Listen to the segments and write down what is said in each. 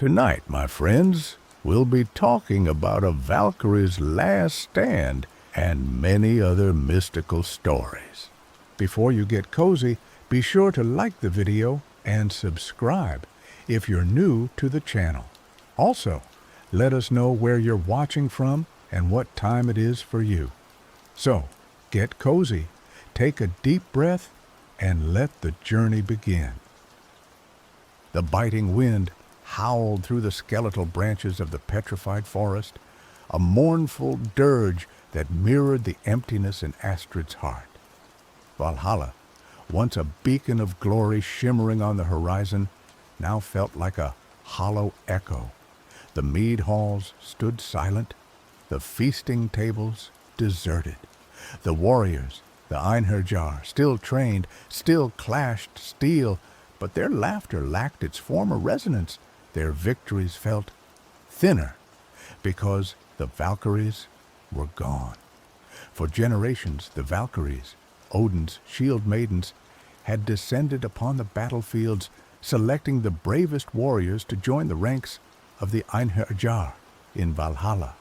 Tonight, my friends, we'll be talking about a Valkyrie's last stand and many other mystical stories. Before you get cozy, be sure to like the video and subscribe if you're new to the channel. Also, let us know where you're watching from and what time it is for you. So, get cozy, take a deep breath, and let the journey begin. The biting wind howled through the skeletal branches of the petrified forest, a mournful dirge that mirrored the emptiness in Astrid's heart. Valhalla, once a beacon of glory shimmering on the horizon, now felt like a hollow echo. The mead halls stood silent, the feasting tables deserted. The warriors, the Einherjar, still trained, still clashed steel, but their laughter lacked its former resonance. Their victories felt thinner because the Valkyries were gone. For generations, the Valkyries, Odin's shield maidens, had descended upon the battlefields, selecting the bravest warriors to join the ranks of the Einherjar in Valhalla.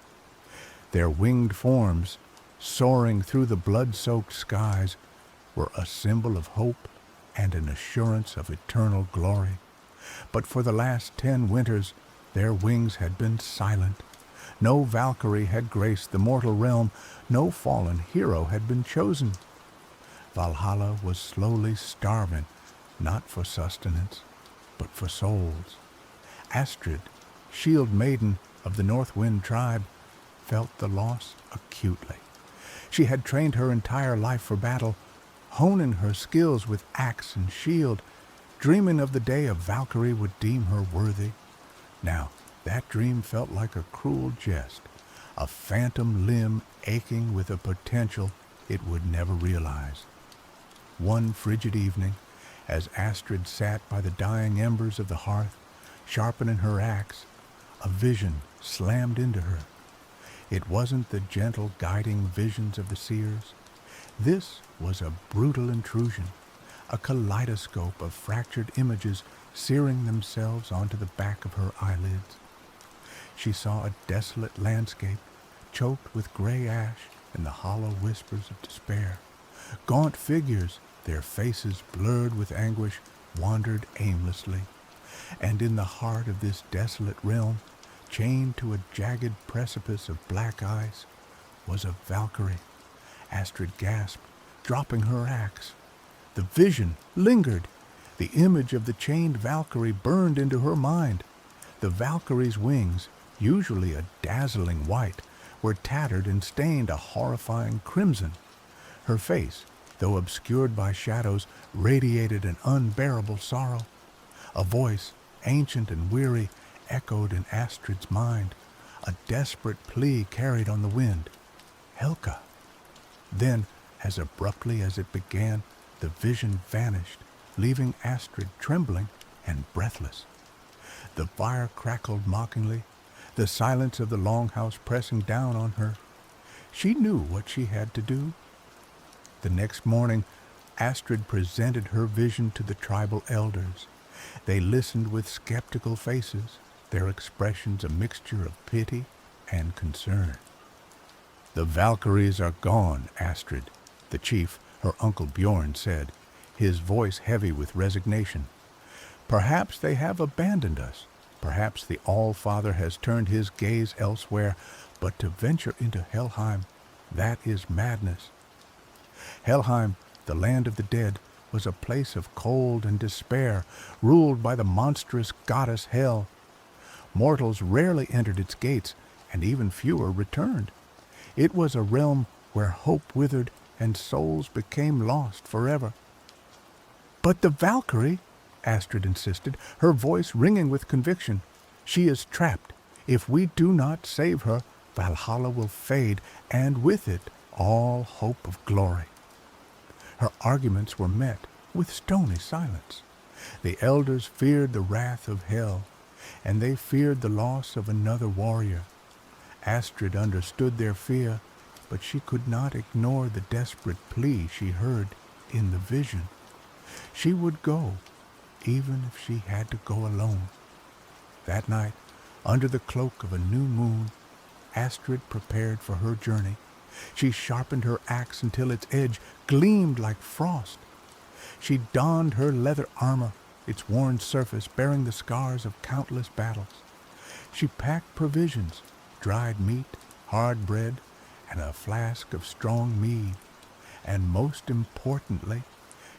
Their winged forms, soaring through the blood-soaked skies, were a symbol of hope and an assurance of eternal glory. But for the last 10 winters, their wings had been silent. No Valkyrie had graced the mortal realm. No fallen hero had been chosen. Valhalla was slowly starving, not for sustenance, but for souls. Astrid, shield maiden of the North Wind tribe, felt the loss acutely. She had trained her entire life for battle, honing her skills with axe and shield, dreaming of the day a Valkyrie would deem her worthy. Now, that dream felt like a cruel jest, a phantom limb aching with a potential it would never realize. One frigid evening, as Astrid sat by the dying embers of the hearth, sharpening her axe, a vision slammed into her. It wasn't the gentle guiding visions of the seers. This was a brutal intrusion, a kaleidoscope of fractured images searing themselves onto the back of her eyelids. She saw a desolate landscape, choked with gray ash and the hollow whispers of despair. Gaunt figures, their faces blurred with anguish, wandered aimlessly. And in the heart of this desolate realm, chained to a jagged precipice of black ice, was a Valkyrie. Astrid gasped, dropping her axe. The vision lingered. The image of the chained Valkyrie burned into her mind. The Valkyrie's wings, usually a dazzling white, were tattered and stained a horrifying crimson. Her face, though obscured by shadows, radiated an unbearable sorrow. A voice, ancient and weary, echoed in Astrid's mind, a desperate plea carried on the wind. Helka. Then, as abruptly as it began, the vision vanished, leaving Astrid trembling and breathless. The fire crackled mockingly, the silence of the longhouse pressing down on her. She knew what she had to do. The next morning, Astrid presented her vision to the tribal elders. They listened with skeptical faces, their expressions a mixture of pity and concern. "The Valkyries are gone, Astrid," the chief, her uncle Bjorn, said, his voice heavy with resignation. "Perhaps they have abandoned us. Perhaps the All-Father has turned his gaze elsewhere, but to venture into Helheim, that is madness." Helheim, the land of the dead, was a place of cold and despair, ruled by the monstrous goddess Hel. Mortals rarely entered its gates, and even fewer returned. It was a realm where hope withered and souls became lost forever. "But the Valkyrie," Astrid insisted, her voice ringing with conviction. "She is trapped. If we do not save her, Valhalla will fade, and with it all hope of glory." Her arguments were met with stony silence. The elders feared the wrath of Hel, and they feared the loss of another warrior. Astrid understood their fear, but she could not ignore the desperate plea she heard in the vision. She would go, even if she had to go alone. That night, under the cloak of a new moon, Astrid prepared for her journey. She sharpened her axe until its edge gleamed like frost. She donned her leather armor, its worn surface bearing the scars of countless battles. She packed provisions, dried meat, hard bread, and a flask of strong mead. And most importantly,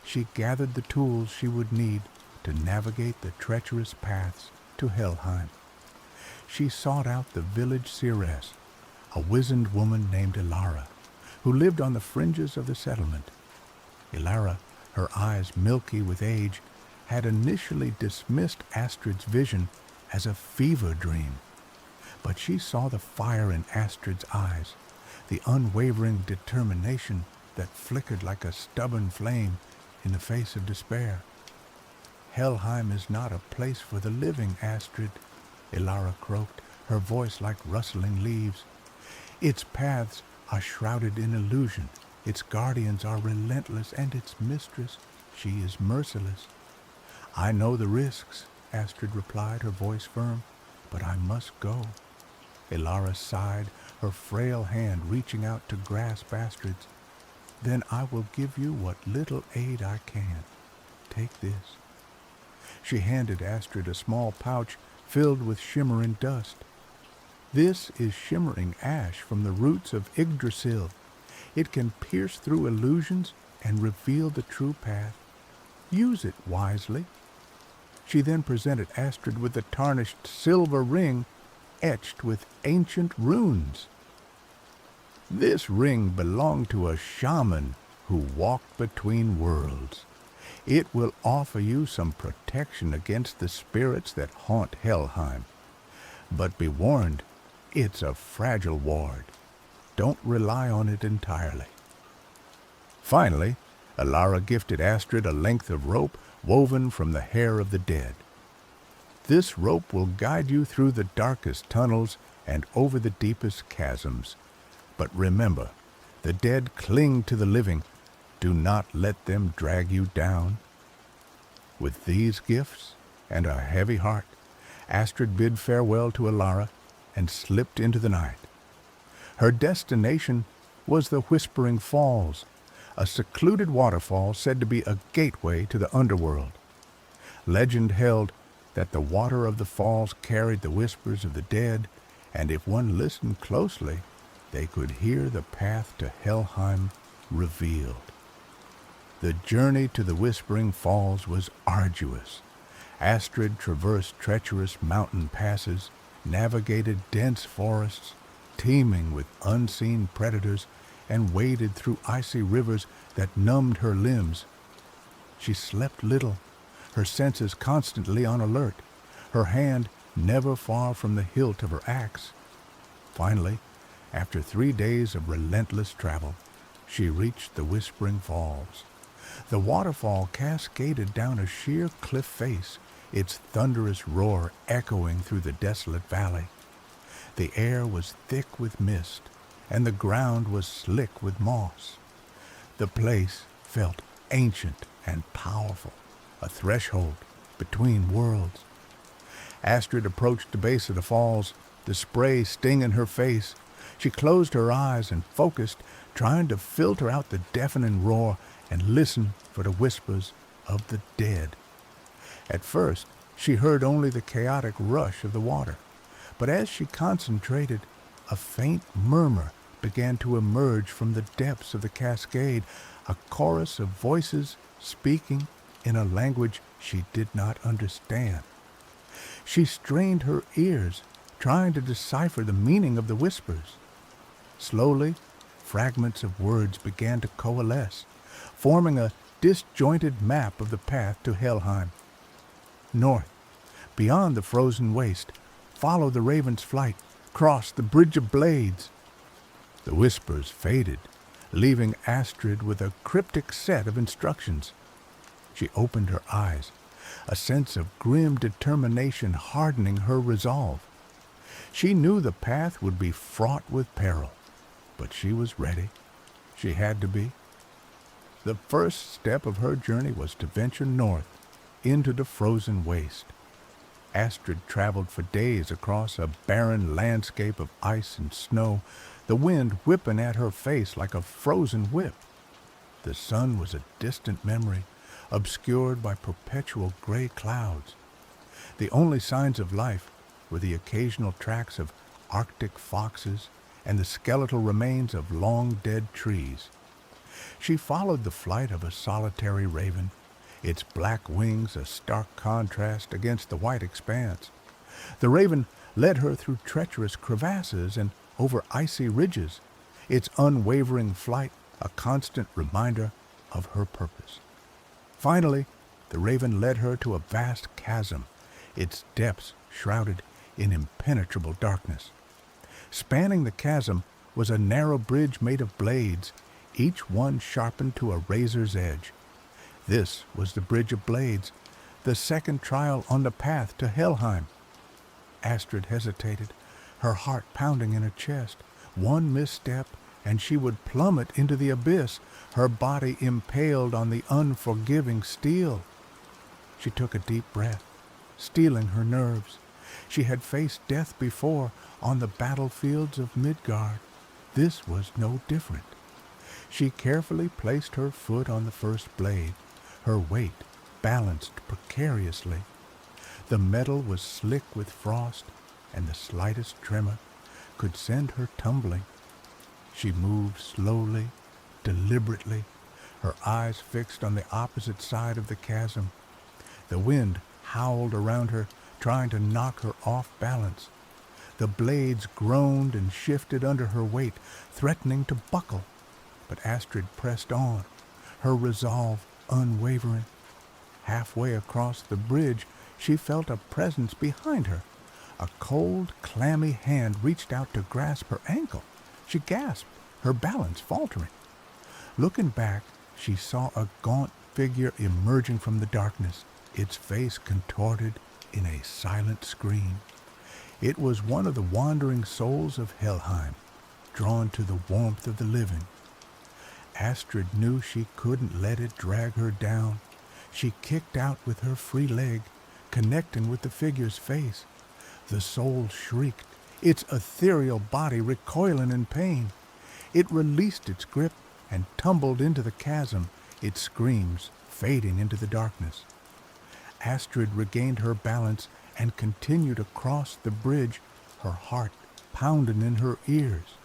she gathered the tools she would need to navigate the treacherous paths to Helheim. She sought out the village seeress, a wizened woman named Ilara, who lived on the fringes of the settlement. Ilara, her eyes milky with age, had initially dismissed Astrid's vision as a fever dream. But she saw the fire in Astrid's eyes, the unwavering determination that flickered like a stubborn flame in the face of despair. Helheim is not a place for the living, Astrid, Ilara croaked, her voice like rustling leaves. Its paths are shrouded in illusion, its guardians are relentless, and its mistress, she is merciless. I know the risks, Astrid replied, her voice firm, but I must go. Ilara sighed, her frail hand reaching out to grasp Astrid's. Then I will give you what little aid I can. Take this. She handed Astrid a small pouch filled with shimmering dust. This is shimmering ash from the roots of Yggdrasil. It can pierce through illusions and reveal the true path. Use it wisely. She then presented Astrid with a tarnished silver ring etched with ancient runes. This ring belonged to a shaman who walked between worlds. It will offer you some protection against the spirits that haunt Helheim. But be warned, it's a fragile ward. Don't rely on it entirely. Finally, Ilara gifted Astrid a length of rope woven from the hair of the dead. This rope will guide you through the darkest tunnels and over the deepest chasms. But remember, the dead cling to the living. Do not let them drag you down. With these gifts and a heavy heart, Astrid bid farewell to Ilara and slipped into the night. Her destination was the Whispering Falls, a secluded waterfall said to be a gateway to the underworld. Legend held that the water of the falls carried the whispers of the dead, and if one listened closely, they could hear the path to Helheim revealed. The journey to the Whispering Falls was arduous. Astrid traversed treacherous mountain passes, navigated dense forests, teeming with unseen predators, and waded through icy rivers that numbed her limbs. She slept little, her senses constantly on alert, her hand never far from the hilt of her axe. Finally, after 3 days of relentless travel, she reached the Whispering Falls. The waterfall cascaded down a sheer cliff face, its thunderous roar echoing through the desolate valley. The air was thick with mist, and the ground was slick with moss. The place felt ancient and powerful, a threshold between worlds. Astrid approached the base of the falls, the spray stinging her face. She closed her eyes and focused, trying to filter out the deafening roar and listen for the whispers of the dead. At first, she heard only the chaotic rush of the water, but as she concentrated, a faint murmur began to emerge from the depths of the cascade, a chorus of voices speaking in a language she did not understand. She strained her ears, trying to decipher the meaning of the whispers. Slowly, fragments of words began to coalesce, forming a disjointed map of the path to Helheim. North, beyond the frozen waste, follow the raven's flight, cross the bridge of blades. The whispers faded, leaving Astrid with a cryptic set of instructions. She opened her eyes, a sense of grim determination hardening her resolve. She knew the path would be fraught with peril, but she was ready. She had to be. The first step of her journey was to venture north into the frozen waste. Astrid traveled for days across a barren landscape of ice and snow, the wind whipping at her face like a frozen whip. The sun was a distant memory, obscured by perpetual gray clouds. The only signs of life were the occasional tracks of Arctic foxes and the skeletal remains of long-dead trees. She followed the flight of a solitary raven, its black wings a stark contrast against the white expanse. The raven led her through treacherous crevasses and over icy ridges, its unwavering flight a constant reminder of her purpose. Finally, the raven led her to a vast chasm, its depths shrouded in impenetrable darkness. Spanning the chasm was a narrow bridge made of blades, each one sharpened to a razor's edge. This was the Bridge of Blades, the second trial on the path to Helheim. Astrid hesitated, her heart pounding in her chest. One misstep, and she would plummet into the abyss, her body impaled on the unforgiving steel. She took a deep breath, steeling her nerves. She had faced death before on the battlefields of Midgard. This was no different. She carefully placed her foot on the first blade, her weight balanced precariously. The metal was slick with frost, and the slightest tremor could send her tumbling. She moved slowly, deliberately, her eyes fixed on the opposite side of the chasm. The wind howled around her, trying to knock her off balance. The blades groaned and shifted under her weight, threatening to buckle. But Astrid pressed on, her resolve unwavering. Halfway across the bridge, she felt a presence behind her. A cold, clammy hand reached out to grasp her ankle. She gasped, her balance faltering. Looking back, she saw a gaunt figure emerging from the darkness, its face contorted in a silent scream. It was one of the wandering souls of Helheim, drawn to the warmth of the living. Astrid knew she couldn't let it drag her down. She kicked out with her free leg, connecting with the figure's face. The soul shrieked, its ethereal body recoiling in pain. It released its grip and tumbled into the chasm, its screams fading into the darkness. Astrid regained her balance and continued across the bridge, her heart pounding in her ears.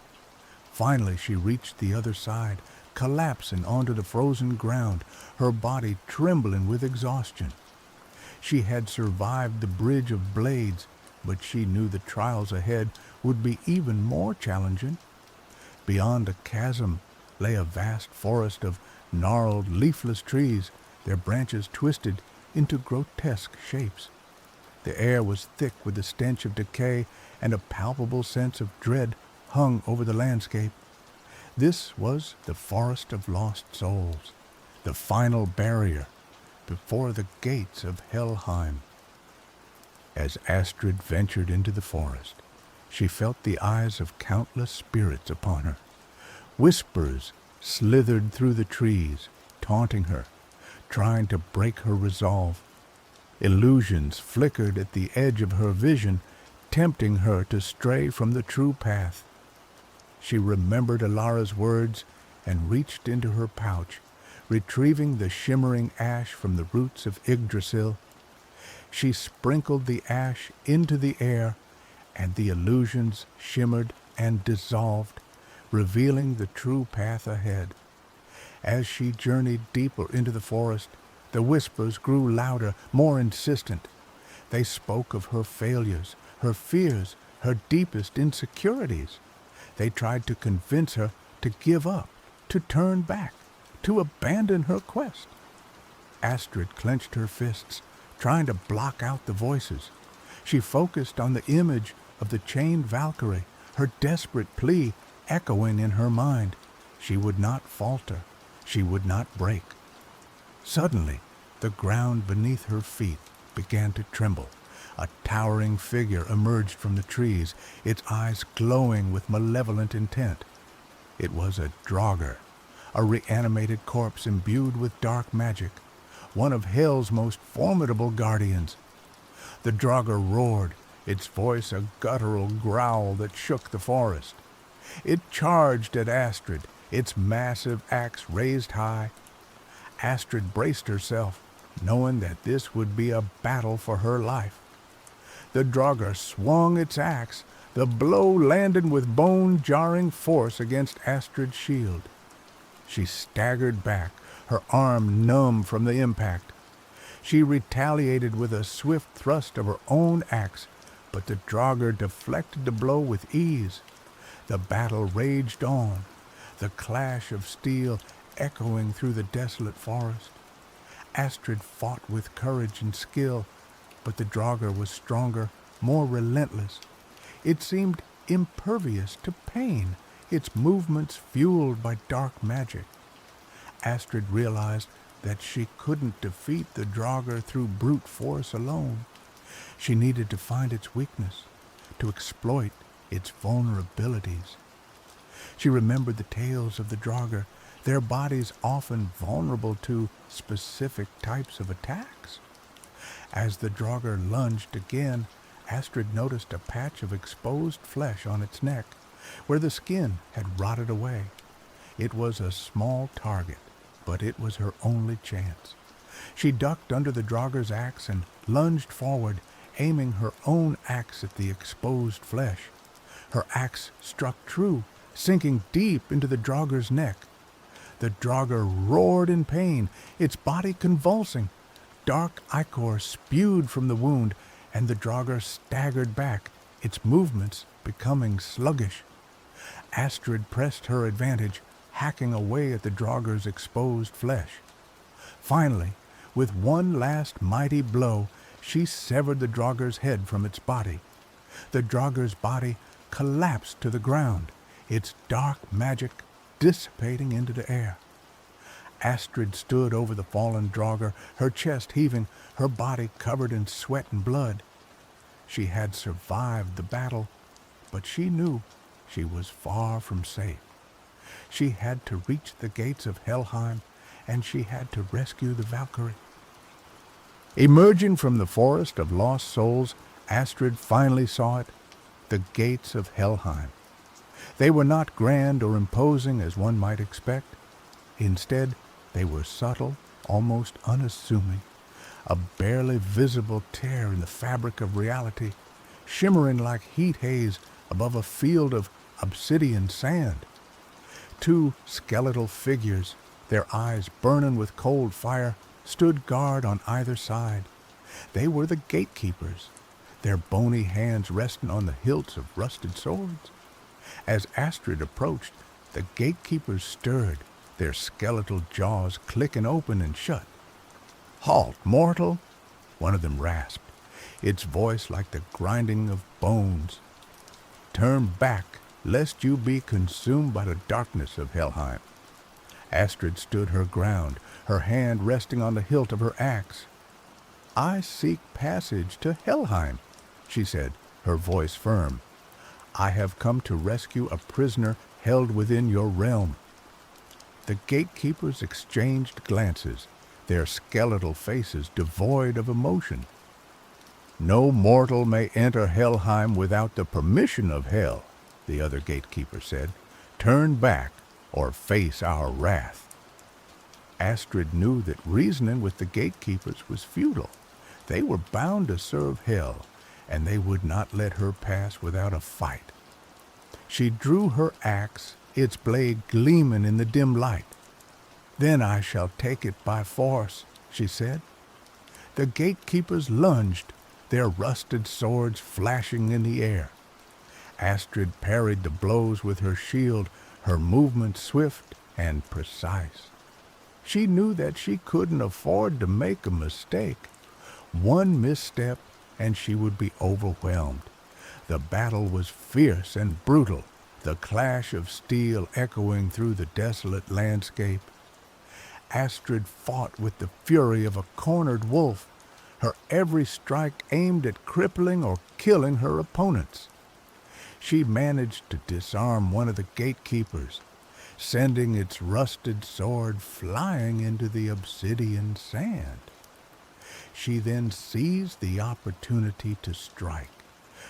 Finally she reached the other side, collapsing onto the frozen ground, her body trembling with exhaustion. She had survived the Bridge of Blades, but she knew the trials ahead would be even more challenging. Beyond the chasm lay a vast forest of gnarled, leafless trees, their branches twisted into grotesque shapes. The air was thick with the stench of decay, and a palpable sense of dread hung over the landscape. This was the Forest of Lost Souls, the final barrier before the gates of Helheim. As Astrid ventured into the forest, she felt the eyes of countless spirits upon her. Whispers slithered through the trees, taunting her, trying to break her resolve. Illusions flickered at the edge of her vision, tempting her to stray from the true path. She remembered Alara's words and reached into her pouch, retrieving the shimmering ash from the roots of Yggdrasil. She sprinkled the ash into the air, and the illusions shimmered and dissolved, revealing the true path ahead. As she journeyed deeper into the forest, the whispers grew louder, more insistent. They spoke of her failures, her fears, her deepest insecurities. They tried to convince her to give up, to turn back, to abandon her quest. Astrid clenched her fists, trying to block out the voices. She focused on the image of the chained Valkyrie, her desperate plea echoing in her mind. She would not falter. She would not break. Suddenly, the ground beneath her feet began to tremble. A towering figure emerged from the trees, its eyes glowing with malevolent intent. It was a Draugr, a reanimated corpse imbued with dark magic, one of Hell's most formidable guardians. The Draugr roared, its voice a guttural growl that shook the forest. It charged at Astrid, its massive axe raised high. Astrid braced herself, knowing that this would be a battle for her life. The Draugr swung its axe, the blow landed with bone-jarring force against Astrid's shield. She staggered back, her arm numb from the impact. She retaliated with a swift thrust of her own axe, but the Draugr deflected the blow with ease. The battle raged on, the clash of steel echoing through the desolate forest. Astrid fought with courage and skill, but the Draugr was stronger, more relentless. It seemed impervious to pain, its movements fueled by dark magic. Astrid realized that she couldn't defeat the Draugr through brute force alone. She needed to find its weakness, to exploit its vulnerabilities. She remembered the tales of the Draugr, their bodies often vulnerable to specific types of attacks. As the Draugr lunged again, Astrid noticed a patch of exposed flesh on its neck, where the skin had rotted away. It was a small target, but it was her only chance. She ducked under the Draugr's axe and lunged forward, aiming her own axe at the exposed flesh. Her axe struck true, sinking deep into the Draugr's neck. The Draugr roared in pain, its body convulsing. Dark ichor spewed from the wound, and the Draugr staggered back, its movements becoming sluggish. Astrid pressed her advantage, hacking away at the Draugr's exposed flesh. Finally, with one last mighty blow, she severed the Draugr's head from its body. The Draugr's body collapsed to the ground, its dark magic dissipating into the air. Astrid stood over the fallen Draugr, her chest heaving, her body covered in sweat and blood. She had survived the battle, but she knew she was far from safe. She had to reach the gates of Helheim, and she had to rescue the Valkyrie. Emerging from the forest of lost souls, Astrid finally saw it, the gates of Helheim. They were not grand or imposing as one might expect. Instead, they were subtle, almost unassuming, a barely visible tear in the fabric of reality, shimmering like heat haze above a field of obsidian sand. Two skeletal figures, their eyes burning with cold fire, stood guard on either side. They were the gatekeepers, their bony hands resting on the hilts of rusted swords. As Astrid approached, the gatekeepers stirred, their skeletal jaws clicking open and shut. "Halt, mortal!" one of them rasped, its voice like the grinding of bones. "Turn back, lest you be consumed by the darkness of Helheim." Astrid stood her ground, her hand resting on the hilt of her axe. "I seek passage to Helheim," she said, her voice firm. "I have come to rescue a prisoner held within your realm." The gatekeepers exchanged glances, their skeletal faces devoid of emotion. "No mortal may enter Helheim without the permission of Hel," the other gatekeeper said. "Turn back or face our wrath." Astrid knew that reasoning with the gatekeepers was futile. They were bound to serve Hel, and they would not let her pass without a fight. She drew her axe, its blade gleaming in the dim light. "Then I shall take it by force," she said. The gatekeepers lunged, their rusted swords flashing in the air. Astrid parried the blows with her shield, her movements swift and precise. She knew that she couldn't afford to make a mistake. One misstep and she would be overwhelmed. The battle was fierce and brutal, the clash of steel echoing through the desolate landscape. Astrid fought with the fury of a cornered wolf, her every strike aimed at crippling or killing her opponents. She managed to disarm one of the gatekeepers, sending its rusted sword flying into the obsidian sand. She then seized the opportunity to strike,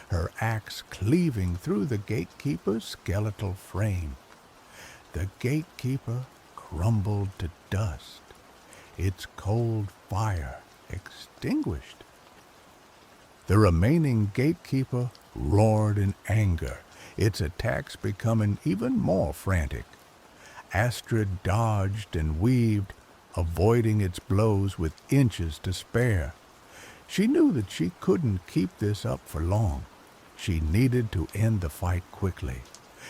her axe cleaving through the gatekeeper's skeletal frame. The gatekeeper crumbled to dust, its cold fire extinguished. The remaining gatekeeper roared in anger, its attacks becoming even more frantic. Astrid dodged and weaved, avoiding its blows with inches to spare. She knew that she couldn't keep this up for long. She needed to end the fight quickly.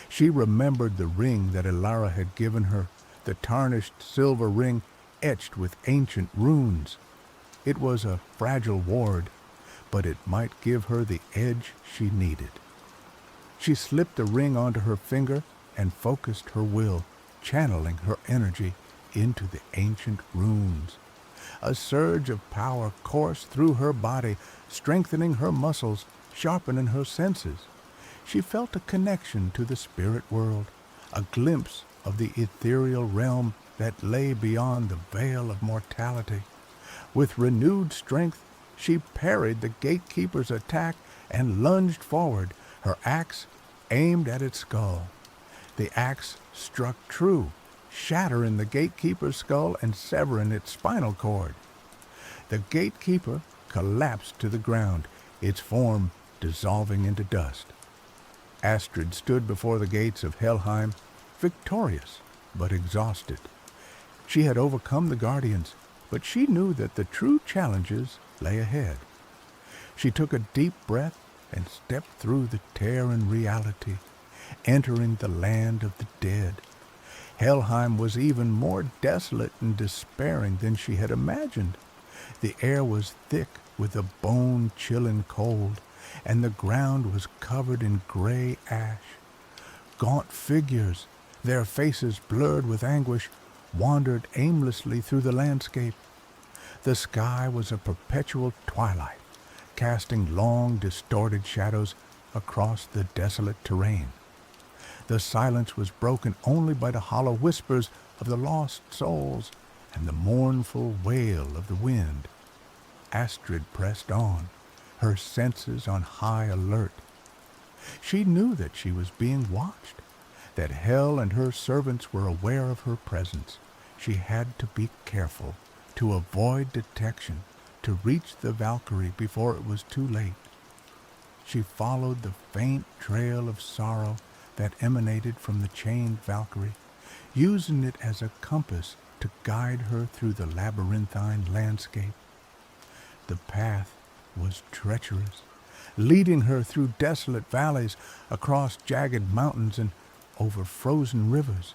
She remembered the ring that Elara had given her, the tarnished silver ring etched with ancient runes. It was a fragile ward, but it might give her the edge she needed. She slipped the ring onto her finger and focused her will, channeling her energy into the ancient runes. A surge of power coursed through her body, strengthening her muscles, sharpening her senses. She felt a connection to the spirit world, a glimpse of the ethereal realm that lay beyond the veil of mortality. With renewed strength, she parried the gatekeeper's attack and lunged forward, her axe aimed at its skull. The axe struck true, shattering the gatekeeper's skull and severing its spinal cord. The gatekeeper collapsed to the ground, its form dissolving into dust. Astrid stood before the gates of Helheim, victorious but exhausted. She had overcome the guardians, but she knew that the true challenges lay ahead. She took a deep breath and stepped through the tear in reality, entering the land of the dead. Helheim was even more desolate and despairing than she had imagined. The air was thick with a bone-chilling cold, and the ground was covered in gray ash. Gaunt figures, their faces blurred with anguish, wandered aimlessly through the landscape. The sky was a perpetual twilight, casting long, distorted shadows across the desolate terrain. The silence was broken only by the hollow whispers of the lost souls and the mournful wail of the wind. Astrid pressed on, her senses on high alert. She knew that she was being watched, that Hel and her servants were aware of her presence. She had to be careful, to avoid detection, to reach the Valkyrie before it was too late. She followed the faint trail of sorrow that emanated from the chained Valkyrie, using it as a compass to guide her through the labyrinthine landscape. The path was treacherous, leading her through desolate valleys, across jagged mountains, and over frozen rivers.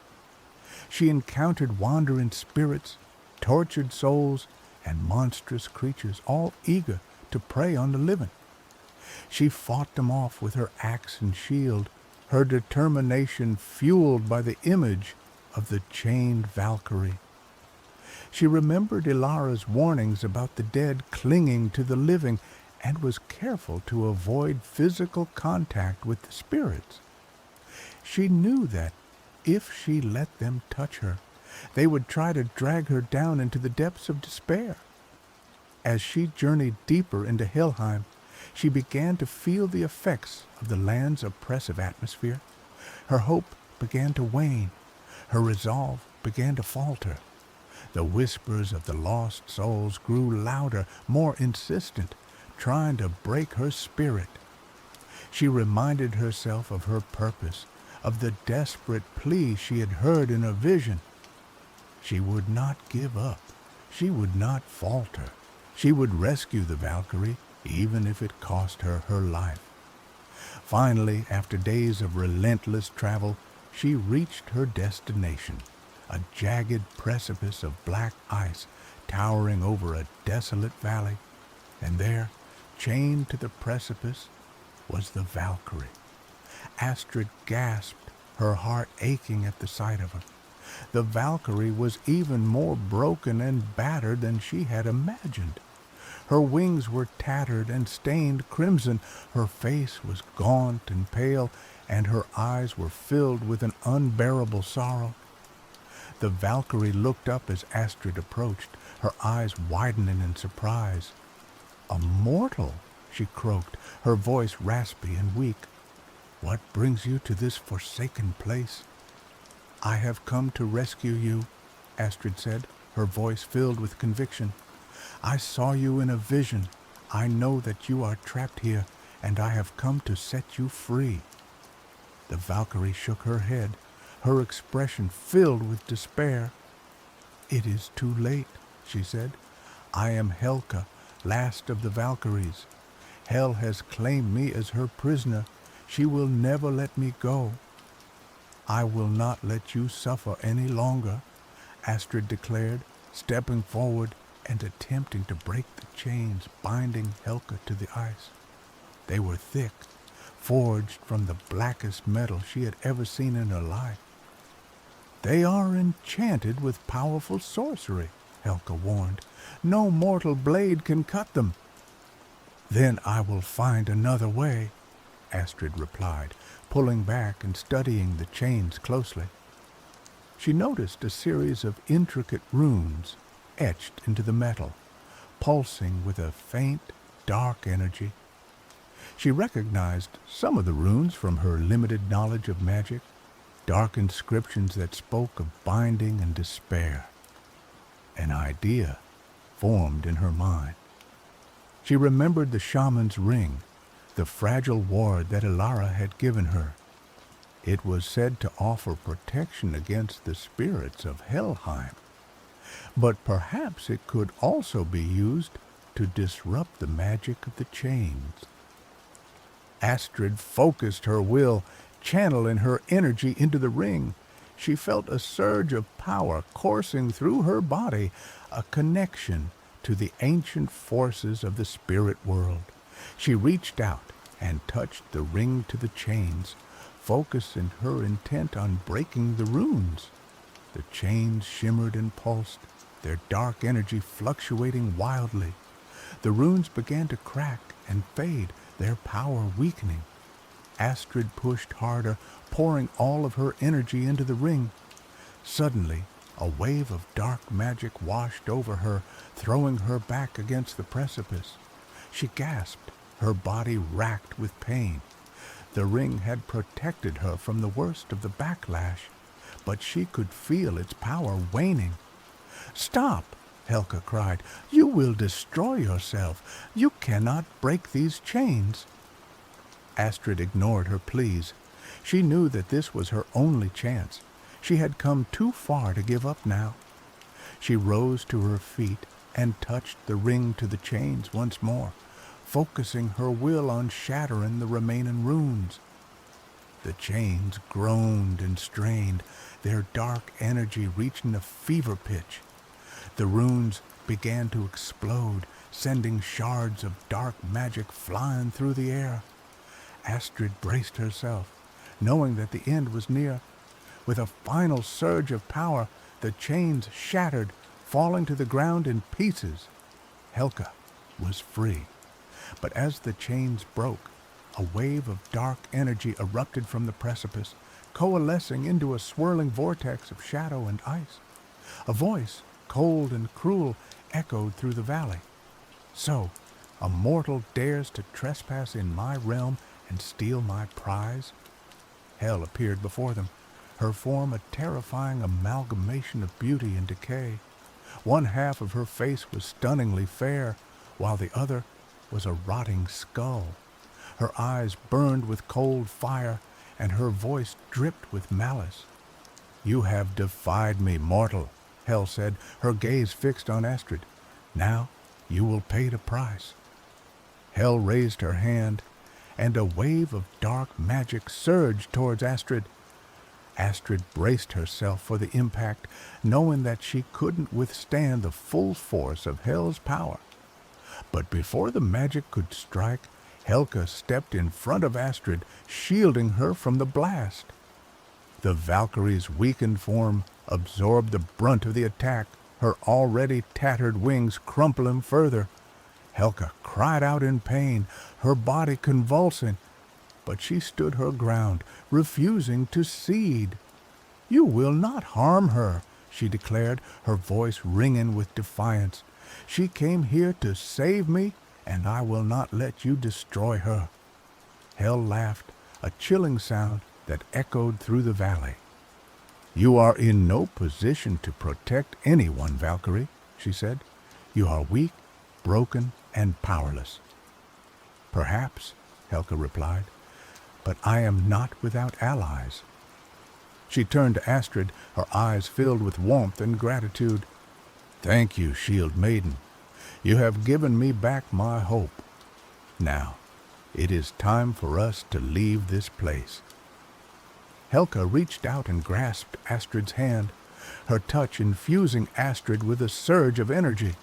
She encountered wandering spirits, tortured souls, and monstrous creatures, all eager to prey on the living. She fought them off with her axe and shield, her determination fueled by the image of the chained Valkyrie. She remembered Elara's warnings about the dead clinging to the living and was careful to avoid physical contact with the spirits. She knew that if she let them touch her, they would try to drag her down into the depths of despair. As she journeyed deeper into Helheim, she began to feel the effects of the land's oppressive atmosphere. Her hope began to wane. Her resolve began to falter. The whispers of the lost souls grew louder, more insistent, trying to break her spirit. She reminded herself of her purpose, of the desperate plea she had heard in a vision. She would not give up. She would not falter. She would rescue the Valkyrie, even if it cost her her life. Finally, after days of relentless travel, she reached her destination, a jagged precipice of black ice towering over a desolate valley, and there, chained to the precipice, was the Valkyrie. Astrid gasped, her heart aching at the sight of her. The Valkyrie was even more broken and battered than she had imagined. Her wings were tattered and stained crimson, her face was gaunt and pale, and her eyes were filled with an unbearable sorrow. The Valkyrie looked up as Astrid approached, her eyes widening in surprise. "A mortal," she croaked, her voice raspy and weak. "What brings you to this forsaken place?" "I have come to rescue you," Astrid said, her voice filled with conviction. "I saw you in a vision. I know that you are trapped here, and I have come to set you free." The Valkyrie shook her head, her expression filled with despair. "It is too late," she said. "I am Helka, last of the Valkyries. Hel has claimed me as her prisoner. She will never let me go." "I will not let you suffer any longer," Astrid declared, stepping forward and attempting to break the chains binding Helka to the ice. They were thick, forged from the blackest metal she had ever seen in her life. "They are enchanted with powerful sorcery," Helka warned. "No mortal blade can cut them." "Then I will find another way," Astrid replied, pulling back and studying the chains closely. She noticed a series of intricate runes etched into the metal, pulsing with a faint, dark energy. She recognized some of the runes from her limited knowledge of magic, dark inscriptions that spoke of binding and despair. An idea formed in her mind. She remembered the shaman's ring, the fragile ward that Ilara had given her. It was said to offer protection against the spirits of Helheim. But perhaps it could also be used to disrupt the magic of the chains. Astrid focused her will, channeling her energy into the ring. She felt a surge of power coursing through her body, a connection to the ancient forces of the spirit world. She reached out and touched the ring to the chains, focusing her intent on breaking the runes. The chains shimmered and pulsed, their dark energy fluctuating wildly. The runes began to crack and fade, their power weakening. Astrid pushed harder, pouring all of her energy into the ring. Suddenly, a wave of dark magic washed over her, throwing her back against the precipice. She gasped, her body racked with pain. The ring had protected her from the worst of the backlash, but she could feel its power waning. "Stop!" Helka cried. "You will destroy yourself. You cannot break these chains." Astrid ignored her pleas. She knew that this was her only chance. She had come too far to give up now. She rose to her feet and touched the ring to the chains once more, focusing her will on shattering the remaining runes. The chains groaned and strained, their dark energy reaching a fever pitch. The runes began to explode, sending shards of dark magic flying through the air. Astrid braced herself, knowing that the end was near. With a final surge of power, the chains shattered, falling to the ground in pieces. Helka was free. But as the chains broke, a wave of dark energy erupted from the precipice, coalescing into a swirling vortex of shadow and ice. A voice, cold and cruel, echoed through the valley. "So, a mortal dares to trespass in my realm and steal my prize?" Hel appeared before them, her form a terrifying amalgamation of beauty and decay. One half of her face was stunningly fair, while the other was a rotting skull. Her eyes burned with cold fire, and her voice dripped with malice. "You have defied me, mortal," Hel said, her gaze fixed on Astrid. "Now you will pay the price." Hel raised her hand, and a wave of dark magic surged towards Astrid. Astrid braced herself for the impact, knowing that she couldn't withstand the full force of Hel's power. But before the magic could strike, Helka stepped in front of Astrid, shielding her from the blast. The Valkyrie's weakened form absorbed the brunt of the attack, her already tattered wings crumpling further. Helka cried out in pain, her body convulsing, but she stood her ground, refusing to cede. "You will not harm her," she declared, her voice ringing with defiance. "She came here to save me, and I will not let you destroy her." Hel laughed, a chilling sound that echoed through the valley. "You are in no position to protect anyone, Valkyrie," she said. "You are weak, broken, and powerless." "Perhaps," Helka replied, "but I am not without allies." She turned to Astrid, her eyes filled with warmth and gratitude. "Thank you, Shield Maiden. You have given me back my hope. Now, it is time for us to leave this place." Helka reached out and grasped Astrid's hand, her touch infusing Astrid with a surge of energy.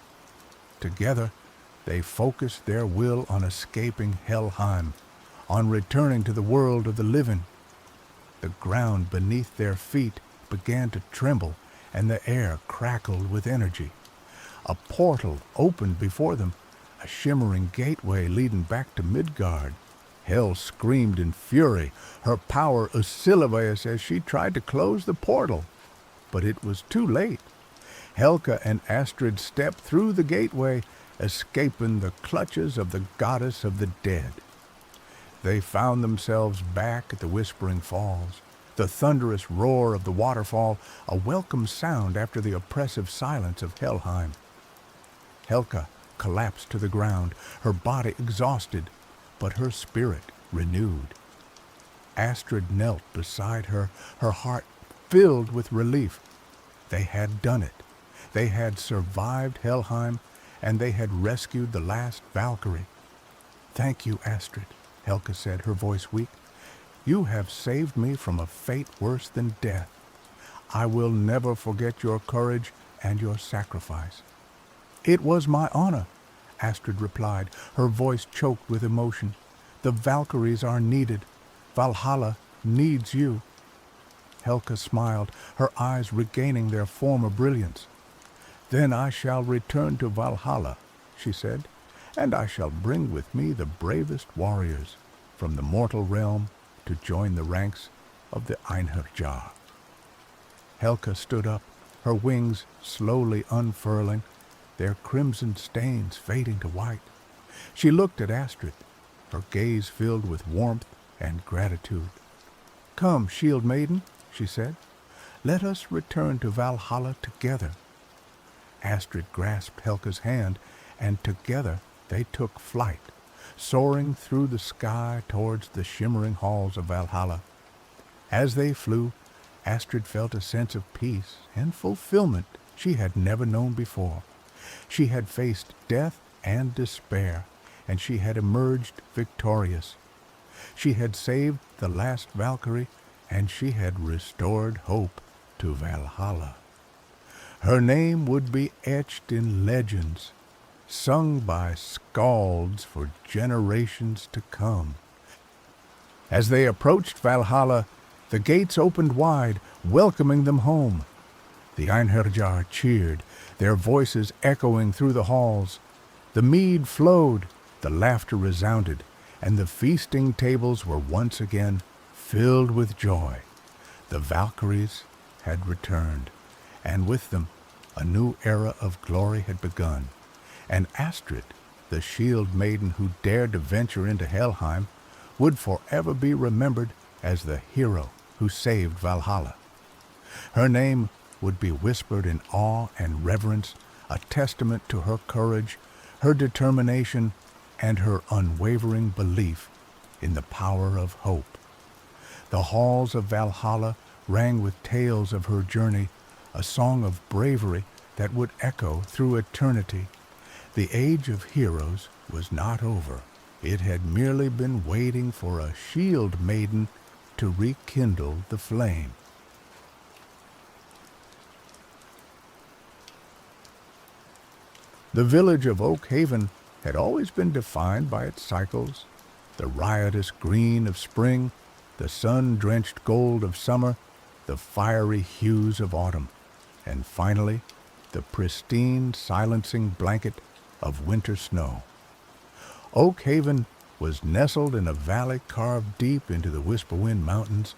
Together, they focused their will on escaping Helheim, on returning to the world of the living. The ground beneath their feet began to tremble, and the air crackled with energy. A portal opened before them, a shimmering gateway leading back to Midgard. Hel screamed in fury, her power oscillous as she tried to close the portal. But it was too late. Helka and Astrid stepped through the gateway, escaping the clutches of the goddess of the dead. They found themselves back at the Whispering Falls, the thunderous roar of the waterfall a welcome sound after the oppressive silence of Helheim. Helka collapsed to the ground, her body exhausted, but her spirit renewed. Astrid knelt beside her, her heart filled with relief. They had done it. They had survived Helheim, and they had rescued the last Valkyrie. "Thank you, Astrid," Helka said, her voice weak. "You have saved me from a fate worse than death. I will never forget your courage and your sacrifice." "It was my honor," Astrid replied, her voice choked with emotion. "The Valkyries are needed. Valhalla needs you." Helka smiled, her eyes regaining their former brilliance. "Then I shall return to Valhalla," she said, "and I shall bring with me the bravest warriors from the mortal realm to join the ranks of the Einherjar." Helka stood up, her wings slowly unfurling, their crimson stains fading to white. She looked at Astrid, her gaze filled with warmth and gratitude. "Come, Shield Maiden," she said. "Let us return to Valhalla together." Astrid grasped Helka's hand, and together they took flight, soaring through the sky towards the shimmering halls of Valhalla. As they flew, Astrid felt a sense of peace and fulfillment she had never known before. She had faced death and despair, and she had emerged victorious. She had saved the last Valkyrie, and she had restored hope to Valhalla. Her name would be etched in legends, sung by skalds for generations to come. As they approached Valhalla, the gates opened wide, welcoming them home. The Einherjar cheered, their voices echoing through the halls. The mead flowed, the laughter resounded, and the feasting tables were once again filled with joy. The Valkyries had returned, and with them a new era of glory had begun. And Astrid, the Shield Maiden who dared to venture into Helheim, would forever be remembered as the hero who saved Valhalla. Her name would be whispered in awe and reverence, a testament to her courage, her determination, and her unwavering belief in the power of hope. The halls of Valhalla rang with tales of her journey, a song of bravery that would echo through eternity. The age of heroes was not over. It had merely been waiting for a Shield Maiden to rekindle the flame. The village of Oak Haven had always been defined by its cycles: the riotous green of spring, the sun-drenched gold of summer, the fiery hues of autumn, and finally, the pristine, silencing blanket of winter snow. Oak Haven was nestled in a valley carved deep into the Whisperwind Mountains,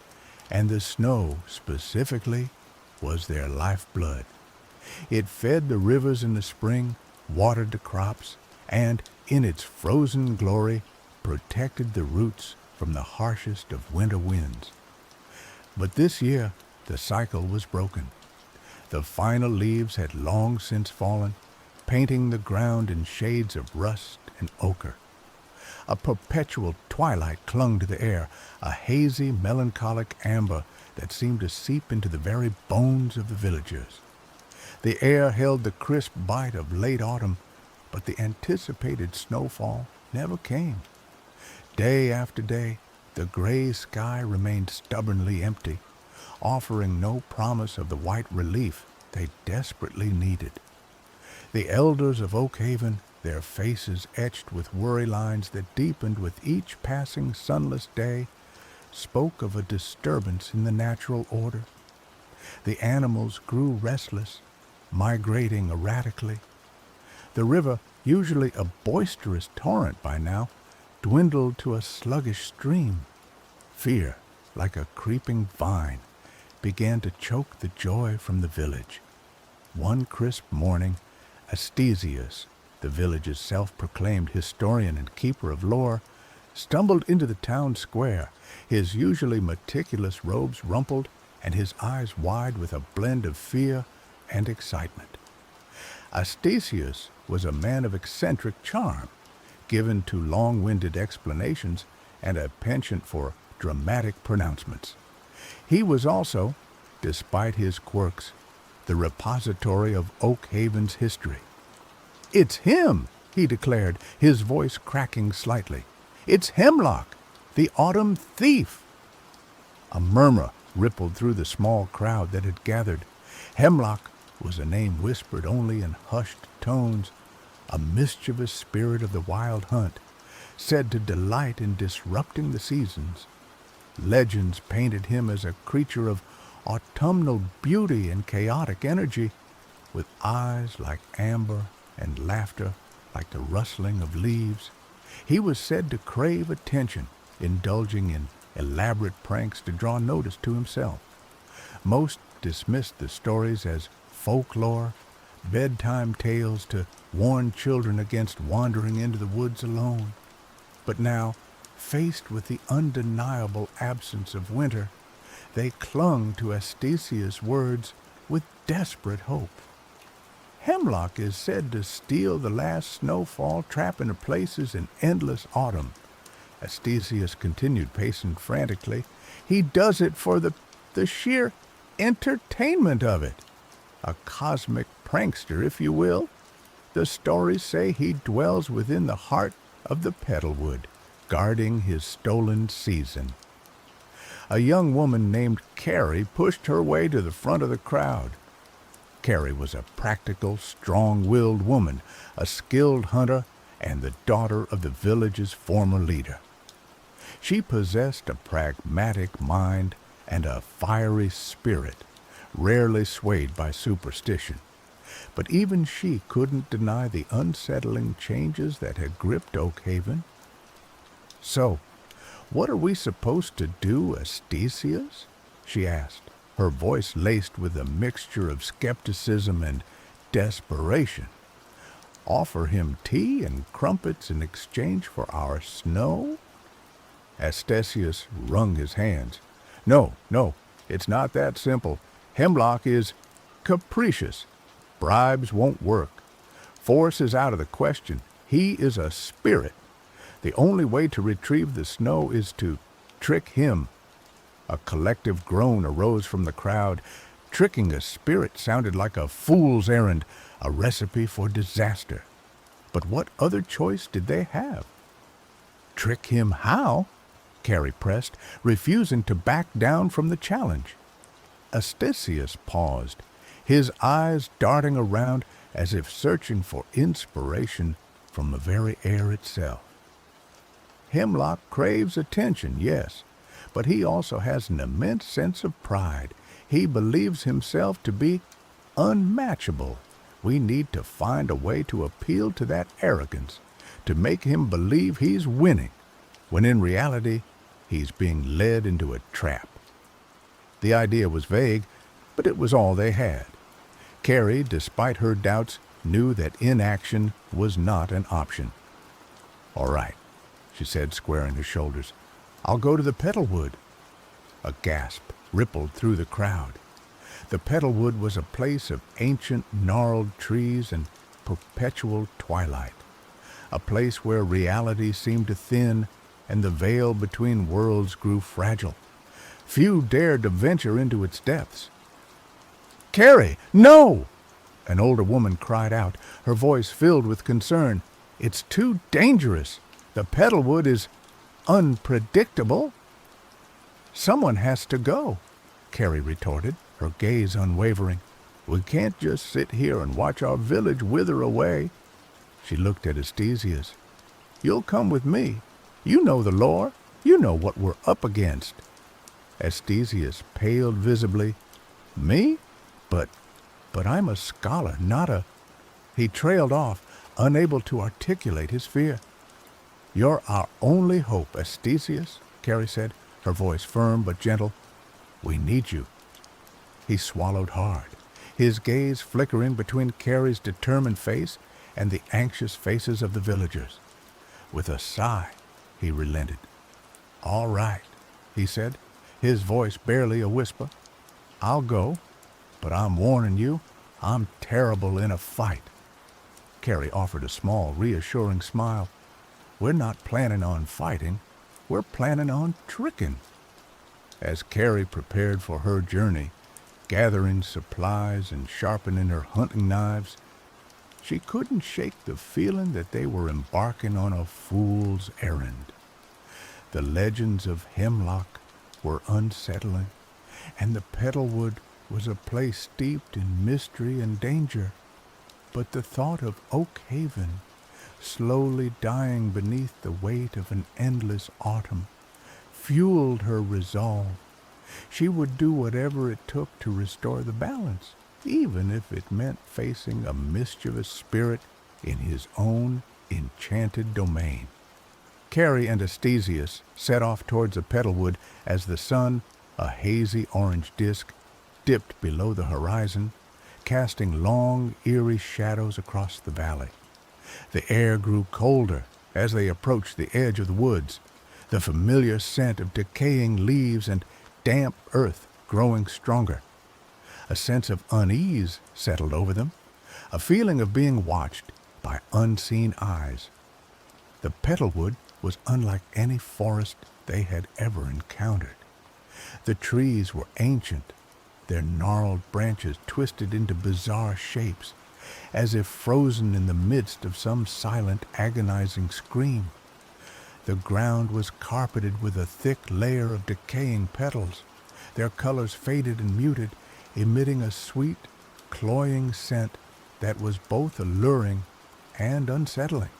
and the snow, specifically, was their lifeblood. It fed the rivers in the spring, watered the crops, and, in its frozen glory, protected the roots from the harshest of winter winds. But this year, the cycle was broken. The final leaves had long since fallen, painting the ground in shades of rust and ochre. A perpetual twilight clung to the air, a hazy, melancholic amber that seemed to seep into the very bones of the villagers. The air held the crisp bite of late autumn, but the anticipated snowfall never came. Day after day, the gray sky remained stubbornly empty, offering no promise of the white relief they desperately needed. The elders of Oak Haven, their faces etched with worry lines that deepened with each passing sunless day, spoke of a disturbance in the natural order. The animals grew restless, migrating erratically. The river, usually a boisterous torrent by now, dwindled to a sluggish stream. Fear, like a creeping vine, began to choke the joy from the village. One crisp morning, Astesius, the village's self-proclaimed historian and keeper of lore, stumbled into the town square, his usually meticulous robes rumpled and his eyes wide with a blend of fear and excitement. Astesius was a man of eccentric charm, given to long-winded explanations and a penchant for dramatic pronouncements. He was also, despite his quirks, the repository of Oak Haven's history. "It's him," he declared, his voice cracking slightly. "It's Hemlock, the autumn thief." A murmur rippled through the small crowd that had gathered. Hemlock was a name whispered only in hushed tones, a mischievous spirit of the wild hunt, said to delight in disrupting the seasons. Legends painted him as a creature of autumnal beauty and chaotic energy, with eyes like amber and laughter like the rustling of leaves. He was said to crave attention, indulging in elaborate pranks to draw notice to himself. Most dismissed the stories as folklore, bedtime tales to warn children against wandering into the woods alone. But now, faced with the undeniable absence of winter, they clung to Astesius' words with desperate hope. Hemlock is said to steal the last snowfall, trapping the places in endless autumn. Astesius continued, pacing frantically. He does it for the sheer entertainment of it. A cosmic prankster, if you will. The stories say he dwells within the heart of the Petalwood, guarding his stolen season. A young woman named Carrie pushed her way to the front of the crowd. Carrie was a practical, strong-willed woman, a skilled hunter, and the daughter of the village's former leader. She possessed a pragmatic mind and a fiery spirit, rarely swayed by superstition. But even she couldn't deny the unsettling changes that had gripped Oak Haven. "So, what are we supposed to do, Astesius?" she asked, her voice laced with a mixture of skepticism and desperation. "Offer him tea and crumpets in exchange for our snow?" Astesius wrung his hands. No, it's not that simple. Hemlock is capricious. Bribes won't work. Force is out of the question. He is a spirit. The only way to retrieve the snow is to trick him." A collective groan arose from the crowd. Tricking a spirit sounded like a fool's errand, a recipe for disaster. But what other choice did they have? "Trick him how?" Carrie pressed, refusing to back down from the challenge. Astesius paused, his eyes darting around as if searching for inspiration from the very air itself. "Hemlock craves attention, yes, but he also has an immense sense of pride. He believes himself to be unmatchable. We need to find a way to appeal to that arrogance, to make him believe he's winning, when in reality he's being led into a trap." The idea was vague, but it was all they had. Carrie, despite her doubts, knew that inaction was not an option. "All right," she said, squaring her shoulders. "I'll go to the Petalwood." A gasp rippled through the crowd. The Petalwood was a place of ancient gnarled trees and perpetual twilight, a place where reality seemed to thin and the veil between worlds grew fragile. Few dared to venture into its depths. "Carrie, no!" an older woman cried out, her voice filled with concern. "It's too dangerous. The Petalwood is unpredictable." "Someone has to go," Carrie retorted, her gaze unwavering. "We can't just sit here and watch our village wither away." She looked at Astesius. "You'll come with me. You know the lore. You know what we're up against." Astesius paled visibly. "Me? But I'm a scholar, not a—" He trailed off, unable to articulate his fear. "You're our only hope, Astesius," Carrie said, her voice firm but gentle. "We need you." He swallowed hard, his gaze flickering between Carrie's determined face and the anxious faces of the villagers. With a sigh, he relented. "All right," he said, his voice barely a whisper. "I'll go, but I'm warning you, I'm terrible in a fight." Carrie offered a small, reassuring smile. "We're not planning on fighting. We're planning on tricking." As Carrie prepared for her journey, gathering supplies and sharpening her hunting knives, she couldn't shake the feeling that they were embarking on a fool's errand. The legends of Hemlock were unsettling, and the Petalwood was a place steeped in mystery and danger. But the thought of Oak Haven, slowly dying beneath the weight of an endless autumn, fueled her resolve. She would do whatever it took to restore the balance, even if it meant facing a mischievous spirit in his own enchanted domain. Carrie and Astesius set off towards the Petalwood as the sun, a hazy orange disk, dipped below the horizon, casting long, eerie shadows across the valley. The air grew colder as they approached the edge of the woods, the familiar scent of decaying leaves and damp earth growing stronger. A sense of unease settled over them, a feeling of being watched by unseen eyes. The Petalwood was unlike any forest they had ever encountered. The trees were ancient, their gnarled branches twisted into bizarre shapes, as if frozen in the midst of some silent, agonizing scream. The ground was carpeted with a thick layer of decaying petals, their colors faded and muted, emitting a sweet, cloying scent that was both alluring and unsettling.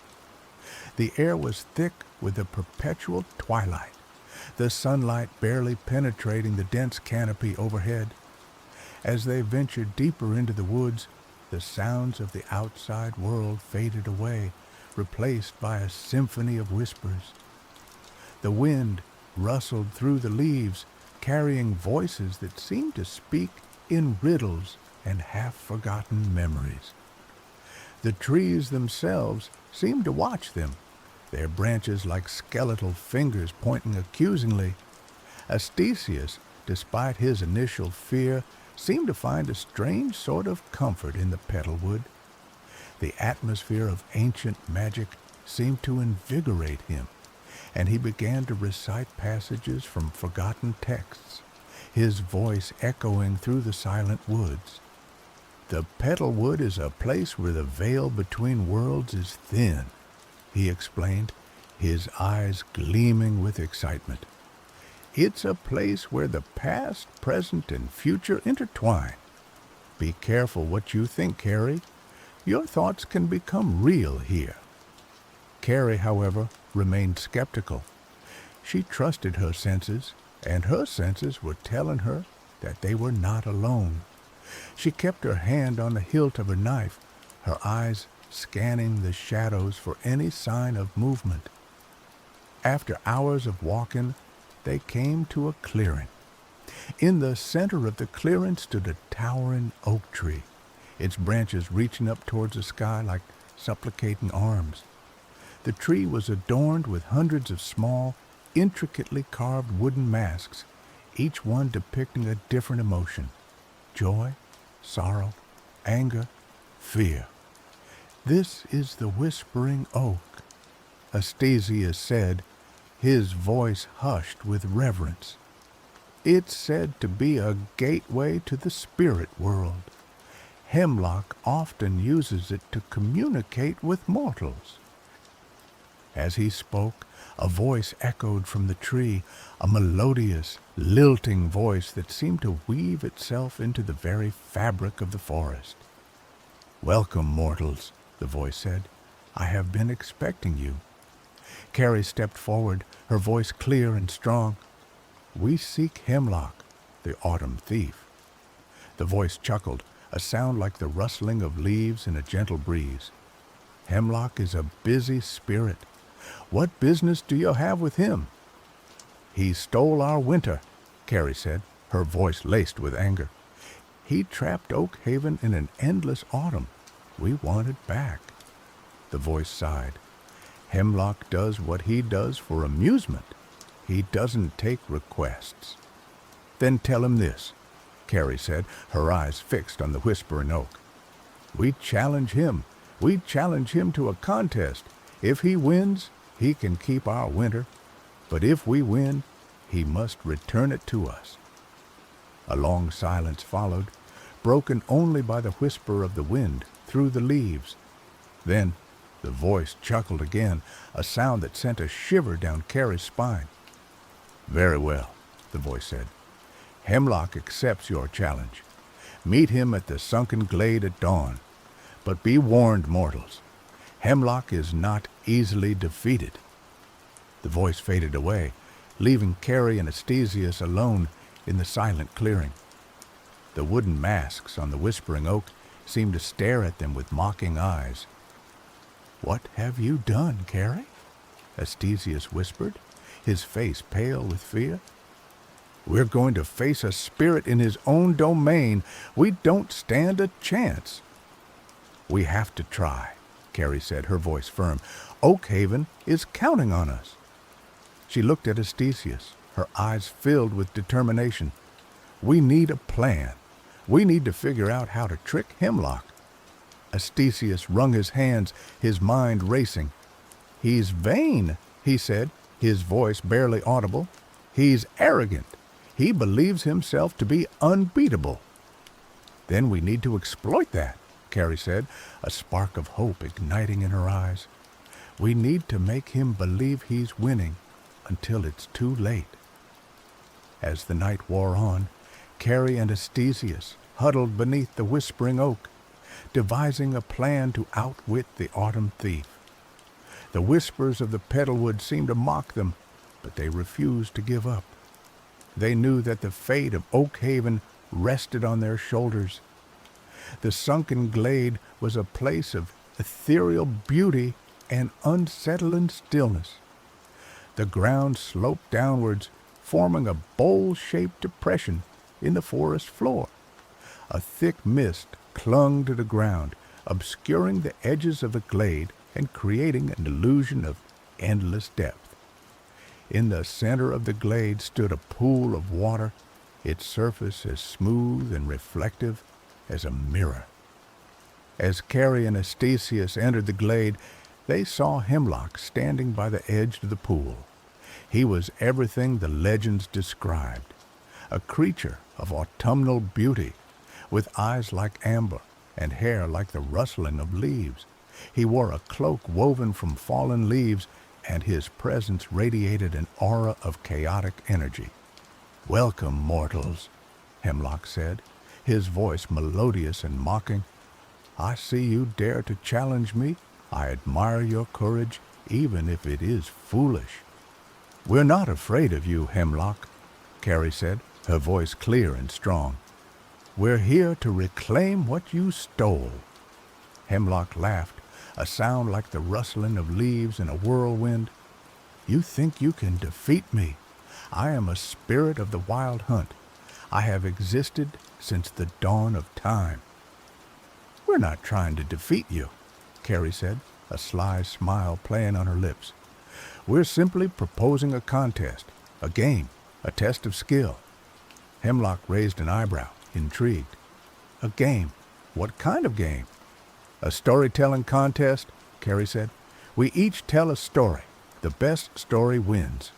The air was thick with a perpetual twilight, the sunlight barely penetrating the dense canopy overhead. As they ventured deeper into the woods, the sounds of the outside world faded away, replaced by a symphony of whispers. The wind rustled through the leaves, carrying voices that seemed to speak in riddles and half-forgotten memories. The trees themselves seemed to watch them, their branches like skeletal fingers pointing accusingly. Astesius, despite his initial fear, seemed to find a strange sort of comfort in the Petalwood. The atmosphere of ancient magic seemed to invigorate him, and he began to recite passages from forgotten texts, his voice echoing through the silent woods. "The Petalwood is a place where the veil between worlds is thin," he explained, his eyes gleaming with excitement. "It's a place where the past, present, and future intertwine. Be careful what you think, Carrie. Your thoughts can become real here." Carrie, however, remained skeptical. She trusted her senses, and her senses were telling her that they were not alone. She kept her hand on the hilt of her knife, her eyes scanning the shadows for any sign of movement. After hours of walking, they came to a clearing. In the center of the clearing stood a towering oak tree, its branches reaching up towards the sky like supplicating arms. The tree was adorned with hundreds of small, intricately carved wooden masks, each one depicting a different emotion: joy, sorrow, anger, fear. "This is the whispering oak," Astasius said, his voice hushed with reverence. "It's said to be a gateway to the spirit world. Hemlock often uses it to communicate with mortals." As he spoke, a voice echoed from the tree, a melodious, lilting voice that seemed to weave itself into the very fabric of the forest. "Welcome, mortals," the voice said. "I have been expecting you." Carrie stepped forward, her voice clear and strong. "We seek Hemlock, the autumn thief." The voice chuckled, a sound like the rustling of leaves in a gentle breeze. "Hemlock is a busy spirit. What business do you have with him?" "He stole our winter," Carrie said, her voice laced with anger. "He trapped Oak Haven in an endless autumn. We want it back." The voice sighed. "Hemlock does what he does for amusement. He doesn't take requests." "Then tell him this," Carrie said, her eyes fixed on the whispering oak. "We challenge him. We challenge him to a contest. If he wins, he can keep our winter. But if we win, he must return it to us." A long silence followed, broken only by the whisper of the wind through the leaves. Then the voice chuckled again, a sound that sent a shiver down Carrie's spine. "Very well," the voice said. "Hemlock accepts your challenge. Meet him at the sunken glade at dawn. But be warned, mortals. Hemlock is not easily defeated." The voice faded away, leaving Carrie and Astasius alone in the silent clearing. The wooden masks on the whispering oak seemed to stare at them with mocking eyes. "What have you done, Carrie?" Astasius whispered, his face pale with fear. "We're going to face a spirit in his own domain. We don't stand a chance." "We have to try," Carrie said, her voice firm. "Oak Haven is counting on us." She looked at Astasius, her eyes filled with determination. "We need a plan. We need to figure out how to trick Hemlock." Astasius wrung his hands, his mind racing. "He's vain," he said, his voice barely audible. "He's arrogant. He believes himself to be unbeatable." "Then we need to exploit that," Carrie said, a spark of hope igniting in her eyes. "We need to make him believe he's winning until it's too late." As the night wore on, Carrie and Astasius huddled beneath the whispering oak, devising a plan to outwit the autumn thief. The whispers of the petalwood seemed to mock them, but they refused to give up. They knew that the fate of Oak Haven rested on their shoulders. The sunken glade was a place of ethereal beauty and unsettling stillness. The ground sloped downwards, forming a bowl-shaped depression in the forest floor. A thick mist clung to the ground, obscuring the edges of the glade and creating an illusion of endless depth. In the center of the glade stood a pool of water, its surface as smooth and reflective as a mirror. As Carrie and Astasius entered the glade, they saw Hemlock standing by the edge of the pool. He was everything the legends described, a creature of autumnal beauty, with eyes like amber and hair like the rustling of leaves. He wore a cloak woven from fallen leaves, and his presence radiated an aura of chaotic energy. "Welcome, mortals," Hemlock said, his voice melodious and mocking. "I see you dare to challenge me. I admire your courage, even if it is foolish." "We're not afraid of you, Hemlock," Carrie said, her voice clear and strong. "We're here to reclaim what you stole." Hemlock laughed, a sound like the rustling of leaves in a whirlwind. "You think you can defeat me? I am a spirit of the wild hunt. I have existed since the dawn of time." We're not trying to defeat you, Carrie said, a sly smile playing on her lips. We're simply proposing a contest, a game, a test of skill. Hemlock raised an eyebrow, intrigued. A game? What kind of game? A storytelling contest, Carrie said. We each tell a story. The best story wins.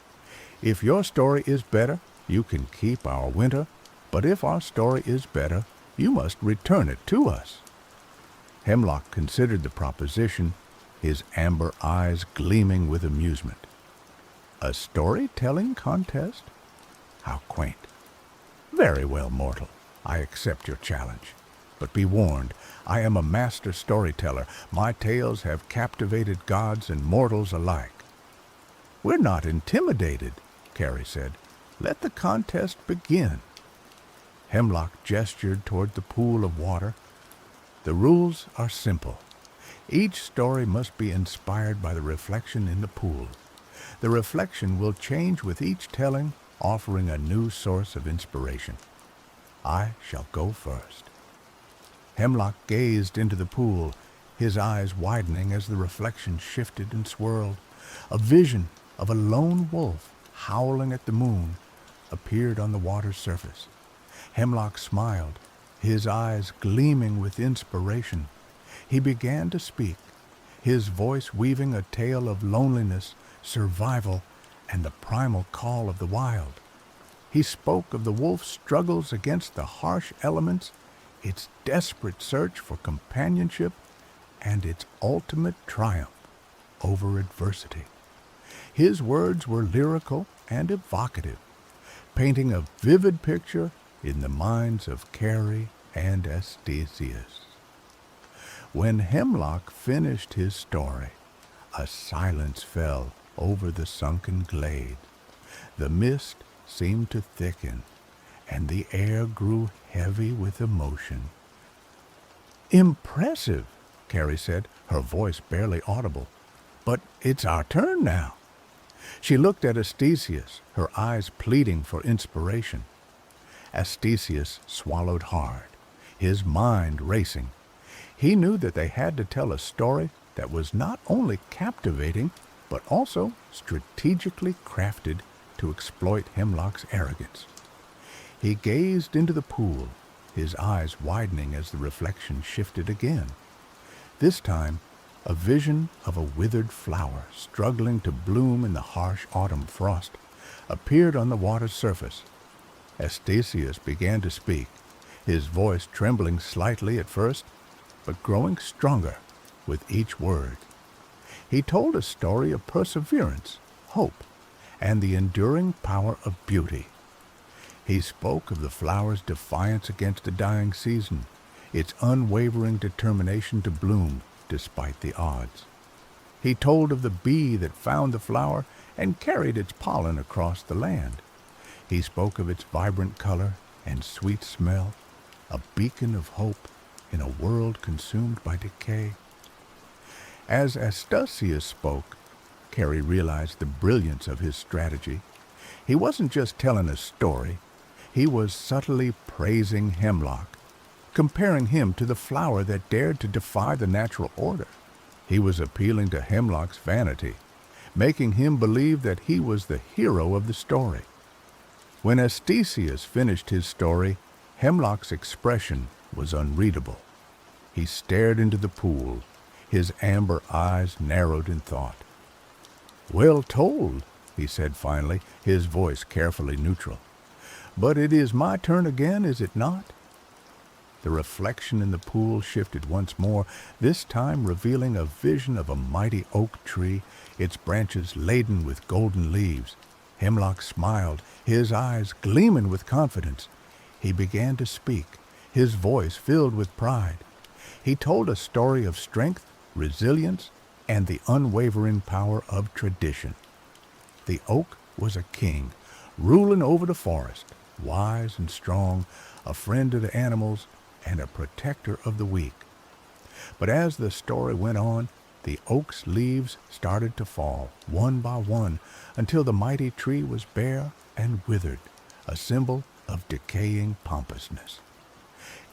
If your story is better, you can keep our winter, but if our story is better, you must return it to us. Hemlock considered the proposition, his amber eyes gleaming with amusement. A storytelling contest? How quaint. Very well, mortal. I accept your challenge. But be warned, I am a master storyteller. My tales have captivated gods and mortals alike. We're not intimidated, Carrie said. Let the contest begin. Hemlock gestured toward the pool of water. The rules are simple. Each story must be inspired by the reflection in the pool. The reflection will change with each telling, offering a new source of inspiration. I shall go first. Hemlock gazed into the pool, his eyes widening as the reflection shifted and swirled. A vision of a lone wolf howling at the moon appeared on the water's surface. Hemlock smiled, his eyes gleaming with inspiration. He began to speak, his voice weaving a tale of loneliness, survival, and the primal call of the wild. He spoke of the wolf's struggles against the harsh elements, its desperate search for companionship, and its ultimate triumph over adversity. His words were lyrical and evocative, painting a vivid picture in the minds of Carrie and Astesius. When Hemlock finished his story, a silence fell over the sunken glade. The mist seemed to thicken, and the air grew heavy with emotion. Impressive, Carrie said, her voice barely audible. But it's our turn now. She looked at Astesius, her eyes pleading for inspiration. Astesius swallowed hard, his mind racing. He knew that they had to tell a story that was not only captivating, but also strategically crafted to exploit Hemlock's arrogance. He gazed into the pool, his eyes widening as the reflection shifted again. This time, a vision of a withered flower struggling to bloom in the harsh autumn frost appeared on the water's surface. Astesius began to speak, his voice trembling slightly at first, but growing stronger with each word. He told a story of perseverance, hope, and the enduring power of beauty. He spoke of the flower's defiance against the dying season, its unwavering determination to bloom despite the odds. He told of the bee that found the flower and carried its pollen across the land. He spoke of its vibrant color and sweet smell, a beacon of hope in a world consumed by decay. As Astesius spoke, Carrie realized the brilliance of his strategy. He wasn't just telling a story, he was subtly praising Hemlock, comparing him to the flower that dared to defy the natural order. He was appealing to Hemlock's vanity, making him believe that he was the hero of the story. When Astesius finished his story, Hemlock's expression was unreadable. He stared into the pool, his amber eyes narrowed in thought. Well told, he said finally, his voice carefully neutral. But it is my turn again, is it not? The reflection in the pool shifted once more, this time revealing a vision of a mighty oak tree, its branches laden with golden leaves. Hemlock smiled, his eyes gleaming with confidence. He began to speak, his voice filled with pride. He told a story of strength, resilience, and the unwavering power of tradition. The oak was a king, ruling over the forest, wise and strong, a friend to the animals, and a protector of the weak. But as the story went on, the oak's leaves started to fall, one by one, until the mighty tree was bare and withered, a symbol of decaying pompousness.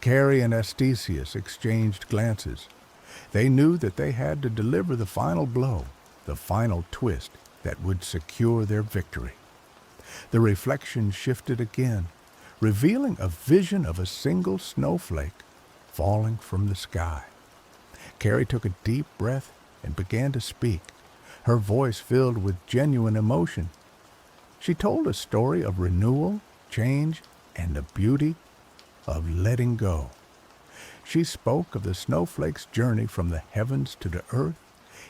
Carrie and Astesius exchanged glances. They knew that they had to deliver the final blow, the final twist that would secure their victory. The reflection shifted again, revealing a vision of a single snowflake falling from the sky. Carrie took a deep breath and began to speak, her voice filled with genuine emotion. She told a story of renewal, change, and the beauty of letting go. She spoke of the snowflake's journey from the heavens to the earth,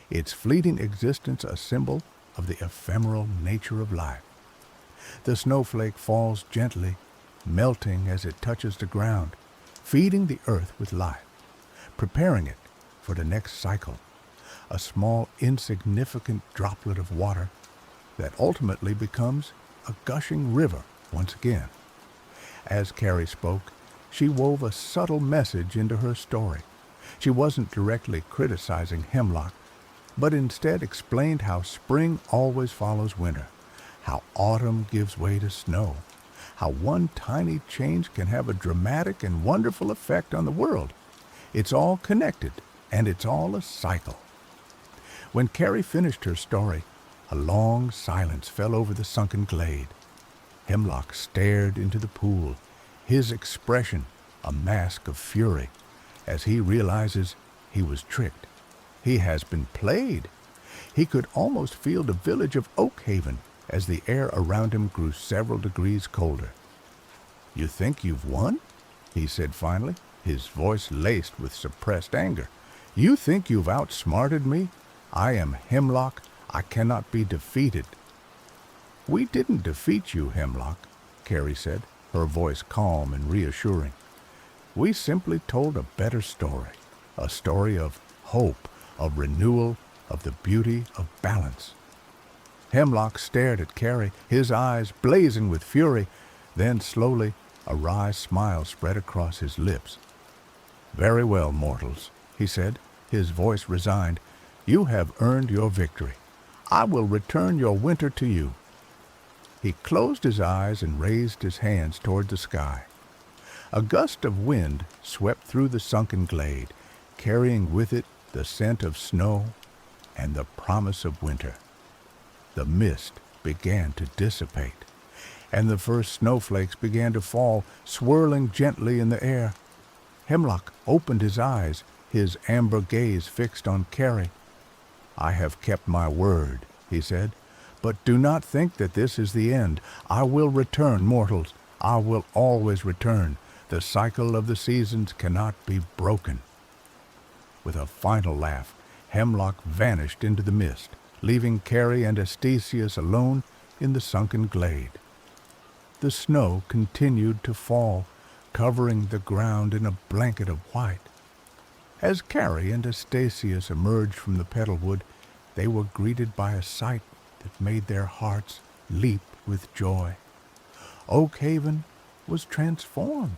its fleeting existence a symbol of the ephemeral nature of life. The snowflake falls gently, melting as it touches the ground, feeding the earth with life, preparing it for the next cycle, a small, insignificant droplet of water that ultimately becomes a gushing river once again. As Carrie spoke, she wove a subtle message into her story. She wasn't directly criticizing hemlock, but instead explained how spring always follows winter, how autumn gives way to snow, how one tiny change can have a dramatic and wonderful effect on the world. It's all connected, and it's all a cycle. When Carrie finished her story, a long silence fell over the sunken glade. Hemlock stared into the pool, his expression a mask of fury, as he realizes he was tricked. He has been played. He could almost feel the village of Oakhaven as the air around him grew several degrees colder. "You think you've won?" he said finally, his voice laced with suppressed anger. "You think you've outsmarted me? I am Hemlock. I cannot be defeated." "We didn't defeat you, Hemlock," Carrie said, her voice calm and reassuring. "We simply told a better story, a story of hope, of renewal, of the beauty of balance." Hemlock stared at Carrie, his eyes blazing with fury. Then slowly a wry smile spread across his lips. "Very well, mortals," he said, his voice resigned. "You have earned your victory. I will return your winter to you." He closed his eyes and raised his hands toward the sky. A gust of wind swept through the sunken glade, carrying with it the scent of snow and the promise of winter. The mist began to dissipate, and the first snowflakes began to fall, swirling gently in the air. Hemlock opened his eyes, his amber gaze fixed on Carrie. "I have kept my word," he said, "but do not think that this is the end. I will return, mortals. I will always return. The cycle of the seasons cannot be broken." With a final laugh, Hemlock vanished into the mist, leaving Carrie and Astesius alone in the sunken glade. The snow continued to fall, covering the ground in a blanket of white. As Carrie and Astesius emerged from the petalwood, they were greeted by a sight that made their hearts leap with joy. Oakhaven was transformed.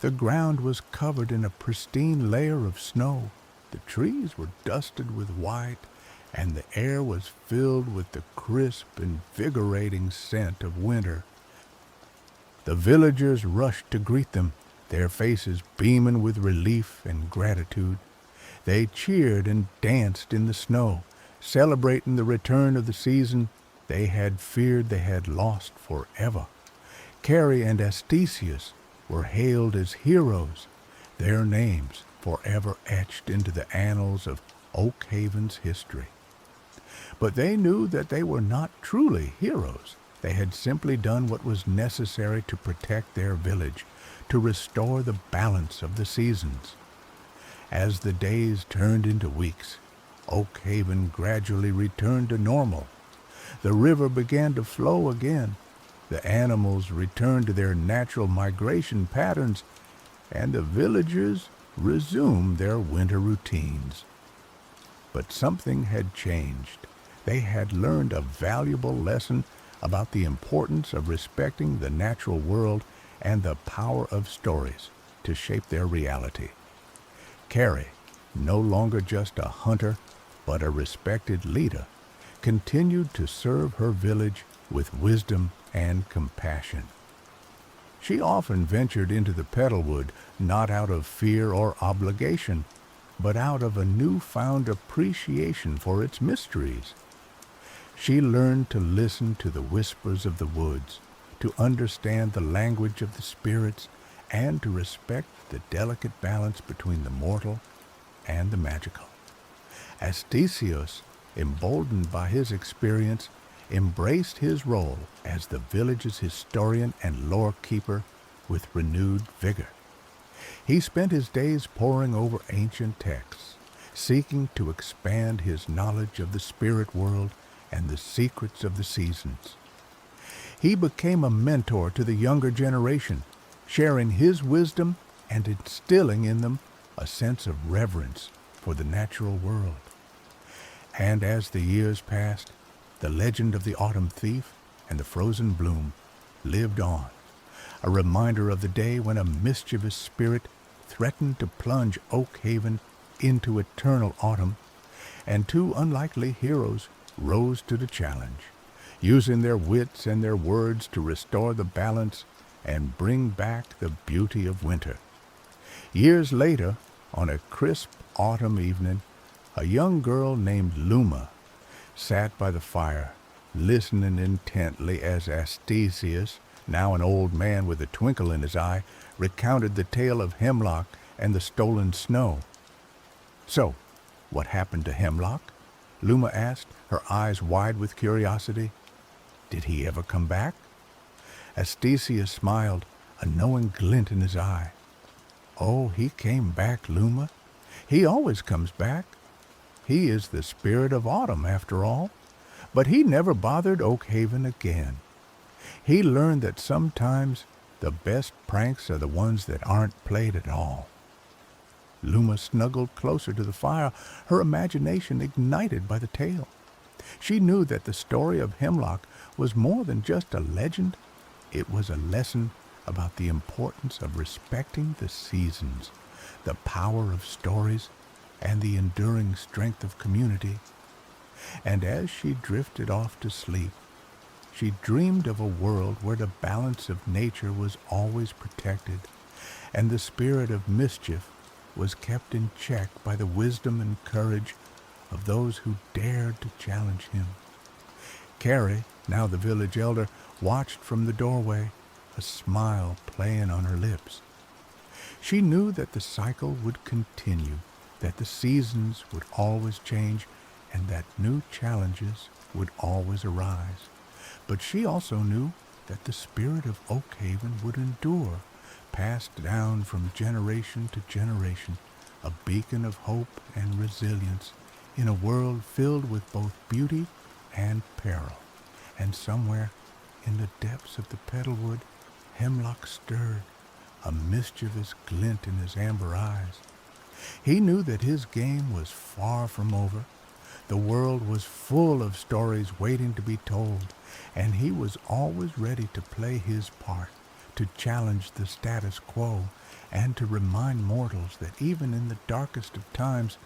The ground was covered in a pristine layer of snow. The trees were dusted with white, and the air was filled with the crisp, invigorating scent of winter. The villagers rushed to greet them, their faces beaming with relief and gratitude. They cheered and danced in the snow, celebrating the return of the season they had feared they had lost forever. Carrie and Astesius were hailed as heroes, their names forever etched into the annals of Oakhaven's history. But they knew that they were not truly heroes. They had simply done what was necessary to protect their village, to restore the balance of the seasons. As the days turned into weeks, Oakhaven gradually returned to normal. The river began to flow again. The animals returned to their natural migration patterns, and the villagers resumed their winter routines. But something had changed. They had learned a valuable lesson about the importance of respecting the natural world and the power of stories to shape their reality. Carrie, no longer just a hunter, but a respected leader, continued to serve her village with wisdom and compassion. She often ventured into the petalwood not out of fear or obligation, but out of a newfound appreciation for its mysteries. She learned to listen to the whispers of the woods, to understand the language of the spirits, and to respect the delicate balance between the mortal and the magical. Astesios, emboldened by his experience, embraced his role as the village's historian and lore keeper with renewed vigor. He spent his days poring over ancient texts, seeking to expand his knowledge of the spirit world and the secrets of the seasons. He became a mentor to the younger generation, sharing his wisdom and instilling in them a sense of reverence for the natural world. And as the years passed, the legend of the autumn thief and the frozen bloom lived on, a reminder of the day when a mischievous spirit threatened to plunge Oak Haven into eternal autumn, and two unlikely heroes rose to the challenge, using their wits and their words to restore the balance and bring back the beauty of winter. Years later, on a crisp autumn evening, a young girl named Luma sat by the fire, listening intently as Astesius, now an old man with a twinkle in his eye, recounted the tale of Hemlock and the stolen snow. "So, what happened to Hemlock?" Luma asked, her eyes wide with curiosity. "Did he ever come back?" Astesius smiled, a knowing glint in his eye. "Oh, he came back, Luma. He always comes back. He is the spirit of autumn, after all. But he never bothered Oak Haven again. He learned that sometimes the best pranks are the ones that aren't played at all." Luma snuggled closer to the fire, her imagination ignited by the tale. She knew that the story of Hemlock was more than just a legend. It was a lesson about the importance of respecting the seasons, the power of stories, and the enduring strength of community. And as she drifted off to sleep, she dreamed of a world where the balance of nature was always protected, and the spirit of mischief was kept in check by the wisdom and courage of those who dared to challenge him. Carrie, now the village elder, watched from the doorway, a smile playing on her lips. She knew that the cycle would continue, that the seasons would always change, and that new challenges would always arise. But she also knew that the spirit of Oak Haven would endure, passed down from generation to generation, a beacon of hope and resilience in a world filled with both beauty and peril. And somewhere in the depths of the petalwood, Hemlock stirred, a mischievous glint in his amber eyes. He knew that his game was far from over. The world was full of stories waiting to be told, and he was always ready to play his part, to challenge the status quo, and to remind mortals that even in the darkest of times,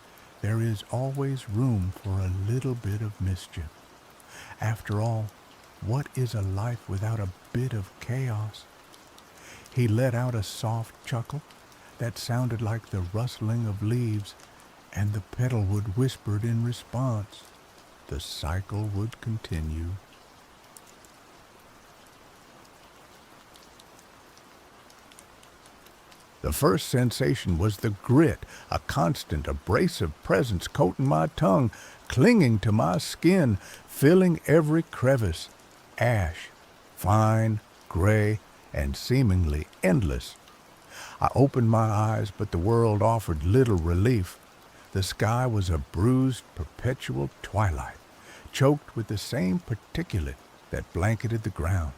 there is always room for a little bit of mischief. After all, what is a life without a bit of chaos? He let out a soft chuckle that sounded like the rustling of leaves, and the petalwood whispered in response. The cycle would continue. The first sensation was the grit, a constant, abrasive presence coating my tongue, clinging to my skin, filling every crevice. Ash, fine, gray, and seemingly endless. I opened my eyes, but the world offered little relief. The sky was a bruised, perpetual twilight, choked with the same particulate that blanketed the ground.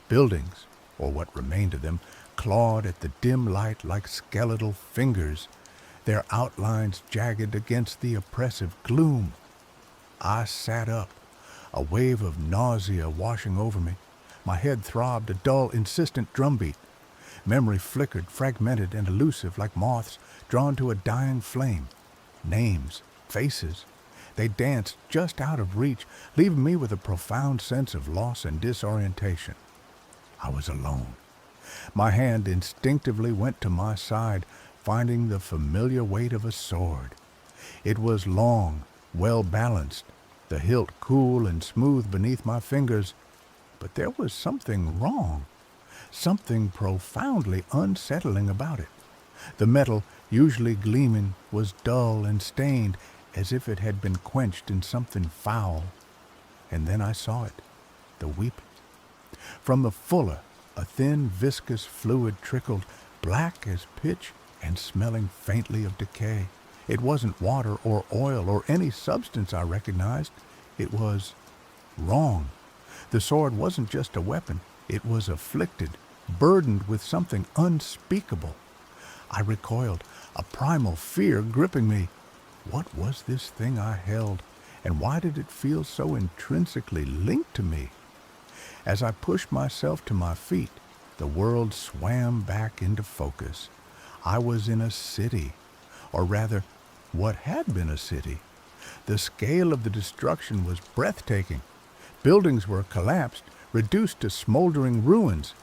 Buildings, or what remained of them, clawed at the dim light like skeletal fingers, their outlines jagged against the oppressive gloom. I sat up, a wave of nausea washing over me. My head throbbed a dull, insistent drumbeat. Memory flickered, fragmented and elusive like moths drawn to a dying flame. Names, faces, they danced just out of reach, leaving me with a profound sense of loss and disorientation. I was alone. My hand instinctively went to my side, finding the familiar weight of a sword. It was long, well balanced, the hilt cool and smooth beneath my fingers, but there was something wrong, something profoundly unsettling about it. The metal, usually gleaming, was dull and stained, as if it had been quenched in something foul. And then I saw it, the weeping. From the fuller, a thin, viscous fluid trickled, black as pitch and smelling faintly of decay. It wasn't water or oil or any substance I recognized. It was wrong. The sword wasn't just a weapon. It was afflicted, burdened with something unspeakable. I recoiled, a primal fear gripping me. What was this thing I held, and why did it feel so intrinsically linked to me? As I pushed myself to my feet, the world swam back into focus. I was in a city, or rather, what had been a city. The scale of the destruction was breathtaking. Buildings were collapsed, reduced to smoldering ruins.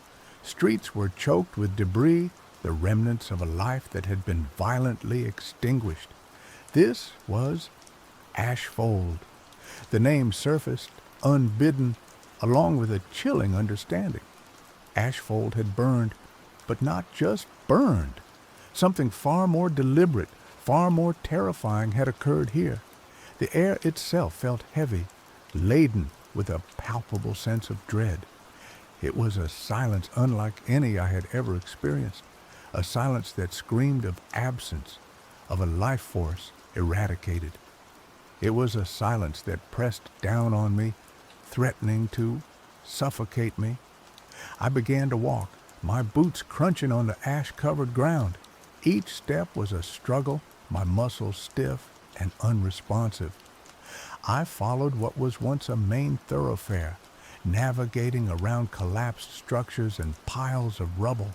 Streets were choked with debris, the remnants of a life that had been violently extinguished. This was Ashfold. The name surfaced, unbidden, along with a chilling understanding. Ashfold had burned, but not just burned. Something far more deliberate, far more terrifying had occurred here. The air itself felt heavy, laden with a palpable sense of dread. It was a silence unlike any I had ever experienced, a silence that screamed of absence, of a life force eradicated. It was a silence that pressed down on me, threatening to suffocate me. I began to walk, my boots crunching on the ash-covered ground. Each step was a struggle, my muscles stiff and unresponsive. I followed what was once a main thoroughfare, navigating around collapsed structures and piles of rubble.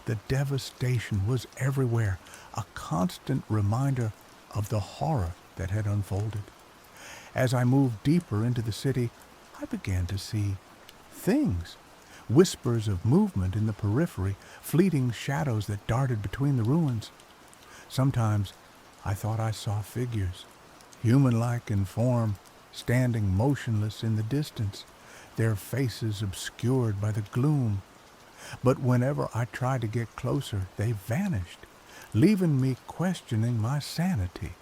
The devastation was everywhere, a constant reminder of the horror that had unfolded. As I moved deeper into the city, I began to see things, whispers of movement in the periphery, fleeting shadows that darted between the ruins. Sometimes I thought I saw figures, human-like in form, standing motionless in the distance, their faces obscured by the gloom. But whenever I tried to get closer, they vanished, leaving me questioning my sanity.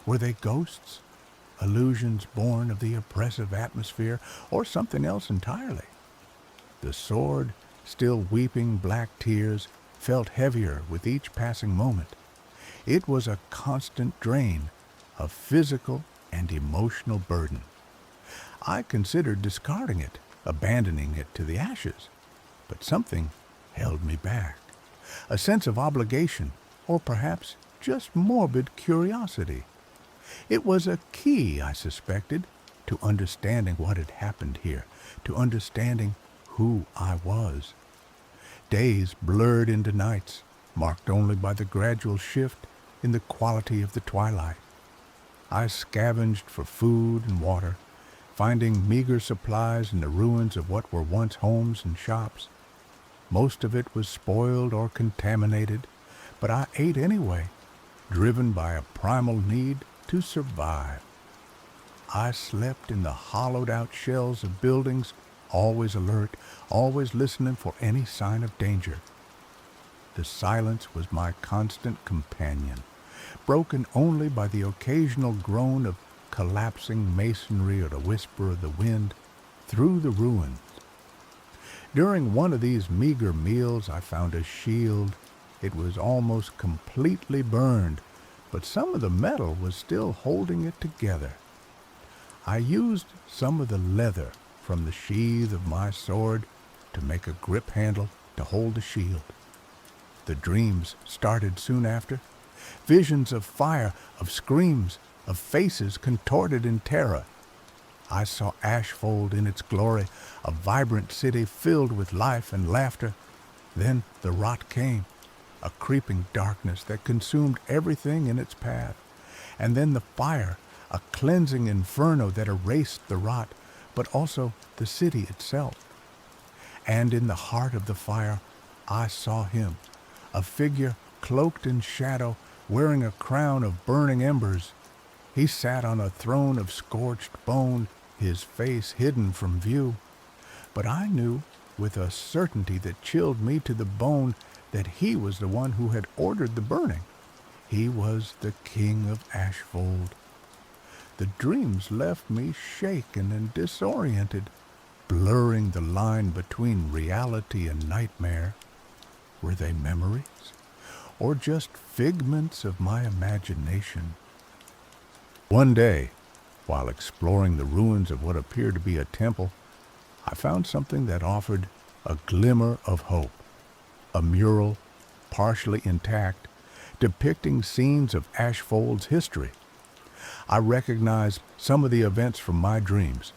Were they ghosts, illusions born of the oppressive atmosphere, or something else entirely? The sword, still weeping black tears, felt heavier with each passing moment. It was a constant drain, a physical and emotional burden. I considered discarding it, abandoning it to the ashes, but something held me back. A sense of obligation, or perhaps just morbid curiosity. It was a key, I suspected, to understanding what had happened here, to understanding who I was. Days blurred into nights, marked only by the gradual shift in the quality of the twilight. I scavenged for food and water, finding meager supplies in the ruins of what were once homes and shops. Most of it was spoiled or contaminated, but I ate anyway, driven by a primal need to survive. I slept in the hollowed-out shells of buildings, always alert, always listening for any sign of danger. The silence was my constant companion, broken only by the occasional groan of collapsing masonry or the whisper of the wind through the ruins. During one of these meager meals, I found a shield. It was almost completely burned, but some of the metal was still holding it together. I used some of the leather from the sheath of my sword to make a grip handle to hold the shield. The dreams started soon after. Visions of fire, of screams, of faces contorted in terror. I saw Ashfold in its glory, a vibrant city filled with life and laughter. Then the rot came, a creeping darkness that consumed everything in its path. And then the fire, a cleansing inferno that erased the rot, but also the city itself. And in the heart of the fire, I saw him, a figure cloaked in shadow, wearing a crown of burning embers. He sat on a throne of scorched bone, his face hidden from view. But I knew, with a certainty that chilled me to the bone, that he was the one who had ordered the burning. He was the King of Ashfold. The dreams left me shaken and disoriented, blurring the line between reality and nightmare. Were they memories, or just figments of my imagination? One day, while exploring the ruins of what appeared to be a temple, I found something that offered a glimmer of hope. A mural, partially intact, depicting scenes of Ashfold's history. I recognized some of the events from my dreams.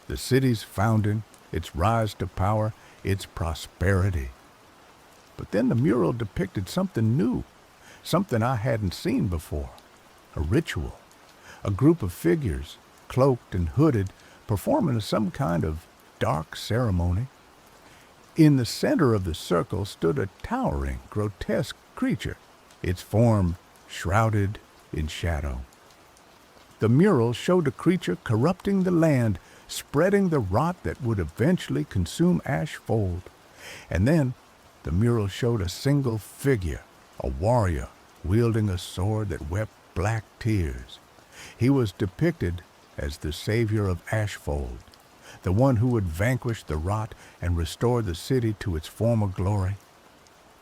The city's founding, its rise to power, its prosperity. But then the mural depicted something new, something I hadn't seen before. A ritual. A group of figures, cloaked and hooded, performing some kind of dark ceremony. In the center of the circle stood a towering, grotesque creature, its form shrouded in shadow. The mural showed a creature corrupting the land, spreading the rot that would eventually consume Ashfold. And then the mural showed a single figure, a warrior, wielding a sword that wept black tears. He was depicted as the savior of Ashfold, the one who would vanquish the rot and restore the city to its former glory.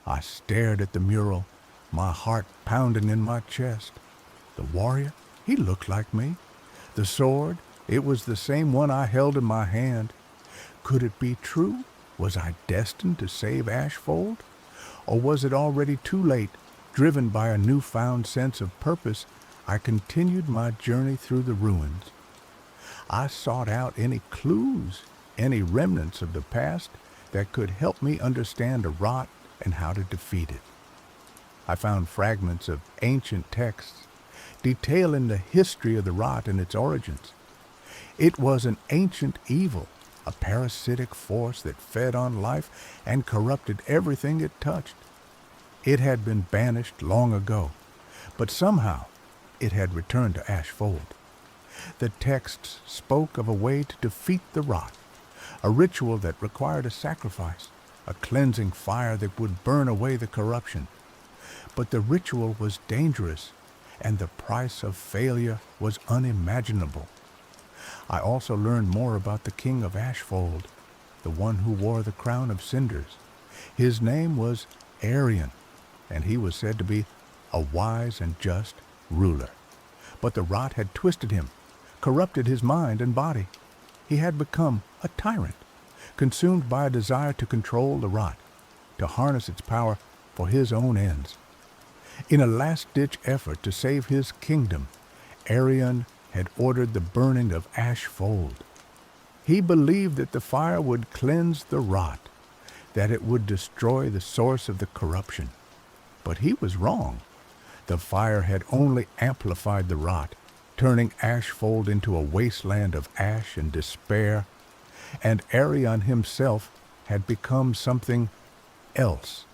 I stared at the mural, my heart pounding in my chest. The warrior, he looked like me. The sword, it was the same one I held in my hand. Could it be true? Was I destined to save Ashfold? Or was it already too late? Driven by a newfound sense of purpose, I continued my journey through the ruins. I sought out any clues, any remnants of the past that could help me understand the rot and how to defeat it. I found fragments of ancient texts detailing the history of the rot and its origins. It was an ancient evil, a parasitic force that fed on life and corrupted everything it touched. It had been banished long ago, but somehow it had returned to Ashfold. The texts spoke of a way to defeat the rot, a ritual that required a sacrifice, a cleansing fire that would burn away the corruption. But the ritual was dangerous, and the price of failure was unimaginable. I also learned more about the King of Ashfold, the one who wore the crown of cinders. His name was Arian, and he was said to be a wise and just ruler. But the rot had twisted him, corrupted his mind and body. He had become a tyrant, consumed by a desire to control the rot, to harness its power for his own ends. In a last-ditch effort to save his kingdom, Arian had ordered the burning of Ashfold. He believed that the fire would cleanse the rot, that it would destroy the source of the corruption. But he was wrong. The fire had only amplified the rot, turning Ashfold into a wasteland of ash and despair, and Arian himself had become something else,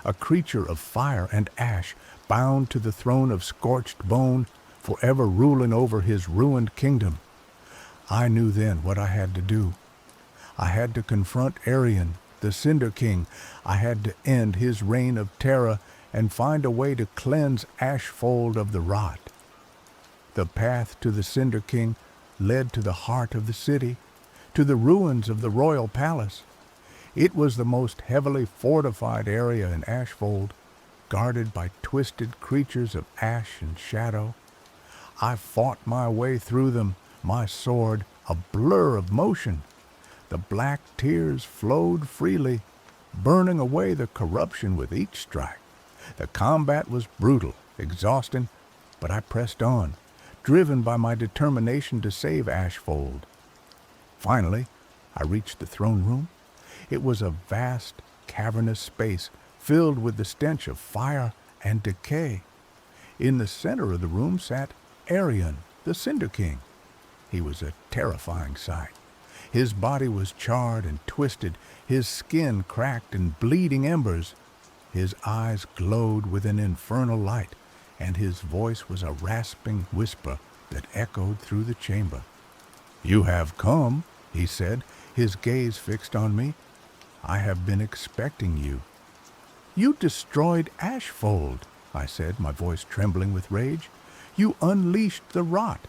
a creature of fire and ash, bound to the throne of scorched bone, forever ruling over his ruined kingdom. I knew then what I had to do. I had to confront Arian, the Cinder King. I had to end his reign of terror and find a way to cleanse Ashfold of the rot. The path to the Cinder King led to the heart of the city, to the ruins of the royal palace. It was the most heavily fortified area in Ashfold, guarded by twisted creatures of ash and shadow. I fought my way through them, my sword a blur of motion. The black tears flowed freely, burning away the corruption with each strike. The combat was brutal, exhausting, but I pressed on, driven by my determination to save Ashfold. Finally, I reached the throne room. It was a vast, cavernous space filled with the stench of fire and decay. In the center of the room sat Arian, the Cinder King. He was a terrifying sight. His body was charred and twisted, his skin cracked and bleeding embers. His eyes glowed with an infernal light, and his voice was a rasping whisper that echoed through the chamber. "You have come," he said, his gaze fixed on me. "I have been expecting you." "You destroyed Ashfold," I said, my voice trembling with rage. "You unleashed the rot."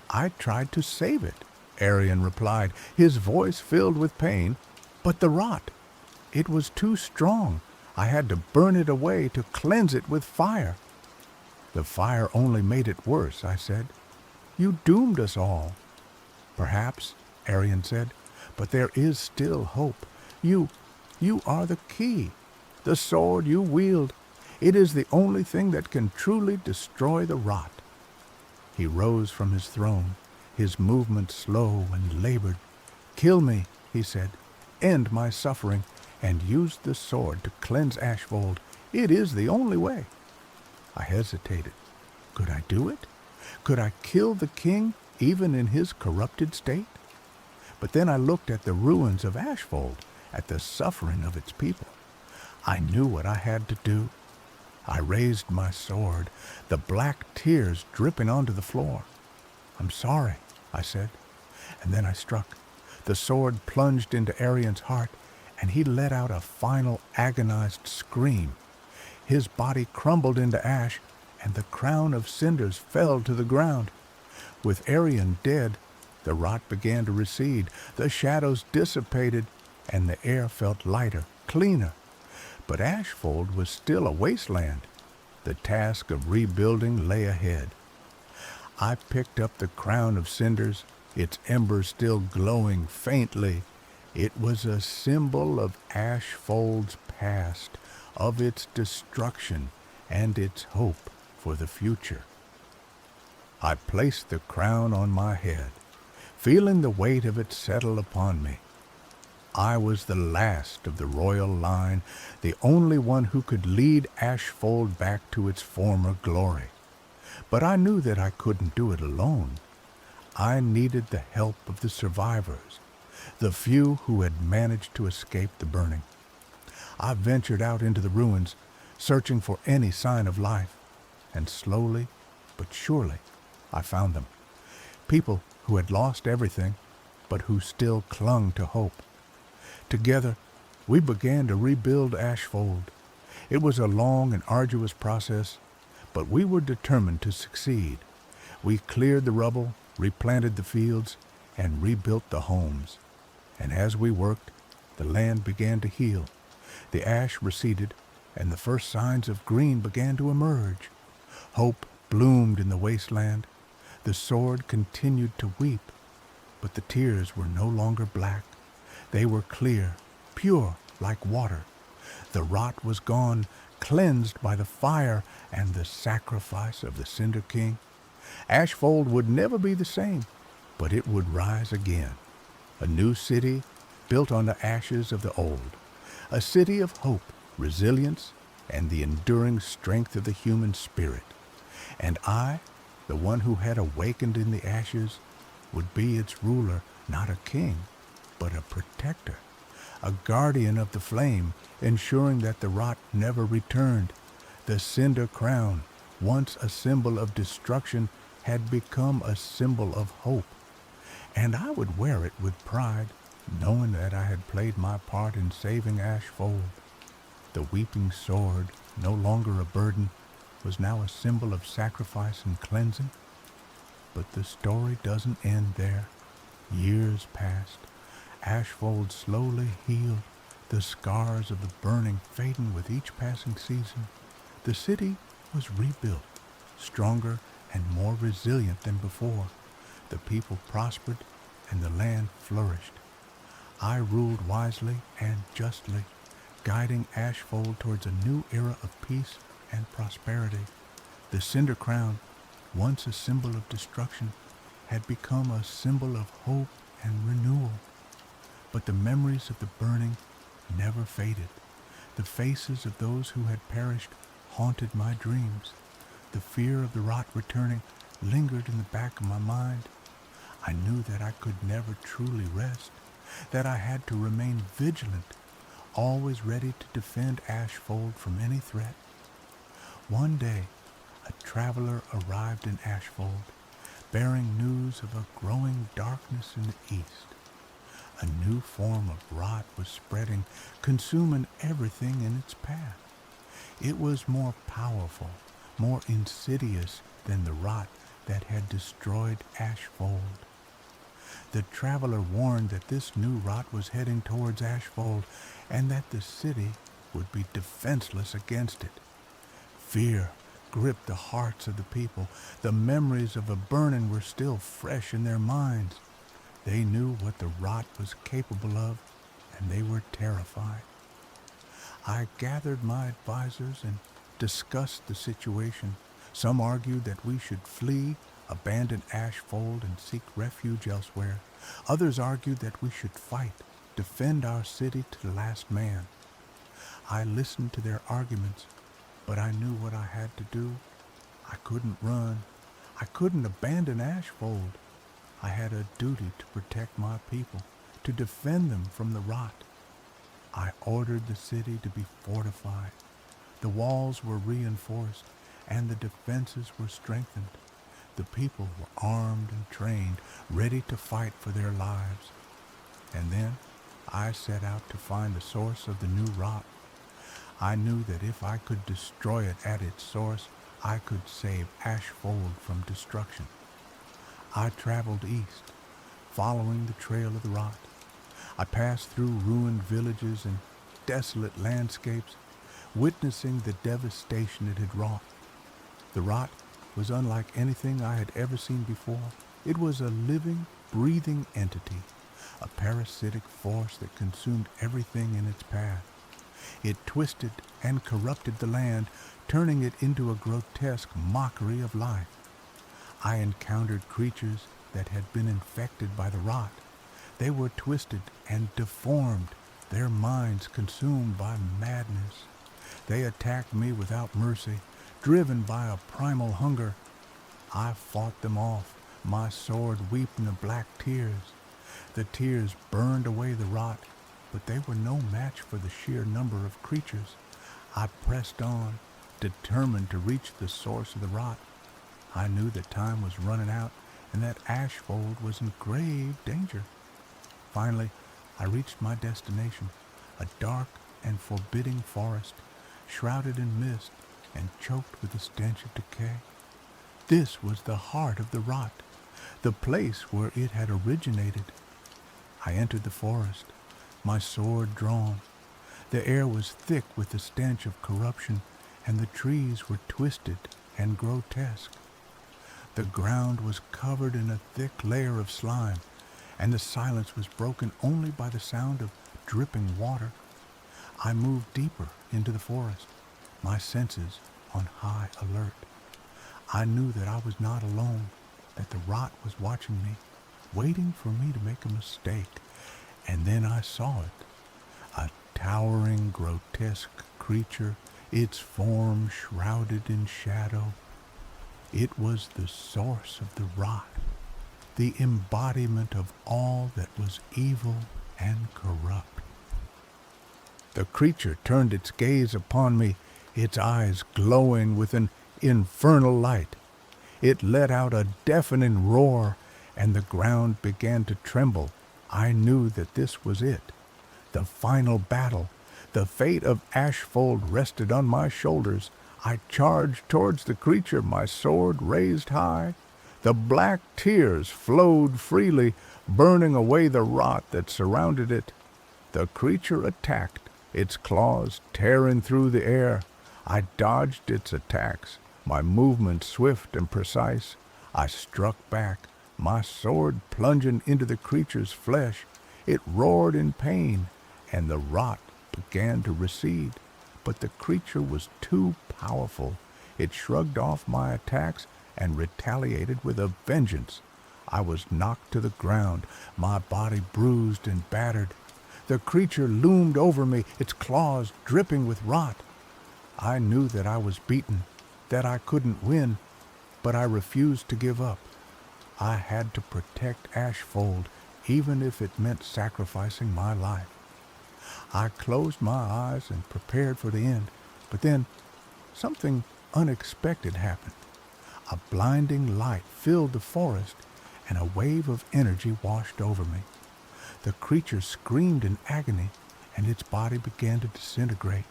"I tried to save it," Arian replied, his voice filled with pain. "But the rot, it was too strong. I had to burn it away to cleanse it with fire." "The fire only made it worse," I said. "You doomed us all." "Perhaps," Arian said, "but there is still hope. You are the key. The sword you wield, it is the only thing that can truly destroy the rot." He rose from his throne, his movements slow and labored. "Kill me," he said, "end my suffering, and use the sword to cleanse Ashfold. It is the only way." I hesitated. Could I do it? Could I kill the king even in his corrupted state? But then I looked at the ruins of Ashfold, at the suffering of its people. I knew what I had to do. I raised my sword, the black tears dripping onto the floor. "I'm sorry," I said, and then I struck. The sword plunged into Arian's heart, and he let out a final agonized scream. His body crumbled into ash, and the crown of cinders fell to the ground. With Arian dead, the rot began to recede, the shadows dissipated, and the air felt lighter, cleaner. But Ashfold was still a wasteland. The task of rebuilding lay ahead. I picked up the crown of cinders, its embers still glowing faintly. It was a symbol of Ashfold's past, of its destruction, and its hope for the future. I placed the crown on my head, feeling the weight of it settle upon me. I was the last of the royal line, the only one who could lead Ashfold back to its former glory. But I knew that I couldn't do it alone. I needed the help of the survivors, the few who had managed to escape the burning. I ventured out into the ruins, searching for any sign of life, and slowly but surely I found them. People who had lost everything, but who still clung to hope. Together, we began to rebuild Ashfold. It was a long and arduous process, but we were determined to succeed. We cleared the rubble, replanted the fields, and rebuilt the homes. And as we worked, the land began to heal. The ash receded, and the first signs of green began to emerge. Hope bloomed in the wasteland. The sword continued to weep, but the tears were no longer black. They were clear, pure like water. The rot was gone, cleansed by the fire and the sacrifice of the Cinder King. Ashfold would never be the same, but it would rise again. A new city built on the ashes of the old. A city of hope, resilience, and the enduring strength of the human spirit. And I, the one who had awakened in the ashes, would be its ruler, not a king, but a protector, a guardian of the flame, ensuring that the rot never returned. The cinder crown, once a symbol of destruction, had become a symbol of hope. And I would wear it with pride, knowing that I had played my part in saving Ashfold. The weeping sword, no longer a burden, was now a symbol of sacrifice and cleansing. But the story doesn't end there. Years passed. Ashfold slowly healed, the scars of the burning fading with each passing season. The city was rebuilt, stronger and more resilient than before. The people prospered and the land flourished. I ruled wisely and justly, guiding Ashfold towards a new era of peace and prosperity. The Cinder Crown, once a symbol of destruction, had become a symbol of hope and renewal. But the memories of the burning never faded. The faces of those who had perished haunted my dreams. The fear of the rot returning lingered in the back of my mind. I knew that I could never truly rest, that I had to remain vigilant, always ready to defend Ashfold from any threat. One day, a traveler arrived in Ashfold, bearing news of a growing darkness in the east. A new form of rot was spreading, consuming everything in its path. It was more powerful, more insidious than the rot that had destroyed Ashfold. The traveler warned that this new rot was heading towards Ashfold and that the city would be defenseless against it. Fear gripped the hearts of the people. The memories of a burning were still fresh in their minds. They knew what the rot was capable of, and they were terrified. I gathered my advisors and discussed the situation. Some argued that we should flee, abandon Ashfold, and seek refuge elsewhere. Others argued that we should fight, defend our city to the last man. I listened to their arguments, but I knew what I had to do. I couldn't run. I couldn't abandon Ashfold. I had a duty to protect my people, to defend them from the rot. I ordered the city to be fortified. The walls were reinforced, and the defenses were strengthened. The people were armed and trained, ready to fight for their lives. And then I set out to find the source of the new rot. I knew that if I could destroy it at its source, I could save Ashfold from destruction. I traveled east, following the trail of the rot. I passed through ruined villages and desolate landscapes, witnessing the devastation it had wrought. The rot was unlike anything I had ever seen before. It was a living, breathing entity, a parasitic force that consumed everything in its path. It twisted and corrupted the land, turning it into a grotesque mockery of life. I encountered creatures that had been infected by the rot. They were twisted and deformed, their minds consumed by madness. They attacked me without mercy, driven by a primal hunger. I fought them off, my sword weeping the black tears. The tears burned away the rot, but they were no match for the sheer number of creatures. I pressed on, determined to reach the source of the rot. I knew that time was running out and that Ashfold was in grave danger. Finally, I reached my destination, a dark and forbidding forest, shrouded in mist and choked with the stench of decay. This was the heart of the rot, the place where it had originated. I entered the forest, my sword drawn. The air was thick with the stench of corruption, and the trees were twisted and grotesque. The ground was covered in a thick layer of slime, and the silence was broken only by the sound of dripping water. I moved deeper into the forest, my senses on high alert. I knew that I was not alone, that the rot was watching me, waiting for me to make a mistake. And then I saw it, a towering, grotesque creature, its form shrouded in shadow. It was the source of the rot, the embodiment of all that was evil and corrupt. The creature turned its gaze upon me, its eyes glowing with an infernal light. It let out a deafening roar, and the ground began to tremble. I knew that this was it, the final battle. The fate of Ashfold rested on my shoulders. I charged towards the creature, my sword raised high. The black tears flowed freely, burning away the rot that surrounded it. The creature attacked, its claws tearing through the air. I dodged its attacks, my movement swift and precise. I struck back, my sword plunging into the creature's flesh. It roared in pain, and the rot began to recede. But the creature was too powerful. It shrugged off my attacks and retaliated with a vengeance. I was knocked to the ground, my body bruised and battered. The creature loomed over me, its claws dripping with rot. I knew that I was beaten, that I couldn't win, but I refused to give up. I had to protect Ashfold, even if it meant sacrificing my life. I closed my eyes and prepared for the end, but then something unexpected happened. A blinding light filled the forest, and a wave of energy washed over me. The creature screamed in agony, and its body began to disintegrate.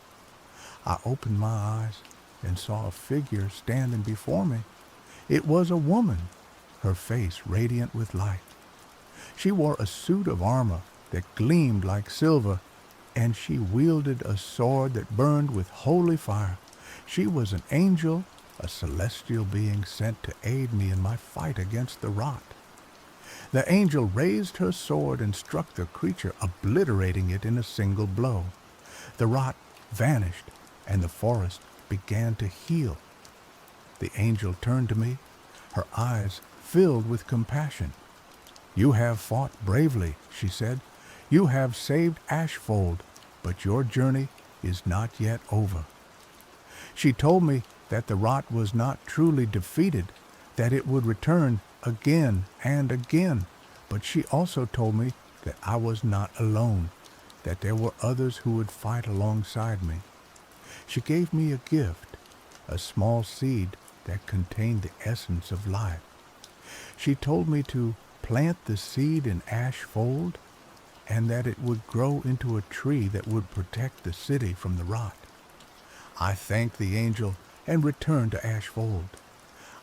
I opened my eyes and saw a figure standing before me. It was a woman, her face radiant with light. She wore a suit of armor that gleamed like silver, and she wielded a sword that burned with holy fire. She was an angel, a celestial being sent to aid me in my fight against the rot. The angel raised her sword and struck the creature, obliterating it in a single blow. The rot vanished, and the forest began to heal. The angel turned to me, her eyes filled with compassion. "You have fought bravely," she said. "You have saved Ashfold, but your journey is not yet over." She told me that the rot was not truly defeated, that it would return again and again, but she also told me that I was not alone, that there were others who would fight alongside me. She gave me a gift, a small seed that contained the essence of life. She told me to plant the seed in Ashfold, and that it would grow into a tree that would protect the city from the rot. I thanked the angel and returned to Ashfold.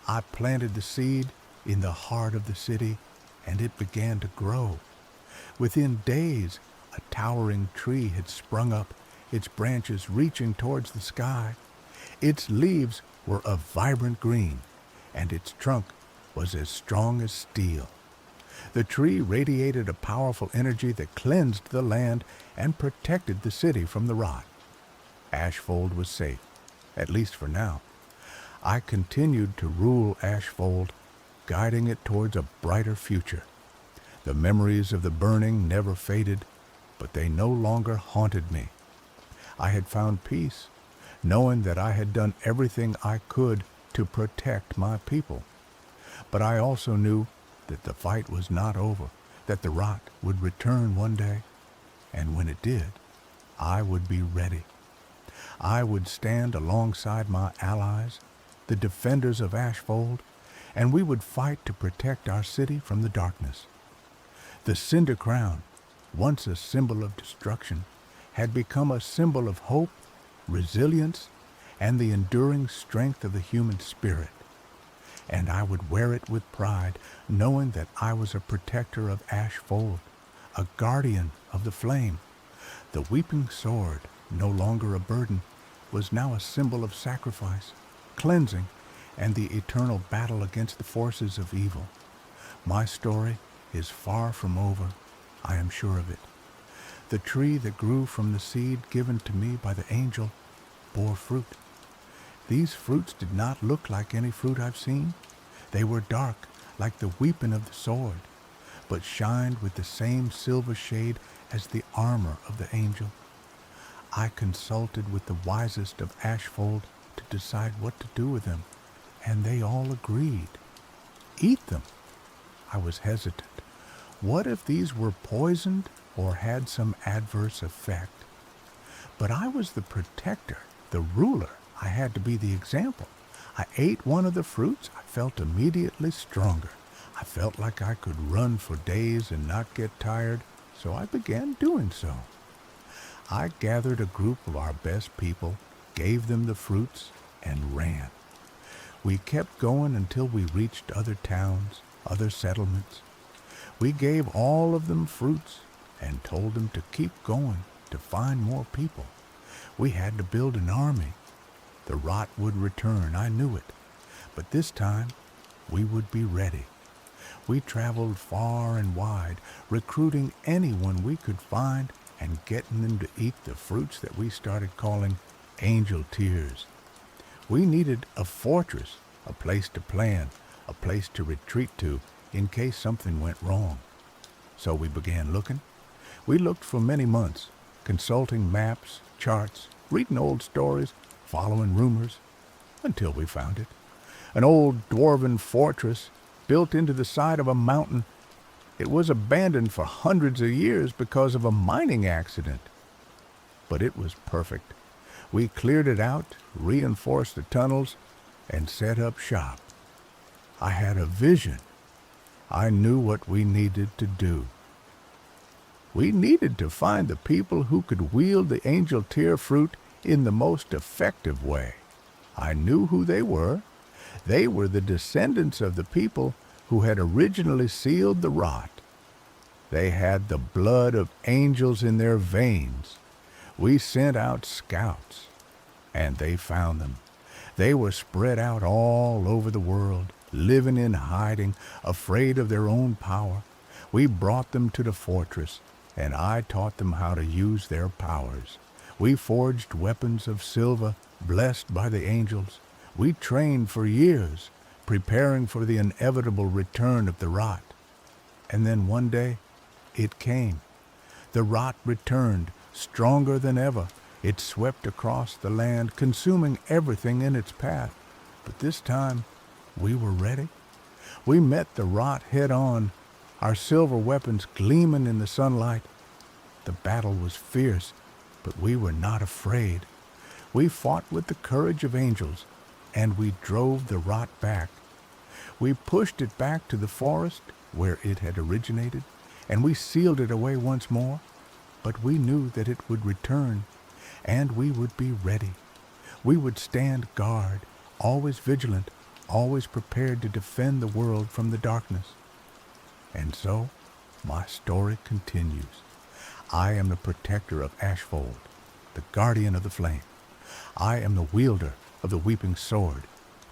I planted the seed in the heart of the city, and it began to grow. Within days, a towering tree had sprung up, its branches reaching towards the sky. Its leaves were of vibrant green, and its trunk was as strong as steel. The tree radiated a powerful energy that cleansed the land and protected the city from the rot. Ashfold was safe, at least for now. I continued to rule Ashfold, guiding it towards a brighter future. The memories of the burning never faded, but they no longer haunted me. I had found peace, knowing that I had done everything I could to protect my people. But I also knew that the fight was not over, that the rot would return one day, and when it did, I would be ready. I would stand alongside my allies, the defenders of Ashfold, and we would fight to protect our city from the darkness. The Cinder Crown, once a symbol of destruction, had become a symbol of hope, resilience, and the enduring strength of the human spirit. And I would wear it with pride, knowing that I was a protector of Ashfold, a guardian of the flame. The weeping sword, no longer a burden, was now a symbol of sacrifice, cleansing, and the eternal battle against the forces of evil. My story is far from over, I am sure of it. The tree that grew from the seed given to me by the angel bore fruit. These fruits did not look like any fruit I've seen. They were dark, like the weeping of the sword, but shined with the same silver shade as the armor of the angel. I consulted with the wisest of Ashfold to decide what to do with them, and they all agreed. Eat them. I was hesitant. What if these were poisoned or had some adverse effect? But I was the protector, the ruler. I had to be the example. I ate one of the fruits. I felt immediately stronger. I felt like I could run for days and not get tired, so I began doing so. I gathered a group of our best people, gave them the fruits, and ran. We kept going until we reached other towns, other settlements. We gave all of them fruits and told them to keep going, to find more people. We had to build an army. The rot would return, I knew it. But this time, we would be ready. We traveled far and wide, recruiting anyone we could find and getting them to eat the fruits that we started calling angel tears. We needed a fortress, a place to plan, a place to retreat to in case something went wrong. So we began looking. We looked for many months, consulting maps, charts, reading old stories, following rumors, until we found it. An old dwarven fortress built into the side of a mountain. It was abandoned for hundreds of years because of a mining accident. But it was perfect. We cleared it out, reinforced the tunnels, and set up shop. I had a vision. I knew what we needed to do. We needed to find the people who could wield the angel tear fruit in the most effective way. I knew who they were. They were the descendants of the people who had originally sealed the rot. They had the blood of angels in their veins. We sent out scouts, and they found them. They were spread out all over the world, living in hiding, afraid of their own power. We brought them to the fortress, and I taught them how to use their powers. We forged weapons of silver, blessed by the angels. We trained for years, preparing for the inevitable return of the rot. And then one day, it came. The rot returned, stronger than ever. It swept across the land, consuming everything in its path. But this time, we were ready. We met the rot head on, our silver weapons gleaming in the sunlight. The battle was fierce, but we were not afraid. We fought with the courage of angels, and we drove the rot back. We pushed it back to the forest where it had originated, and we sealed it away once more. But we knew that it would return, and we would be ready. We would stand guard, always vigilant, always prepared to defend the world from the darkness. And so, my story continues. I am the protector of Ashfold, the guardian of the flame. I am the wielder of the weeping sword,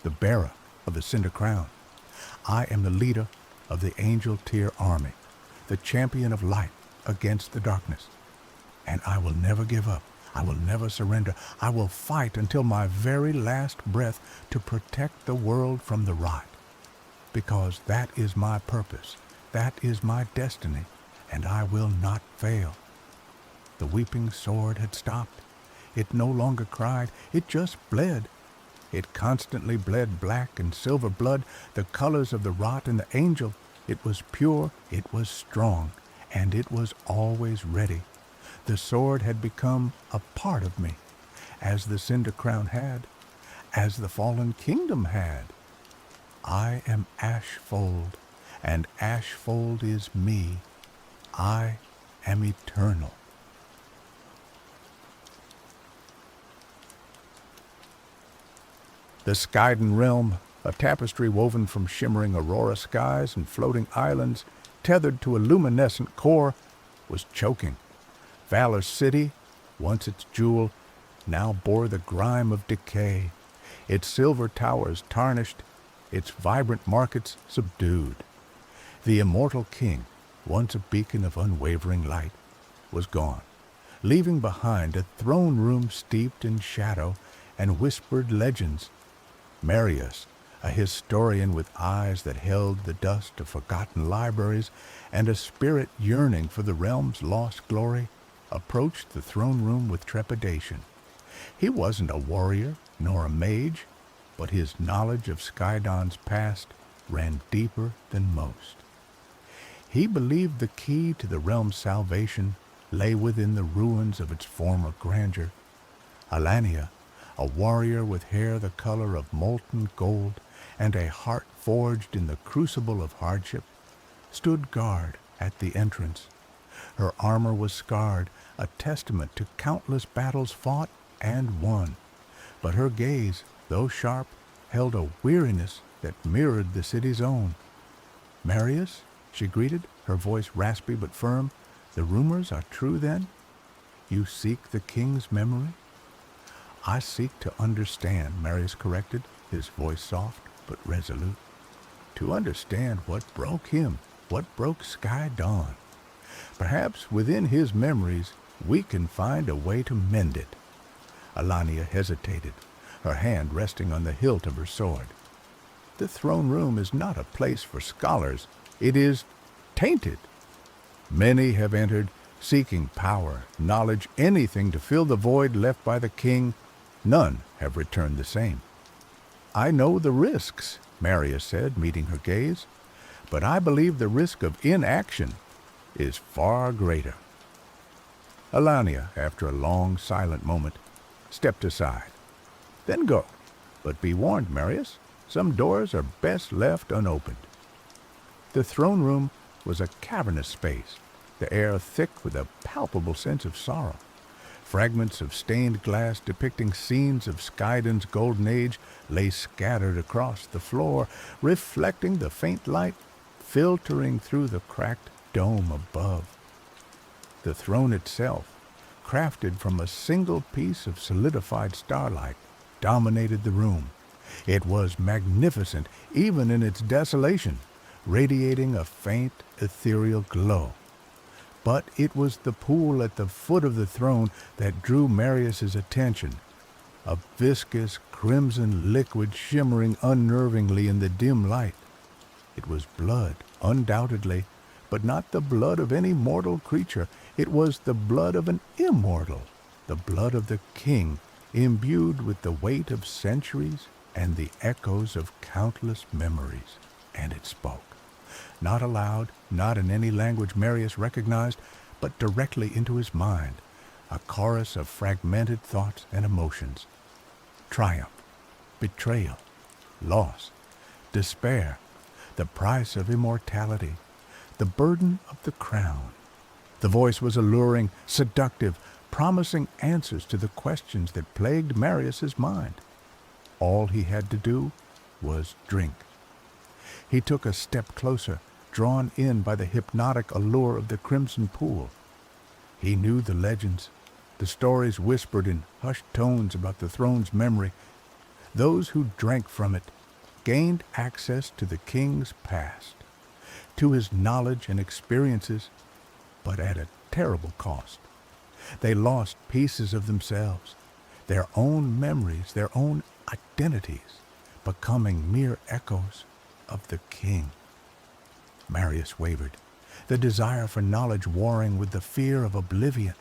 the bearer of the cinder crown. I am the leader of the angel tear army, the champion of light against the darkness. And I will never give up. I will never surrender. I will fight until my very last breath to protect the world from the rot. Because that is my purpose. That is my destiny, and I will not fail. The weeping sword had stopped. It no longer cried. It just bled. It constantly bled black and silver blood, the colors of the rot and the angel. It was pure, it was strong, and it was always ready. The sword had become a part of me, as the cinder crown had, as the fallen kingdom had. I am Ashfold, and Ashfold is me. I am eternal. The Skyden realm, a tapestry woven from shimmering aurora skies and floating islands tethered to a luminescent core, was choking. Valor's city, once its jewel, now bore the grime of decay, its silver towers tarnished, its vibrant markets subdued. The immortal king, once a beacon of unwavering light, was gone, leaving behind a throne room steeped in shadow and whispered legends. Marius, a historian with eyes that held the dust of forgotten libraries and a spirit yearning for the realm's lost glory, approached the throne room with trepidation. He wasn't a warrior nor a mage, but his knowledge of Skydon's past ran deeper than most. He believed the key to the realm's salvation lay within the ruins of its former grandeur. Alania, a warrior with hair the color of molten gold and a heart forged in the crucible of hardship, stood guard at the entrance. Her armor was scarred, a testament to countless battles fought and won. But her gaze, though sharp, held a weariness that mirrored the city's own. "Marius," she greeted, her voice raspy but firm, "the rumors are true then? You seek the king's memory?" "I seek to understand," Marius corrected, his voice soft but resolute. "To understand what broke him, what broke Skydon. Perhaps within his memories we can find a way to mend it." Alania hesitated, her hand resting on the hilt of her sword. "The throne room is not a place for scholars. It is tainted. Many have entered, seeking power, knowledge, anything to fill the void left by the king. None have returned the same." "I know the risks," Marius said, meeting her gaze. but I believe the risk of inaction is far greater." Alania, after a long, silent moment, stepped aside. "Then go. But be warned, Marius, some doors are best left unopened." The throne room was a cavernous space, the air thick with a palpable sense of sorrow. Fragments of stained glass depicting scenes of Skydon's golden age lay scattered across the floor, reflecting the faint light filtering through the cracked dome above. The throne itself, crafted from a single piece of solidified starlight, dominated the room. It was magnificent, even in its desolation, radiating a faint, ethereal glow. But it was the pool at the foot of the throne that drew Marius's attention, a viscous crimson liquid shimmering unnervingly in the dim light. It was blood, undoubtedly, but not the blood of any mortal creature. It was the blood of an immortal, the blood of the king, imbued with the weight of centuries and the echoes of countless memories. And it spoke. Not aloud, not in any language Marius recognized, but directly into his mind, a chorus of fragmented thoughts and emotions. Triumph, betrayal, loss, despair, the price of immortality, the burden of the crown. The voice was alluring, seductive, promising answers to the questions that plagued Marius's mind. All he had to do was drink. He took a step closer, drawn in by the hypnotic allure of the crimson pool. He knew the legends, the stories whispered in hushed tones about the throne's memory. Those who drank from it gained access to the king's past, to his knowledge and experiences, but at a terrible cost. They lost pieces of themselves, their own memories, their own identities, becoming mere echoes of the king. Marius wavered, the desire for knowledge warring with the fear of oblivion.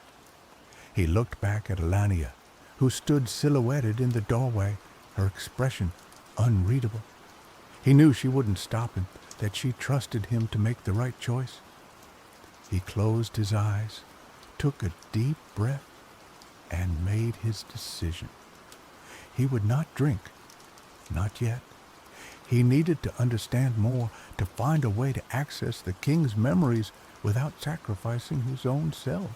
He looked back at Alania, who stood silhouetted in the doorway, her expression unreadable. He knew she wouldn't stop him, that she trusted him to make the right choice. He closed his eyes, took a deep breath, and made his decision. He would not drink, not yet. He needed to understand more, to find a way to access the king's memories without sacrificing his own self.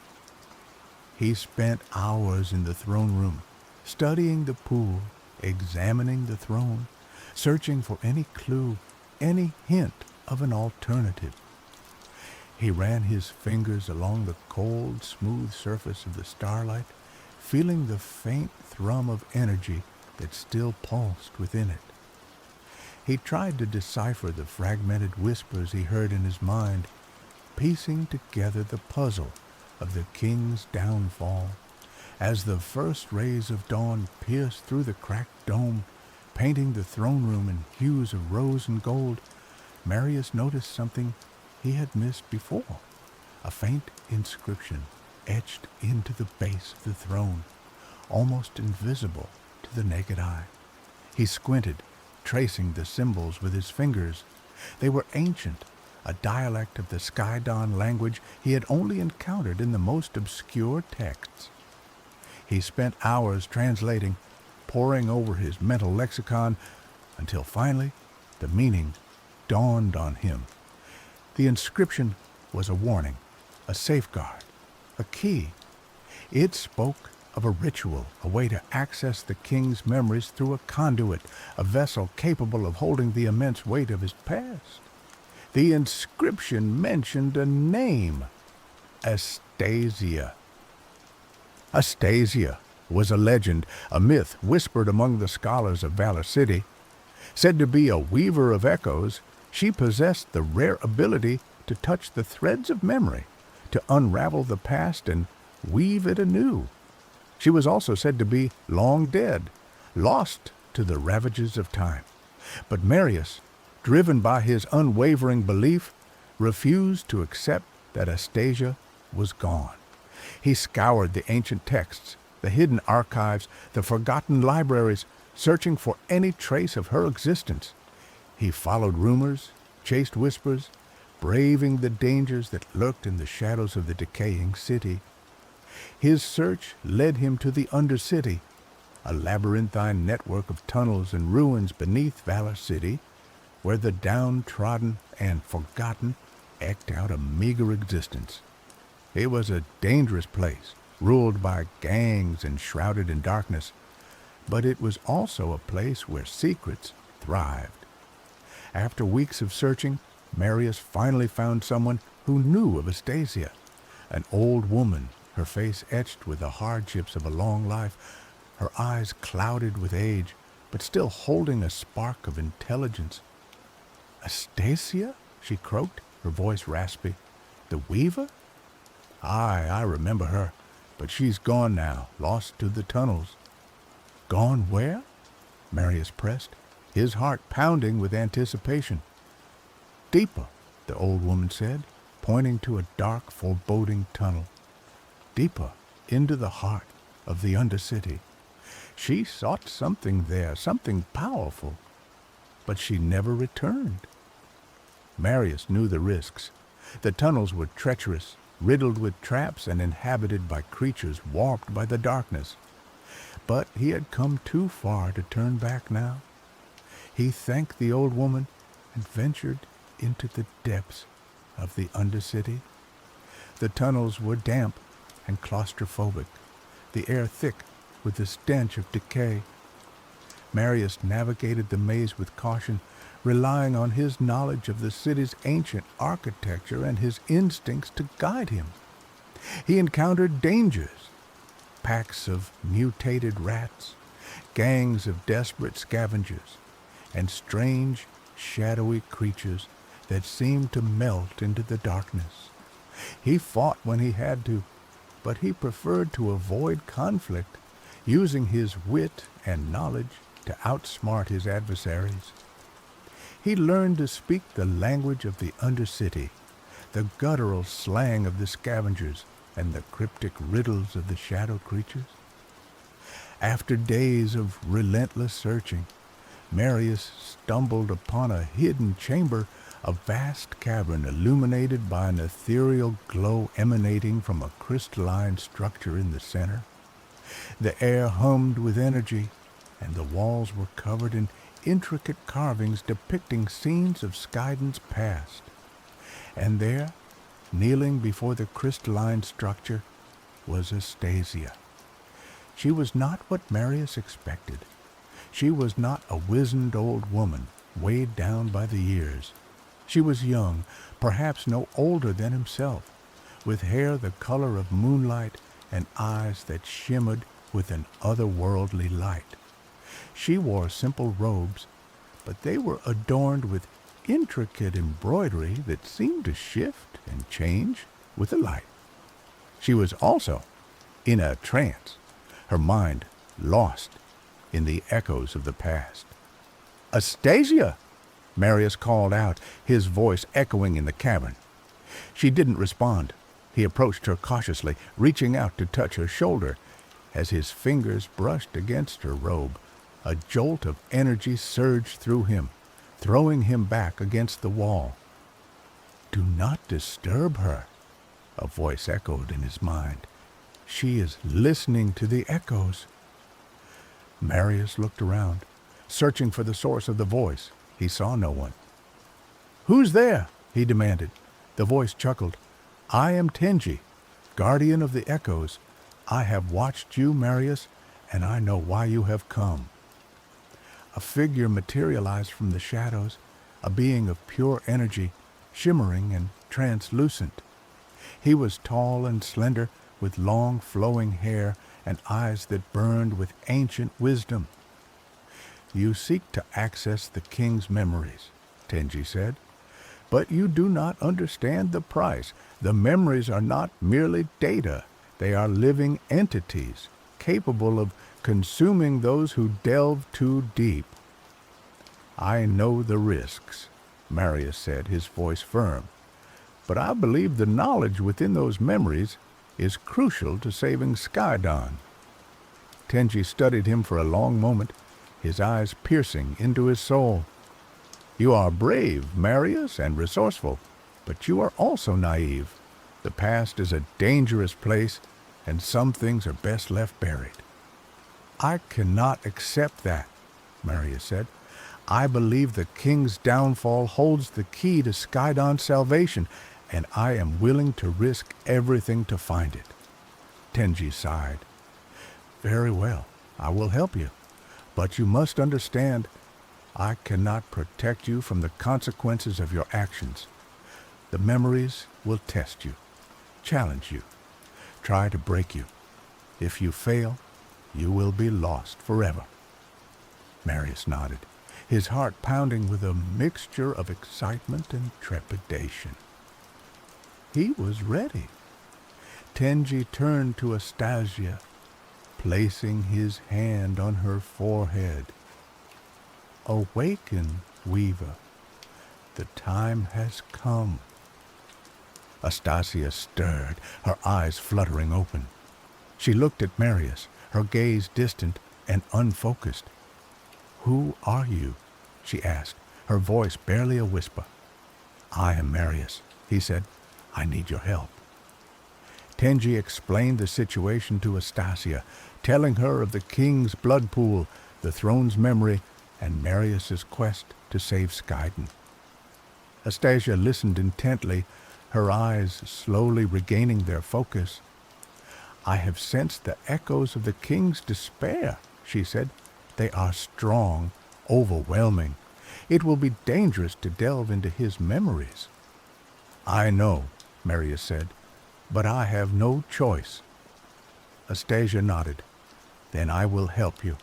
He spent hours in the throne room, studying the pool, examining the throne, searching for any clue, any hint of an alternative. He ran his fingers along the cold, smooth surface of the starlight, feeling the faint thrum of energy that still pulsed within it. He tried to decipher the fragmented whispers he heard in his mind, piecing together the puzzle of the king's downfall. As the first rays of dawn pierced through the cracked dome, painting the throne room in hues of rose and gold, Marius noticed something he had missed before, a faint inscription etched into the base of the throne, almost invisible to the naked eye. He squinted, tracing the symbols with his fingers. They were ancient, a dialect of the Skydon language he had only encountered in the most obscure texts. He spent hours translating, poring over his mental lexicon, until finally the meaning dawned on him. The inscription was a warning, a safeguard, a key. It spoke of a ritual, a way to access the king's memories through a conduit, a vessel capable of holding the immense weight of his past. The inscription mentioned a name, Astasia. Astasia was a legend, a myth whispered among the scholars of Valor City. Said to be a weaver of echoes, she possessed the rare ability to touch the threads of memory, to unravel the past and weave it anew. She was also said to be long dead, lost to the ravages of time. But Marius, driven by his unwavering belief, refused to accept that Astasia was gone. He scoured the ancient texts, the hidden archives, the forgotten libraries, searching for any trace of her existence. He followed rumors, chased whispers, braving the dangers that lurked in the shadows of the decaying city. His search led him to the Undercity, a labyrinthine network of tunnels and ruins beneath Valor City, where the downtrodden and forgotten eked out a meager existence. It was a dangerous place, ruled by gangs and shrouded in darkness, but it was also a place where secrets thrived. After weeks of searching, Marius finally found someone who knew of Astasia, an old woman, her face etched with the hardships of a long life, her eyes clouded with age, but still holding a spark of intelligence. "Astasia?" she croaked, her voice raspy. "The weaver?" "Aye, I remember her, but she's gone now, lost to the tunnels." "Gone where?" Marius pressed, his heart pounding with anticipation. "Deeper," the old woman said, pointing to a dark, foreboding tunnel. "Deeper into the heart of the Undercity. She sought something there, something powerful, but she never returned." Marius knew the risks. The tunnels were treacherous, riddled with traps and inhabited by creatures warped by the darkness. But he had come too far to turn back now. He thanked the old woman and ventured into the depths of the Undercity. The tunnels were damp and claustrophobic, the air thick with the stench of decay. Marius navigated the maze with caution, relying on his knowledge of the city's ancient architecture and his instincts to guide him. He encountered dangers, packs of mutated rats, gangs of desperate scavengers, and strange, shadowy creatures that seemed to melt into the darkness. He fought when he had to, but he preferred to avoid conflict, using his wit and knowledge to outsmart his adversaries. He learned to speak the language of the Undercity, the guttural slang of the scavengers, and the cryptic riddles of the shadow creatures. After days of relentless searching, Marius stumbled upon a hidden chamber, a vast cavern illuminated by an ethereal glow emanating from a crystalline structure in the center. The air hummed with energy, and the walls were covered in intricate carvings depicting scenes of Skaiden's past. And there, kneeling before the crystalline structure, was Astasia. She was not what Marius expected. She was not a wizened old woman, weighed down by the years. She was young, perhaps no older than himself, with hair the color of moonlight and eyes that shimmered with an otherworldly light. She wore simple robes, but they were adorned with intricate embroidery that seemed to shift and change with the light. She was also in a trance, her mind lost in the echoes of the past. "Astasia!" Marius called out, his voice echoing in the cavern. She didn't respond. He approached her cautiously, reaching out to touch her shoulder. As his fingers brushed against her robe, a jolt of energy surged through him, throwing him back against the wall. "Do not disturb her," a voice echoed in his mind. "She is listening to the echoes." Marius looked around, searching for the source of the voice. He saw no one. "Who's there?" he demanded. The voice chuckled. "I am Tenji, guardian of the echoes. I have watched you, Marius, and I know why you have come." A figure materialized from the shadows, a being of pure energy, shimmering and translucent. He was tall and slender, with long flowing hair and eyes that burned with ancient wisdom. "You seek to access the king's memories," Tenji said, "but you do not understand the price. The memories are not merely data. They are living entities, capable of consuming those who delve too deep." "I know the risks," Marius said, his voice firm, "but I believe the knowledge within those memories is crucial to saving Skaiden." Tenji studied him for a long moment, his eyes piercing into his soul. You are brave, Marius, and resourceful, but you are also naive. The past is a dangerous place, and some things are best left buried. I cannot accept that, Marius said. I believe the king's downfall holds the key to Skydon's salvation, and I am willing to risk everything to find it. Tenji sighed. Very well, I will help you, but you must understand, I cannot protect you from the consequences of your actions. The memories will test you, challenge you, try to break you. If you fail, you will be lost forever. Marius nodded, his heart pounding with a mixture of excitement and trepidation. He was ready. Tenji turned to Astasia, placing his hand on her forehead. Awaken, Weaver. The time has come. Astasia stirred, her eyes fluttering open. She looked at Marius, her gaze distant and unfocused. Who are you? She asked, her voice barely a whisper. I am Marius, he said. I need your help. Tenji explained the situation to Astasia, telling her of the king's blood pool, the throne's memory, and Marius's quest to save Skydon. Astasia listened intently, her eyes slowly regaining their focus. I have sensed the echoes of the king's despair, she said. They are strong, overwhelming. It will be dangerous to delve into his memories. I know, Marius said, but I have no choice. Astasia nodded. Then I will help you.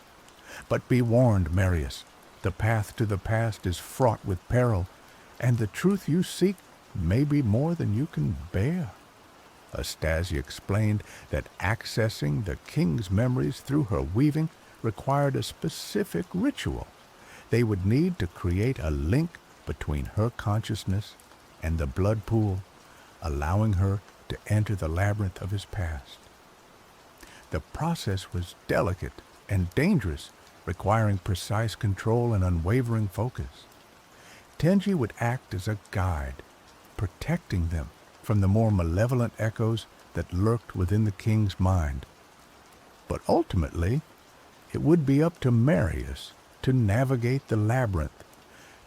But be warned, Marius, the path to the past is fraught with peril, and the truth you seek may be more than you can bear. Astasia explained that accessing the king's memories through her weaving required a specific ritual. They would need to create a link between her consciousness and the blood pool, allowing her to enter the labyrinth of his past. The process was delicate and dangerous, requiring precise control and unwavering focus. Tenji would act as a guide, protecting them from the more malevolent echoes that lurked within the king's mind. But ultimately, it would be up to Marius to navigate the labyrinth,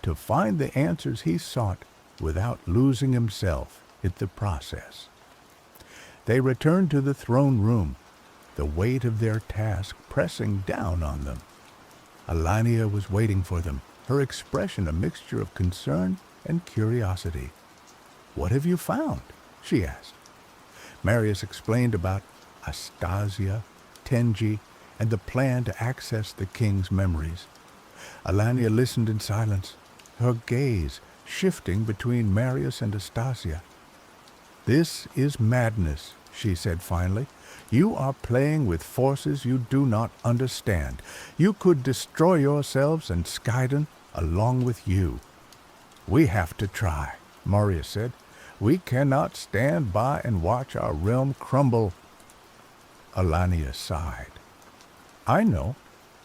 to find the answers he sought without losing himself in the process. They returned to the throne room, the weight of their task pressing down on them. Alania was waiting for them, her expression a mixture of concern and curiosity. What have you found? She asked. Marius explained about Astasia, Tenji, and the plan to access the king's memories. Alania listened in silence, her gaze shifting between Marius and Astasia. This is madness, she said finally. You are playing with forces you do not understand. You could destroy yourselves and Skydon along with you. We have to try, Marius said. We cannot stand by and watch our realm crumble. Alania sighed. I know.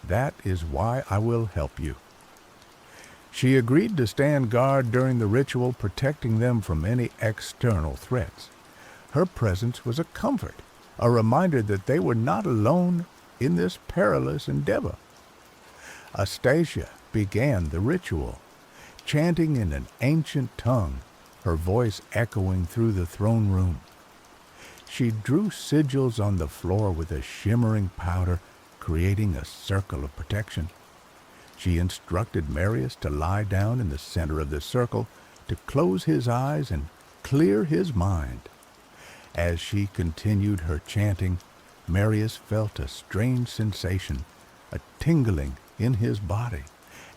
That is why I will help you. She agreed to stand guard during the ritual, protecting them from any external threats. Her presence was a comfort, a reminder that they were not alone in this perilous endeavor. Astasia began the ritual, chanting in an ancient tongue, her voice echoing through the throne room. She drew sigils on the floor with a shimmering powder, creating a circle of protection. She instructed Marius to lie down in the center of the circle, to close his eyes and clear his mind. As she continued her chanting, Marius felt a strange sensation, a tingling in his body,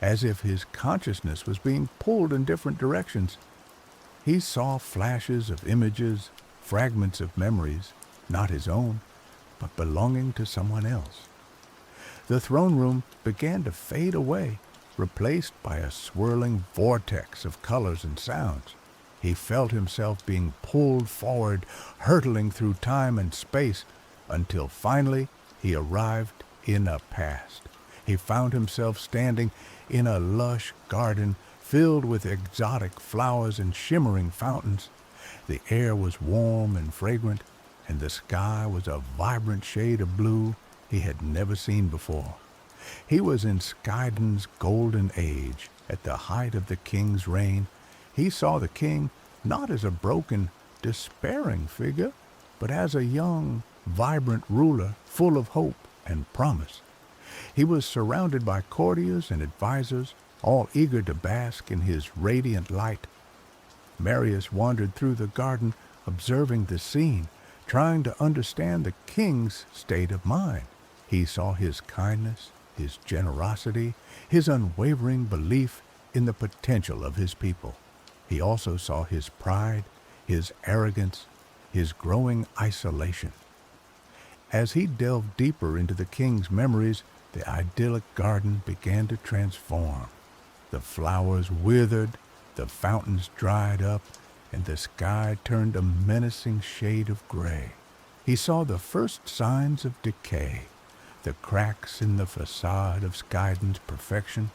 as if his consciousness was being pulled in different directions. He saw flashes of images, fragments of memories, not his own, but belonging to someone else. The throne room began to fade away, replaced by a swirling vortex of colors and sounds. He felt himself being pulled forward, hurtling through time and space, until finally he arrived in a past. He found himself standing in a lush garden filled with exotic flowers and shimmering fountains. The air was warm and fragrant, and the sky was a vibrant shade of blue he had never seen before. He was in Skaiden's golden age, at the height of the king's reign. He saw the king not as a broken, despairing figure, but as a young, vibrant ruler full of hope and promise. He was surrounded by courtiers and advisors, all eager to bask in his radiant light. Marius wandered through the garden, observing the scene, trying to understand the king's state of mind. He saw his kindness, his generosity, his unwavering belief in the potential of his people. He also saw his pride, his arrogance, his growing isolation. As he delved deeper into the king's memories, the idyllic garden began to transform. The flowers withered, the fountains dried up, and the sky turned a menacing shade of gray. He saw the first signs of decay, the cracks in the facade of Skaiden's perfection.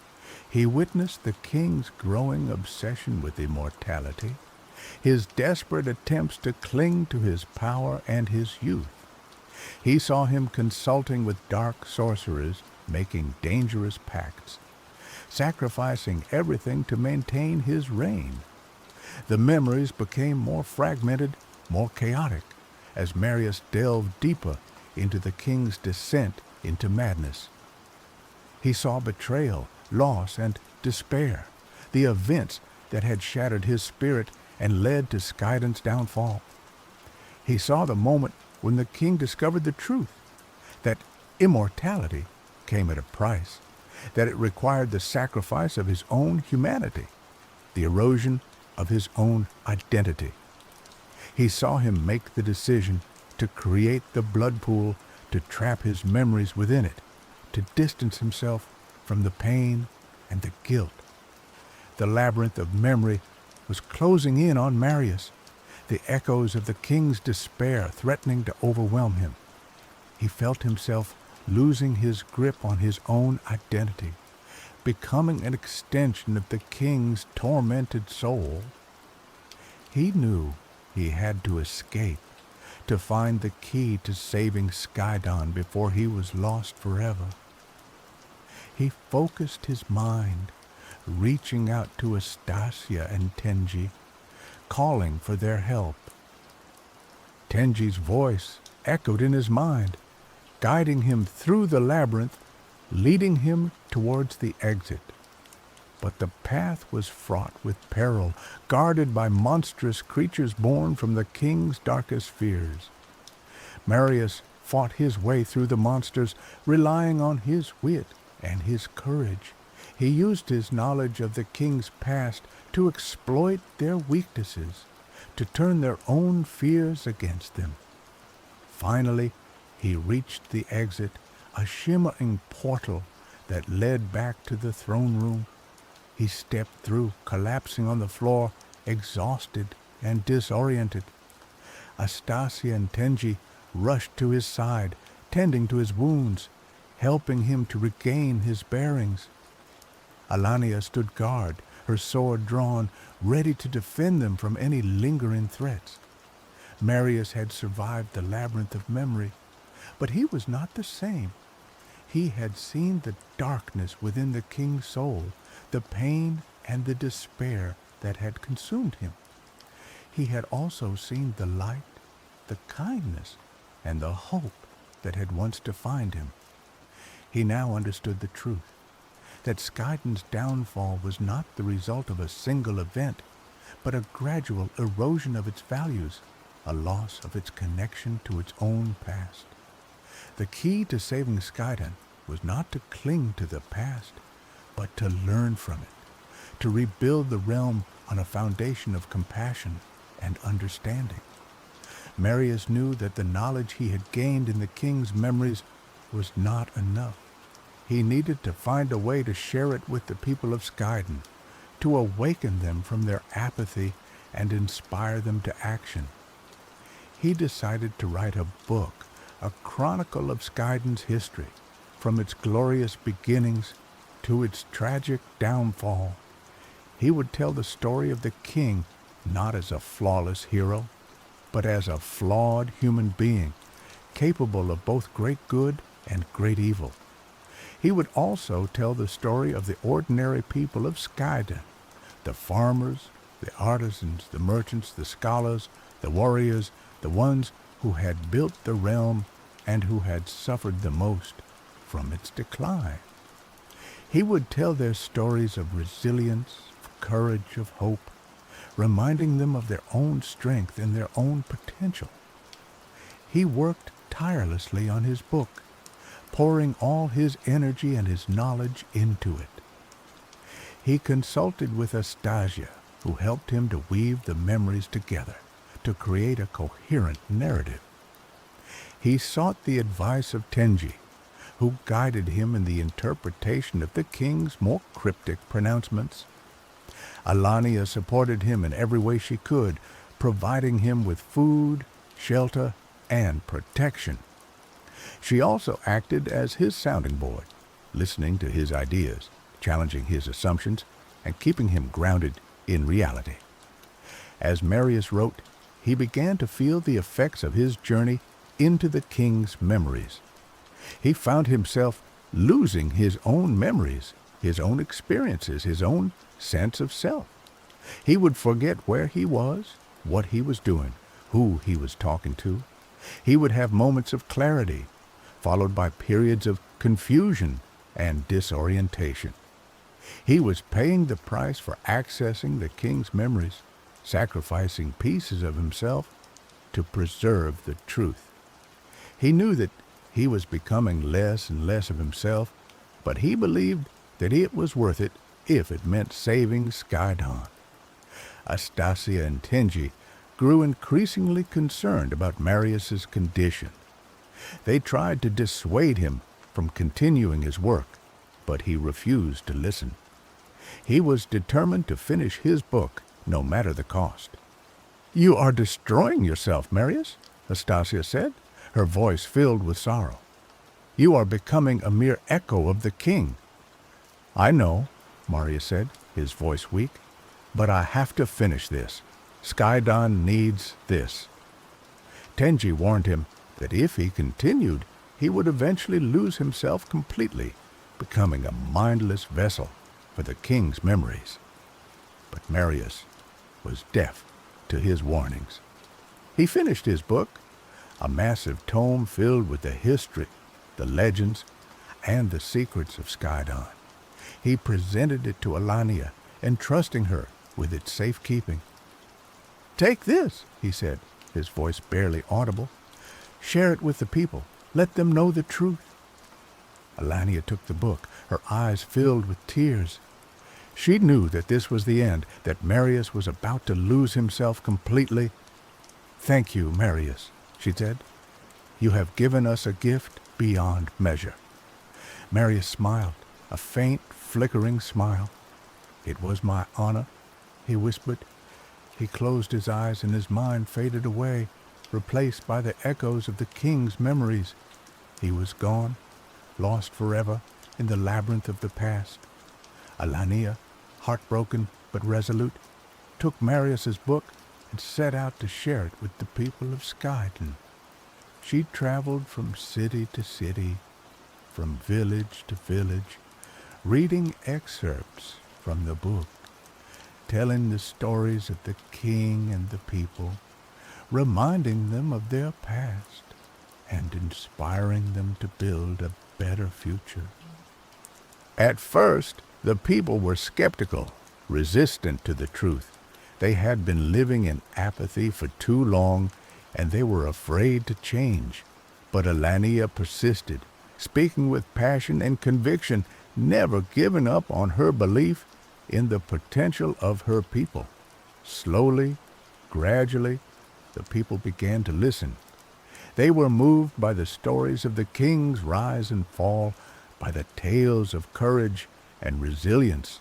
He witnessed the king's growing obsession with immortality, his desperate attempts to cling to his power and his youth. He saw him consulting with dark sorcerers, making dangerous pacts, sacrificing everything to maintain his reign. The memories became more fragmented, more chaotic, as Marius delved deeper into the king's descent into madness. He saw betrayal, loss, and despair, the events that had shattered his spirit and led to Skaiden's downfall. He saw the moment when the king discovered the truth, that immortality came at a price, that it required the sacrifice of his own humanity, the erosion of his own identity. He saw him make the decision to create the blood pool, to trap his memories within it, to distance himself from the pain and the guilt. The labyrinth of memory was closing in on Marius, the echoes of the king's despair threatening to overwhelm him. He felt himself losing his grip on his own identity, becoming an extension of the king's tormented soul. He knew he had to escape, to find the key to saving Skaiden before he was lost forever. He focused his mind, reaching out to Astasia and Tenji, calling for their help. Tenji's voice echoed in his mind, guiding him through the labyrinth, leading him towards the exit. But the path was fraught with peril, guarded by monstrous creatures born from the king's darkest fears. Marius fought his way through the monsters, relying on his wit and his courage. He used his knowledge of the king's past to exploit their weaknesses, to turn their own fears against them. Finally, he reached the exit, a shimmering portal that led back to the throne room. He stepped through, collapsing on the floor, exhausted and disoriented. Astasia and Tenji rushed to his side, tending to his wounds, helping him to regain his bearings. Alania stood guard, her sword drawn, ready to defend them from any lingering threats. Marius had survived the labyrinth of memory, but he was not the same. He had seen the darkness within the king's soul, the pain and the despair that had consumed him. He had also seen the light, the kindness, and the hope that had once defined him. He now understood the truth, that Skaiden's downfall was not the result of a single event, but a gradual erosion of its values, a loss of its connection to its own past. The key to saving Skaiden was not to cling to the past, but to learn from it, to rebuild the realm on a foundation of compassion and understanding. Marius knew that the knowledge he had gained in the king's memories was not enough. He needed to find a way to share it with the people of Skaiden, to awaken them from their apathy and inspire them to action. He decided to write a book, a chronicle of Skaiden's history, from its glorious beginnings to its tragic downfall. He would tell the story of the king not as a flawless hero, but as a flawed human being, capable of both great good and great evil. He would also tell the story of the ordinary people of Skyden, the farmers, the artisans, the merchants, the scholars, the warriors, the ones who had built the realm and who had suffered the most from its decline. He would tell their stories of resilience, of courage, of hope, reminding them of their own strength and their own potential. He worked tirelessly on his book, pouring all his energy and his knowledge into it. He consulted with Astasia, who helped him to weave the memories together to create a coherent narrative. He sought the advice of Tenji, who guided him in the interpretation of the king's more cryptic pronouncements. Alania supported him in every way she could, providing him with food, shelter, and protection. She also acted as his sounding board, listening to his ideas, challenging his assumptions, and keeping him grounded in reality. As Marius wrote, he began to feel the effects of his journey into the king's memories. He found himself losing his own memories, his own experiences, his own sense of self. He would forget where he was, what he was doing, who he was talking to. He would have moments of clarity, followed by periods of confusion and disorientation. He was paying the price for accessing the king's memories, sacrificing pieces of himself to preserve the truth. He knew that he was becoming less and less of himself, but he believed that it was worth it if it meant saving Skydon. Astasia and Tenji grew increasingly concerned about Marius's condition. They tried to dissuade him from continuing his work, but he refused to listen. He was determined to finish his book, no matter the cost. "You are destroying yourself, Marius," Astasia said, her voice filled with sorrow. "You are becoming a mere echo of the king." "I know," Marius said, his voice weak, "but I have to finish this. Skydon needs this." Tenji warned him that if he continued, he would eventually lose himself completely, becoming a mindless vessel for the king's memories. But Marius was deaf to his warnings. He finished his book, a massive tome filled with the history, the legends, and the secrets of Skydon. He presented it to Alania, entrusting her with its safekeeping. "Take this," he said, his voice barely audible. "Share it with the people. Let them know the truth." Alania took the book, her eyes filled with tears. She knew that this was the end, that Marius was about to lose himself completely. "Thank you, Marius," she said. "You have given us a gift beyond measure." Marius smiled, a faint, flickering smile. "It was my honor," he whispered. He closed his eyes and his mind faded away, replaced by the echoes of the king's memories. He was gone, lost forever in the labyrinth of the past. Alania, heartbroken but resolute, took Marius's book and set out to share it with the people of Skydon. She traveled from city to city, from village to village, reading excerpts from the book, telling the stories of the king and the people, reminding them of their past, and inspiring them to build a better future. At first, the people were skeptical, resistant to the truth. They had been living in apathy for too long, and they were afraid to change. But Alania persisted, speaking with passion and conviction, never giving up on her belief in the potential of her people. Slowly, gradually, the people began to listen. They were moved by the stories of the king's rise and fall, by the tales of courage and resilience,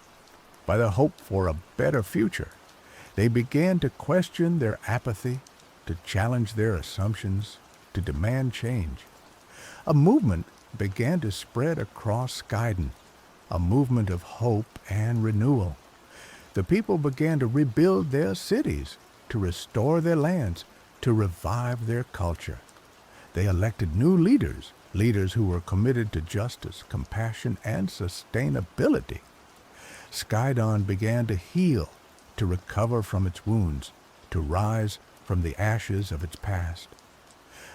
by the hope for a better future. They began to question their apathy, to challenge their assumptions, to demand change. A movement began to spread across Skydon, a movement of hope and renewal. The people began to rebuild their cities, to restore their lands, to revive their culture. They elected new leaders, leaders who were committed to justice, compassion, and sustainability. Skydon began to heal, to recover from its wounds, to rise from the ashes of its past.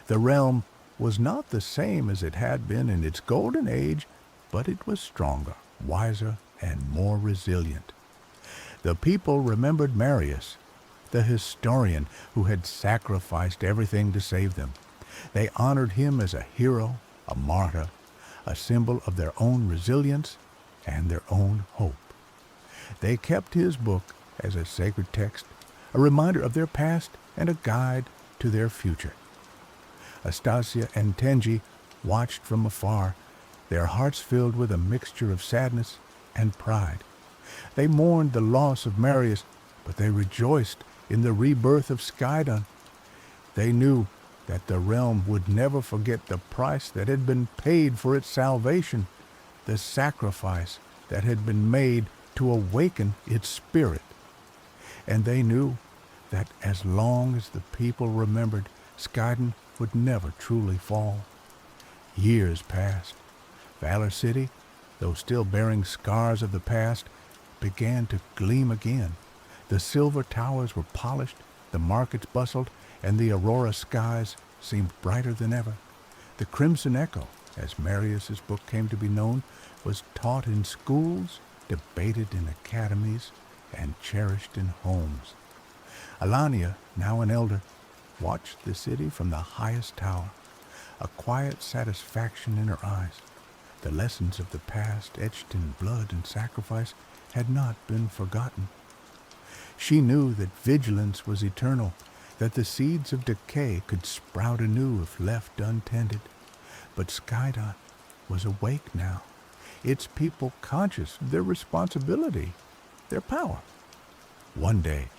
The realm was not the same as it had been in its golden age, but it was stronger, wiser, and more resilient. The people remembered Marius, the historian who had sacrificed everything to save them. They honored him as a hero, a martyr, a symbol of their own resilience and their own hope. They kept his book as a sacred text, a reminder of their past and a guide to their future. Astasia and Tenji watched from afar, their hearts filled with a mixture of sadness and pride. They mourned the loss of Marius, but they rejoiced in the rebirth of Skydon. They knew that the realm would never forget the price that had been paid for its salvation, the sacrifice that had been made to awaken its spirit. And they knew that as long as the people remembered, Skydon would never truly fall. Years passed. Valor City, though still bearing scars of the past, began to gleam again. The silver towers were polished, the markets bustled, and the aurora skies seemed brighter than ever. The Crimson Echo, as Marius's book came to be known, was taught in schools, debated in academies, and cherished in homes. Alania, now an elder, watched the city from the highest tower, a quiet satisfaction in her eyes. The lessons of the past, etched in blood and sacrifice, had not been forgotten. She knew that vigilance was eternal, that the seeds of decay could sprout anew if left untended. But Skydon was awake now, its people conscious of their responsibility, their power. One day,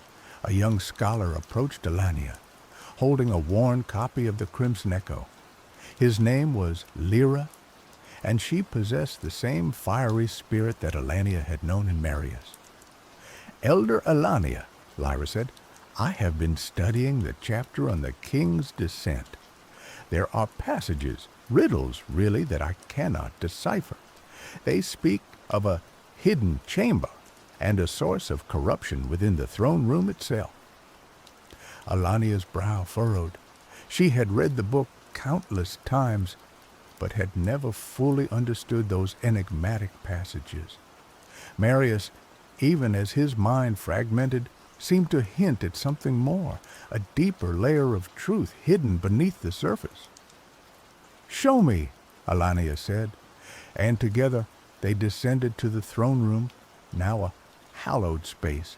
a young scholar approached Alania, holding a worn copy of the Crimson Echo. His name was Lyra, and she possessed the same fiery spirit that Alania had known in Marius. "Elder Alania," Lyra said, "I have been studying the chapter on the king's descent. There are passages, riddles really, that I cannot decipher. They speak of a hidden chamber and a source of corruption within the throne room itself." Alania's brow furrowed. She had read the book countless times, but had never fully understood those enigmatic passages. Marius, even as his mind fragmented, seemed to hint at something more, a deeper layer of truth hidden beneath the surface. "Show me," Alania said, and together they descended to the throne room, now a hallowed space,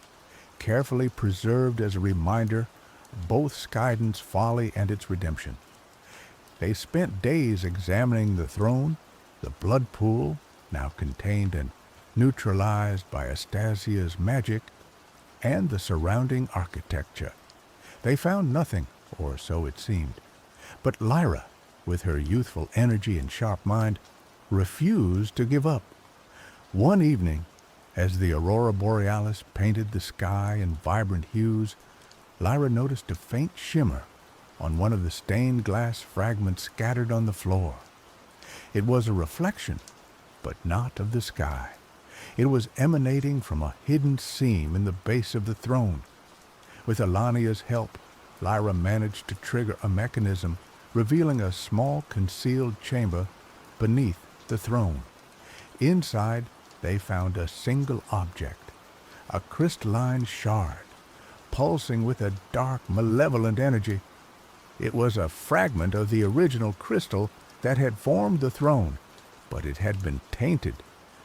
carefully preserved as a reminder of both Skydon's folly and its redemption. They spent days examining the throne, the blood pool, now contained and neutralized by Astasia's magic, and the surrounding architecture. They found nothing, or so it seemed. But Lyra, with her youthful energy and sharp mind, refused to give up. One evening, as the aurora borealis painted the sky in vibrant hues, Lyra noticed a faint shimmer on one of the stained glass fragments scattered on the floor. It was a reflection, but not of the sky. It was emanating from a hidden seam in the base of the throne. With Alania's help, Lyra managed to trigger a mechanism, revealing a small concealed chamber beneath the throne. Inside, they found a single object, a crystalline shard, pulsing with a dark, malevolent energy. It was a fragment of the original crystal that had formed the throne, but it had been tainted,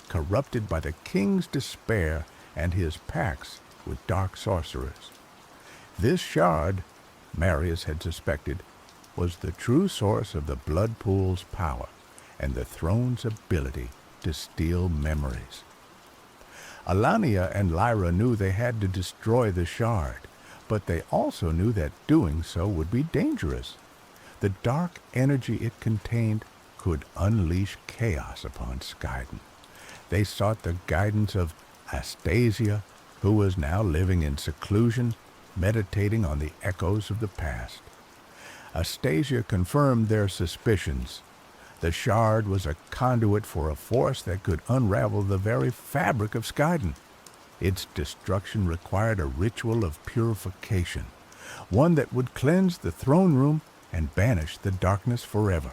corrupted by the king's despair and his pacts with dark sorcerers. This shard, Marius had suspected, was the true source of the blood pool's power and the throne's ability to steal memories. Alania and Lyra knew they had to destroy the shard, but they also knew that doing so would be dangerous. The dark energy it contained could unleash chaos upon Skydon. They sought the guidance of Astasia, who was now living in seclusion, meditating on the echoes of the past. Astasia confirmed their suspicions. The shard was a conduit for a force that could unravel the very fabric of Skydon. Its destruction required a ritual of purification, one that would cleanse the throne room and banish the darkness forever.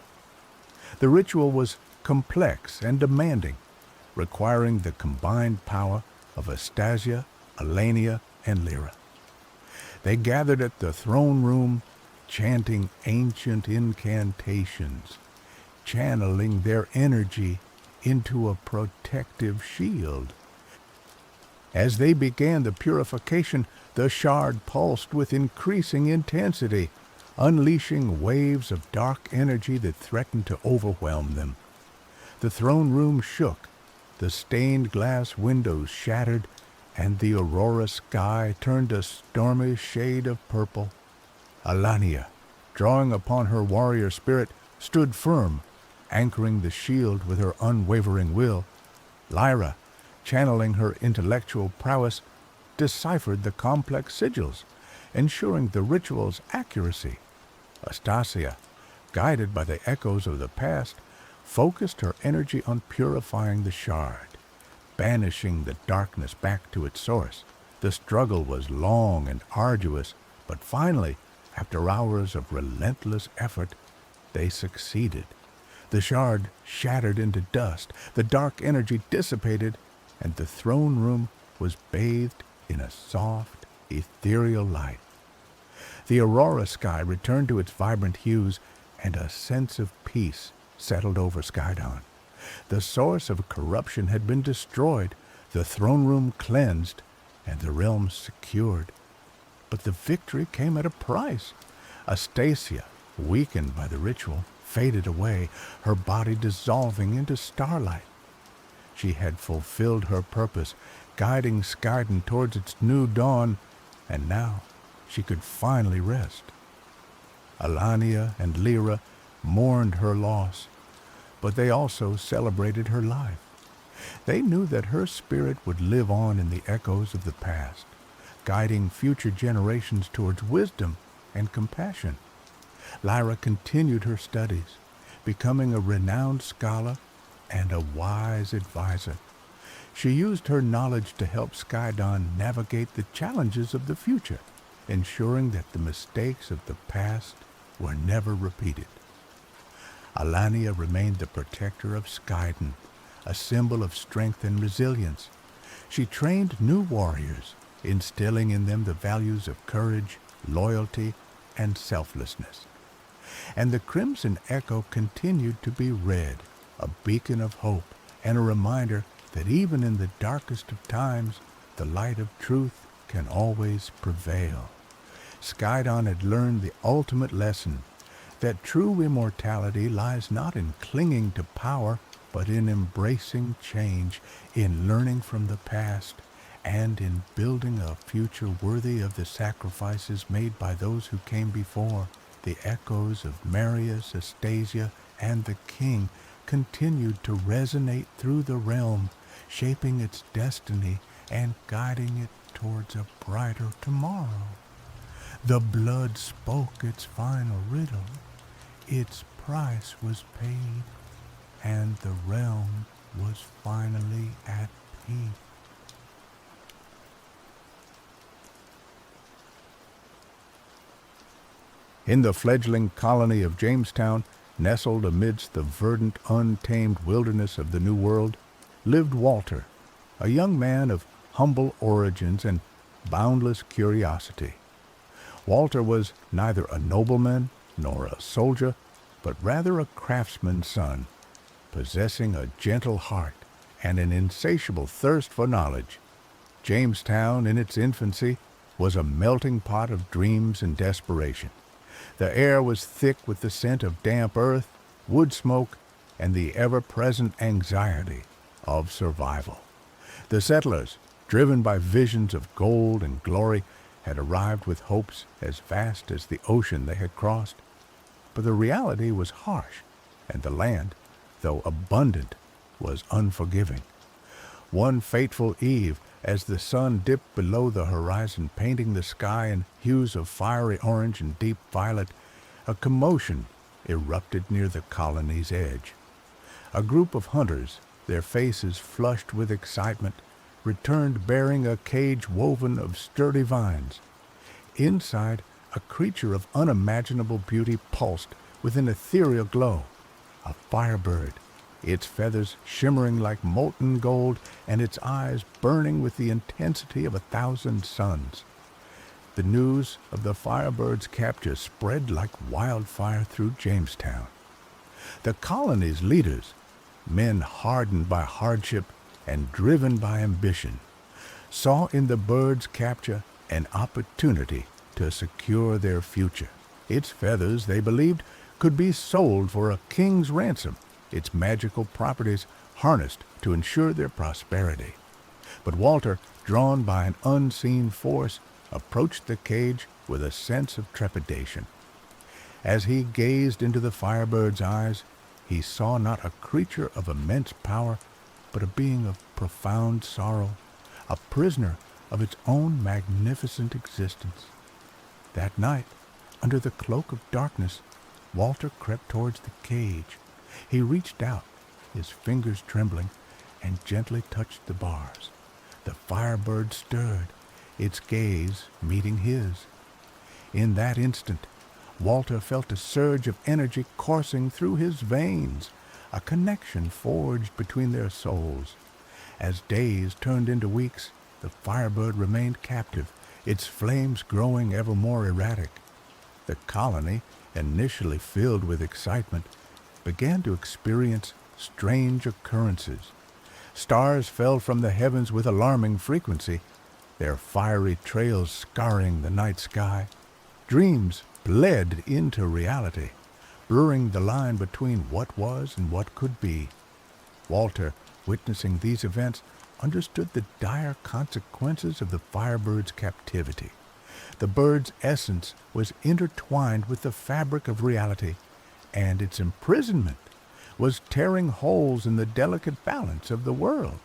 The ritual was complex and demanding, requiring the combined power of Astasia, Alania, and Lyra. They gathered at the throne room, chanting ancient incantations, channeling their energy into a protective shield. As they began the purification, the shard pulsed with increasing intensity, unleashing waves of dark energy that threatened to overwhelm them. The throne room shook, the stained glass windows shattered, and the aurora sky turned a stormy shade of purple. Alania, drawing upon her warrior spirit, stood firm, anchoring the shield with her unwavering will. Lyra, channeling her intellectual prowess, deciphered the complex sigils, ensuring the ritual's accuracy. Astasia, guided by the echoes of the past, focused her energy on purifying the shard, banishing the darkness back to its source. The struggle was long and arduous, but finally, after hours of relentless effort, they succeeded. The shard shattered into dust, the dark energy dissipated, and the throne room was bathed in a soft, ethereal light. The aurora sky returned to its vibrant hues, and a sense of peace settled over Skydon. The source of corruption had been destroyed, the throne room cleansed, and the realm secured. But the victory came at a price. Astasia, weakened by the ritual, faded away, her body dissolving into starlight. She had fulfilled her purpose, guiding Skydon towards its new dawn, and now she could finally rest. Alania and Lyra mourned her loss, but they also celebrated her life. They knew that her spirit would live on in the echoes of the past, guiding future generations towards wisdom and compassion. Lyra continued her studies, becoming a renowned scholar and a wise advisor. She used her knowledge to help Skydon navigate the challenges of the future, ensuring that the mistakes of the past were never repeated. Alania remained the protector of Skydon, a symbol of strength and resilience. She trained new warriors, instilling in them the values of courage, loyalty, and selflessness. And the Crimson Echo continued to be read, a beacon of hope and a reminder that even in the darkest of times, the light of truth can always prevail. Skydon had learned the ultimate lesson, that true immortality lies not in clinging to power, but in embracing change, in learning from the past, and in building a future worthy of the sacrifices made by those who came before. The echoes of Marius, Astasia, and the king continued to resonate through the realm, shaping its destiny and guiding it towards a brighter tomorrow. The blood spoke its final riddle, its price was paid, and the realm was finally at peace. In the fledgling colony of Jamestown, nestled amidst the verdant, untamed wilderness of the New World, lived Walter, a young man of humble origins and boundless curiosity. Walter was neither a nobleman nor a soldier, but rather a craftsman's son, possessing a gentle heart and an insatiable thirst for knowledge. Jamestown, in its infancy, was a melting pot of dreams and desperation. The air was thick with the scent of damp earth, wood smoke, and the ever-present anxiety of survival. The settlers, driven by visions of gold and glory, had arrived with hopes as vast as the ocean they had crossed. But the reality was harsh, and the land, though abundant, was unforgiving. One fateful eve, as the sun dipped below the horizon, painting the sky in hues of fiery orange and deep violet, a commotion erupted near the colony's edge. A group of hunters, their faces flushed with excitement, returned bearing a cage woven of sturdy vines. Inside, a creature of unimaginable beauty pulsed with an ethereal glow, a firebird, its feathers shimmering like molten gold and its eyes burning with the intensity of 1,000 suns. The news of the firebird's capture spread like wildfire through Jamestown. The colony's leaders, men hardened by hardship and driven by ambition, saw in the bird's capture an opportunity to secure their future. Its feathers, they believed, could be sold for a king's ransom, its magical properties harnessed to ensure their prosperity. But Walter, drawn by an unseen force, approached the cage with a sense of trepidation. As he gazed into the firebird's eyes, he saw not a creature of immense power, but a being of profound sorrow, a prisoner of its own magnificent existence. That night, under the cloak of darkness, Walter crept towards the cage. He reached out, his fingers trembling, and gently touched the bars. The firebird stirred, its gaze meeting his. In that instant, Walter felt a surge of energy coursing through his veins, a connection forged between their souls. As days turned into weeks, the firebird remained captive, its flames growing ever more erratic. The colony, initially filled with excitement, began to experience strange occurrences. Stars fell from the heavens with alarming frequency, their fiery trails scarring the night sky. Dreams bled into reality, blurring the line between what was and what could be. Walter, witnessing these events, understood the dire consequences of the firebird's captivity. The bird's essence was intertwined with the fabric of reality, and its imprisonment was tearing holes in the delicate balance of the world.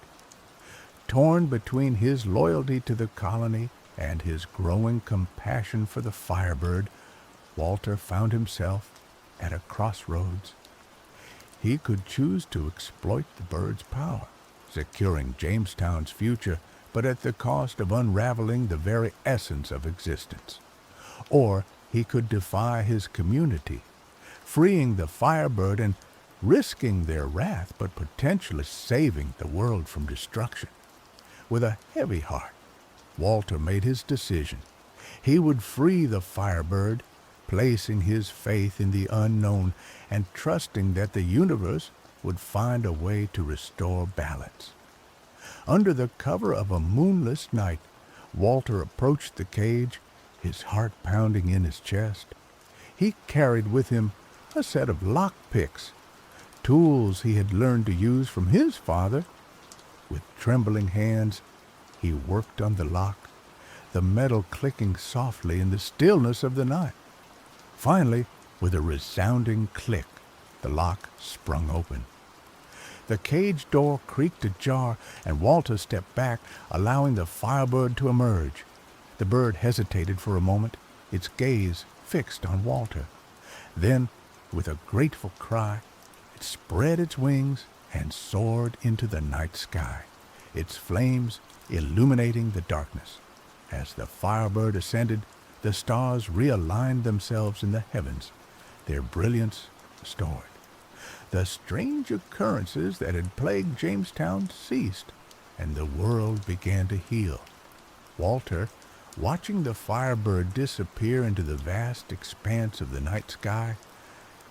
Torn between his loyalty to the colony and his growing compassion for the firebird, Walter found himself at a crossroads. He could choose to exploit the bird's power, securing Jamestown's future, but at the cost of unraveling the very essence of existence. Or he could defy his community, freeing the firebird and risking their wrath, but potentially saving the world from destruction. With a heavy heart, Walter made his decision. He would free the firebird, placing his faith in the unknown and trusting that the universe would find a way to restore balance. Under the cover of a moonless night, Walter approached the cage, his heart pounding in his chest. He carried with him a set of lock picks, tools he had learned to use from his father. With trembling hands, he worked on the lock, the metal clicking softly in the stillness of the night. Finally, with a resounding click, the lock sprung open. The cage door creaked ajar, and Walter stepped back, allowing the firebird to emerge. The bird hesitated for a moment, its gaze fixed on Walter. Then, with a grateful cry, it spread its wings and soared into the night sky, its flames illuminating the darkness. As the firebird ascended, the stars realigned themselves in the heavens, their brilliance restored. The strange occurrences that had plagued Jamestown ceased, and the world began to heal. Walter, watching the firebird disappear into the vast expanse of the night sky,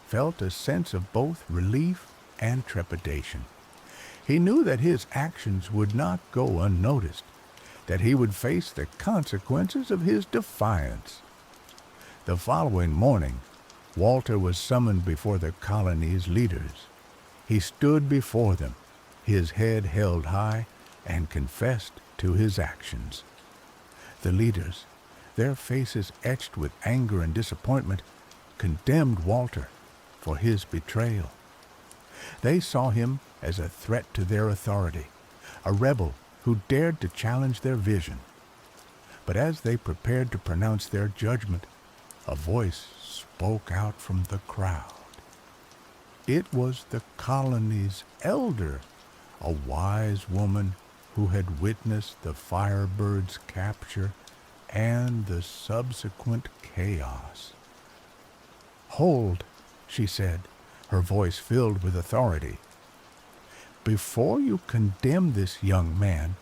felt a sense of both relief and trepidation. He knew that his actions would not go unnoticed, that he would face the consequences of his defiance. The following morning, Walter was summoned before the colony's leaders. He stood before them, his head held high, and confessed to his actions. The leaders, their faces etched with anger and disappointment, condemned Walter for his betrayal. They saw him as a threat to their authority, a rebel who dared to challenge their vision. But as they prepared to pronounce their judgment, a voice spoke out from the crowd. It was the colony's elder, a wise woman who had witnessed the Firebird's capture and the subsequent chaos. "Hold," she said, her voice filled with authority. "Before you condemn this young man,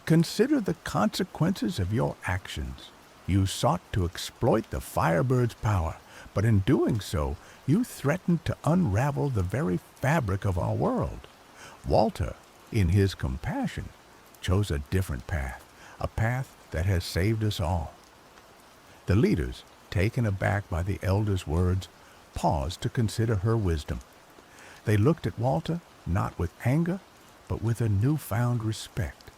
consider the consequences of your actions. You sought to exploit the Firebird's power, but in doing so, you threatened to unravel the very fabric of our world. Walter, in his compassion, chose a different path, a path that has saved us all." The leaders, taken aback by the elder's words, paused to consider her wisdom. They looked at Walter not with anger, but with a newfound respect.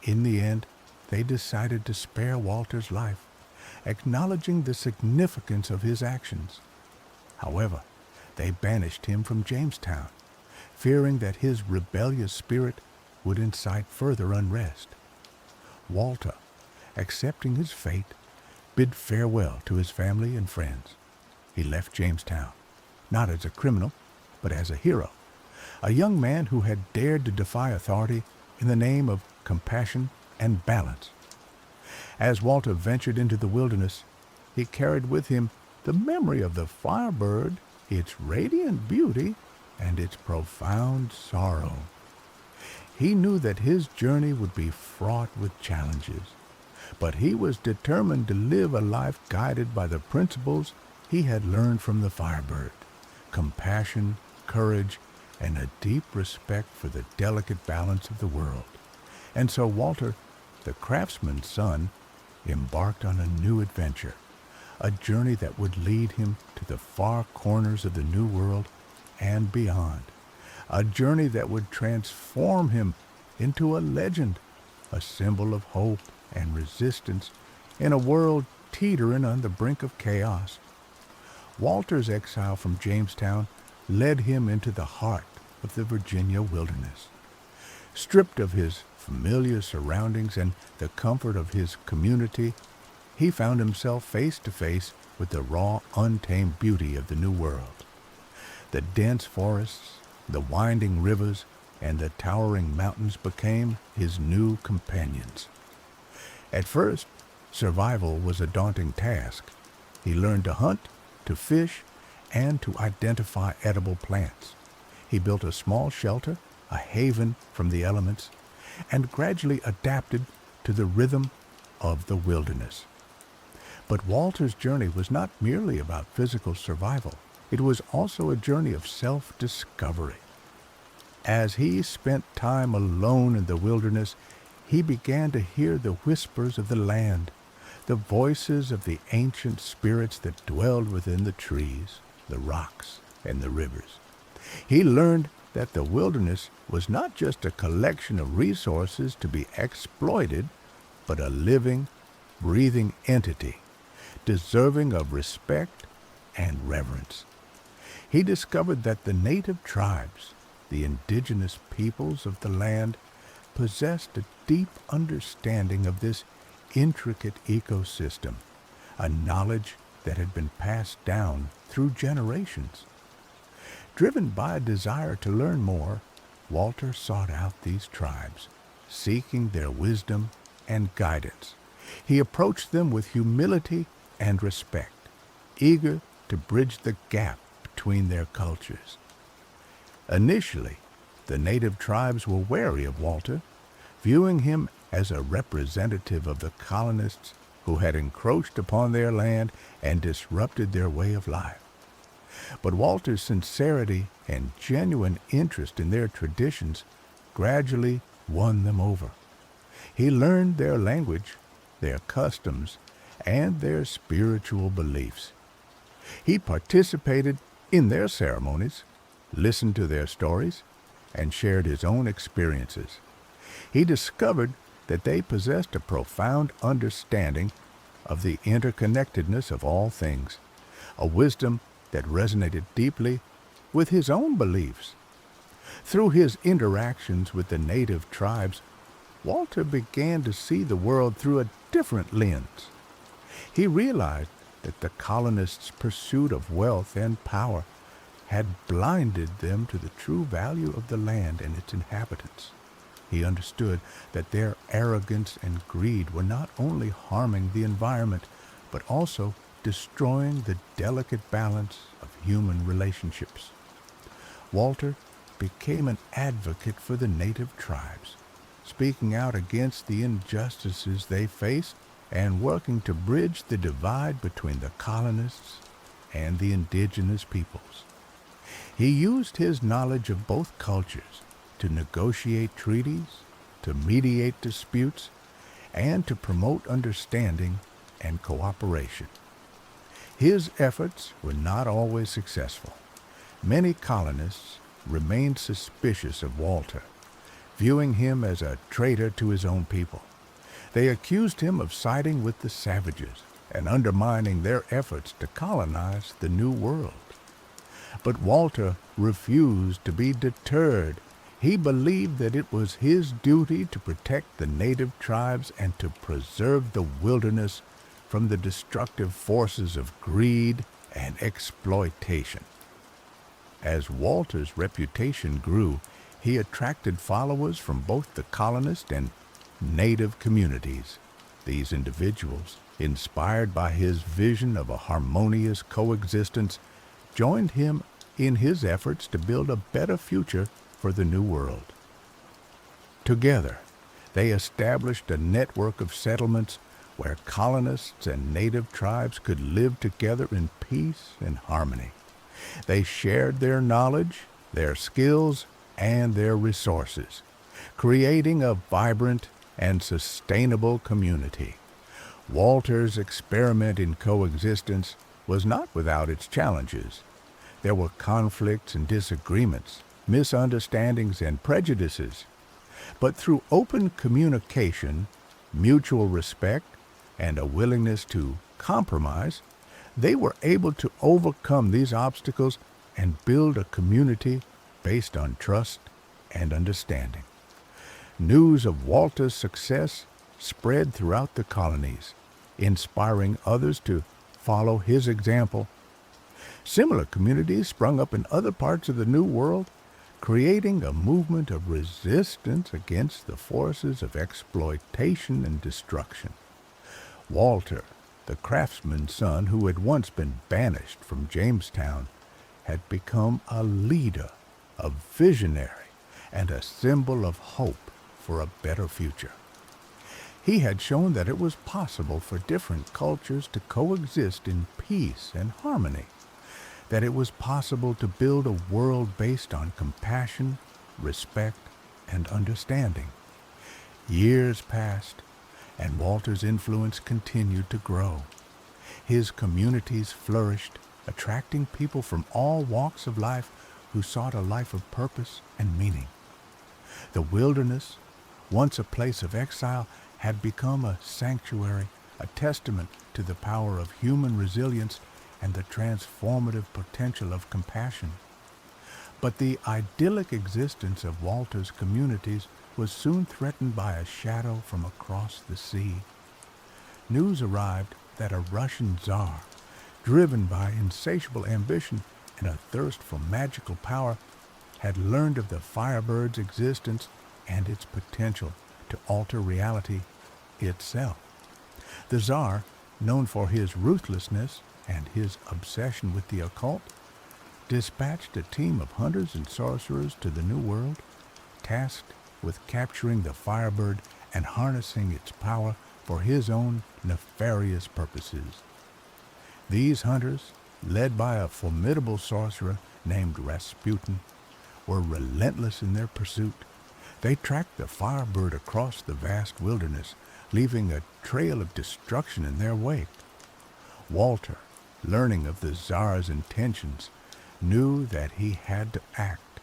In the end, they decided to spare Walter's life, acknowledging the significance of his actions. However, they banished him from Jamestown, fearing that his rebellious spirit would incite further unrest. Walter, accepting his fate, bid farewell to his family and friends. He left Jamestown, not as a criminal, but as a hero, a young man who had dared to defy authority in the name of compassion and balance. As Walter ventured into the wilderness, he carried with him the memory of the Firebird, its radiant beauty, and its profound sorrow. He knew that his journey would be fraught with challenges, but he was determined to live a life guided by the principles he had learned from the Firebird: compassion, courage, and a deep respect for the delicate balance of the world. And so Walter, the craftsman's son, embarked on a new adventure, a journey that would lead him to the far corners of the New World and beyond, a journey that would transform him into a legend, a symbol of hope and resistance in a world teetering on the brink of chaos. Walter's exile from Jamestown led him into the heart of the Virginia wilderness. Stripped of his familiar surroundings and the comfort of his community, he found himself face to face with the raw, untamed beauty of the New World. The dense forests, the winding rivers, and the towering mountains became his new companions. At first, survival was a daunting task. He learned to hunt, to fish, and to identify edible plants. He built a small shelter, a haven from the elements, and gradually adapted to the rhythm of the wilderness. But Walter's journey was not merely about physical survival. It was also a journey of self-discovery. As he spent time alone in the wilderness, he began to hear the whispers of the land, the voices of the ancient spirits that dwelled within the trees, the rocks, and the rivers. He learned that the wilderness was not just a collection of resources to be exploited, but a living, breathing entity, deserving of respect and reverence. He discovered that the native tribes, the indigenous peoples of the land, possessed a deep understanding of this intricate ecosystem, a knowledge that had been passed down through generations. Driven by a desire to learn more, Walter sought out these tribes, seeking their wisdom and guidance. He approached them with humility and respect, eager to bridge the gap between their cultures. Initially, the native tribes were wary of Walter, viewing him as a representative of the colonists who had encroached upon their land and disrupted their way of life. But Walter's sincerity and genuine interest in their traditions gradually won them over. He learned their language, their customs, and their spiritual beliefs. He participated in their ceremonies, listened to their stories, and shared his own experiences. He discovered that they possessed a profound understanding of the interconnectedness of all things, a wisdom that resonated deeply with his own beliefs. Through his interactions with the native tribes, Walter began to see the world through a different lens. He realized that the colonists' pursuit of wealth and power had blinded them to the true value of the land and its inhabitants. He understood that their arrogance and greed were not only harming the environment, but also destroying the delicate balance of human relationships. Walter became an advocate for the native tribes, speaking out against the injustices they faced and working to bridge the divide between the colonists and the indigenous peoples. He used his knowledge of both cultures to negotiate treaties, to mediate disputes, and to promote understanding and cooperation. His efforts were not always successful. Many colonists remained suspicious of Walter, viewing him as a traitor to his own people. They accused him of siding with the savages and undermining their efforts to colonize the New World. But Walter refused to be deterred. He believed that it was his duty to protect the native tribes and to preserve the wilderness from the destructive forces of greed and exploitation. As Walter's reputation grew, he attracted followers from both the colonist and native communities. These individuals, inspired by his vision of a harmonious coexistence, joined him in his efforts to build a better future for the New World. Together, they established a network of settlements where colonists and native tribes could live together in peace and harmony. They shared their knowledge, their skills, and their resources, creating a vibrant and sustainable community. Walter's experiment in coexistence was not without its challenges. There were conflicts and disagreements, misunderstandings and prejudices. But through open communication, mutual respect, and a willingness to compromise, they were able to overcome these obstacles and build a community based on trust and understanding. News of Walter's success spread throughout the colonies, inspiring others to follow his example. Similar communities sprung up in other parts of the New World, creating a movement of resistance against the forces of exploitation and destruction. Walter, the craftsman's son who had once been banished from Jamestown, had become a leader, a visionary, and a symbol of hope for a better future. He had shown that it was possible for different cultures to coexist in peace and harmony, that it was possible to build a world based on compassion, respect, and understanding. Years passed, and Walter's influence continued to grow. His communities flourished, attracting people from all walks of life who sought a life of purpose and meaning. The wilderness, once a place of exile, had become a sanctuary, a testament to the power of human resilience and the transformative potential of compassion. But the idyllic existence of Walter's communities was soon threatened by a shadow from across the sea. News arrived that a Russian Tsar, driven by insatiable ambition and a thirst for magical power, had learned of the Firebird's existence and its potential to alter reality itself. The Tsar, known for his ruthlessness and his obsession with the occult, dispatched a team of hunters and sorcerers to the New World, tasked with capturing the Firebird and harnessing its power for his own nefarious purposes. These hunters, led by a formidable sorcerer named Rasputin, were relentless in their pursuit. They tracked the Firebird across the vast wilderness, leaving a trail of destruction in their wake. Walter, learning of the Tsar's intentions, knew that he had to act.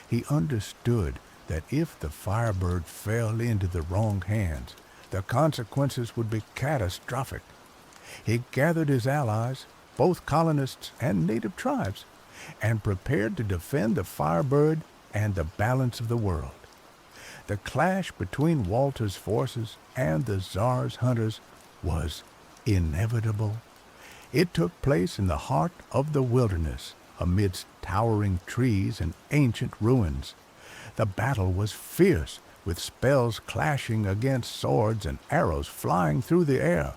He understood that if the Firebird fell into the wrong hands, the consequences would be catastrophic. He gathered his allies, both colonists and native tribes, and prepared to defend the Firebird and the balance of the world. The clash between Walter's forces and the Tsar's hunters was inevitable. It took place in the heart of the wilderness, amidst towering trees and ancient ruins. The battle was fierce, with spells clashing against swords and arrows flying through the air.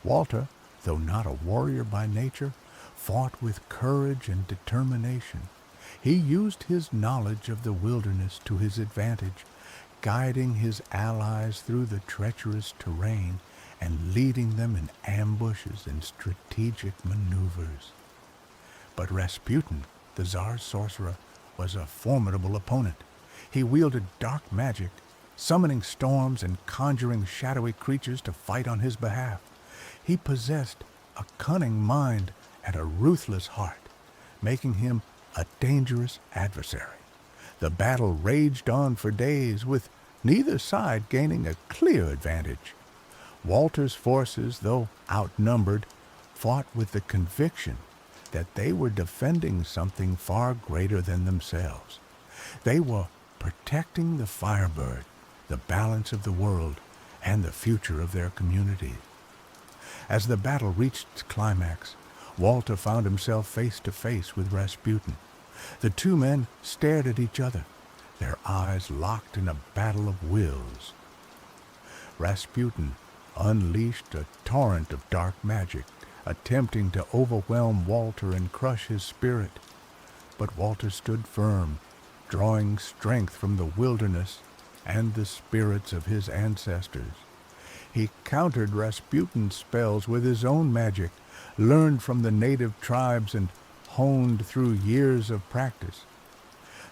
Walter, though not a warrior by nature, fought with courage and determination. He used his knowledge of the wilderness to his advantage, guiding his allies through the treacherous terrain and leading them in ambushes and strategic maneuvers. But Rasputin, the Tsar's sorcerer, was a formidable opponent. He wielded dark magic, summoning storms and conjuring shadowy creatures to fight on his behalf. He possessed a cunning mind and a ruthless heart, making him a dangerous adversary. The battle raged on for days, with neither side gaining a clear advantage. Walter's forces, though outnumbered, fought with the conviction that they were defending something far greater than themselves. They were protecting the Firebird, the balance of the world, and the future of their community. As the battle reached its climax, Walter found himself face to face with Rasputin. The two men stared at each other, their eyes locked in a battle of wills. Rasputin unleashed a torrent of dark magic, attempting to overwhelm Walter and crush his spirit. But Walter stood firm, drawing strength from the wilderness and the spirits of his ancestors. He countered Rasputin's spells with his own magic, learned from the native tribes and honed through years of practice.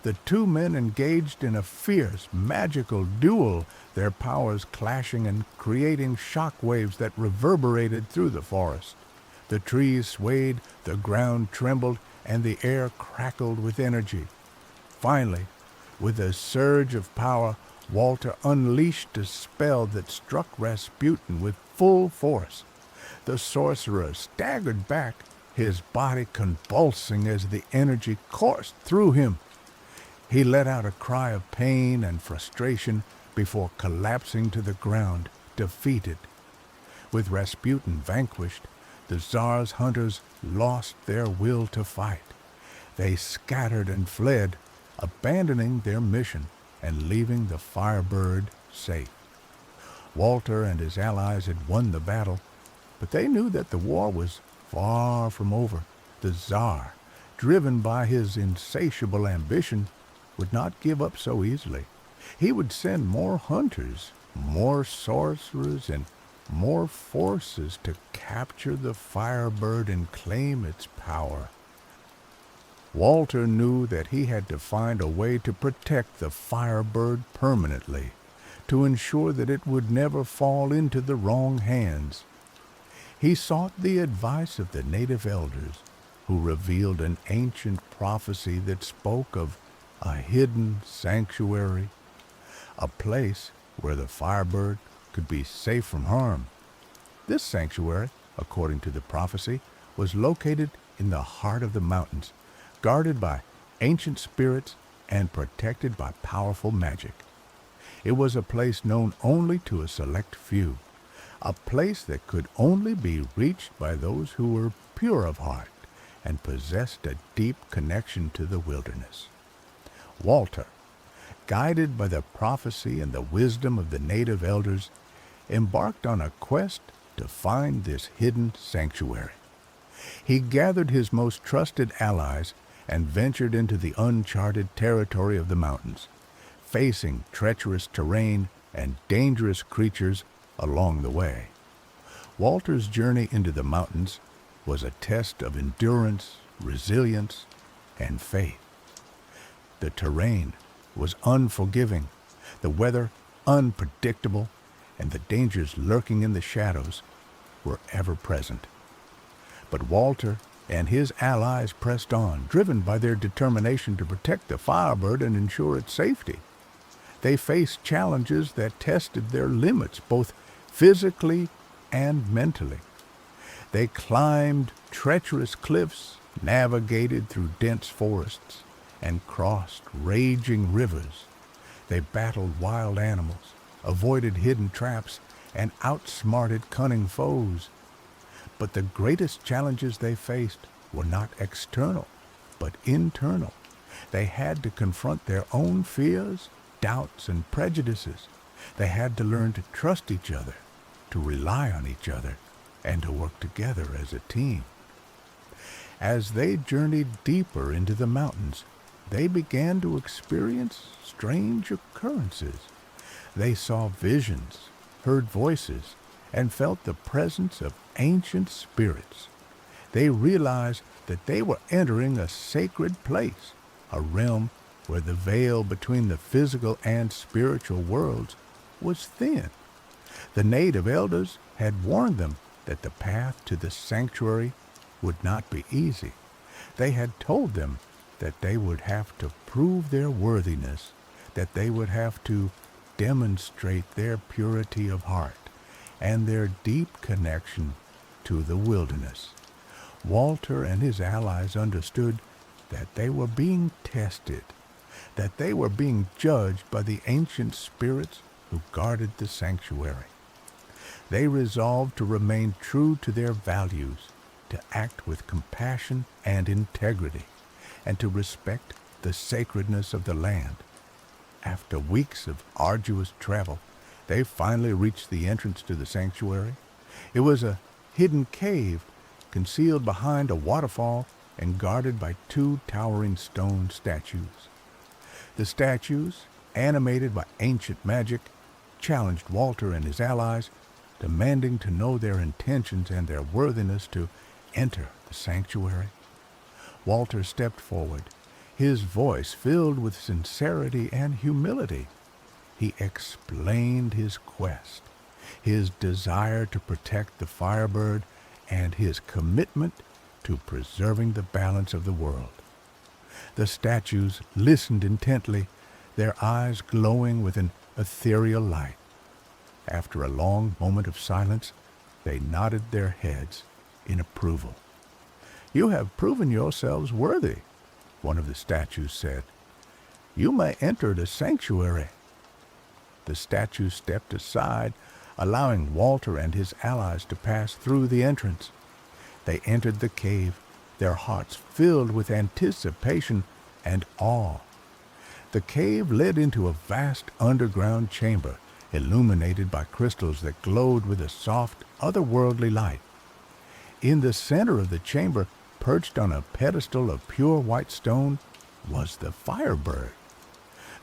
The two men engaged in a fierce, magical duel, their powers clashing and creating shock waves that reverberated through the forest. The trees swayed, the ground trembled, and the air crackled with energy. Finally, with a surge of power, Walter unleashed a spell that struck Rasputin with full force. The sorcerer staggered back, his body convulsing as the energy coursed through him. He let out a cry of pain and frustration before collapsing to the ground, defeated. With Rasputin vanquished, the Tsar's hunters lost their will to fight. They scattered and fled, abandoning their mission and leaving the Firebird safe. Walter and his allies had won the battle, but they knew that the war was far from over. The Tsar, driven by his insatiable ambition, would not give up so easily. He would send more hunters, more sorcerers, and more forces to capture the Firebird and claim its power. Walter knew that he had to find a way to protect the Firebird permanently, to ensure that it would never fall into the wrong hands. He sought the advice of the native elders, who revealed an ancient prophecy that spoke of a hidden sanctuary, a place where the Firebird could be safe from harm. This sanctuary, according to the prophecy, was located in the heart of the mountains, guarded by ancient spirits and protected by powerful magic. It was a place known only to a select few, a place that could only be reached by those who were pure of heart and possessed a deep connection to the wilderness. Walter, guided by the prophecy and the wisdom of the native elders, embarked on a quest to find this hidden sanctuary. He gathered his most trusted allies and ventured into the uncharted territory of the mountains, facing treacherous terrain and dangerous creatures along the way. Walter's journey into the mountains was a test of endurance, resilience, and faith. The terrain was unforgiving, the weather unpredictable, and the dangers lurking in the shadows were ever present. But Walter and his allies pressed on, driven by their determination to protect the Firebird and ensure its safety. They faced challenges that tested their limits, both physically and mentally. They climbed treacherous cliffs, navigated through dense forests, and crossed raging rivers. They battled wild animals, avoided hidden traps, and outsmarted cunning foes. But the greatest challenges they faced were not external, but internal. They had to confront their own fears, doubts, and prejudices. They had to learn to trust each other, to rely on each other, and to work together as a team. As they journeyed deeper into the mountains, they began to experience strange occurrences. They saw visions, heard voices, and felt the presence of ancient spirits. They realized that they were entering a sacred place, a realm where the veil between the physical and spiritual worlds was thin. The native elders had warned them that the path to the sanctuary would not be easy. They had told them that they would have to prove their worthiness, that they would have to demonstrate their purity of heart and their deep connection to the wilderness. Walter and his allies understood that they were being tested, that they were being judged by the ancient spirits who guarded the sanctuary. They resolved to remain true to their values, to act with compassion and integrity, and to respect the sacredness of the land. After weeks of arduous travel, they finally reached the entrance to the sanctuary. It was a hidden cave concealed behind a waterfall and guarded by two towering stone statues. The statues, animated by ancient magic, challenged Walter and his allies, demanding to know their intentions and their worthiness to enter the sanctuary. Walter stepped forward, his voice filled with sincerity and humility. He explained his quest, his desire to protect the Firebird, and his commitment to preserving the balance of the world. The statues listened intently, their eyes glowing with an ethereal light. After a long moment of silence, they nodded their heads in approval. "You have proven yourselves worthy," one of the statues said. "You may enter the sanctuary." The statues stepped aside, allowing Walter and his allies to pass through the entrance. They entered the cave, their hearts filled with anticipation and awe. The cave led into a vast underground chamber, illuminated by crystals that glowed with a soft, otherworldly light. In the center of the chamber, perched on a pedestal of pure white stone, was the Firebird.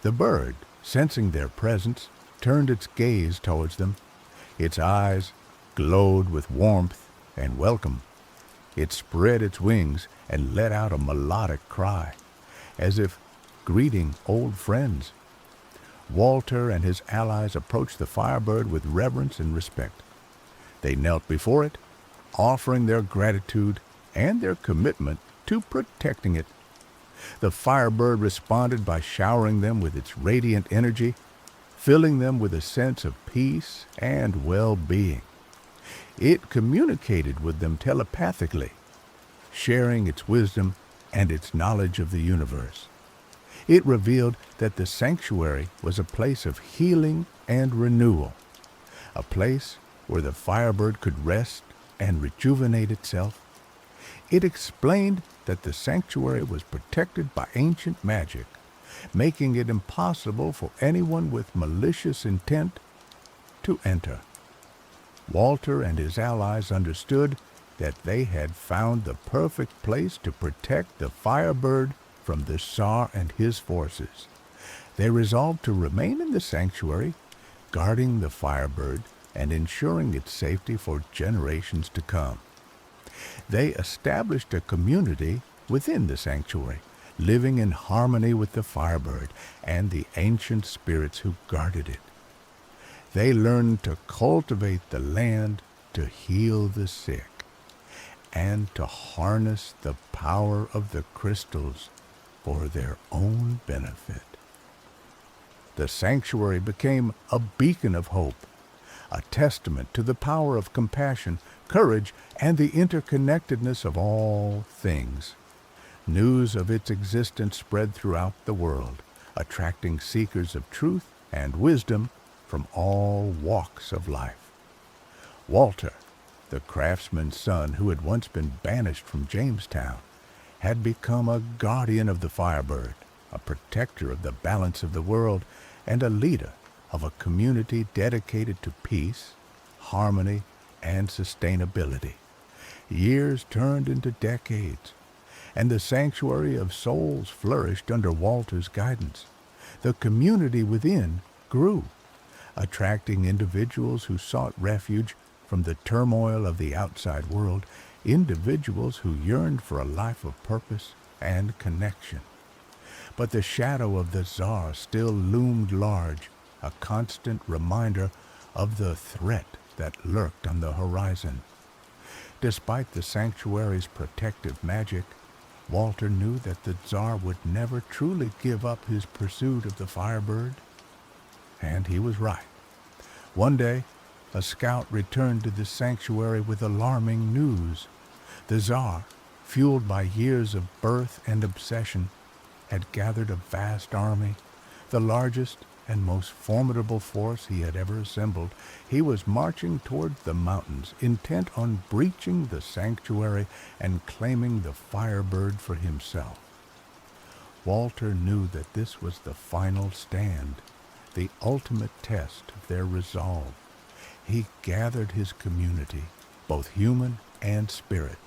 The bird, sensing their presence, turned its gaze towards them. Its eyes glowed with warmth and welcome. It spread its wings and let out a melodic cry, as if greeting old friends. Walter and his allies approached the Firebird with reverence and respect. They knelt before it, offering their gratitude and their commitment to protecting it. The Firebird responded by showering them with its radiant energy, filling them with a sense of peace and well-being. It communicated with them telepathically, sharing its wisdom and its knowledge of the universe. It revealed that the sanctuary was a place of healing and renewal, a place where the Firebird could rest and rejuvenate itself. It explained that the sanctuary was protected by ancient magic, making it impossible for anyone with malicious intent to enter. Walter and his allies understood that they had found the perfect place to protect the Firebird from the Tsar and his forces. They resolved to remain in the sanctuary, guarding the Firebird and ensuring its safety for generations to come. They established a community within the sanctuary, living in harmony with the Firebird and the ancient spirits who guarded it. They learned to cultivate the land, to heal the sick, and to harness the power of the crystals for their own benefit. The sanctuary became a beacon of hope, a testament to the power of compassion, courage, and the interconnectedness of all things. News of its existence spread throughout the world, attracting seekers of truth and wisdom from all walks of life. Walter, the craftsman's son who had once been banished from Jamestown, had become a guardian of the Firebird, a protector of the balance of the world, and a leader of a community dedicated to peace, harmony, and sustainability. Years turned into decades, and the sanctuary of souls flourished under Walter's guidance. The community within grew, attracting individuals who sought refuge from the turmoil of the outside world, individuals who yearned for a life of purpose and connection. But the shadow of the Tsar still loomed large, a constant reminder of the threat that lurked on the horizon. Despite the sanctuary's protective magic, Walter knew that the Tsar would never truly give up his pursuit of the Firebird. And he was right. One day, a scout returned to the sanctuary with alarming news. The Tsar, fueled by years of birth and obsession, had gathered a vast army, the largest and most formidable force he had ever assembled. He was marching toward the mountains, intent on breaching the sanctuary and claiming the Firebird for himself. Walter knew that this was the final stand, the ultimate test of their resolve. He gathered his community, both human and spirit,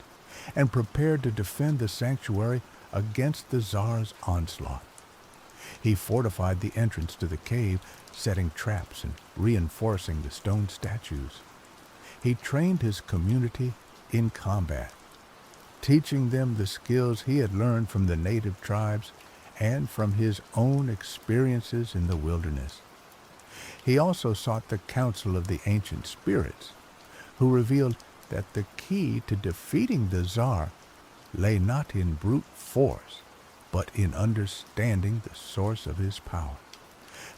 and prepared to defend the sanctuary against the Tsar's onslaught. He fortified the entrance to the cave, setting traps and reinforcing the stone statues. He trained his community in combat, teaching them the skills he had learned from the native tribes and from his own experiences in the wilderness. He also sought the counsel of the ancient spirits, who revealed that the key to defeating the Tsar lay not in brute force, but in understanding the source of his power.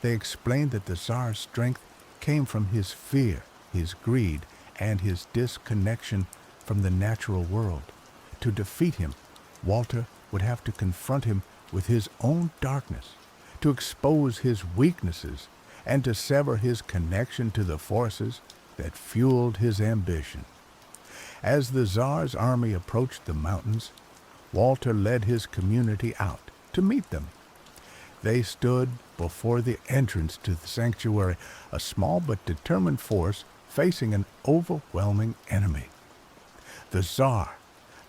They explained that the Tsar's strength came from his fear, his greed, and his disconnection from the natural world. To defeat him, Walter would have to confront him with his own darkness, to expose his weaknesses, and to sever his connection to the forces that fueled his ambition. As the Tsar's army approached the mountains, Walter led his community out to meet them. They stood before the entrance to the sanctuary, a small but determined force facing an overwhelming enemy. The Tsar,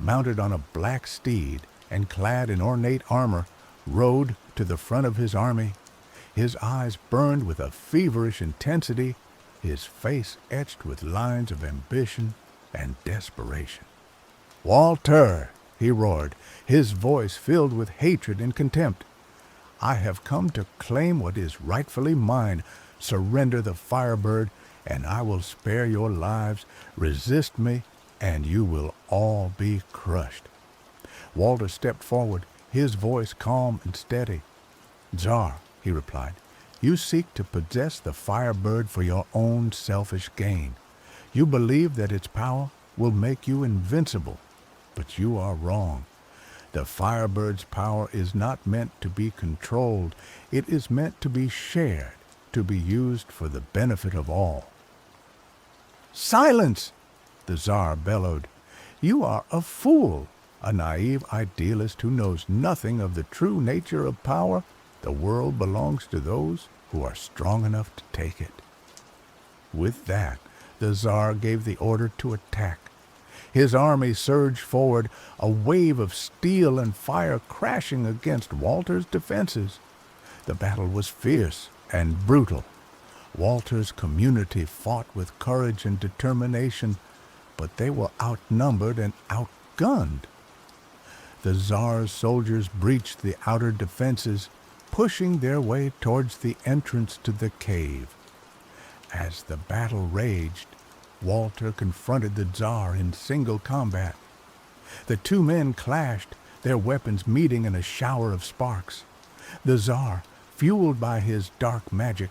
mounted on a black steed and clad in ornate armor, rode to the front of his army. His eyes burned with a feverish intensity, his face etched with lines of ambition and desperation. "Walter!" he roared, his voice filled with hatred and contempt. "I have come to claim what is rightfully mine. Surrender the Firebird, and I will spare your lives. Resist me, and you will all be crushed." Walter stepped forward, his voice calm and steady. "Tsar," he replied, "you seek to possess the Firebird for your own selfish gain. You believe that its power will make you invincible, but you are wrong. The Firebird's power is not meant to be controlled. It is meant to be shared, to be used for the benefit of all." "Silence!" the Tsar bellowed. "You are a fool, a naive idealist who knows nothing of the true nature of power. The world belongs to those who are strong enough to take it." With that, the Tsar gave the order to attack. His army surged forward, a wave of steel and fire crashing against Walter's defenses. The battle was fierce and brutal. Walter's community fought with courage and determination, but they were outnumbered and outgunned. The Tsar's soldiers breached the outer defenses, pushing their way towards the entrance to the cave. As the battle raged, Walter confronted the Tsar in single combat. The two men clashed, their weapons meeting in a shower of sparks. The Tsar, fueled by his dark magic,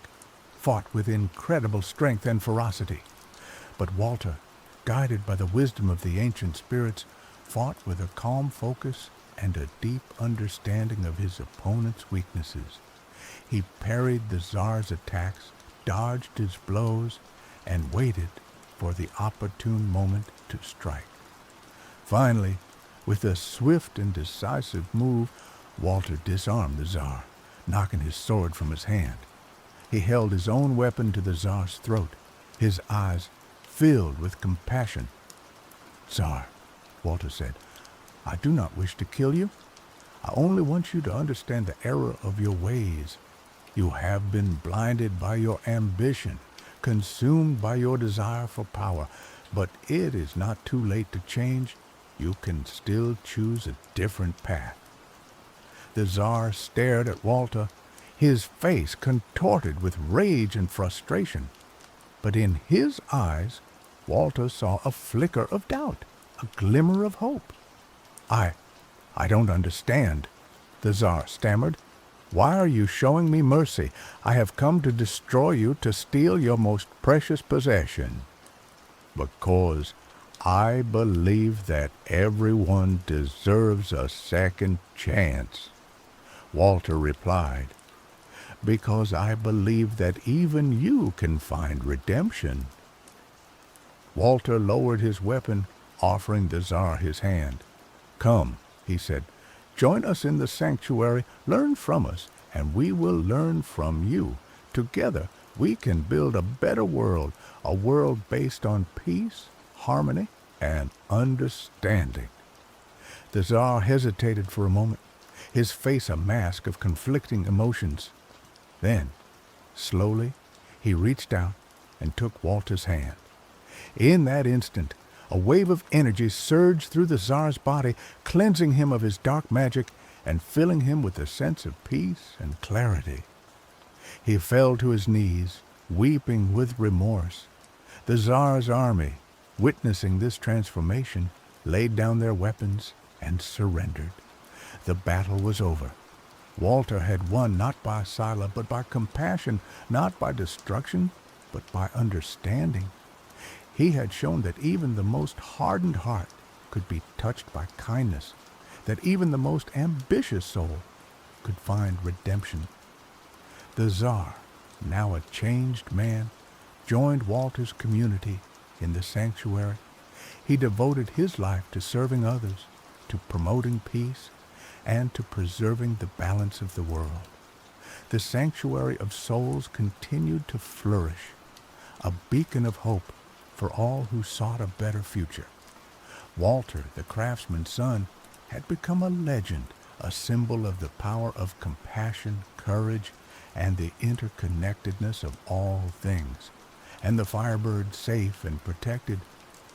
fought with incredible strength and ferocity. But Walter, guided by the wisdom of the ancient spirits, fought with a calm focus and a deep understanding of his opponent's weaknesses. He parried the Tsar's attacks, dodged his blows, and waited for the opportune moment to strike. Finally, with a swift and decisive move, Walter disarmed the Tsar, knocking his sword from his hand. He held his own weapon to the Tsar's throat, his eyes filled with compassion. "Tsar," Walter said, "I do not wish to kill you. I only want you to understand the error of your ways. You have been blinded by your ambition, consumed by your desire for power, but it is not too late to change. You can still choose a different path." The Tsar stared at Walter, his face contorted with rage and frustration. But in his eyes, Walter saw a flicker of doubt, a glimmer of hope. I don't understand," the Tsar stammered. "Why are you showing me mercy? I have come to destroy you, to steal your most precious possession." "Because I believe that everyone deserves a second chance," Walter replied. "Because I believe that even you can find redemption." Walter lowered his weapon, offering the Tsar his hand. "Come," he said, "join us in the sanctuary, learn from us, and we will learn from you. Together we can build a better world, a world based on peace, harmony, and understanding." The Tsar hesitated for a moment, his face a mask of conflicting emotions. Then, slowly, he reached out and took Walter's hand. In that instant, a wave of energy surged through the Tsar's body, cleansing him of his dark magic and filling him with a sense of peace and clarity. He fell to his knees, weeping with remorse. The Tsar's army, witnessing this transformation, laid down their weapons and surrendered. The battle was over. Walter had won not by Sila, but by compassion, not by destruction, but by understanding. He had shown that even the most hardened heart could be touched by kindness, that even the most ambitious soul could find redemption. The Tsar, now a changed man, joined Walter's community in the sanctuary. He devoted his life to serving others, to promoting peace, and to preserving the balance of the world. The sanctuary of souls continued to flourish, a beacon of hope for all who sought a better future. Walter, the craftsman's son, had become a legend, a symbol of the power of compassion, courage, and the interconnectedness of all things. And the Firebird, safe and protected,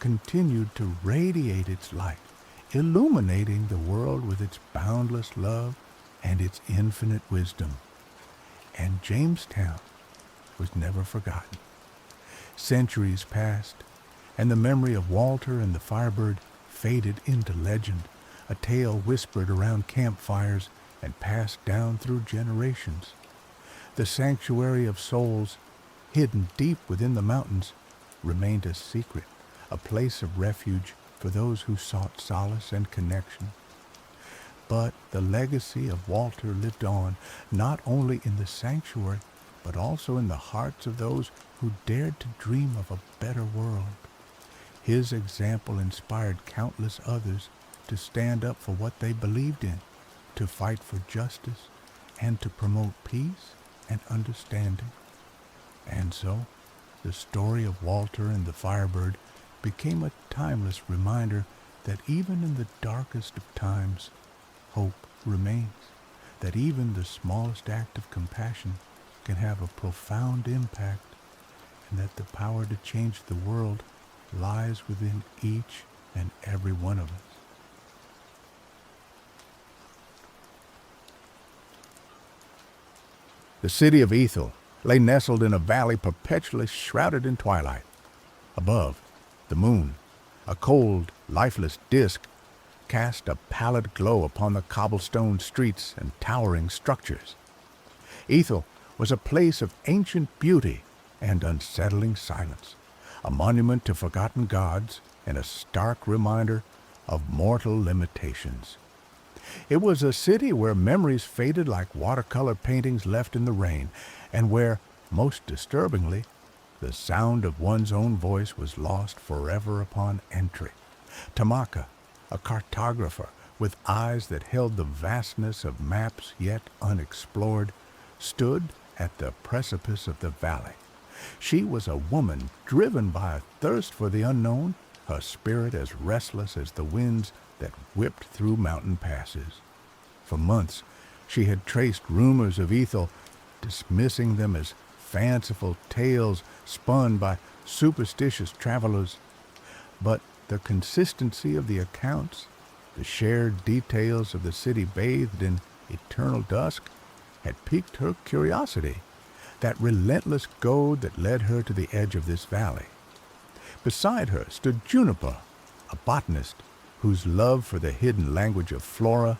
continued to radiate its light, illuminating the world with its boundless love and its infinite wisdom. And Jamestown was never forgotten. Centuries passed, and the memory of Walter and the Firebird faded into legend, a tale whispered around campfires and passed down through generations. The sanctuary of souls, hidden deep within the mountains, remained a secret, a place of refuge for those who sought solace and connection. But the legacy of Walter lived on, not only in the sanctuary, but also in the hearts of those who dared to dream of a better world. His example inspired countless others to stand up for what they believed in, to fight for justice, and to promote peace and understanding. And so, the story of Walter and the Firebird became a timeless reminder that even in the darkest of times, hope remains, that even the smallest act of compassion can have a profound impact, and that the power to change the world lies within each and every one of us. The city of Ethel lay nestled in a valley perpetually shrouded in twilight. Above, the moon, a cold, lifeless disk, cast a pallid glow upon the cobblestone streets and towering structures. Ethel was a place of ancient beauty and unsettling silence, a monument to forgotten gods and a stark reminder of mortal limitations. It was a city where memories faded like watercolor paintings left in the rain, and where, most disturbingly, the sound of one's own voice was lost forever upon entry. Tamaka, a cartographer with eyes that held the vastness of maps yet unexplored, stood at the precipice of the valley. She was a woman driven by a thirst for the unknown, her spirit as restless as the winds that whipped through mountain passes. For months, she had traced rumors of Ethel, dismissing them as fanciful tales spun by superstitious travelers. But the consistency of the accounts, the shared details of the city bathed in eternal dusk, had piqued her curiosity, that relentless goad that led her to the edge of this valley. Beside her stood Juniper, a botanist whose love for the hidden language of flora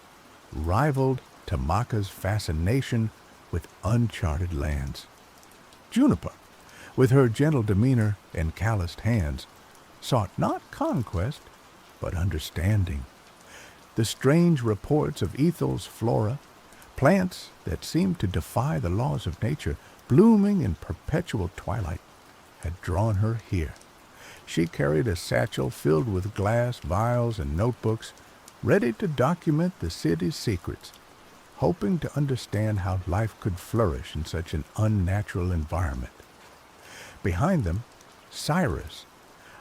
rivaled Tamaka's fascination with uncharted lands. Juniper, with her gentle demeanor and calloused hands, sought not conquest, but understanding. The strange reports of Ethel's flora, plants that seemed to defy the laws of nature, blooming in perpetual twilight, had drawn her here. She carried a satchel filled with glass vials and notebooks, ready to document the city's secrets, hoping to understand how life could flourish in such an unnatural environment. Behind them, Cyrus,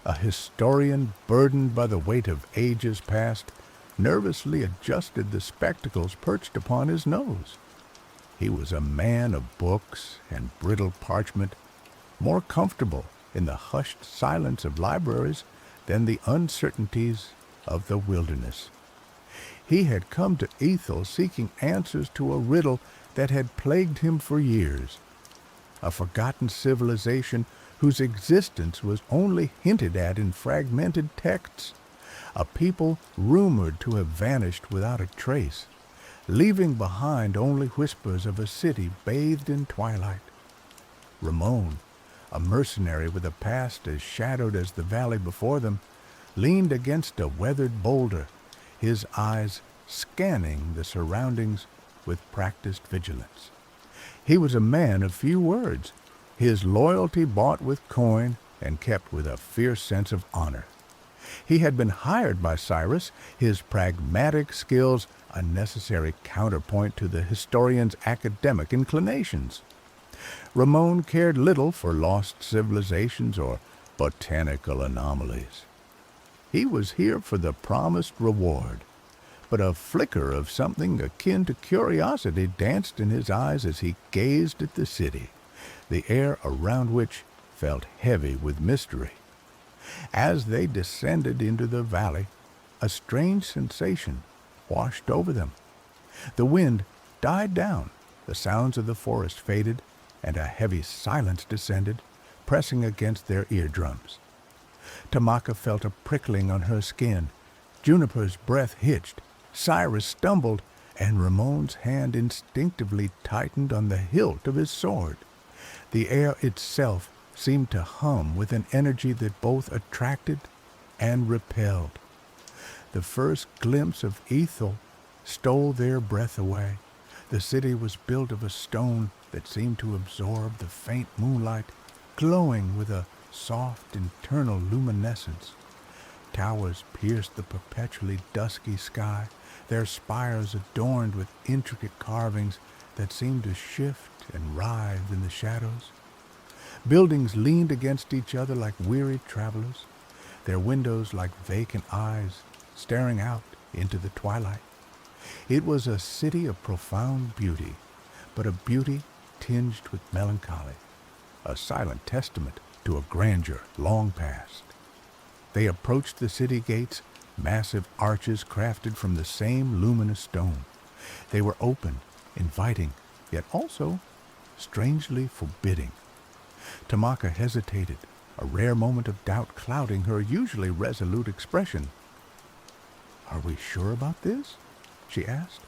a historian burdened by the weight of ages past, nervously adjusted the spectacles perched upon his nose. He was a man of books and brittle parchment, more comfortable in the hushed silence of libraries than the uncertainties of the wilderness. He had come to Ethel seeking answers to a riddle that had plagued him for years, a forgotten civilization whose existence was only hinted at in fragmented texts, a people rumored to have vanished without a trace, leaving behind only whispers of a city bathed in twilight. Ramon, a mercenary with a past as shadowed as the valley before them, leaned against a weathered boulder, his eyes scanning the surroundings with practiced vigilance. He was a man of few words, his loyalty bought with coin and kept with a fierce sense of honor. He had been hired by Cyrus, his pragmatic skills a necessary counterpoint to the historian's academic inclinations. Ramon cared little for lost civilizations or botanical anomalies. He was here for the promised reward, but a flicker of something akin to curiosity danced in his eyes as he gazed at the city, the air around which felt heavy with mystery. As they descended into the valley, a strange sensation washed over them. The wind died down, the sounds of the forest faded, and a heavy silence descended, pressing against their eardrums. Tamaka felt a prickling on her skin. Juniper's breath hitched. Cyrus stumbled, and Ramon's hand instinctively tightened on the hilt of his sword. The air itself seemed to hum with an energy that both attracted and repelled. The first glimpse of Ethel stole their breath away. The city was built of a stone that seemed to absorb the faint moonlight, glowing with a soft internal luminescence. Towers pierced the perpetually dusky sky, their spires adorned with intricate carvings that seemed to shift and writhe in the shadows. Buildings leaned against each other like weary travelers, their windows like vacant eyes staring out into the twilight. It was a city of profound beauty, but a beauty tinged with melancholy, a silent testament to a grandeur long past. They approached the city gates, massive arches crafted from the same luminous stone. They were open, inviting, yet also strangely forbidding. Tamaka hesitated, a rare moment of doubt clouding her usually resolute expression. "Are we sure about this?" she asked.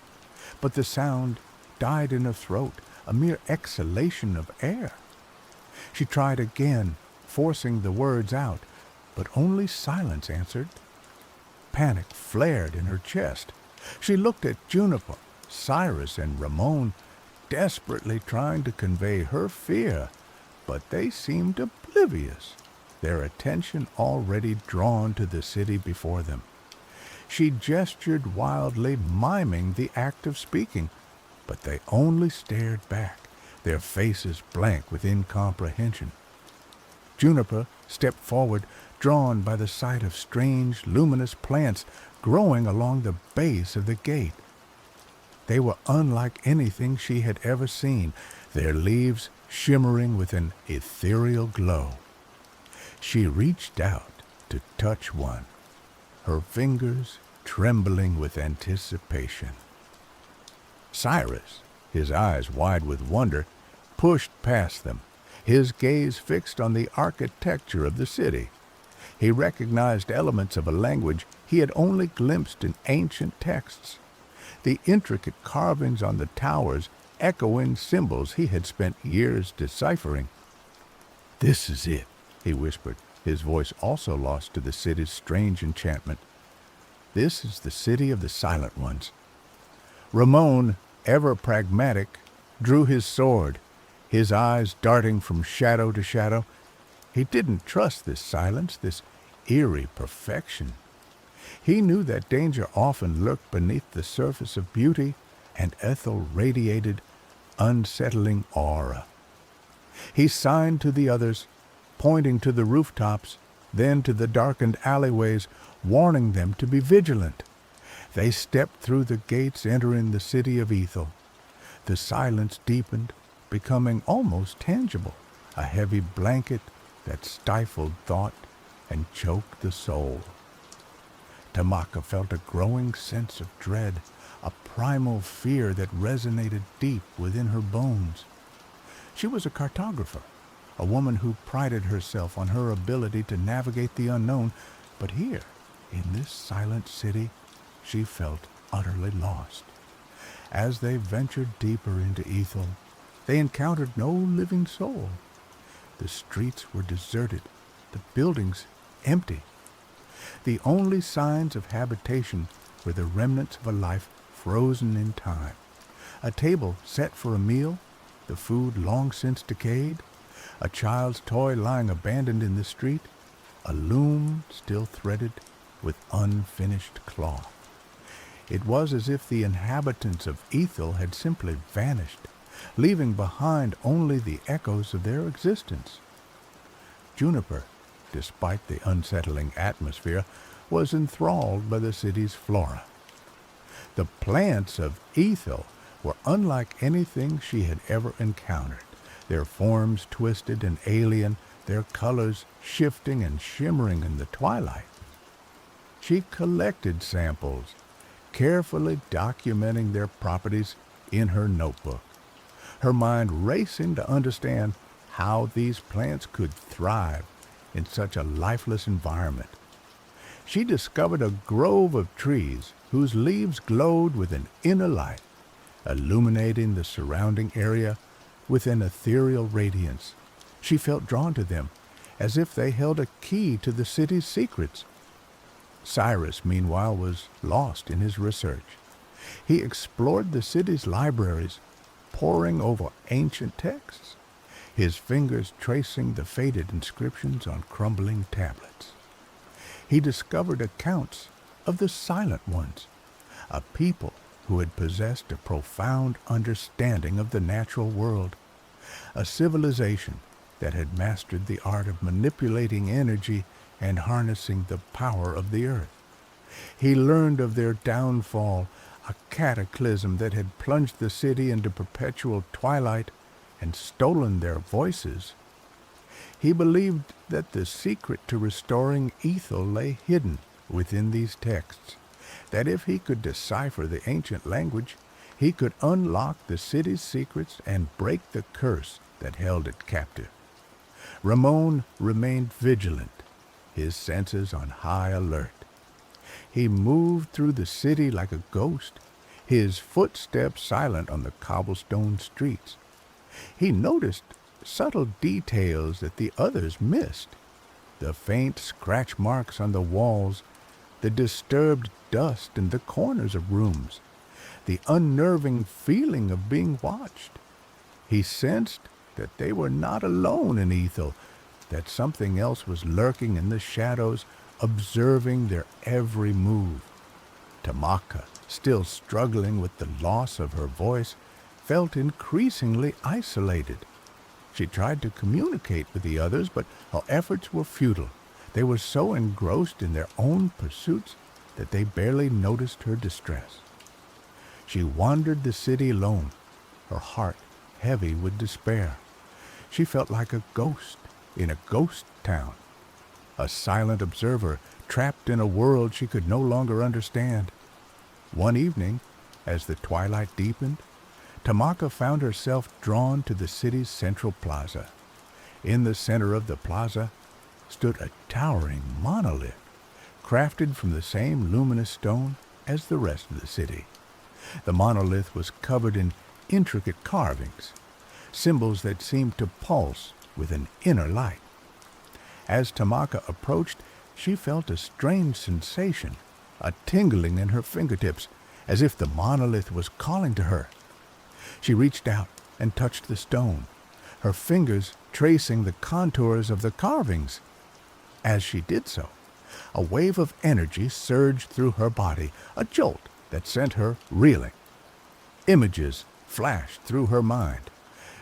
But the sound died in her throat, a mere exhalation of air. She tried again, forcing the words out, but only silence answered. Panic flared in her chest. She looked at Juniper, Cyrus, and Ramon, desperately trying to convey her fear, but they seemed oblivious, their attention already drawn to the city before them. She gestured wildly, miming the act of speaking, but they only stared back, their faces blank with incomprehension. Juniper stepped forward, drawn by the sight of strange, luminous plants growing along the base of the gate. They were unlike anything she had ever seen, their leaves shimmering with an ethereal glow. She reached out to touch one, her fingers trembling with anticipation. Cyrus, his eyes wide with wonder, pushed past them, his gaze fixed on the architecture of the city. He recognized elements of a language he had only glimpsed in ancient texts, the intricate carvings on the towers echoing symbols he had spent years deciphering. "This is it," he whispered, his voice also lost to the city's strange enchantment. "This is the city of the Silent Ones." Ramon, ever pragmatic, drew his sword, his eyes darting from shadow to shadow. He didn't trust this silence, this eerie perfection. He knew that danger often lurked beneath the surface of beauty, and Ethel radiated unsettling aura. He signed to the others, pointing to the rooftops, then to the darkened alleyways, warning them to be vigilant. They stepped through the gates entering the city of Ethel. The silence deepened, becoming almost tangible, a heavy blanket that stifled thought and choked the soul. Tamaka felt a growing sense of dread, a primal fear that resonated deep within her bones. She was a cartographer, a woman who prided herself on her ability to navigate the unknown, but here, in this silent city, she felt utterly lost. As they ventured deeper into Ethel, they encountered no living soul. The streets were deserted, the buildings empty. The only signs of habitation were the remnants of a life frozen in time. A table set for a meal, the food long since decayed, a child's toy lying abandoned in the street, a loom still threaded with unfinished cloth. It was as if the inhabitants of Ethel had simply vanished, leaving behind only the echoes of their existence. Juniper, despite the unsettling atmosphere, was enthralled by the city's flora. The plants of Ethel were unlike anything she had ever encountered, their forms twisted and alien, their colors shifting and shimmering in the twilight. She collected samples, carefully documenting their properties in her notebook, her mind racing to understand how these plants could thrive in such a lifeless environment. She discovered a grove of trees whose leaves glowed with an inner light, illuminating the surrounding area with an ethereal radiance. She felt drawn to them, as if they held a key to the city's secrets. Cyrus, meanwhile, was lost in his research. He explored the city's libraries, poring over ancient texts, his fingers tracing the faded inscriptions on crumbling tablets. He discovered accounts of the Silent Ones, a people who had possessed a profound understanding of the natural world, a civilization that had mastered the art of manipulating energy and harnessing the power of the earth. He learned of their downfall, a cataclysm that had plunged the city into perpetual twilight and stolen their voices. He believed that the secret to restoring Ethel lay hidden within these texts, that if he could decipher the ancient language, he could unlock the city's secrets and break the curse that held it captive. Ramon remained vigilant, his senses on high alert. He moved through the city like a ghost, his footsteps silent on the cobblestone streets. He noticed subtle details that the others missed, the faint scratch marks on the walls, the disturbed dust in the corners of rooms, the unnerving feeling of being watched. He sensed that they were not alone in Ethel, that something else was lurking in the shadows, observing their every move. Tamaka, still struggling with the loss of her voice, felt increasingly isolated. She tried to communicate with the others, but her efforts were futile. They were so engrossed in their own pursuits that they barely noticed her distress. She wandered the city alone, her heart heavy with despair. She felt like a ghost in a ghost town, a silent observer trapped in a world she could no longer understand. One evening, as the twilight deepened, Tamaka found herself drawn to the city's central plaza. In the center of the plaza stood a towering monolith, crafted from the same luminous stone as the rest of the city. The monolith was covered in intricate carvings, symbols that seemed to pulse with an inner light. As Tamaka approached, she felt a strange sensation, a tingling in her fingertips, as if the monolith was calling to her. She reached out and touched the stone, her fingers tracing the contours of the carvings. As she did so, a wave of energy surged through her body, a jolt that sent her reeling. Images flashed through her mind,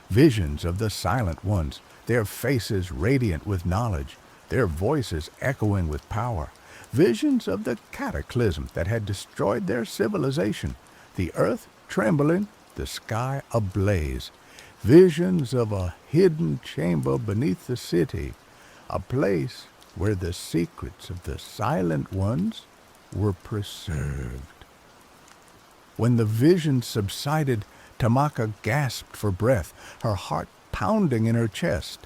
visions of the silent ones, their faces radiant with knowledge, their voices echoing with power, visions of the cataclysm that had destroyed their civilization, the earth trembling, the sky ablaze, visions of a hidden chamber beneath the city, a place where the secrets of the silent ones were preserved. When the vision subsided, Tamaka gasped for breath, her heart pounding in her chest.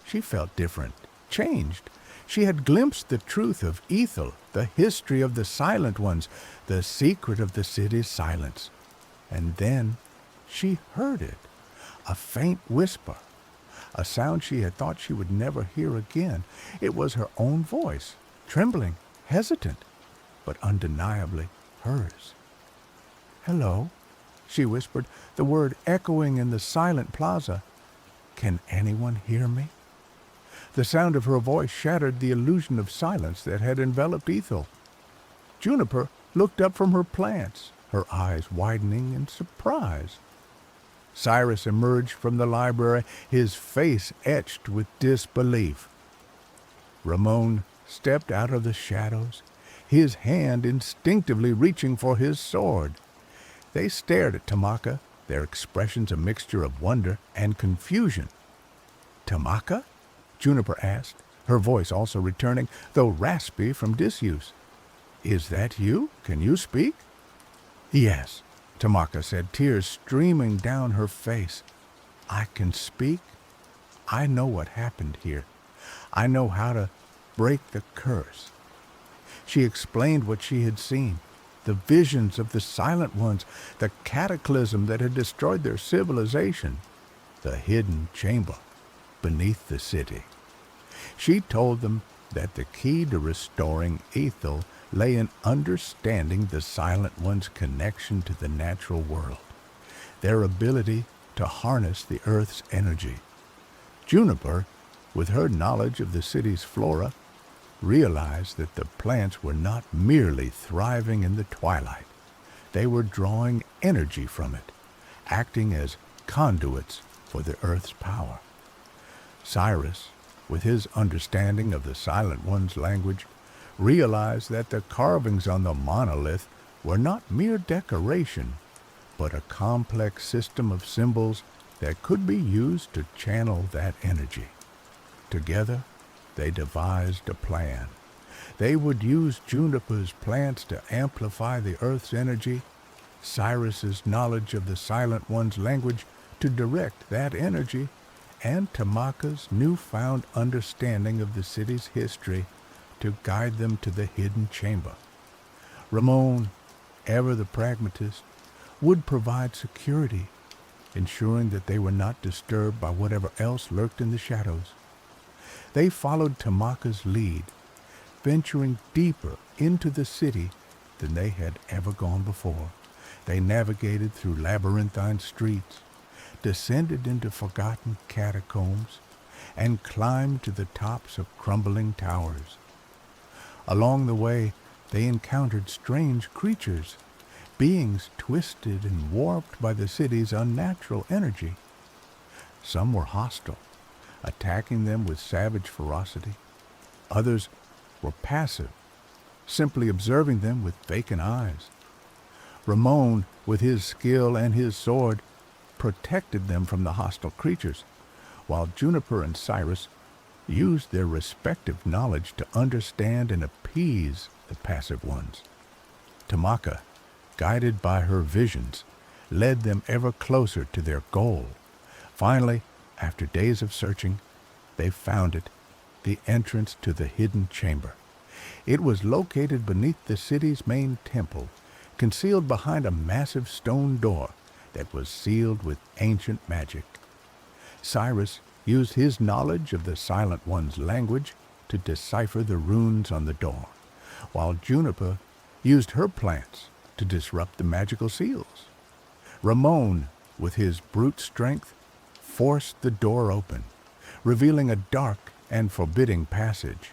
She felt different, changed. She had glimpsed the truth of Ethel, the history of the silent ones, the secret of the city's silence. And then she heard it, a faint whisper, a sound she had thought she would never hear again. It was her own voice, trembling, hesitant, but undeniably hers. "Hello," she whispered, the word echoing in the silent plaza. "Can anyone hear me?" The sound of her voice shattered the illusion of silence that had enveloped Ethel. Juniper looked up from her plants, her eyes widening in surprise. Cyrus emerged from the library, his face etched with disbelief. Ramon stepped out of the shadows, his hand instinctively reaching for his sword. They stared at Tamaka, their expressions a mixture of wonder and confusion. "Tamaka?" Juniper asked, her voice also returning, though raspy from disuse. "Is that you? Can you speak?" "Yes," Tamaka said, tears streaming down her face. "I can speak. I know what happened here. I know how to break the curse." She explained what she had seen, the visions of the silent ones, the cataclysm that had destroyed their civilization, the hidden chamber beneath the city. She told them that the key to restoring Ethel lay in understanding the silent one's connection to the natural world, their ability to harness the earth's energy. Juniper, with her knowledge of the city's flora, realized that the plants were not merely thriving in the twilight. They were drawing energy from it, acting as conduits for the earth's power. Cyrus, with his understanding of the silent one's language, realized that the carvings on the monolith were not mere decoration, but a complex system of symbols that could be used to channel that energy. Together, they devised a plan. They would use Juniper's plants to amplify the earth's energy, Cyrus's knowledge of the silent one's language to direct that energy, and Tamaka's newfound understanding of the city's history to guide them to the hidden chamber. Ramon, ever the pragmatist, would provide security, ensuring that they were not disturbed by whatever else lurked in the shadows. They followed Tamaka's lead, venturing deeper into the city than they had ever gone before. They navigated through labyrinthine streets, descended into forgotten catacombs, and climbed to the tops of crumbling towers. Along the way, they encountered strange creatures, beings twisted and warped by the city's unnatural energy. Some were hostile, attacking them with savage ferocity. Others were passive, simply observing them with vacant eyes. Ramon, with his skill and his sword, protected them from the hostile creatures, while Juniper and Cyrus used their respective knowledge to understand and appease the passive ones. Tamaka, guided by her visions, led them ever closer to their goal. Finally, after days of searching, they found it, the entrance to the hidden chamber. It was located beneath the city's main temple, concealed behind a massive stone door that was sealed with ancient magic. Cyrus used his knowledge of the Silent One's language to decipher the runes on the door, while Juniper used her plants to disrupt the magical seals. Ramon, with his brute strength, forced the door open, revealing a dark and forbidding passage.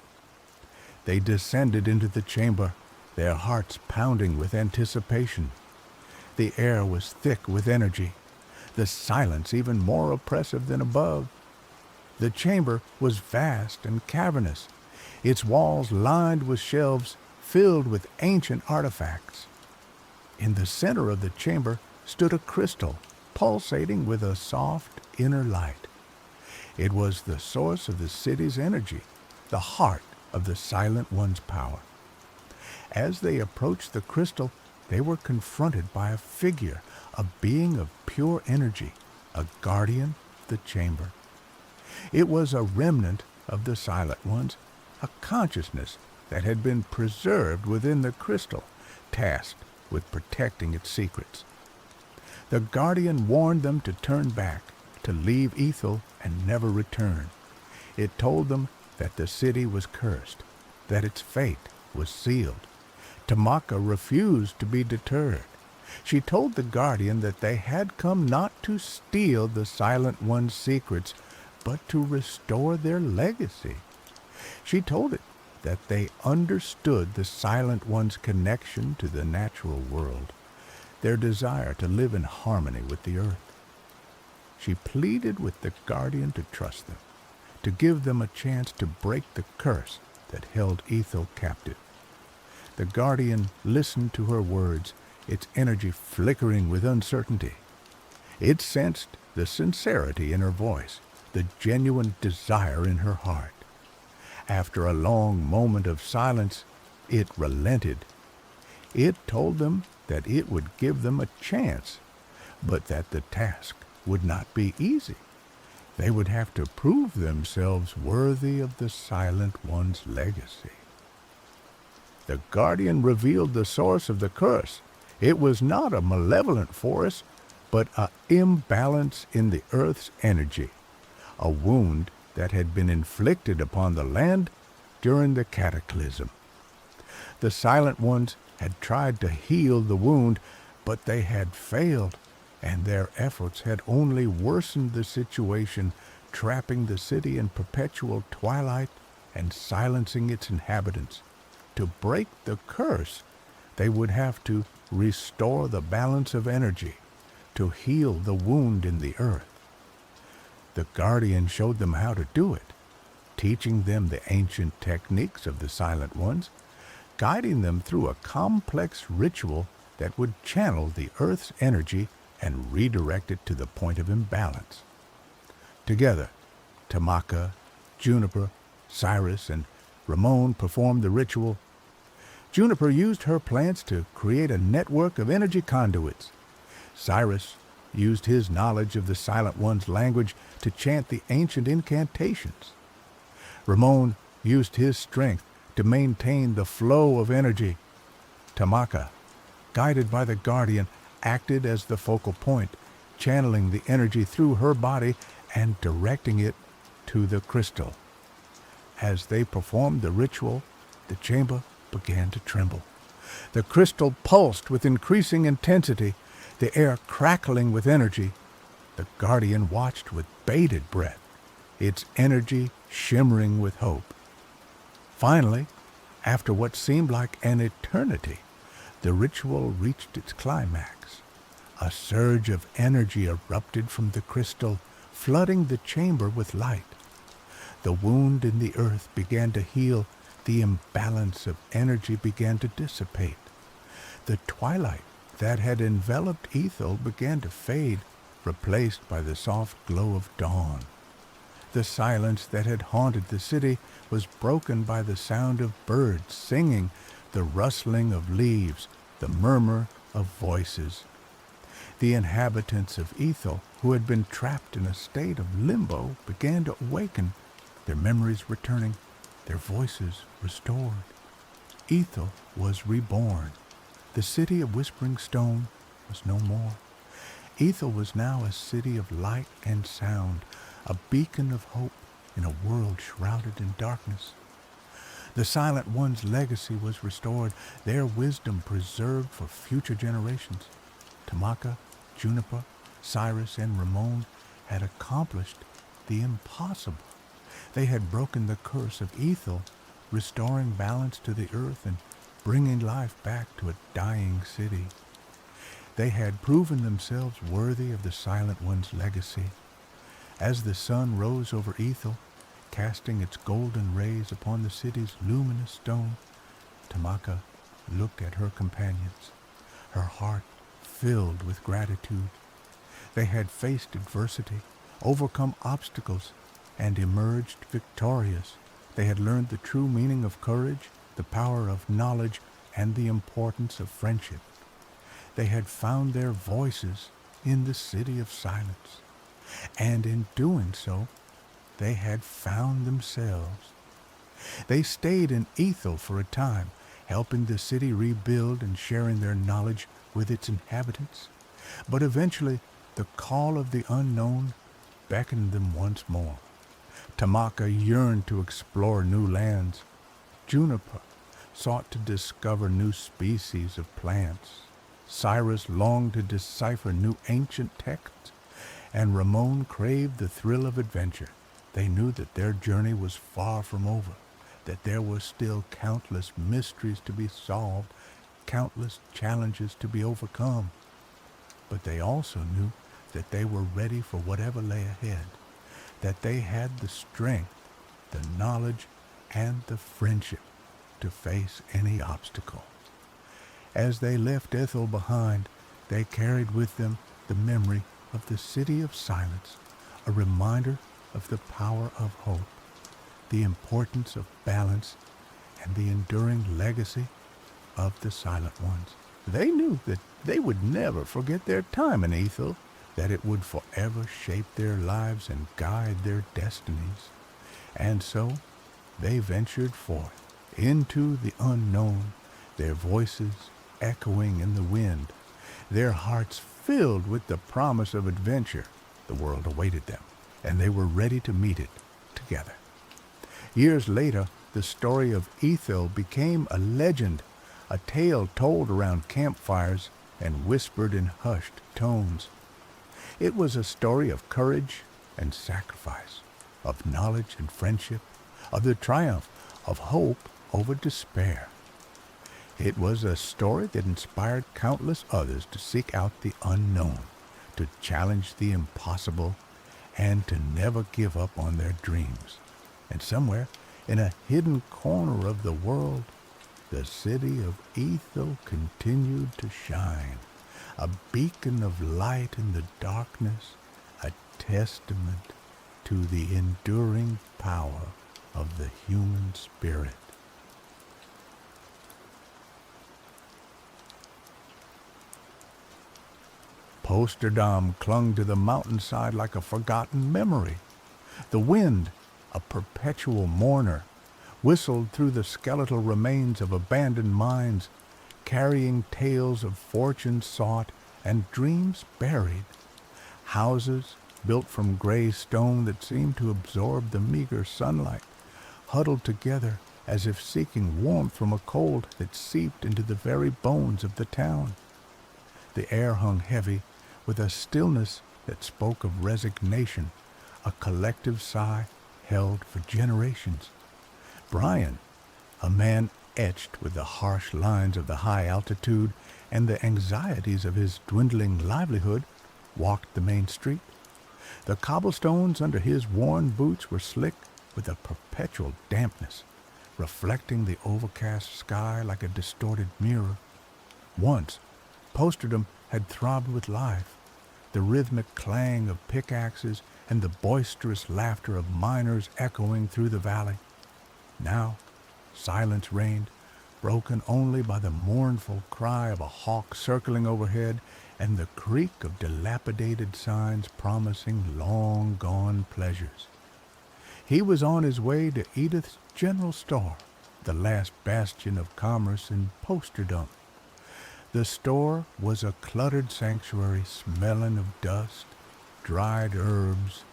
They descended into the chamber, their hearts pounding with anticipation. The air was thick with energy, the silence even more oppressive than above. The chamber was vast and cavernous, its walls lined with shelves filled with ancient artifacts. In the center of the chamber stood a crystal, pulsating with a soft inner light. It was the source of the city's energy, the heart of the Silent One's power. As they approached the crystal, they were confronted by a figure, a being of pure energy, a guardian of the chamber. It was a remnant of the Silent Ones, a consciousness that had been preserved within the crystal, tasked with protecting its secrets. The guardian warned them to turn back, to leave Ethel and never return. It told them that the city was cursed, that its fate was sealed. Tamaka refused to be deterred. She told the guardian that they had come not to steal the Silent One's secrets, but to restore their legacy. She told it that they understood the Silent One's connection to the natural world, their desire to live in harmony with the earth. She pleaded with the guardian to trust them, to give them a chance to break the curse that held Ethel captive. The guardian listened to her words, its energy flickering with uncertainty. It sensed the sincerity in her voice, the genuine desire in her heart. After a long moment of silence, it relented. It told them that it would give them a chance, but that the task would not be easy. They would have to prove themselves worthy of the Silent One's legacy. The guardian revealed the source of the curse. It was not a malevolent force, but an imbalance in the earth's energy, a wound that had been inflicted upon the land during the cataclysm. The Silent Ones had tried to heal the wound, but they had failed, and their efforts had only worsened the situation, trapping the city in perpetual twilight and silencing its inhabitants. To break the curse, they would have to restore the balance of energy, to heal the wound in the earth. The guardian showed them how to do it, teaching them the ancient techniques of the Silent Ones, guiding them through a complex ritual that would channel the earth's energy and redirect it to the point of imbalance. Together, Tamaka, Juniper, Cyrus, and Ramon performed the ritual. Juniper used her plants to create a network of energy conduits. Cyrus used his knowledge of the Silent One's language to chant the ancient incantations. Ramon used his strength to maintain the flow of energy. Tamaka, guided by the guardian, acted as the focal point, channeling the energy through her body and directing it to the crystal. As they performed the ritual, The chamber began to tremble. The crystal pulsed with increasing intensity, the air crackling with energy. The guardian watched with bated breath, its energy shimmering with hope. Finally, after what seemed like an eternity, the ritual reached its climax. A surge of energy erupted from the crystal, flooding the chamber with light. The wound in the earth began to heal. The imbalance of energy began to dissipate. The twilight that had enveloped Ethel began to fade, replaced by the soft glow of dawn. The silence that had haunted the city was broken by the sound of birds singing, the rustling of leaves, the murmur of voices. The inhabitants of Ethel, who had been trapped in a state of limbo, began to awaken, their memories returning, their voices restored. Ethel was reborn. The city of Whispering Stone was no more. Ethel was now a city of light and sound, a beacon of hope in a world shrouded in darkness. The Silent One's legacy was restored, their wisdom preserved for future generations. Tamaka, Juniper, Cyrus, and Ramon had accomplished the impossible. They had broken the curse of Ethel, restoring balance to the earth and bringing life back to a dying city. They had proven themselves worthy of the Silent One's legacy. As the sun rose over Ethel, casting its golden rays upon the city's luminous stone, Tamaka looked at her companions, her heart filled with gratitude. They had faced adversity, overcome obstacles, and emerged victorious. They had learned the true meaning of courage, the power of knowledge, and the importance of friendship. They had found their voices in the city of silence, and in doing so, they had found themselves. They stayed in Ethel for a time, helping the city rebuild and sharing their knowledge with its inhabitants. But eventually, the call of the unknown beckoned them once more. Tamaka yearned to explore new lands. Juniper sought to discover new species of plants. Cyrus longed to decipher new ancient texts, and Ramon craved the thrill of adventure. They knew that their journey was far from over, that there were still countless mysteries to be solved, countless challenges to be overcome. But they also knew that they were ready for whatever lay ahead, that they had the strength, the knowledge, and the friendship to face any obstacle. As they left Ethel behind, they carried with them the memory of the city of silence, a reminder of the power of hope, the importance of balance, and the enduring legacy of the Silent Ones. They knew that they would never forget their time in Ethel, that it would forever shape their lives and guide their destinies. And so they ventured forth into the unknown, their voices echoing in the wind, their hearts filled with the promise of adventure. The world awaited them, and they were ready to meet it together. Years later, the story of Ethel became a legend, a tale told around campfires and whispered in hushed tones. It was a story of courage and sacrifice, of knowledge and friendship, of the triumph of hope over despair. It was a story that inspired countless others to seek out the unknown, to challenge the impossible, and to never give up on their dreams. And somewhere, in a hidden corner of the world, the city of Ethel continued to shine, a beacon of light in the darkness, a testament to the enduring power of the human spirit. Posterdam clung to the mountainside like a forgotten memory. The wind, a perpetual mourner, whistled through the skeletal remains of abandoned mines, carrying tales of fortune sought and dreams buried. Houses, built from gray stone that seemed to absorb the meager sunlight, huddled together as if seeking warmth from a cold that seeped into the very bones of the town. The air hung heavy with a stillness that spoke of resignation, a collective sigh held for generations. Brian, a man etched with the harsh lines of the high altitude and the anxieties of his dwindling livelihood, walked the main street. The cobblestones under his worn boots were slick with a perpetual dampness, reflecting the overcast sky like a distorted mirror. Once, Posterdom had throbbed with life, the rhythmic clang of pickaxes and the boisterous laughter of miners echoing through the valley. Now, silence reigned, broken only by the mournful cry of a hawk circling overhead and the creak of dilapidated signs promising long-gone pleasures. He was on his way to Edith's general store, the last bastion of commerce in Posterdom. The store was a cluttered sanctuary smelling of dust, dried herbs,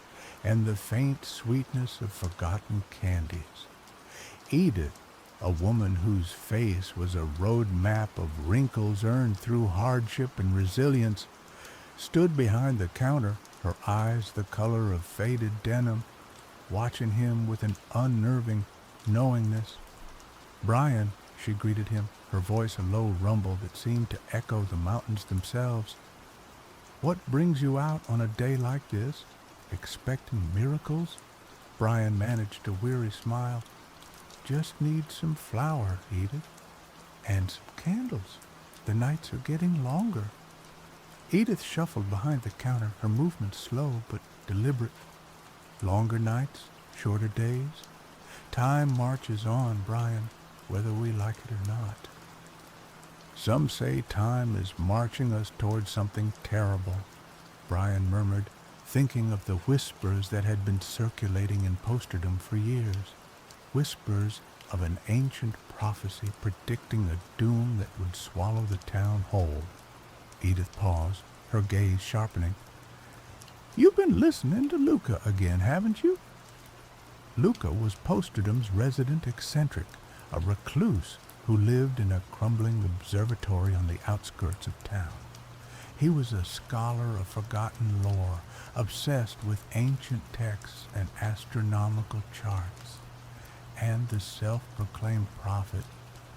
and the faint sweetness of forgotten candies. Edith, a woman whose face was a road map of wrinkles earned through hardship and resilience, stood behind the counter, her eyes the color of faded denim, watching him with an unnerving knowingness. "Brian," she greeted him, her voice a low rumble that seemed to echo the mountains themselves. "What brings you out on a day like this, expecting miracles?" Brian managed a weary smile. "Just need some flour, Edith, and some candles. The nights are getting longer." Edith shuffled behind the counter, her movements slow but deliberate. Longer nights, shorter days. Time marches on, Brian, whether we like it or not. "Some say time is marching us towards something terrible," Brian murmured, thinking of the whispers that had been circulating in Posterdom for years. Whispers of an ancient prophecy predicting a doom that would swallow the town whole. Edith paused, her gaze sharpening. "You've been listening to Luca again, haven't you?" Luca was Posterdom's resident eccentric, a recluse who lived in a crumbling observatory on the outskirts of town. He was a scholar of forgotten lore, obsessed with ancient texts and astronomical charts, and the self-proclaimed prophet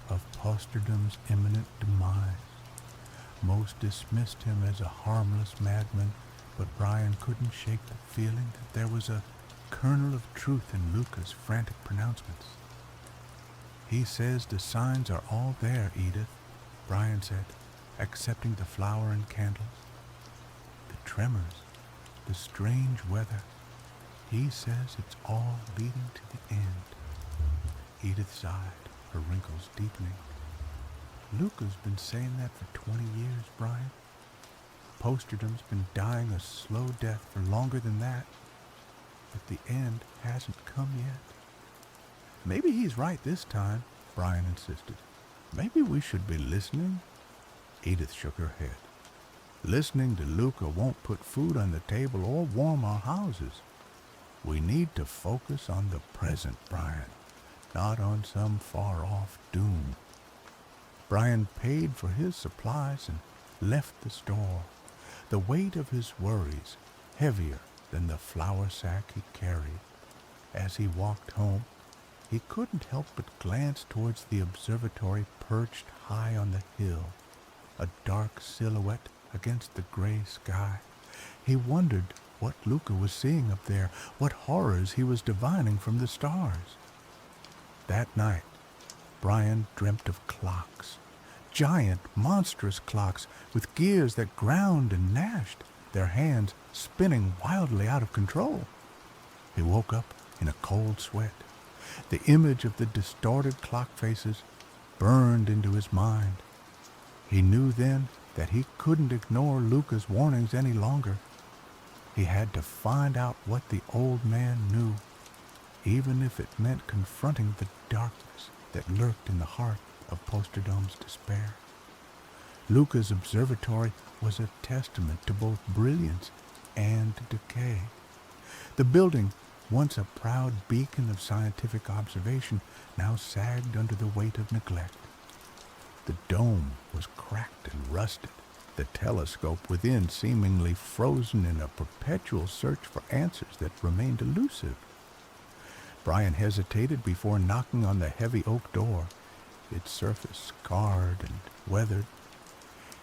of Posterdom's imminent demise. Most dismissed him as a harmless madman, but Brian couldn't shake the feeling that there was a kernel of truth in Luca's frantic pronouncements. "He says the signs are all there, Edith," Brian said, accepting the flour and candles. "The tremors, the strange weather. He says it's all leading to the end." Edith sighed, her wrinkles deepening. "Luca's been saying that for 20 years, Brian. Posterdom's been dying a slow death for longer than that, but the end hasn't come yet." "Maybe he's right this time," Brian insisted. "Maybe we should be listening." Edith shook her head. "Listening to Luca won't put food on the table or warm our houses. We need to focus on the present, Brian, not on some far-off doom." Brian paid for his supplies and left the store, the weight of his worries heavier than the flour sack he carried. As he walked home, he couldn't help but glance towards the observatory perched high on the hill, a dark silhouette against the gray sky. He wondered what Luca was seeing up there, what horrors he was divining from the stars. That night, Brian dreamt of clocks, giant, monstrous clocks with gears that ground and gnashed, their hands spinning wildly out of control. He woke up in a cold sweat. The image of the distorted clock faces burned into his mind. He knew then that he couldn't ignore Luca's warnings any longer. He had to find out what the old man knew, even if it meant confronting the darkness that lurked in the heart of Posterdom's despair. Luca's observatory was a testament to both brilliance and decay. The building once a proud beacon of scientific observation, now sagged under the weight of neglect. The dome was cracked and rusted, the telescope within seemingly frozen in a perpetual search for answers that remained elusive. Brian hesitated before knocking on the heavy oak door, its surface scarred and weathered.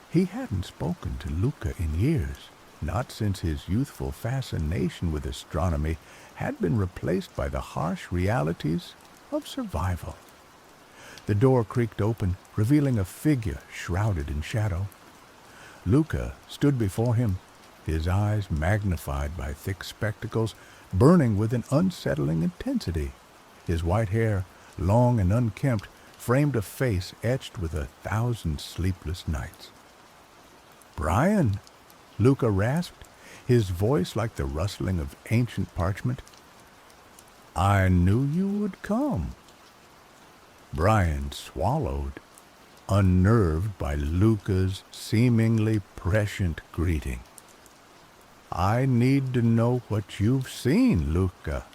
He hadn't spoken to Luca in years, not since his youthful fascination with astronomy had been replaced by the harsh realities of survival. The door creaked open, revealing a figure shrouded in shadow. Luca stood before him, his eyes magnified by thick spectacles, burning with an unsettling intensity. His white hair, long and unkempt, framed a face etched with 1,000 sleepless nights. "Brian," Luca rasped, his voice like the rustling of ancient parchment. "I knew you would come." Brian swallowed, unnerved by Luca's seemingly prescient greeting. "I need to know what you've seen, Luca.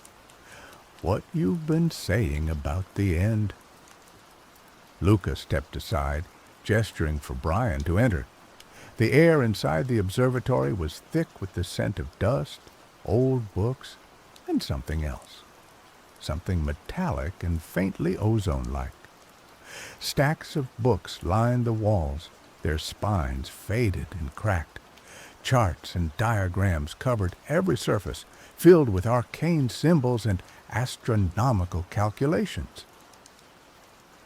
What you've been saying about the end." Luca stepped aside, gesturing for Brian to enter. The air inside the observatory was thick with the scent of dust, old books, and something else. Something metallic and faintly ozone-like. Stacks of books lined the walls, their spines faded and cracked. Charts and diagrams covered every surface, filled with arcane symbols and astronomical calculations.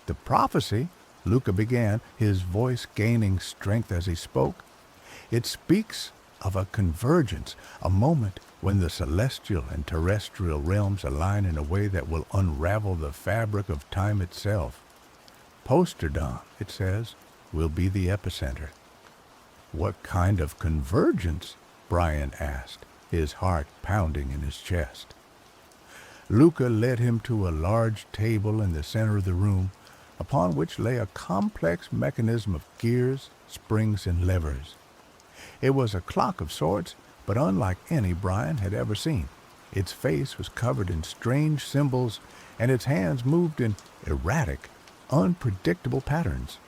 "The prophecy," Luca began, his voice gaining strength as he spoke, "it speaks of a convergence, a moment when the celestial and terrestrial realms align in a way that will unravel the fabric of time itself. Posterdom, it says, will be the epicenter." "What kind of convergence?" Brian asked, his heart pounding in his chest. Luca led him to a large table in the center of the room, upon which lay a complex mechanism of gears, springs, and levers. It was a clock of sorts, but unlike any Brian had ever seen. Its face was covered in strange symbols, and its hands moved in erratic, unpredictable patterns.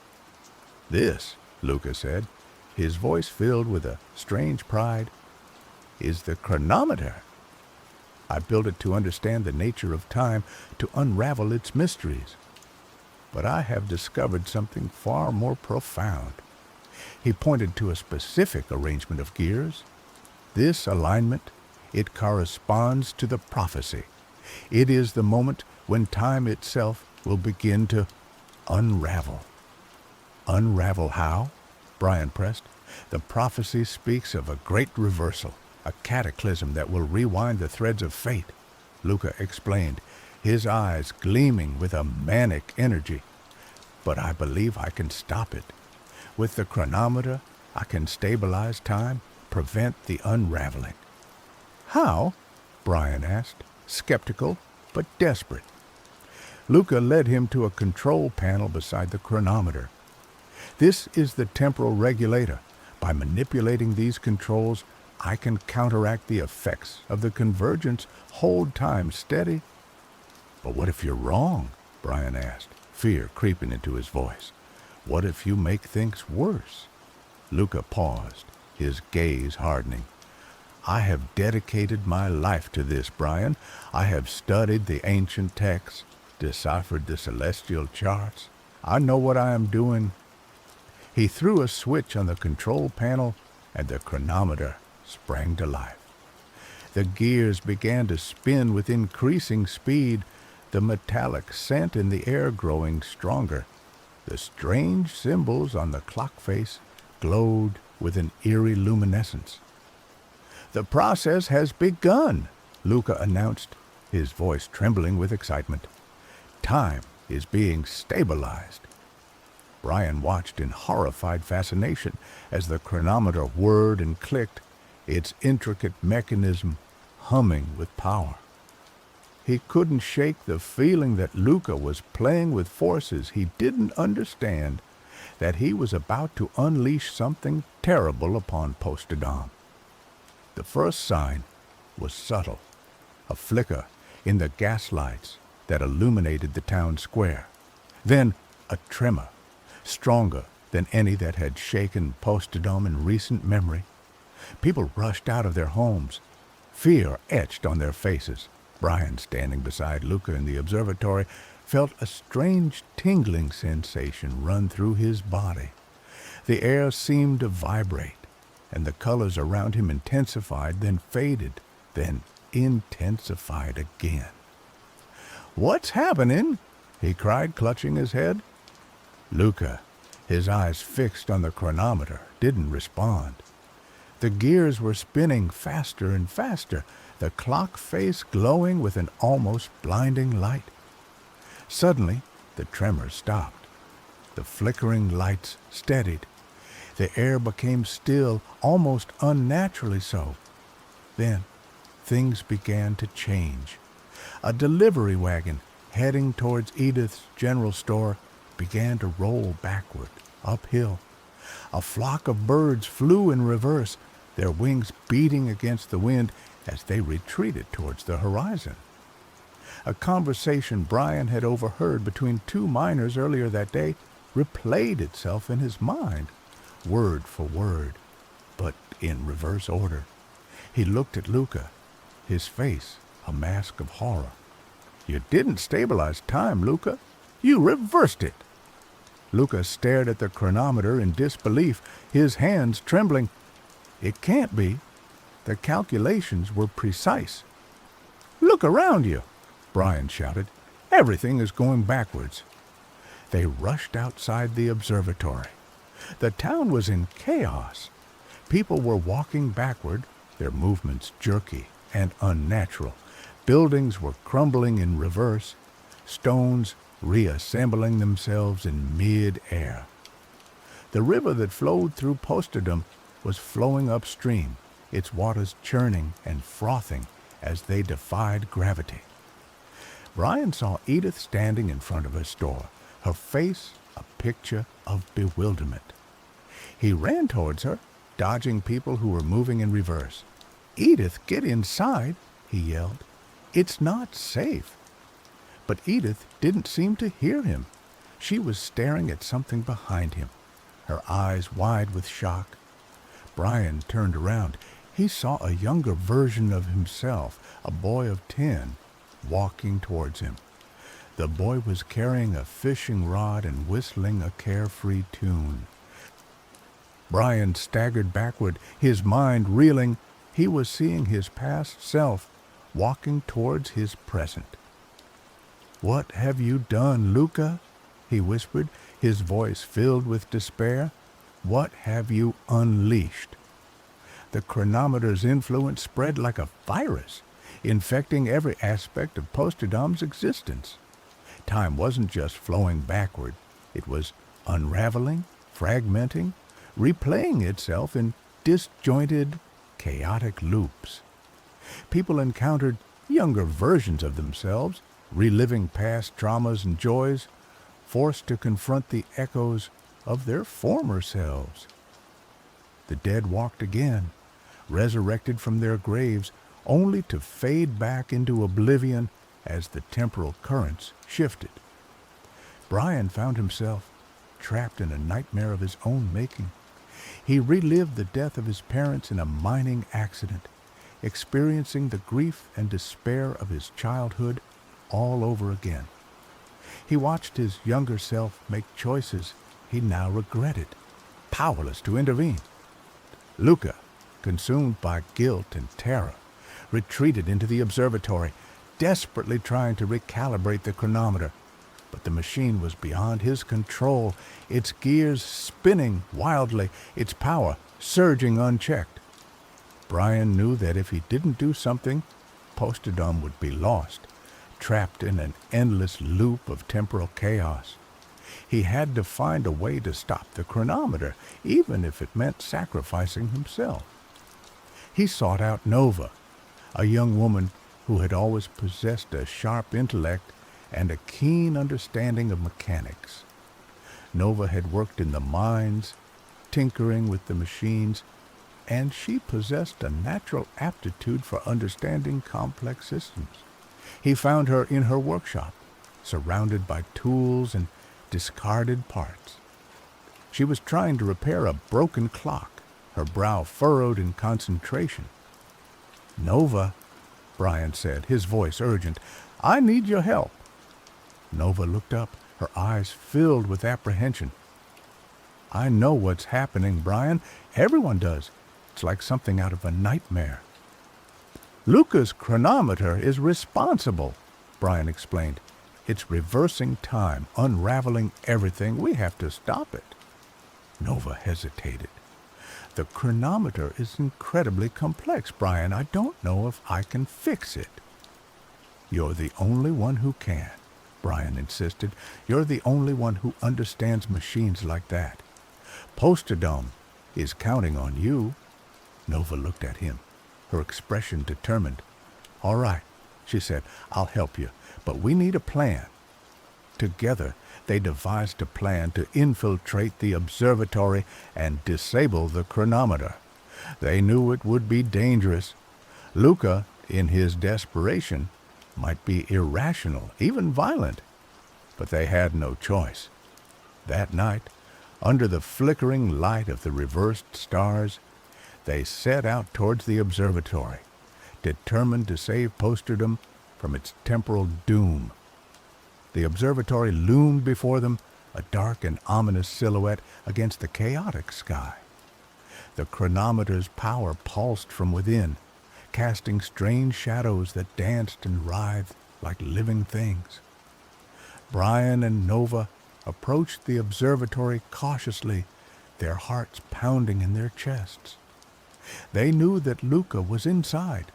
"This," Luca said, his voice filled with a strange pride, "is the chronometer. I built it to understand the nature of time, to unravel its mysteries. But I have discovered something far more profound." He pointed to a specific arrangement of gears. "This alignment, it corresponds to the prophecy. It is the moment when time itself will begin to unravel." "Unravel how?" Brian pressed. "The prophecy speaks of a great reversal, a cataclysm that will rewind the threads of fate," Luca explained, his eyes gleaming with a manic energy. "But I believe I can stop it. With the chronometer, I can stabilize time, prevent the unraveling." "How?" Brian asked, skeptical but desperate. Luca led him to a control panel beside the chronometer. "This is the temporal regulator. By manipulating these controls, I can counteract the effects of the convergence, hold time steady." "But what if you're wrong?" Brian asked, fear creeping into his voice. "What if you make things worse?" Luca paused, his gaze hardening. "I have dedicated my life to this, Brian. I have studied the ancient texts, deciphered the celestial charts. I know what I am doing." He threw a switch on the control panel, and the chronometer sprang to life. The gears began to spin with increasing speed, the metallic scent in the air growing stronger. The strange symbols on the clock face glowed with an eerie luminescence. "The process has begun," Luca announced, his voice trembling with excitement. "Time is being stabilized." Brian watched in horrified fascination as the chronometer whirred and clicked, its intricate mechanism humming with power. He couldn't shake the feeling that Luca was playing with forces he didn't understand, that he was about to unleash something terrible upon Posterdom. The first sign was subtle. a flicker in the gaslights that illuminated the town square. Then a tremor, stronger than any that had shaken Posterdom in recent memory. People rushed out of their homes, fear etched on their faces. Brian, standing beside Luca in the observatory, felt a strange tingling sensation run through his body. The air seemed to vibrate, and the colors around him intensified, then faded, then intensified again. "What's happening?" he cried, clutching his head. Luca, his eyes fixed on the chronometer, didn't respond. The gears were spinning faster and faster, the clock face glowing with an almost blinding light. Suddenly, the tremor stopped. The flickering lights steadied. The air became still, almost unnaturally so. Then, things began to change. A delivery wagon heading towards Edith's general store began to roll backward, uphill. A flock of birds flew in reverse, their wings beating against the wind as they retreated towards the horizon. A conversation Brian had overheard between two miners earlier that day replayed itself in his mind, word for word, but in reverse order. He looked at Luca, his face a mask of horror. "You didn't stabilize time, Luca. You reversed it." Luca stared at the chronometer in disbelief, his hands trembling. "It can't be. The calculations were precise." "Look around you," Brian shouted. "Everything is going backwards." They rushed outside the observatory. The town was in chaos. People were walking backward, their movements jerky and unnatural. Buildings were crumbling in reverse, stones reassembling themselves in mid-air. The river that flowed through Posterdom was flowing upstream, its waters churning and frothing as they defied gravity. Brian saw Edith standing in front of her store, her face a picture of bewilderment. He ran towards her, dodging people who were moving in reverse. "Edith, get inside," he yelled. "It's not safe." But Edith didn't seem to hear him. She was staring at something behind him, her eyes wide with shock. Brian turned around. He saw a younger version of himself, a boy of 10, walking towards him. The boy was carrying a fishing rod and whistling a carefree tune. Brian staggered backward, his mind reeling. He was seeing his past self walking towards his present. "What have you done, Luca?" he whispered, his voice filled with despair. "What have you unleashed?" The chronometer's influence spread like a virus, infecting every aspect of Posterdom's existence. Time wasn't just flowing backward. It was unraveling, fragmenting, replaying itself in disjointed, chaotic loops. People encountered younger versions of themselves, reliving past traumas and joys, forced to confront the echoes of their former selves. The dead walked again, resurrected from their graves, only to fade back into oblivion as the temporal currents shifted. Brian found himself trapped in a nightmare of his own making. He relived the death of his parents in a mining accident, experiencing the grief and despair of his childhood all over again. He watched his younger self make choices he now regretted, powerless to intervene. Luca, consumed by guilt and terror, retreated into the observatory, desperately trying to recalibrate the chronometer. But the machine was beyond his control, its gears spinning wildly, its power surging unchecked. Brian knew that if he didn't do something, Posterdom would be lost, trapped in an endless loop of temporal chaos. He had to find a way to stop the chronometer, even if it meant sacrificing himself. He sought out Nova, a young woman who had always possessed a sharp intellect and a keen understanding of mechanics. Nova had worked in the mines, tinkering with the machines, and she possessed a natural aptitude for understanding complex systems. He found her in her workshop, surrounded by tools and discarded parts. She was trying to repair a broken clock, her brow furrowed in concentration. "Nova," Brian said, his voice urgent, "I need your help." Nova looked up, her eyes filled with apprehension. "I know what's happening, Brian. Everyone does. It's like something out of a nightmare." "Luca's chronometer is responsible," Brian explained. "It's reversing time, unraveling everything. We have to stop it." Nova hesitated. "The chronometer is incredibly complex, Brian. I don't know if I can fix it." "You're the only one who can," Brian insisted. "You're the only one who understands machines like that. Posterdome is counting on you." Nova looked at him, her expression determined. "All right," she said, "I'll help you, but we need a plan." Together, they devised a plan to infiltrate the observatory and disable the chronometer. They knew it would be dangerous. Luca, in his desperation, might be irrational, even violent. But they had no choice. That night, under the flickering light of the reversed stars, they set out towards the observatory, determined to save Posterdom from its temporal doom. The observatory loomed before them, a dark and ominous silhouette against the chaotic sky. The chronometer's power pulsed from within, casting strange shadows that danced and writhed like living things. Brian and Nova approached the observatory cautiously, their hearts pounding in their chests. They knew that Luca was inside,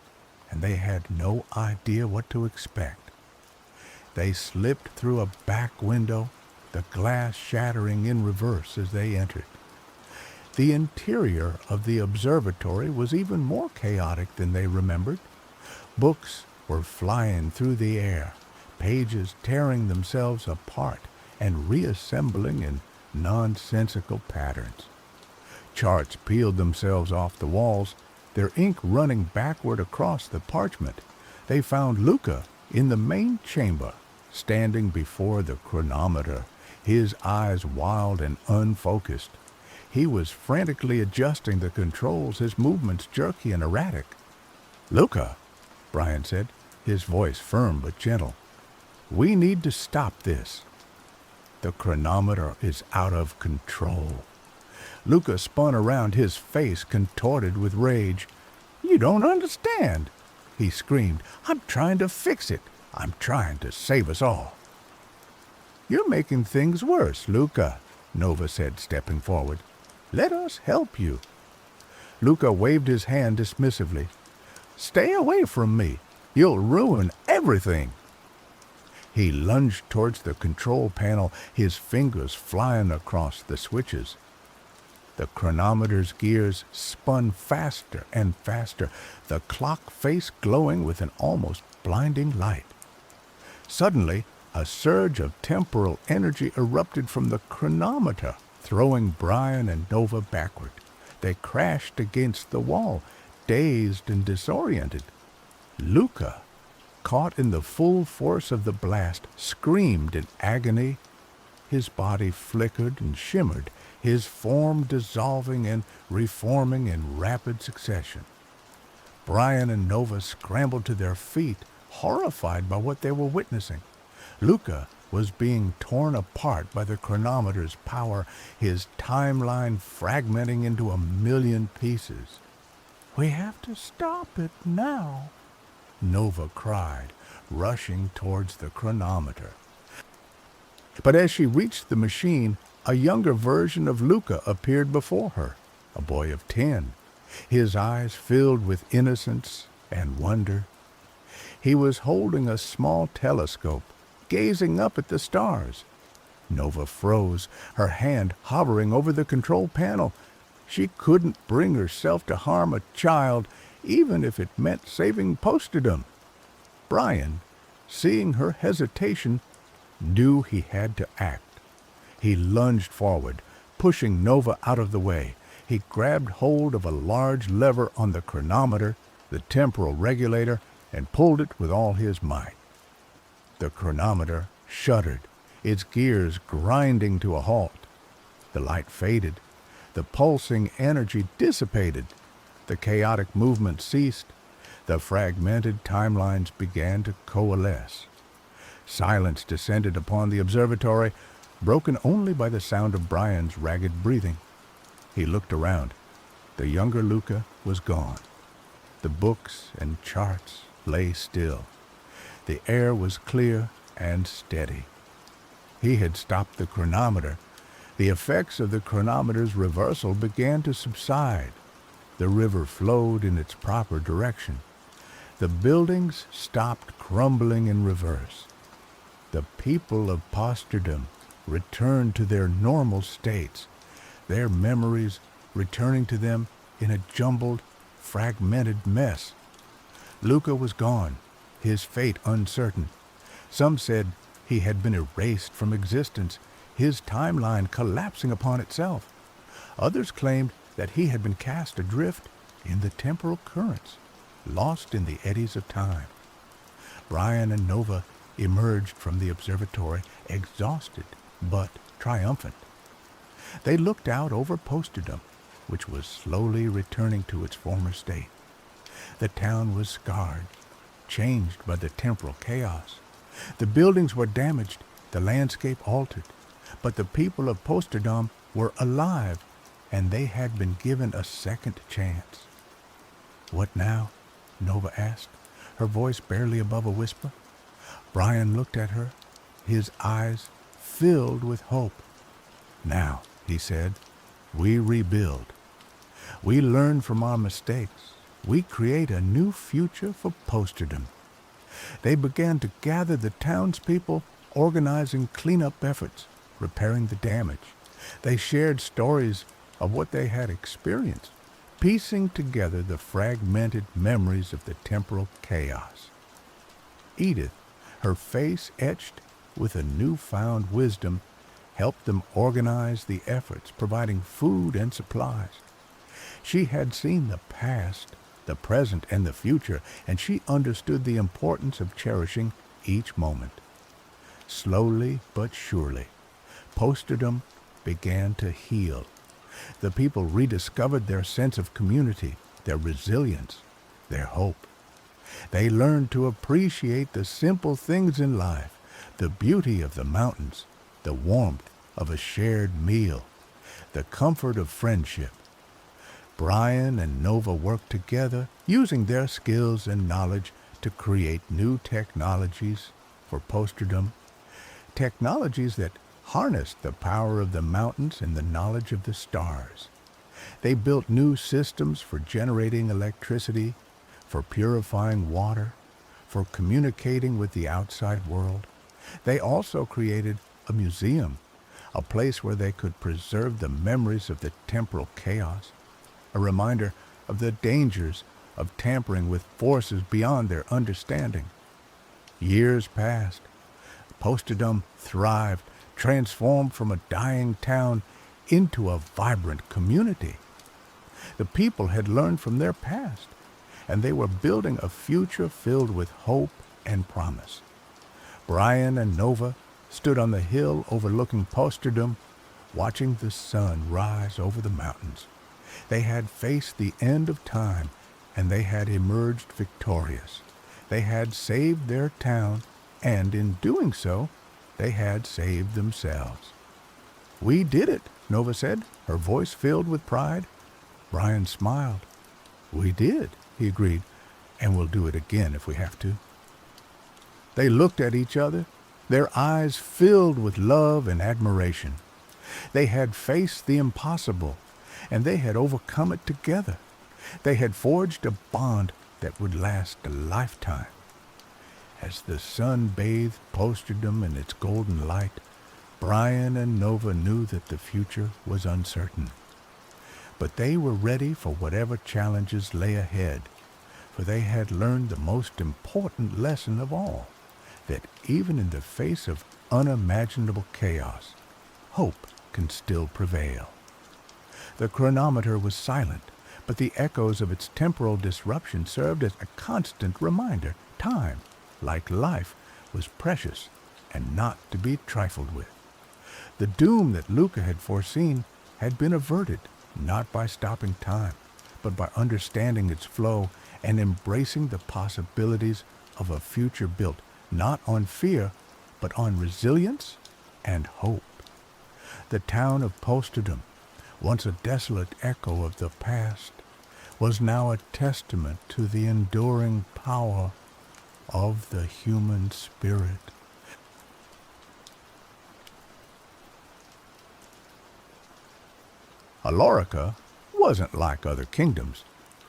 and they had no idea what to expect. They slipped through a back window, the glass shattering in reverse as they entered. The interior of the observatory was even more chaotic than they remembered. Books were flying through the air, pages tearing themselves apart and reassembling in nonsensical patterns. Charts peeled themselves off the walls, their ink running backward across the parchment. They found Luca in the main chamber, standing before the chronometer, his eyes wild and unfocused. He was frantically adjusting the controls, his movements jerky and erratic. "Luca," Brian said, his voice firm but gentle, "we need to stop this. The chronometer is out of control." Luca spun around, his face contorted with rage. "You don't understand," he screamed. "I'm trying to fix it. I'm trying to save us all." "You're making things worse, Luca," Nova said, stepping forward. "Let us help you." Luca waved his hand dismissively. "Stay away from me. You'll ruin everything." He lunged towards the control panel, his fingers flying across the switches. The chronometer's gears spun faster and faster, the clock face glowing with an almost blinding light. Suddenly, a surge of temporal energy erupted from the chronometer, throwing Brian and Nova backward. They crashed against the wall, dazed and disoriented. Luca, caught in the full force of the blast, screamed in agony. His body flickered and shimmered, his form dissolving and reforming in rapid succession. Brian and Nova scrambled to their feet, horrified by what they were witnessing. Luca was being torn apart by the chronometer's power, his timeline fragmenting into a million pieces. "We have to stop it now," Nova cried, rushing towards the chronometer. But as she reached the machine, a younger version of Luca appeared before her, a boy of 10, his eyes filled with innocence and wonder. He was holding a small telescope, gazing up at the stars. Nova froze, her hand hovering over the control panel. She couldn't bring herself to harm a child, even if it meant saving Posterdom. Brian, seeing her hesitation, knew he had to act. He lunged forward, pushing Nova out of the way, He grabbed hold of a large lever on the chronometer, the temporal regulator, and pulled it with all his might. The chronometer shuddered, its gears grinding to a halt. The light faded. The pulsing energy dissipated. The chaotic movement ceased. The fragmented timelines began to coalesce. Silence descended upon the observatory, broken only by the sound of Brian's ragged breathing. He looked around. The younger Luca was gone. The books and charts lay still. The air was clear and steady. He had stopped the chronometer. The effects of the chronometer's reversal began to subside. The river flowed in its proper direction. The buildings stopped crumbling in reverse. The people of Posterdom returned to their normal states, their memories returning to them in a jumbled, fragmented mess. Luca was gone, his fate uncertain. Some said he had been erased from existence, his timeline collapsing upon itself. Others claimed that he had been cast adrift in the temporal currents, lost in the eddies of time. Brian and Nova emerged from the observatory, exhausted but triumphant. They looked out over Posterdom, which was slowly returning to its former state. The town was scarred, changed by the temporal chaos. The buildings were damaged, the landscape altered, but the people of Posterdom were alive, and they had been given a second chance. "What now?" Nova asked, her voice barely above a whisper. Brian looked at her, his eyes filled with hope. "Now," he said, "we rebuild. We learn from our mistakes. We create a new future for Posterdom." They began to gather the townspeople, organizing cleanup efforts, repairing the damage. They shared stories of what they had experienced, piecing together the fragmented memories of the temporal chaos. Edith, her face etched with a newfound wisdom, helped them organize the efforts, providing food and supplies. She had seen the past, the present, and the future, and she understood the importance of cherishing each moment. Slowly but surely, Posterdom began to heal. The people rediscovered their sense of community, their resilience, their hope. They learned to appreciate the simple things in life, the beauty of the mountains, the warmth of a shared meal, the comfort of friendship. Brian and Nova worked together, using their skills and knowledge to create new technologies for Posterdom, technologies that harnessed the power of the mountains and the knowledge of the stars. They built new systems for generating electricity, for purifying water, for communicating with the outside world. They also created a museum, a place where they could preserve the memories of the temporal chaos, a reminder of the dangers of tampering with forces beyond their understanding. Years passed. Posterdom thrived, transformed from a dying town into a vibrant community. The people had learned from their past, and they were building a future filled with hope and promise. Brian and Nova stood on the hill overlooking Posterdom, watching the sun rise over the mountains. They had faced the end of time, and they had emerged victorious. They had saved their town, and in doing so, they had saved themselves. "We did it," Nova said, her voice filled with pride. Brian smiled. "We did," he agreed, "and we'll do it again if we have to." They looked at each other, their eyes filled with love and admiration. They had faced the impossible, and they had overcome it together. They had forged a bond that would last a lifetime. As the sun bathed Posterdom in its golden light, Brian and Nova knew that the future was uncertain. But they were ready for whatever challenges lay ahead, for they had learned the most important lesson of all, that even in the face of unimaginable chaos, hope can still prevail. The chronometer was silent, but the echoes of its temporal disruption served as a constant reminder. Time, like life, was precious and not to be trifled with. The doom that Luca had foreseen had been averted, not by stopping time, but by understanding its flow and embracing the possibilities of a future built not on fear, but on resilience and hope. The town of Posterdom, once a desolate echo of the past, was now a testament to the enduring power of the human spirit. Alorica wasn't like other kingdoms.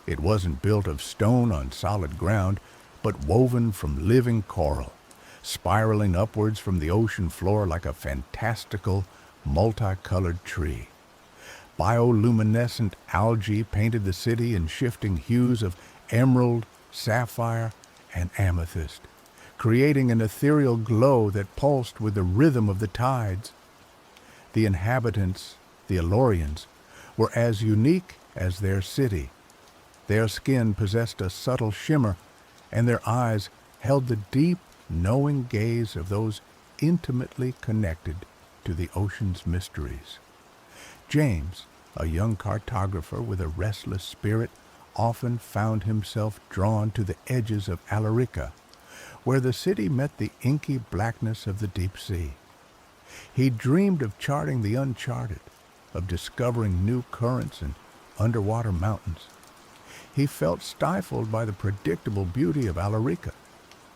It wasn't built of stone on solid ground, but woven from living coral, spiraling upwards from the ocean floor like a fantastical, multicolored tree. Bioluminescent algae painted the city in shifting hues of emerald, sapphire, and amethyst, creating an ethereal glow that pulsed with the rhythm of the tides. The inhabitants, the Alorians, were as unique as their city. Their skin possessed a subtle shimmer, and their eyes held the deep, knowing gaze of those intimately connected to the ocean's mysteries. James, a young cartographer with a restless spirit, often found himself drawn to the edges of Alarica, where the city met the inky blackness of the deep sea. He dreamed of charting the uncharted, of discovering new currents and underwater mountains. He felt stifled by the predictable beauty of Alarica,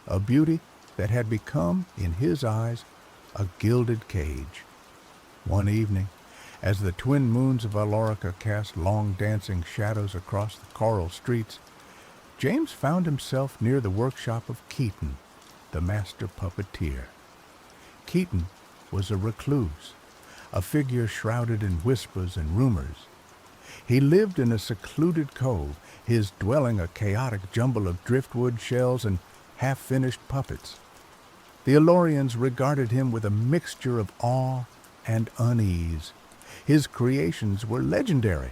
a beauty that had become, in his eyes, a gilded cage. One evening, as the twin moons of Alorica cast long dancing shadows across the coral streets, James found himself near the workshop of Keaton, the master puppeteer. Keaton was a recluse, a figure shrouded in whispers and rumors. He lived in a secluded cove, his dwelling a chaotic jumble of driftwood shells and half-finished puppets. The Alorians regarded him with a mixture of awe and unease. His creations were legendary,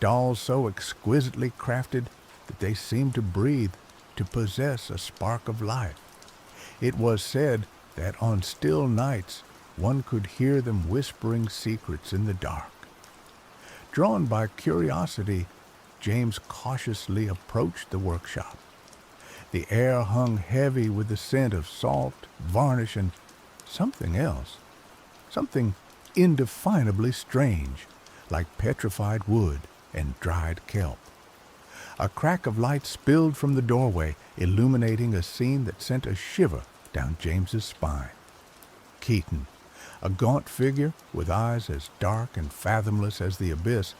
dolls so exquisitely crafted that they seemed to breathe, to possess a spark of life. It was said that on still nights one could hear them whispering secrets in the dark. Drawn by curiosity, James cautiously approached the workshop. The air hung heavy with the scent of salt, varnish, and something else, something indefinably strange, like petrified wood and dried kelp. A crack of light spilled from the doorway, illuminating a scene that sent a shiver down James's spine. Keaton, a gaunt figure with eyes as dark and fathomless as the abyss,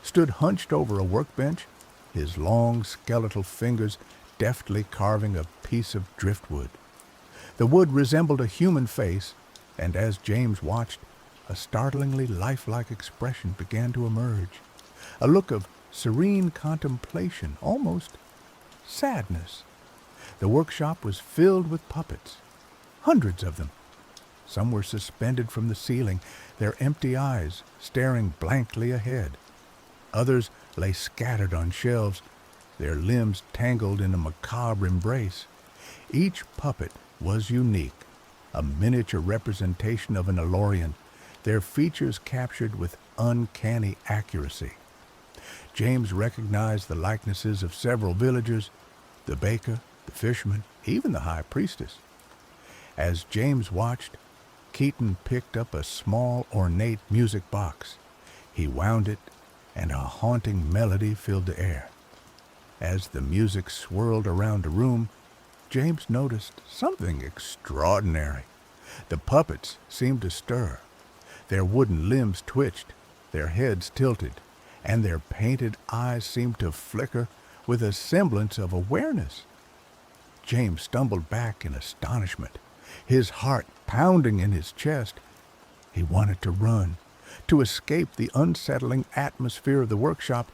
stood hunched over a workbench, his long skeletal fingers deftly carving a piece of driftwood. The wood resembled a human face, and as James watched, a startlingly lifelike expression began to emerge, a look of serene contemplation, almost sadness. The workshop was filled with puppets, hundreds of them. Some were suspended from the ceiling, their empty eyes staring blankly ahead. Others lay scattered on shelves, their limbs tangled in a macabre embrace. Each puppet was unique, a miniature representation of an Alorian, their features captured with uncanny accuracy. James recognized the likenesses of several villagers, the baker, the fisherman, even the high priestess. As James watched, Keaton picked up a small, ornate music box. He wound it, and a haunting melody filled the air. As the music swirled around the room, James noticed something extraordinary. The puppets seemed to stir. Their wooden limbs twitched, their heads tilted, and their painted eyes seemed to flicker with a semblance of awareness. James stumbled back in astonishment, his heart pounding in his chest. He wanted to run, to escape the unsettling atmosphere of the workshop,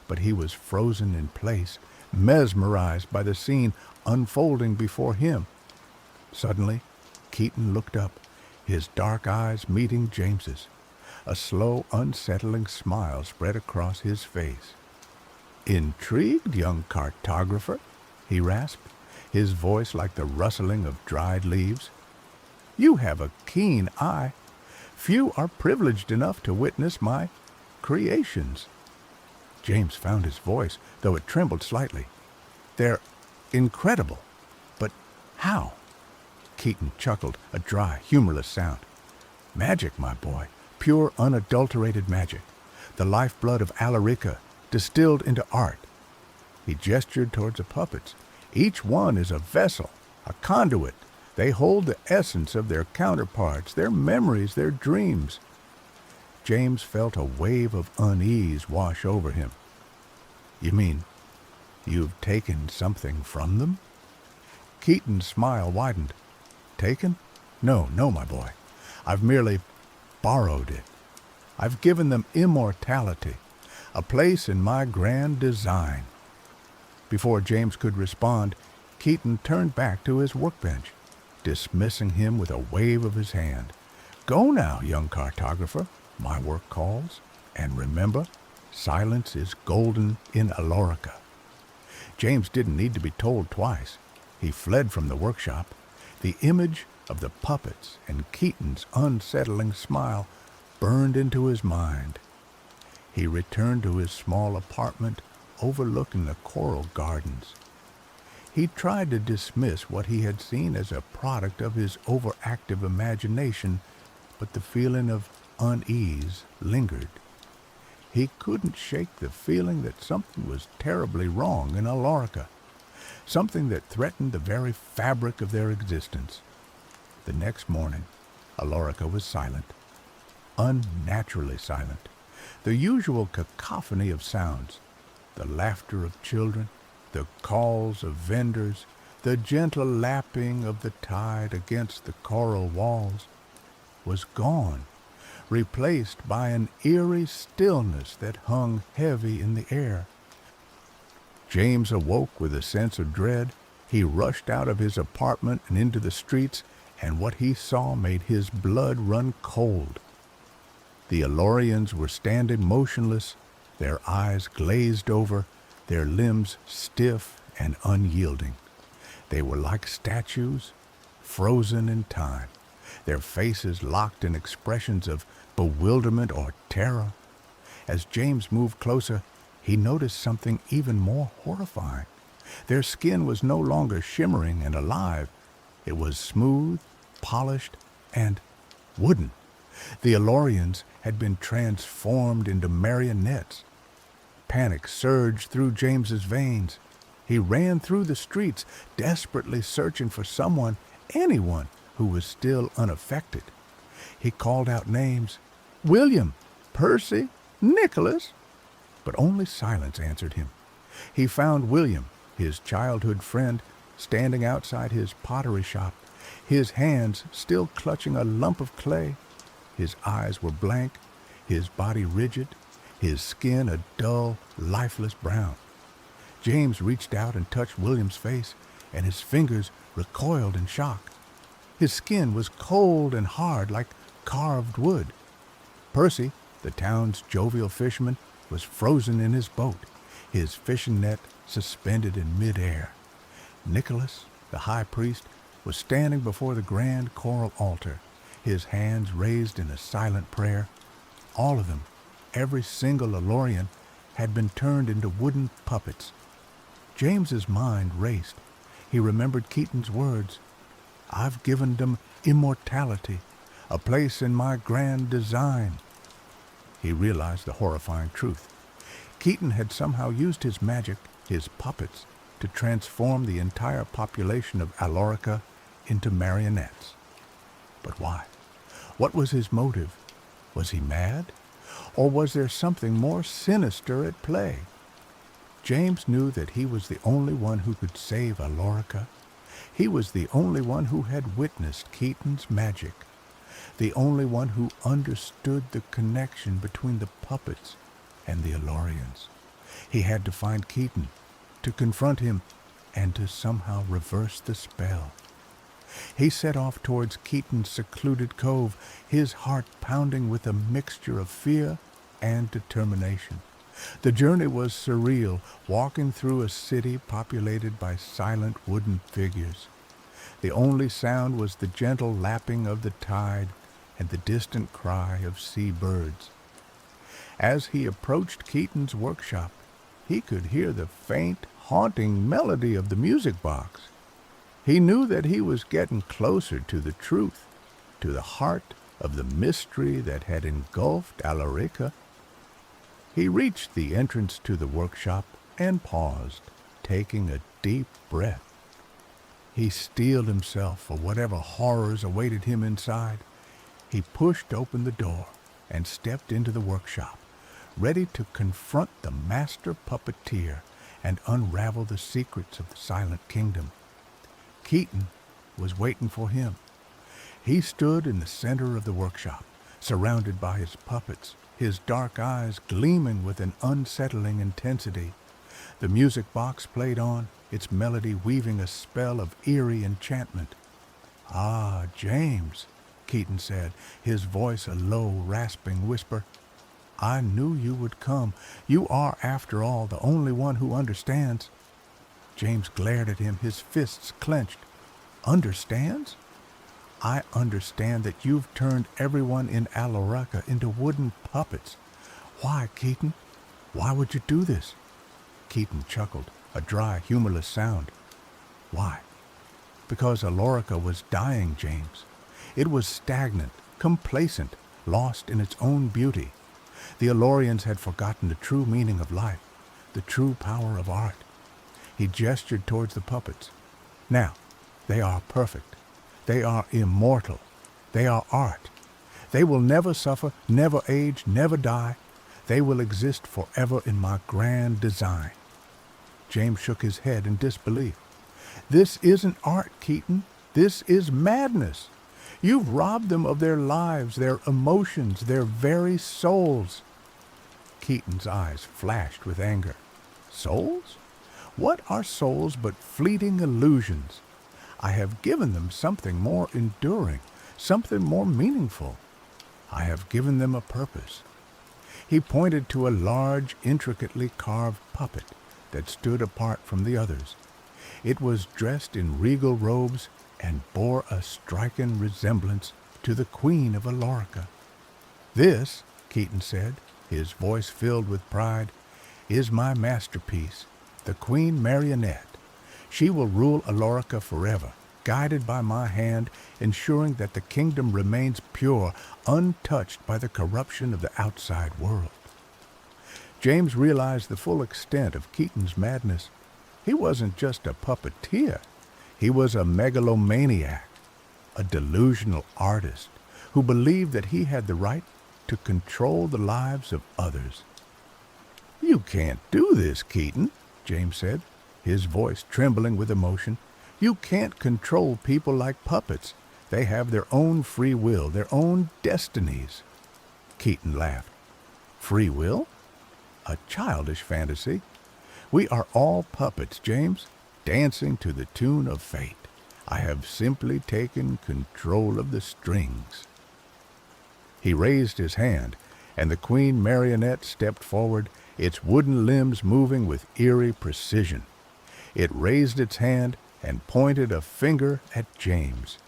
but he was frozen in place, mesmerized by the scene unfolding before him. Suddenly, Keaton looked up, his dark eyes meeting James's. A slow, unsettling smile spread across his face. "Intrigued, young cartographer?" he rasped, his voice like the rustling of dried leaves. "You have a keen eye. Few are privileged enough to witness my creations." James found his voice, though it trembled slightly. "They're incredible. But how?" Keaton chuckled, a dry, humorless sound. "Magic, my boy. Pure, unadulterated magic. The lifeblood of Alarica, distilled into art." He gestured towards the puppets. "Each one is a vessel, a conduit. They hold the essence of their counterparts, their memories, their dreams." James felt a wave of unease wash over him. "You mean you've taken something from them?" Keaton's smile widened. "Taken? No, my boy. I've merely borrowed it. I've given them immortality, a place in my grand design." Before James could respond, Keaton turned back to his workbench, dismissing him with a wave of his hand. "Go now, young cartographer. My work calls. And remember, silence is golden in Alorica." James didn't need to be told twice. He fled from the workshop. The image of the puppets and Keaton's unsettling smile burned into his mind. He returned to his small apartment overlooking the coral gardens. He tried to dismiss what he had seen as a product of his overactive imagination, but the feeling of unease lingered. He couldn't shake the feeling that something was terribly wrong in Alorica, something that threatened the very fabric of their existence. The next morning, Alorica was silent, unnaturally silent. The usual cacophony of sounds, the laughter of children, the calls of vendors, the gentle lapping of the tide against the coral walls, was gone, replaced by an eerie stillness that hung heavy in the air. James awoke with a sense of dread. He rushed out of his apartment and into the streets, and what he saw made his blood run cold. The Alorians were standing motionless, their eyes glazed over, their limbs stiff and unyielding. They were like statues, frozen in time, their faces locked in expressions of bewilderment or terror. As James moved closer, he noticed something even more horrifying. Their skin was no longer shimmering and alive. It was smooth, polished, and wooden. The Alorians had been transformed into marionettes. Panic surged through James's veins. He ran through the streets, desperately searching for someone, anyone, who was still unaffected. He called out names: "William, Percy, Nicholas," but only silence answered him. He found William, his childhood friend, standing outside his pottery shop, his hands still clutching a lump of clay. His eyes were blank, his body rigid, his skin a dull, lifeless brown. James reached out and touched William's face, and his fingers recoiled in shock. His skin was cold and hard like carved wood. Percy, the town's jovial fisherman, was frozen in his boat, his fishing net suspended in midair. Nicholas, the high priest, was standing before the grand coral altar, his hands raised in a silent prayer. All of them, every single Alorian, had been turned into wooden puppets. James's mind raced. He remembered Keaton's words: "I've given them immortality, a place in my grand design." He realized the horrifying truth. Keaton had somehow used his magic, his puppets, to transform the entire population of Alorica into marionettes. But why? What was his motive? Was he mad? Or was there something more sinister at play? James knew that he was the only one who could save Alorica. He was the only one who had witnessed Keaton's magic, the only one who understood the connection between the puppets and the Alorians. He had to find Keaton, to confront him, and to somehow reverse the spell. He set off towards Keaton's secluded cove, his heart pounding with a mixture of fear and determination. The journey was surreal, walking through a city populated by silent wooden figures. The only sound was the gentle lapping of the tide and the distant cry of sea birds. As he approached Keaton's workshop, he could hear the faint, haunting melody of the music box. He knew that he was getting closer to the truth, to the heart of the mystery that had engulfed Alarica. He reached the entrance to the workshop and paused, taking a deep breath. He steeled himself for whatever horrors awaited him inside. He pushed open the door and stepped into the workshop, ready to confront the master puppeteer and unravel the secrets of the Silent Kingdom. Keaton was waiting for him. He stood in the center of the workshop, surrounded by his puppets, his dark eyes gleaming with an unsettling intensity. The music box played on, its melody weaving a spell of eerie enchantment. "Ah, James," Keaton said, his voice a low, rasping whisper. "I knew you would come. You are, after all, the only one who understands." James glared at him, his fists clenched. "Understands? I understand that you've turned everyone in Alarica into wooden puppets. Why, Keaton? Why would you do this?" Keaton chuckled, a dry, humorless sound. "Why? Because Alarica was dying, James. It was stagnant, complacent, lost in its own beauty. The Alorians had forgotten the true meaning of life, the true power of art." He gestured towards the puppets. "Now, they are perfect. They are immortal. They are art. They will never suffer, never age, never die. They will exist forever in my grand design." James shook his head in disbelief. "This isn't art, Keaton. This is madness. You've robbed them of their lives, their emotions, their very souls." Keaton's eyes flashed with anger. "Souls? What are souls but fleeting illusions? I have given them something more enduring, something more meaningful. I have given them a purpose." He pointed to a large, intricately carved puppet that stood apart from the others. It was dressed in regal robes and bore a striking resemblance to the Queen of Alarica. "This," Keaton said, his voice filled with pride, "is my masterpiece, the Queen Marionette. She will rule Alarica forever, guided by my hand, ensuring that the kingdom remains pure, untouched by the corruption of the outside world." James realized the full extent of Keaton's madness. He wasn't just a puppeteer. He was a megalomaniac, a delusional artist who believed that he had the right to control the lives of others. "You can't do this, Keaton," James said, his voice trembling with emotion. "You can't control people like puppets. They have their own free will, their own destinies." Keaton laughed. "Free will? A childish fantasy. We are all puppets, James, dancing to the tune of fate. I have simply taken control of the strings." He raised his hand, and the Queen Marionette stepped forward, its wooden limbs moving with eerie precision. It raised its hand and pointed a finger at James.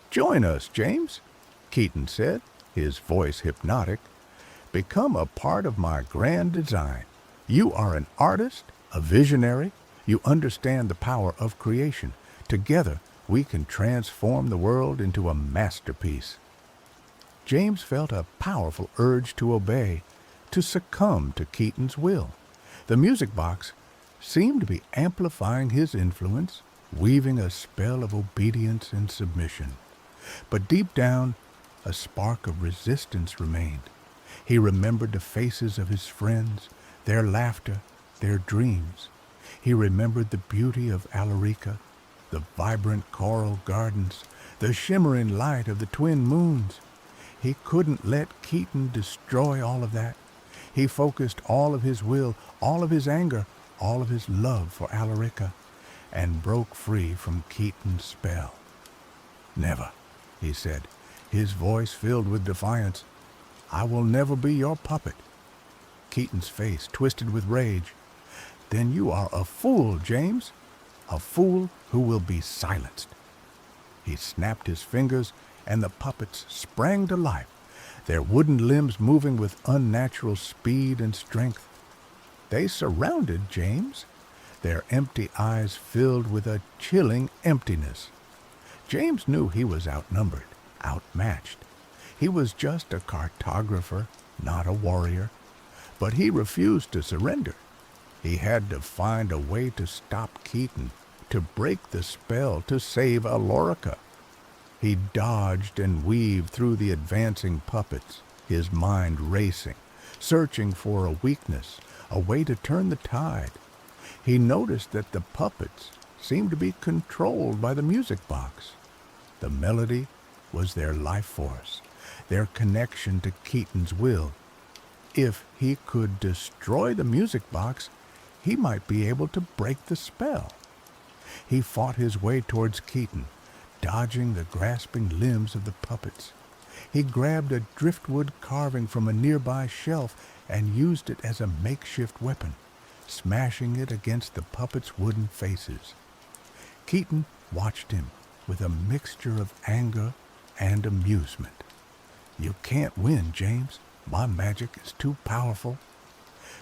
"Join us, James," Keaton said, his voice hypnotic. "Become a part of my grand design. You are an artist, a visionary. You understand the power of creation. Together, we can transform the world into a masterpiece." James felt a powerful urge to obey, to succumb to Keaton's will. The music box seemed to be amplifying his influence, weaving a spell of obedience and submission. But deep down, a spark of resistance remained. He remembered the faces of his friends, their laughter, their dreams. He remembered the beauty of Alarica, the vibrant coral gardens, the shimmering light of the twin moons. He couldn't let Keaton destroy all of that. He focused all of his will, all of his anger, all of his love for Alarica, and broke free from Keaton's spell. "Never," he said, his voice filled with defiance. "I will never be your puppet." Keaton's face twisted with rage. "Then you are a fool, James. A fool who will be silenced." He snapped his fingers, and the puppets sprang to life, their wooden limbs moving with unnatural speed and strength. They surrounded James, their empty eyes filled with a chilling emptiness. James knew he was outnumbered, outmatched. He was just a cartographer, not a warrior. But he refused to surrender. He had to find a way to stop Keaton, to break the spell, to save Alorica. He dodged and weaved through the advancing puppets, his mind racing, searching for a weakness, a way to turn the tide. He noticed that the puppets seemed to be controlled by the music box. The melody was their life force, their connection to Keaton's will. If he could destroy the music box, he might be able to break the spell. He fought his way towards Keaton, dodging the grasping limbs of the puppets. He grabbed a driftwood carving from a nearby shelf and used it as a makeshift weapon, smashing it against the puppets' wooden faces. Keaton watched him with a mixture of anger and amusement. "You can't win, James. My magic is too powerful."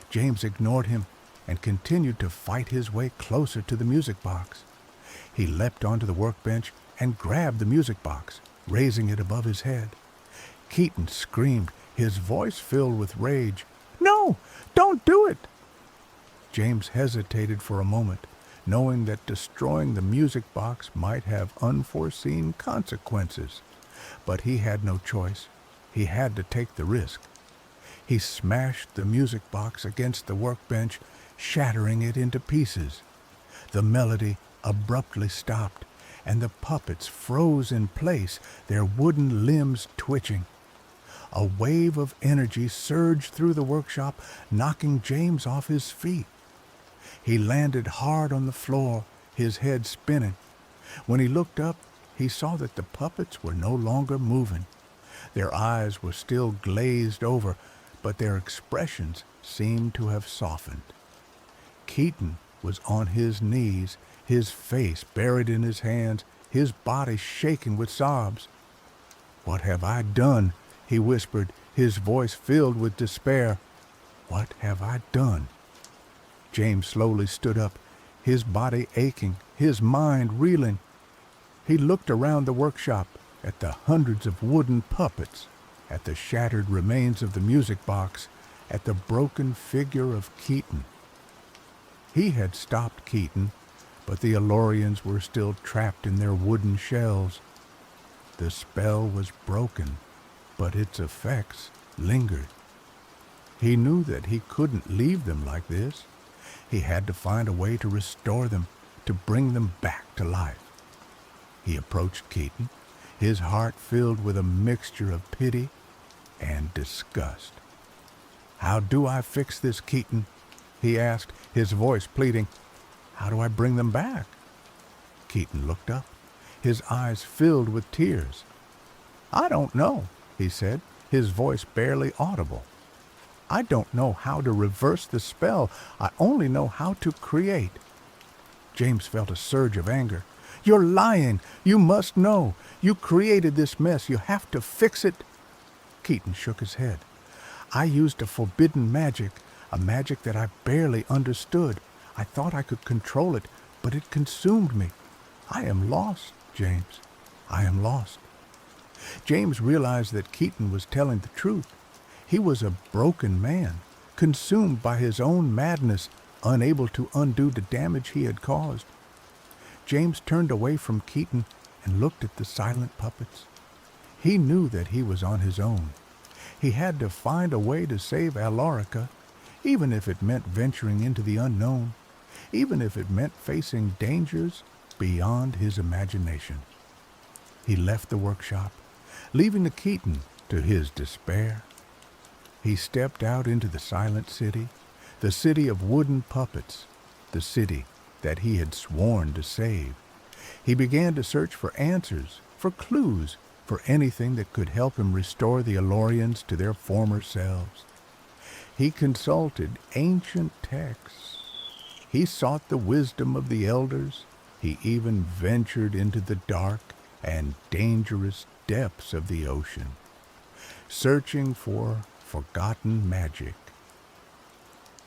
James ignored him and continued to fight his way closer to the music box. He leapt onto the workbench and grabbed the music box, raising it above his head. Keaton screamed, his voice filled with rage. "No, don't do it!" James hesitated for a moment, knowing that destroying the music box might have unforeseen consequences. But he had no choice. He had to take the risk. He smashed the music box against the workbench, shattering it into pieces. The melody abruptly stopped, and the puppets froze in place, their wooden limbs twitching. A wave of energy surged through the workshop, knocking James off his feet. He landed hard on the floor, his head spinning. When he looked up, he saw that the puppets were no longer moving. Their eyes were still glazed over, but their expressions seemed to have softened. Keaton was on his knees, his face buried in his hands, his body shaking with sobs. "What have I done?" he whispered, his voice filled with despair. "What have I done?" James slowly stood up, his body aching, his mind reeling. He looked around the workshop, at the hundreds of wooden puppets, at the shattered remains of the music box, at the broken figure of Keaton. He had stopped Keaton, but the Alorians were still trapped in their wooden shells. The spell was broken, but its effects lingered. He knew that he couldn't leave them like this. He had to find a way to restore them, to bring them back to life. He approached Keaton, his heart filled with a mixture of pity and disgust. "How do I fix this, Keaton?" he asked, his voice pleading. "How do I bring them back?" Keaton looked up, his eyes filled with tears. "I don't know," he said, his voice barely audible. "I don't know how to reverse the spell. I only know how to create." James felt a surge of anger. "You're lying. You must know. You created this mess. You have to fix it." Keaton shook his head. "I used a forbidden magic, a magic that I barely understood. I thought I could control it, but it consumed me. I am lost, James. I am lost." James realized that Keaton was telling the truth. He was a broken man, consumed by his own madness, unable to undo the damage he had caused. James turned away from Keaton and looked at the silent puppets. He knew that he was on his own. He had to find a way to save Alorica, even if it meant venturing into the unknown, even if it meant facing dangers beyond his imagination. He left the workshop, leaving the Keaton to his despair. He stepped out into the silent city, the city of wooden puppets, the city that he had sworn to save. He began to search for answers, for clues, for anything that could help him restore the Elorians to their former selves. He consulted ancient texts. He sought the wisdom of the elders. He even ventured into the dark and dangerous depths of the ocean, searching for forgotten magic.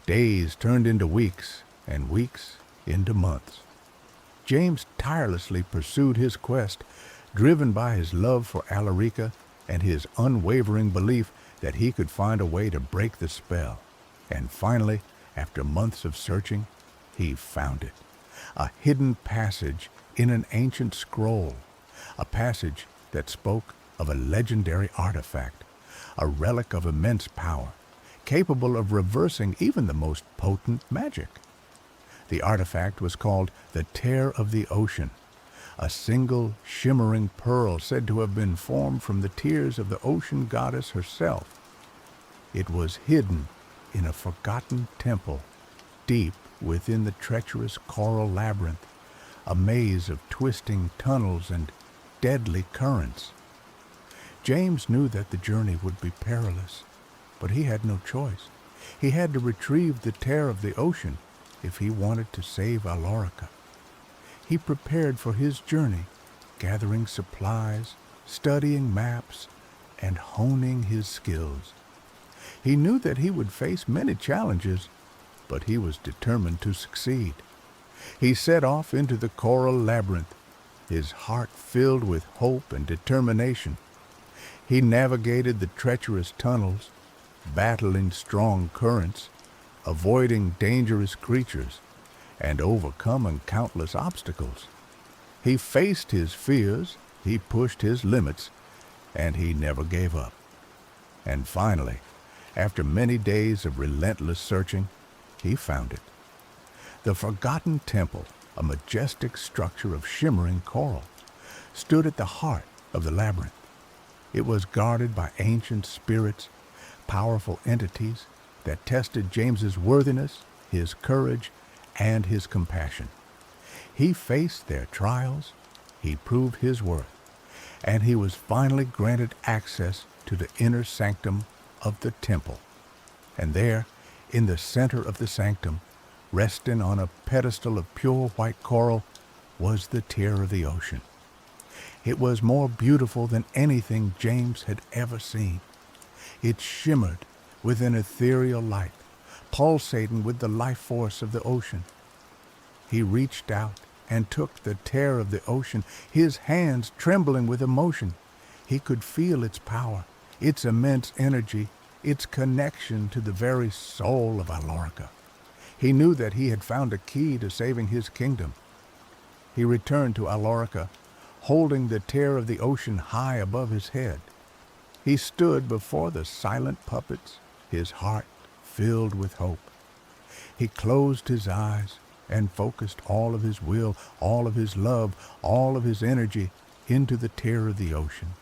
Days turned into weeks, and weeks into months. James tirelessly pursued his quest, driven by his love for Alarica and his unwavering belief that he could find a way to break the spell. And finally, after months of searching, he found it. A hidden passage in an ancient scroll, a passage that spoke of a legendary artifact, a relic of immense power, capable of reversing even the most potent magic. The artifact was called the Tear of the Ocean, a single shimmering pearl said to have been formed from the tears of the ocean goddess herself. It was hidden in a forgotten temple, deep within the treacherous coral labyrinth, a maze of twisting tunnels and deadly currents. James knew that the journey would be perilous, but he had no choice. He had to retrieve the Tear of the Ocean if he wanted to save Alarica. He prepared for his journey, gathering supplies, studying maps, and honing his skills. He knew that he would face many challenges, but he was determined to succeed. He set off into the coral labyrinth, his heart filled with hope and determination. He navigated the treacherous tunnels, battling strong currents, avoiding dangerous creatures, and overcoming countless obstacles. He faced his fears, he pushed his limits, and he never gave up. And finally, after many days of relentless searching, he found it. The forgotten temple, a majestic structure of shimmering coral, stood at the heart of the labyrinth. It was guarded by ancient spirits, powerful entities that tested James's worthiness, his courage, and his compassion. He faced their trials, he proved his worth, and he was finally granted access to the inner sanctum of the temple. And there, in the center of the sanctum, resting on a pedestal of pure white coral, was the Tear of the Ocean. It was more beautiful than anything James had ever seen. It shimmered with an ethereal light, pulsating with the life force of the ocean. He reached out and took the Tear of the Ocean, his hands trembling with emotion. He could feel its power, its immense energy, its connection to the very soul of Alarica. He knew that he had found a key to saving his kingdom. He returned to Alarica, holding the Tear of the Ocean high above his head. He stood before the silent puppets, his heart filled with hope. He closed his eyes and focused all of his will, all of his love, all of his energy into the Tear of the Ocean.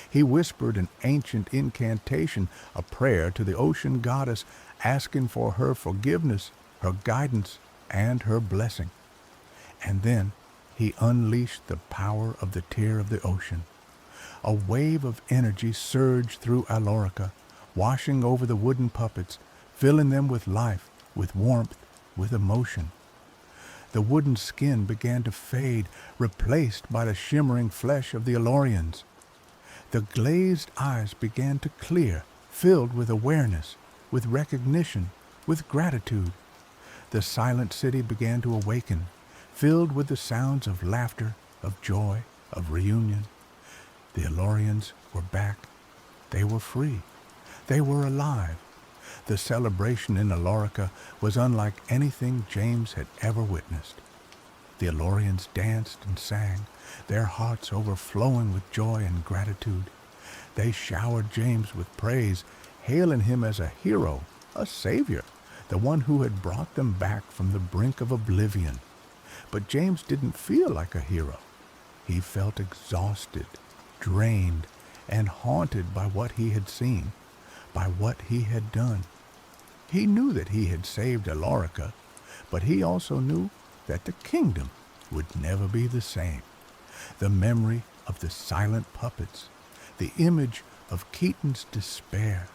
He whispered an ancient incantation, a prayer to the ocean goddess, asking for her forgiveness, her guidance, and her blessing. And then he unleashed the power of the Tear of the Ocean. A wave of energy surged through Alarica, washing over the wooden puppets, filling them with life, with warmth, with emotion. The wooden skin began to fade, replaced by the shimmering flesh of the Elorians. The glazed eyes began to clear, filled with awareness, with recognition, with gratitude. The silent city began to awaken, filled with the sounds of laughter, of joy, of reunion. The Elorians were back. They were free. They were alive. The celebration in Alarica was unlike anything James had ever witnessed. The Elorians danced and sang, their hearts overflowing with joy and gratitude. They showered James with praise, hailing him as a hero, a savior, the one who had brought them back from the brink of oblivion. But James didn't feel like a hero. He felt exhausted, drained, and haunted by what he had seen, by what he had done. He knew that he had saved Alarica, but he also knew that the kingdom would never be the same. The memory of the silent puppets, the image of Keaton's despair,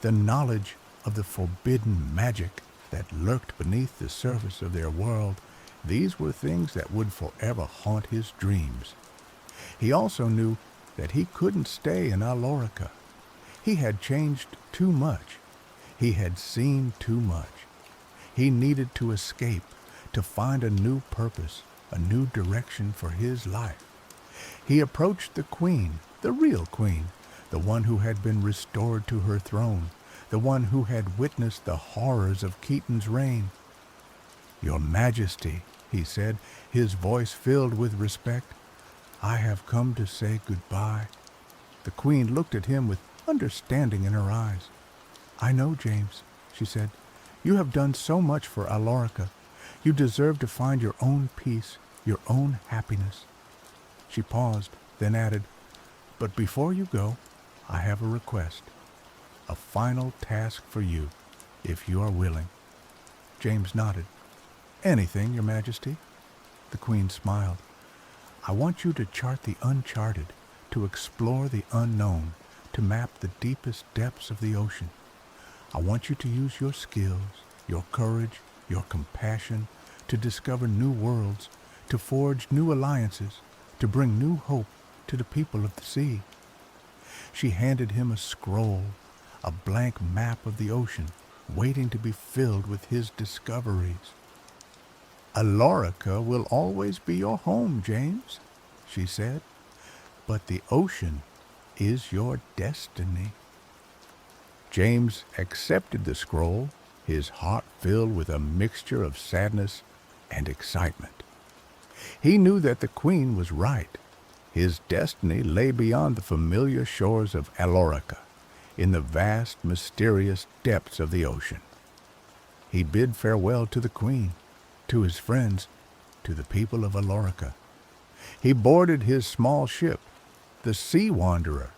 the knowledge of the forbidden magic that lurked beneath the surface of their world, these were things that would forever haunt his dreams. He also knew that he couldn't stay in Alorica. He had changed too much. He had seen too much. He needed to escape, to find a new purpose, a new direction for his life. He approached the queen, the real queen, the one who had been restored to her throne, the one who had witnessed the horrors of Keaton's reign. "Your Majesty," he said, his voice filled with respect, "I have come to say goodbye." The queen looked at him with understanding in her eyes. "I know, James," she said. "You have done so much for Alorica. You deserve to find your own peace, your own happiness." She paused, then added, "But before you go, I have a request, a final task for you, if you are willing." James nodded. "Anything, Your Majesty." The Queen smiled. "I want you to chart the uncharted, to explore the unknown, to map the deepest depths of the ocean. I want you to use your skills, your courage, your compassion, to discover new worlds, to forge new alliances, to bring new hope to the people of the sea." She handed him a scroll, a blank map of the ocean, waiting to be filled with his discoveries. "Alorica will always be your home, James," she said, "but the ocean is your destiny." James accepted the scroll, his heart filled with a mixture of sadness and excitement. He knew that the queen was right. His destiny lay beyond the familiar shores of Alorica, in the vast, mysterious depths of the ocean. He bid farewell to the queen, to his friends, to the people of Alorica. He boarded his small ship, the Sea Wanderer,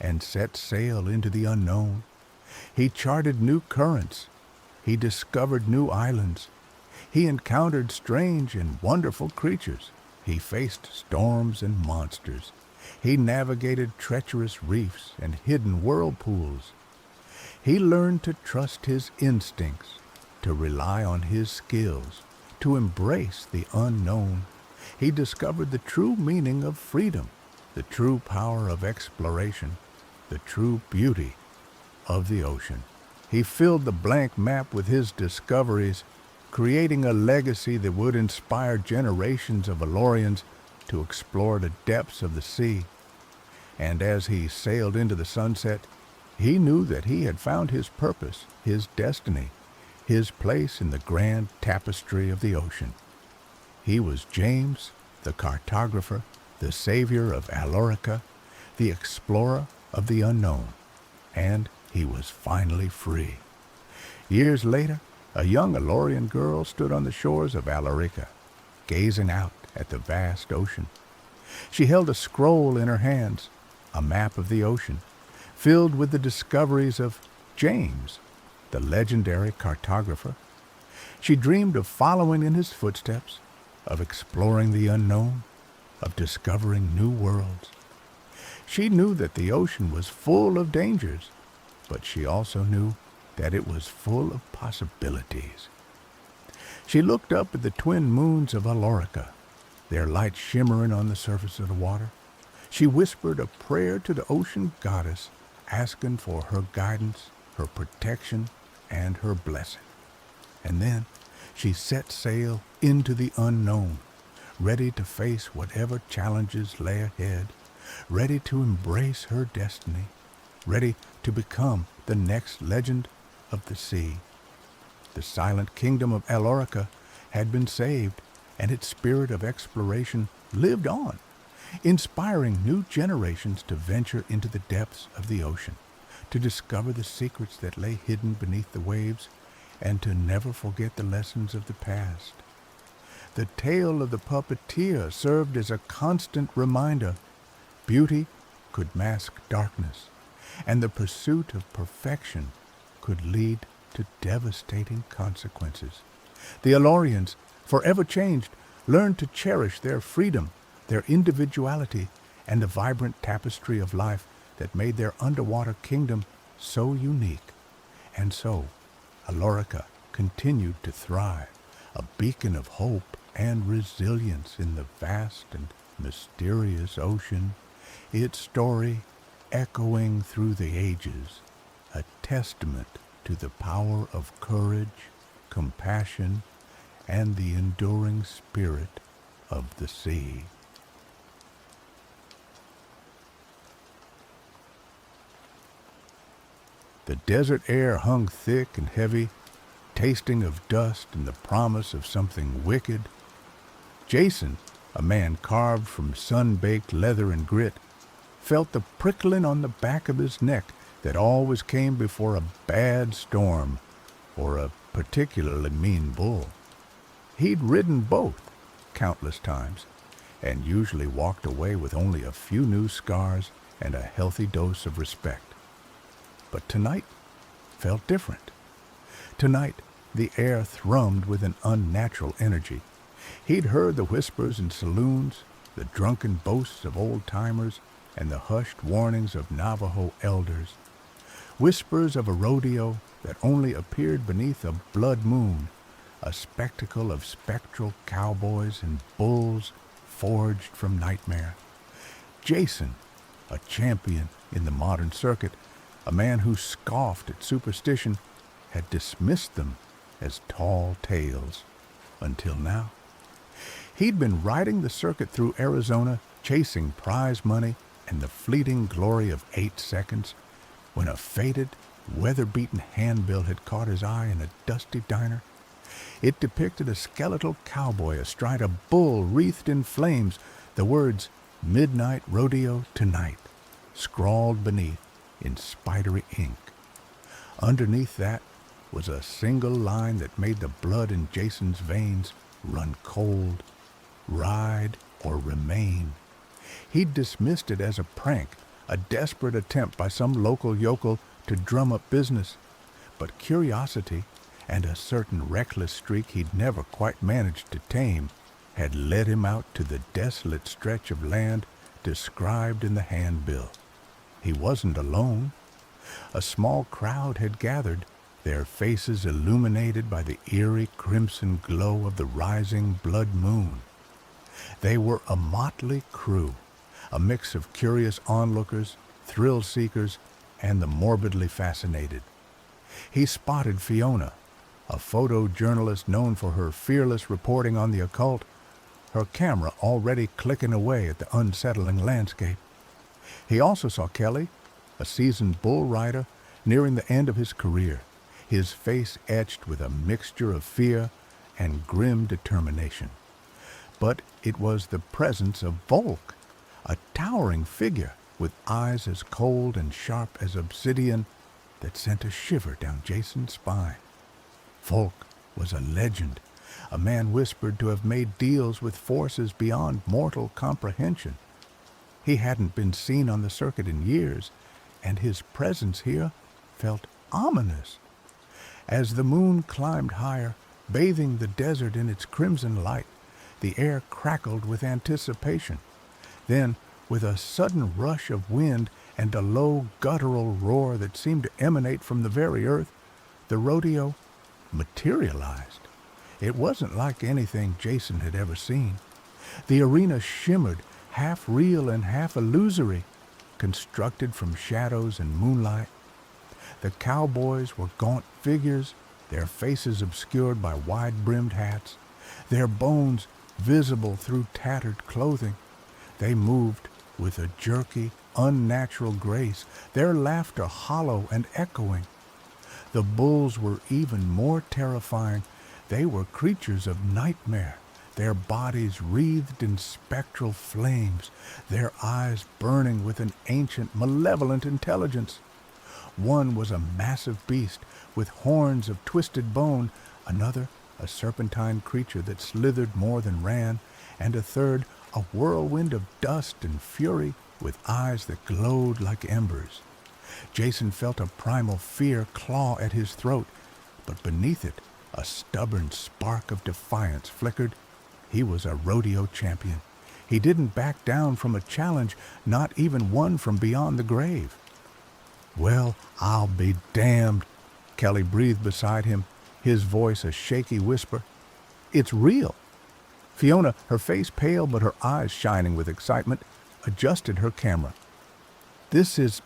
and set sail into the unknown. He charted new currents. He discovered new islands. He encountered strange and wonderful creatures. He faced storms and monsters. He navigated treacherous reefs and hidden whirlpools. He learned to trust his instincts, to rely on his skills, to embrace the unknown. He discovered the true meaning of freedom, the true power of exploration, the true beauty of the ocean. He filled the blank map with his discoveries, creating a legacy that would inspire generations of Alorians to explore the depths of the sea. And as he sailed into the sunset, he knew that he had found his purpose, his destiny, his place in the grand tapestry of the ocean. He was James, the cartographer, the savior of Alorica, the explorer of the unknown, and he was finally free. Years later, a young Alorian girl stood on the shores of Alorica, gazing out at the vast ocean. She held a scroll in her hands, a map of the ocean, filled with the discoveries of James, the legendary cartographer. She dreamed of following in his footsteps, of exploring the unknown, of discovering new worlds. She knew that the ocean was full of dangers, but she also knew that it was full of possibilities. She looked up at the twin moons of Alorica, their light shimmering on the surface of the water. She whispered a prayer to the ocean goddess, asking for her guidance, her protection, and her blessing. And then she set sail into the unknown, ready to face whatever challenges lay ahead, ready to embrace her destiny, ready to become the next legend of the sea. The silent kingdom of Alorica had been saved, and its spirit of exploration lived on, inspiring new generations to venture into the depths of the ocean, to discover the secrets that lay hidden beneath the waves, and to never forget the lessons of the past. The tale of the puppeteer served as a constant reminder. Beauty could mask darkness, and the pursuit of perfection could lead to devastating consequences. The Alorians, forever changed, learned to cherish their freedom, their individuality, and the vibrant tapestry of life that made their underwater kingdom so unique. And so, Alorica continued to thrive, a beacon of hope and resilience in the vast and mysterious ocean, its story echoing through the ages, a testament to the power of courage, compassion, and the enduring spirit of the sea. The desert air hung thick and heavy, tasting of dust and the promise of something wicked. Jason, a man carved from sun-baked leather and grit, felt the prickling on the back of his neck that always came before a bad storm or a particularly mean bull. He'd ridden both countless times and usually walked away with only a few new scars and a healthy dose of respect. But tonight felt different. Tonight, the air thrummed with an unnatural energy. He'd heard the whispers in saloons, the drunken boasts of old-timers, and the hushed warnings of Navajo elders. Whispers of a rodeo that only appeared beneath a blood moon, a spectacle of spectral cowboys and bulls forged from nightmare. Jason, a champion in the modern circuit, a man who scoffed at superstition, had dismissed them as tall tales, until now. He'd been riding the circuit through Arizona, chasing prize money and the fleeting glory of 8 seconds, when a faded, weather-beaten handbill had caught his eye in a dusty diner. It depicted a skeletal cowboy astride a bull wreathed in flames, the words, "Midnight Rodeo Tonight," scrawled beneath in spidery ink. Underneath that was a single line that made the blood in Jason's veins run cold: "Ride or remain." He'd dismissed it as a prank, a desperate attempt by some local yokel to drum up business. But curiosity, and a certain reckless streak he'd never quite managed to tame, had led him out to the desolate stretch of land described in the handbill. He wasn't alone. A small crowd had gathered, their faces illuminated by the eerie crimson glow of the rising blood moon. They were a motley crew, a mix of curious onlookers, thrill-seekers, and the morbidly fascinated. He spotted Fiona, a photojournalist known for her fearless reporting on the occult, her camera already clicking away at the unsettling landscape. He also saw Kelly, a seasoned bull rider nearing the end of his career, his face etched with a mixture of fear and grim determination. But it was the presence of Volk, a towering figure with eyes as cold and sharp as obsidian, that sent a shiver down Jason's spine. Volk was a legend, a man whispered to have made deals with forces beyond mortal comprehension. He hadn't been seen on the circuit in years, and his presence here felt ominous. As the moon climbed higher, bathing the desert in its crimson light, the air crackled with anticipation. Then, with a sudden rush of wind and a low guttural roar that seemed to emanate from the very earth, the rodeo materialized. It wasn't like anything Jason had ever seen. The arena shimmered, half real and half illusory, constructed from shadows and moonlight. The cowboys were gaunt figures, their faces obscured by wide-brimmed hats, their bones visible through tattered clothing. They moved with a jerky, unnatural grace, their laughter hollow and echoing. The bulls were even more terrifying. They were creatures of nightmare, their bodies wreathed in spectral flames, their eyes burning with an ancient, malevolent intelligence. One was a massive beast with horns of twisted bone, another a serpentine creature that slithered more than ran, and a third a whirlwind of dust and fury with eyes that glowed like embers. Jason felt a primal fear claw at his throat, but beneath it a stubborn spark of defiance flickered. He was a rodeo champion. He didn't back down from a challenge, not even one from beyond the grave. "Well, I'll be damned," Kelly breathed beside him, his voice a shaky whisper. "It's real." Fiona, her face pale but her eyes shining with excitement, adjusted her camera. "This is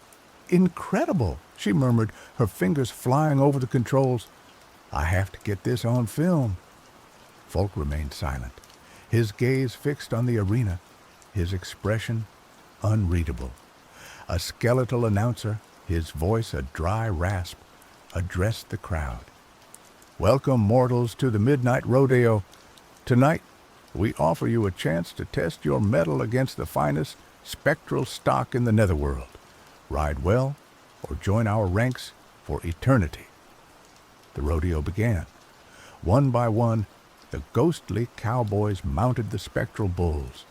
incredible," she murmured, her fingers flying over the controls. "I have to get this on film." Folk remained silent, his gaze fixed on the arena, his expression unreadable. A skeletal announcer, his voice a dry rasp, addressed the crowd. "Welcome, mortals, to the Midnight Rodeo. Tonight, we offer you a chance to test your mettle against the finest spectral stock in the netherworld. Ride well, or join our ranks for eternity." The rodeo began. One by one, the ghostly cowboys mounted the spectral bulls.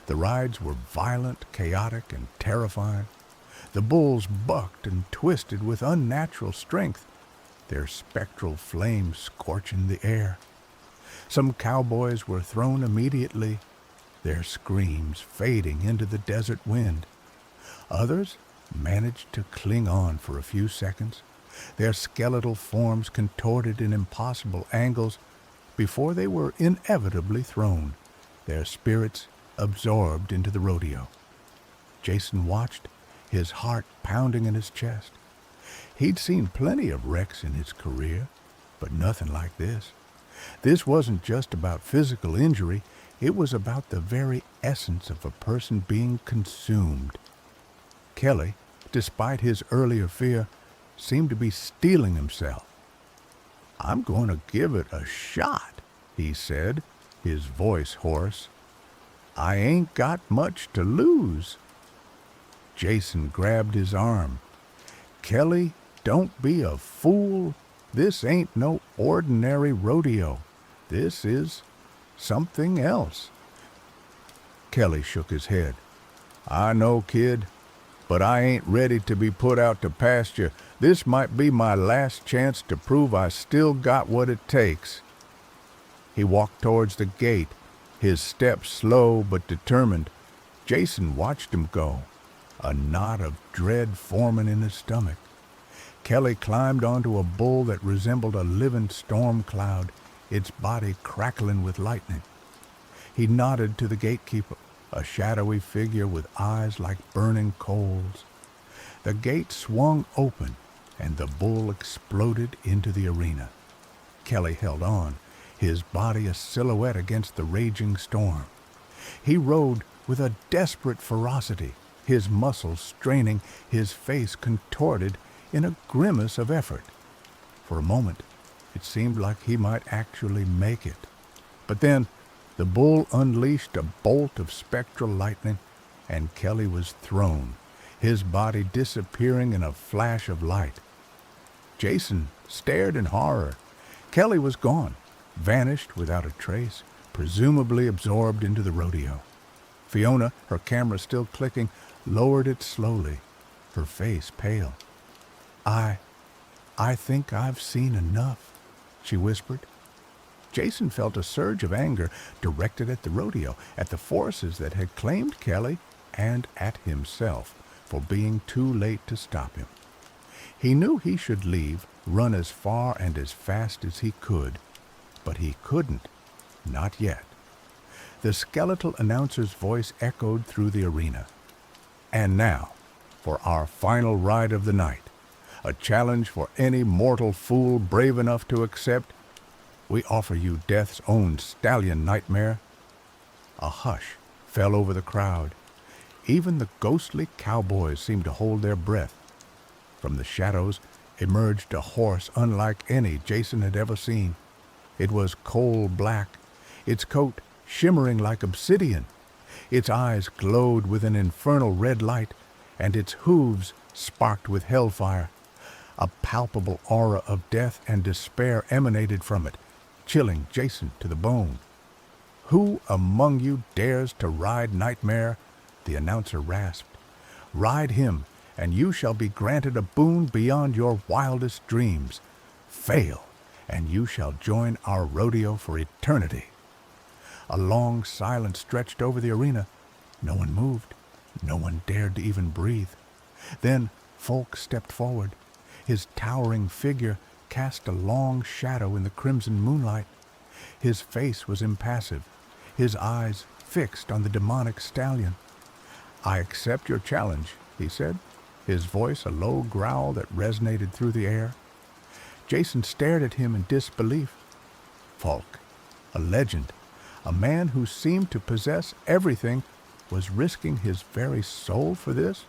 The rides were violent, chaotic, and terrifying. The bulls bucked and twisted with unnatural strength, their spectral flames scorching the air. Some cowboys were thrown immediately, their screams fading into the desert wind. Others managed to cling on for a few seconds, their skeletal forms contorted in impossible angles before they were inevitably thrown, their spirits absorbed into the rodeo. Jason watched, his heart pounding in his chest. He'd seen plenty of wrecks in his career, but nothing like this. This wasn't just about physical injury, it was about the very essence of a person being consumed. Kelly, despite his earlier fear, seemed to be steeling himself. "I'm going to give it a shot," he said, his voice hoarse. "I ain't got much to lose." Jason grabbed his arm. "Kelly, don't be a fool. This ain't no ordinary rodeo. This is something else." Kelly shook his head. "I know, kid, but I ain't ready to be put out to pasture. This might be my last chance to prove I still got what it takes." He walked towards the gate, his steps slow but determined. Jason watched him go, a knot of dread forming in his stomach. Kelly climbed onto a bull that resembled a living storm cloud, its body crackling with lightning. He nodded to the gatekeeper, a shadowy figure with eyes like burning coals. The gate swung open, and the bull exploded into the arena. Kelly held on, his body a silhouette against the raging storm. He rode with a desperate ferocity, his muscles straining, his face contorted in a grimace of effort. For a moment, it seemed like he might actually make it. But then, the bull unleashed a bolt of spectral lightning, and Kelly was thrown, his body disappearing in a flash of light. Jason stared in horror. Kelly was gone, vanished without a trace, presumably absorbed into the rodeo. Fiona, her camera still clicking, lowered it slowly, her face pale. I think I've seen enough," she whispered. Jason felt a surge of anger directed at the rodeo, at the forces that had claimed Kelly, and at himself for being too late to stop him. He knew he should leave, run as far and as fast as he could, but he couldn't, not yet. The skeletal announcer's voice echoed through the arena. "And now, for our final ride of the night, a challenge for any mortal fool brave enough to accept, we offer you death's own stallion nightmare." A hush fell over the crowd. Even the ghostly cowboys seemed to hold their breath. From the shadows emerged a horse unlike any Jason had ever seen. It was coal black, its coat shimmering like obsidian. Its eyes glowed with an infernal red light, and its hooves sparked with hellfire. A palpable aura of death and despair emanated from it, chilling Jason to the bone. "Who among you dares to ride Nightmare?" the announcer rasped. "Ride him, and you shall be granted a boon beyond your wildest dreams. Fail, and you shall join our rodeo for eternity." A long silence stretched over the arena. No one moved. No one dared to even breathe. Then Volk stepped forward. His towering figure cast a long shadow in the crimson moonlight. His face was impassive, his eyes fixed on the demonic stallion. "I accept your challenge," he said, his voice a low growl that resonated through the air. Jason stared at him in disbelief. Volk, a legend, a man who seemed to possess everything, was risking his very soul for this?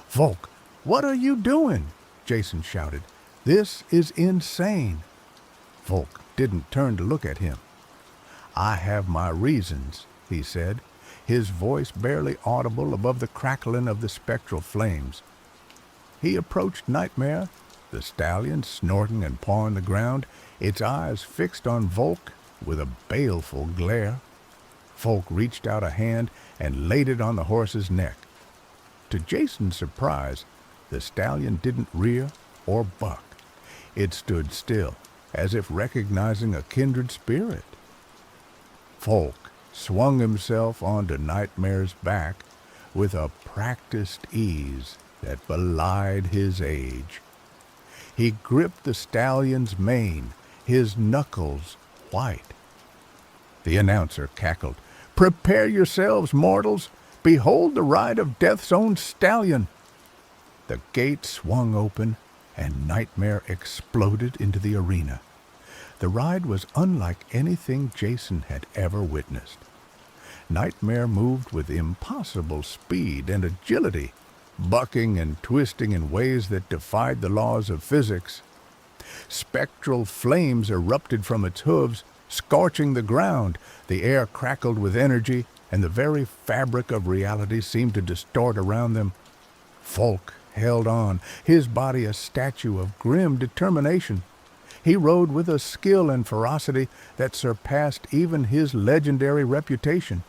"Volk, what are you doing?" Jason shouted. "This is insane." Volk didn't turn to look at him. "I have my reasons," he said, his voice barely audible above the crackling of the spectral flames. He approached Nightmare, the stallion snorting and pawing the ground, its eyes fixed on Volk with a baleful glare. Volk reached out a hand and laid it on the horse's neck. To Jason's surprise, the stallion didn't rear or buck. It stood still, as if recognizing a kindred spirit. Volk swung himself onto Nightmare's back with a practiced ease that belied his age. He gripped the stallion's mane, his knuckles white. The announcer cackled, "Prepare yourselves, mortals! Behold the ride of Death's own stallion!" The gate swung open, and Nightmare exploded into the arena. The ride was unlike anything Jason had ever witnessed. Nightmare moved with impossible speed and agility, bucking and twisting in ways that defied the laws of physics. Spectral flames erupted from its hooves, scorching the ground. The air crackled with energy, and the very fabric of reality seemed to distort around them. Volk held on, his body a statue of grim determination. He rode with a skill and ferocity that surpassed even his legendary reputation.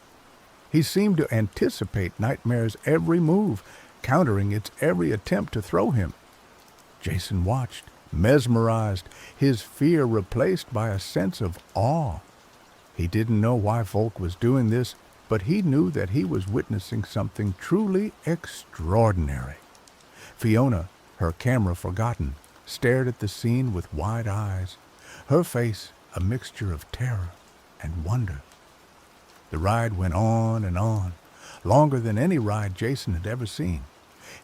He seemed to anticipate Nightmare's every move, countering its every attempt to throw him. Jason watched, mesmerized, his fear replaced by a sense of awe. He didn't know why Volk was doing this, but he knew that he was witnessing something truly extraordinary. Fiona, her camera forgotten, stared at the scene with wide eyes, her face a mixture of terror and wonder. The ride went on, longer than any ride Jason had ever seen.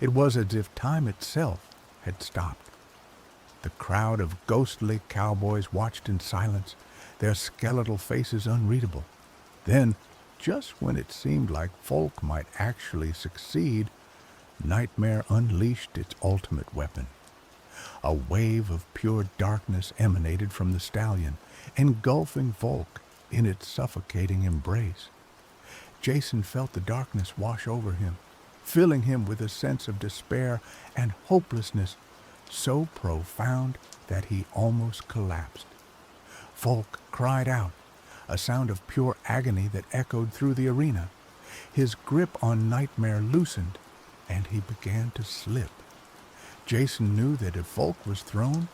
It was as if time itself had stopped. The crowd of ghostly cowboys watched in silence, their skeletal faces unreadable. Then, just when it seemed like Volk might actually succeed, Nightmare unleashed its ultimate weapon. A wave of pure darkness emanated from the stallion, engulfing Volk in its suffocating embrace. Jason felt the darkness wash over him, filling him with a sense of despair and hopelessness so profound that he almost collapsed. Volk cried out, a sound of pure agony that echoed through the arena. His grip on Nightmare loosened, and he began to slip. Jason knew that if Volk was thrown,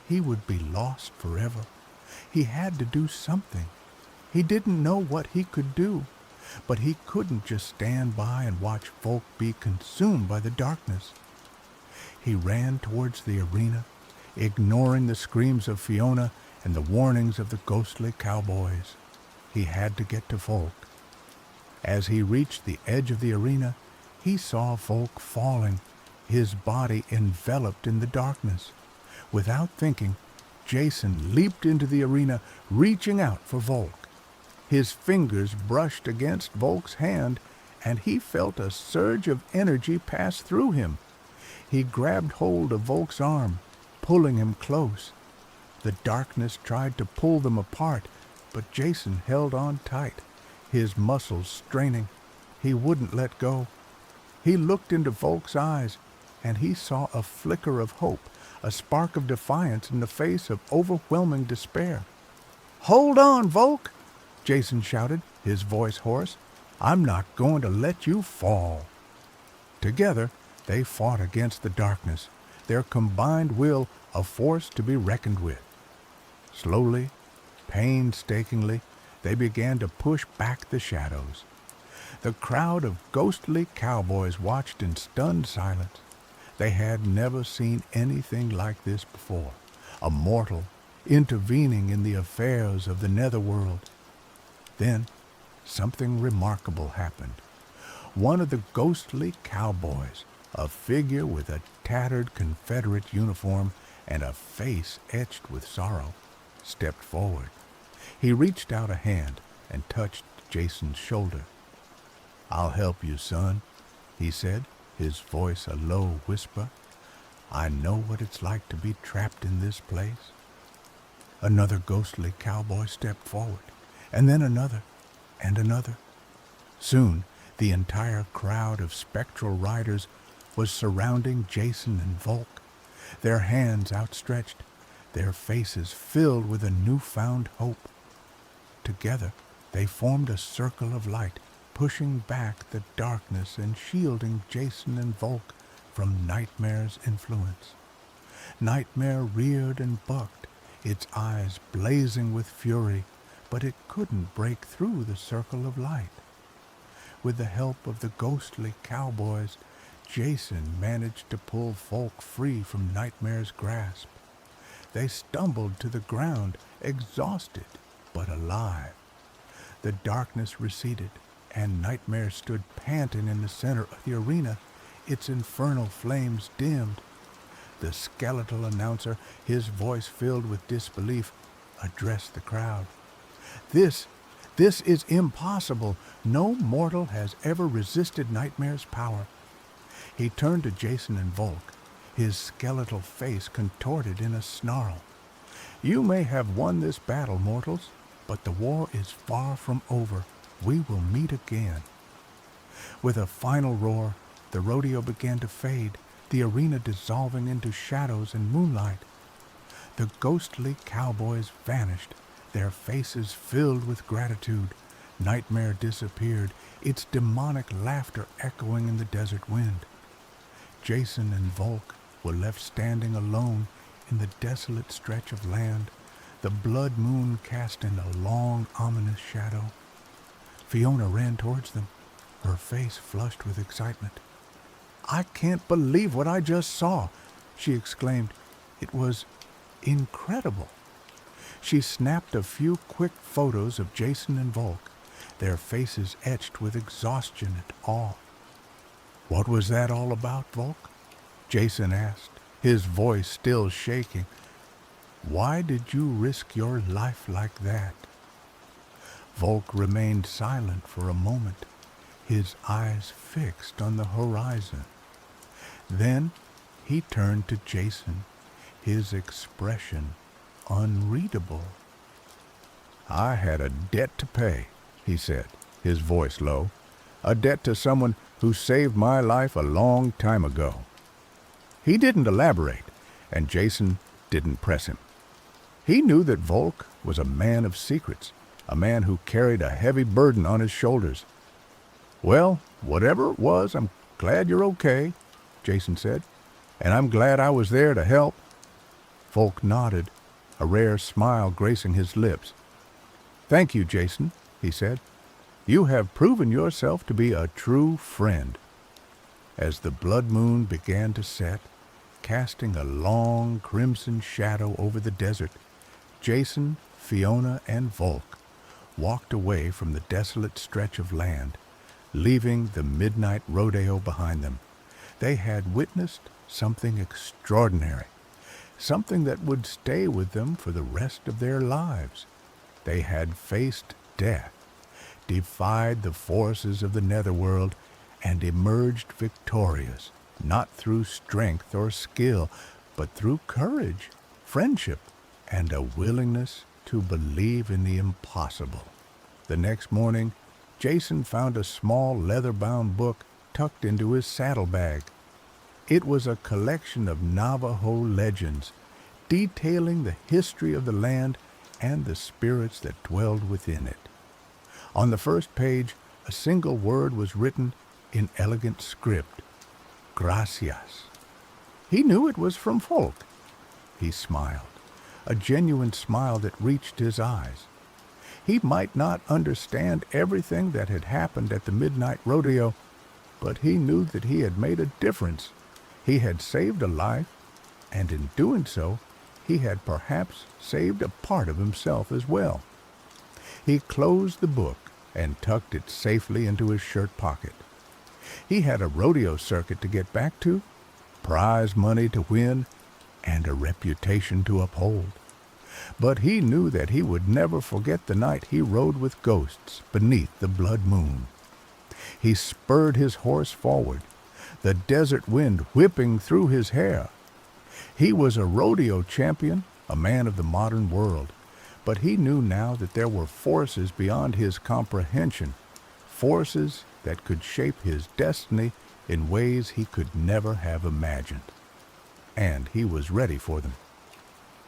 he would be lost forever. He had to do something. He didn't know what he could do, but he couldn't just stand by and watch Volk be consumed by the darkness. He ran towards the arena, ignoring the screams of Fiona and the warnings of the ghostly cowboys. He had to get to Volk. As he reached the edge of the arena, he saw Volk falling, his body enveloped in the darkness. Without thinking, Jason leaped into the arena, reaching out for Volk. His fingers brushed against Volk's hand, and he felt a surge of energy pass through him. He grabbed hold of Volk's arm, pulling him close. The darkness tried to pull them apart, but Jason held on tight, his muscles straining. He wouldn't let go. He looked into Volk's eyes, and he saw a flicker of hope, a spark of defiance in the face of overwhelming despair. "Hold on, Volk!" Jason shouted, his voice hoarse. "I'm not going to let you fall." Together, they fought against the darkness, their combined will a force to be reckoned with. Slowly, painstakingly, they began to push back the shadows. The crowd of ghostly cowboys watched in stunned silence. They had never seen anything like this before, a mortal intervening in the affairs of the netherworld. Then something remarkable happened. One of the ghostly cowboys, a figure with a tattered Confederate uniform and a face etched with sorrow, stepped forward. He reached out a hand and touched Jason's shoulder. "I'll help you, son," he said, his voice a low whisper. "I know what it's like to be trapped in this place." Another ghostly cowboy stepped forward, and then another, and another. Soon, the entire crowd of spectral riders was surrounding Jason and Volk, their hands outstretched, their faces filled with a newfound hope. Together, they formed a circle of light, pushing back the darkness and shielding Jason and Volk from Nightmare's influence. Nightmare reared and bucked, its eyes blazing with fury, but it couldn't break through the circle of light. With the help of the ghostly cowboys, Jason managed to pull Volk free from Nightmare's grasp. They stumbled to the ground, exhausted but alive. The darkness receded, and Nightmare stood panting in the center of the arena, its infernal flames dimmed. The skeletal announcer, his voice filled with disbelief, addressed the crowd. This is impossible. No mortal has ever resisted Nightmare's power." He turned to Jason and Volk, his skeletal face contorted in a snarl. "You may have won this battle, mortals, but the war is far from over. We will meet again." With a final roar, the rodeo began to fade, the arena dissolving into shadows and moonlight. The ghostly cowboys vanished, their faces filled with gratitude. Nightmare disappeared, its demonic laughter echoing in the desert wind. Jason and Volk were left standing alone in the desolate stretch of land, the blood moon casting a long, ominous shadow. Fiona ran towards them, her face flushed with excitement. "I can't believe what I just saw," she exclaimed. "It was incredible." She snapped a few quick photos of Jason and Volk, their faces etched with exhaustion and awe. "What was that all about, Volk?" Jason asked, his voice still shaking. "Why did you risk your life like that?" Volk remained silent for a moment, his eyes fixed on the horizon. Then he turned to Jason, his expression unreadable. "I had a debt to pay," he said, his voice low. "A debt to someone who saved my life a long time ago." He didn't elaborate, and Jason didn't press him. He knew that Volk was a man of secrets, a man who carried a heavy burden on his shoulders. "Well, whatever it was, I'm glad you're okay," Jason said, "and I'm glad I was there to help." Volk nodded, a rare smile gracing his lips. "Thank you, Jason," he said. "You have proven yourself to be a true friend." As the blood moon began to set, casting a long crimson shadow over the desert, Jason, Fiona, and Volk walked away from the desolate stretch of land, leaving the midnight rodeo behind them. They had witnessed something extraordinary, something that would stay with them for the rest of their lives. They had faced death, defied the forces of the netherworld, and emerged victorious, not through strength or skill, but through courage, friendship, and a willingness to believe in the impossible. The next morning, Jason found a small leather-bound book tucked into his saddlebag. It was a collection of Navajo legends, detailing the history of the land and the spirits that dwelled within it. On the first page, a single word was written in elegant script: "Gracias." He knew it was from Volk. He smiled, a genuine smile that reached his eyes. He might not understand everything that had happened at the midnight rodeo, but he knew that he had made a difference. He had saved a life, and in doing so, he had perhaps saved a part of himself as well. He closed the book and tucked it safely into his shirt pocket. He had a rodeo circuit to get back to, prize money to win, and a reputation to uphold. But he knew that he would never forget the night he rode with ghosts beneath the blood moon. He spurred his horse forward, the desert wind whipping through his hair. He was a rodeo champion, a man of the modern world, but he knew now that there were forces beyond his comprehension, forces that could shape his destiny in ways he could never have imagined. And he was ready for them.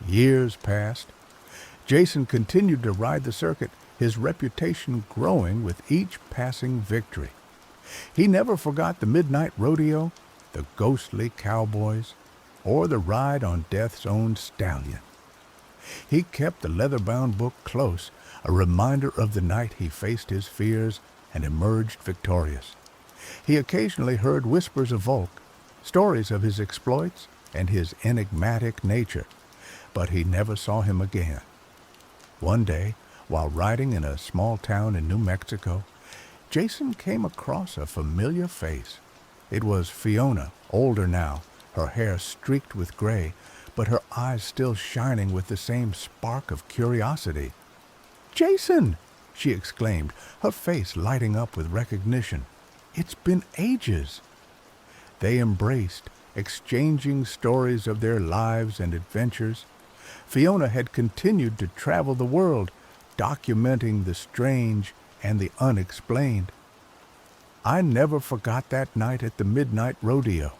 Years passed. Jason continued to ride the circuit, his reputation growing with each passing victory. He never forgot the midnight rodeo, the ghostly cowboys, or the ride on death's own stallion. He kept the leather-bound book close, a reminder of the night he faced his fears and emerged victorious. He occasionally heard whispers of Volk, stories of his exploits and his enigmatic nature, but he never saw him again. One day, while riding in a small town in New Mexico, Jason came across a familiar face. It was Fiona, older now, her hair streaked with gray, but her eyes still shining with the same spark of curiosity. "Jason!" she exclaimed, her face lighting up with recognition. "It's been ages." They embraced, exchanging stories of their lives and adventures. Fiona had continued to travel the world, documenting the strange and the unexplained. "I never forgot that night at the midnight rodeo,"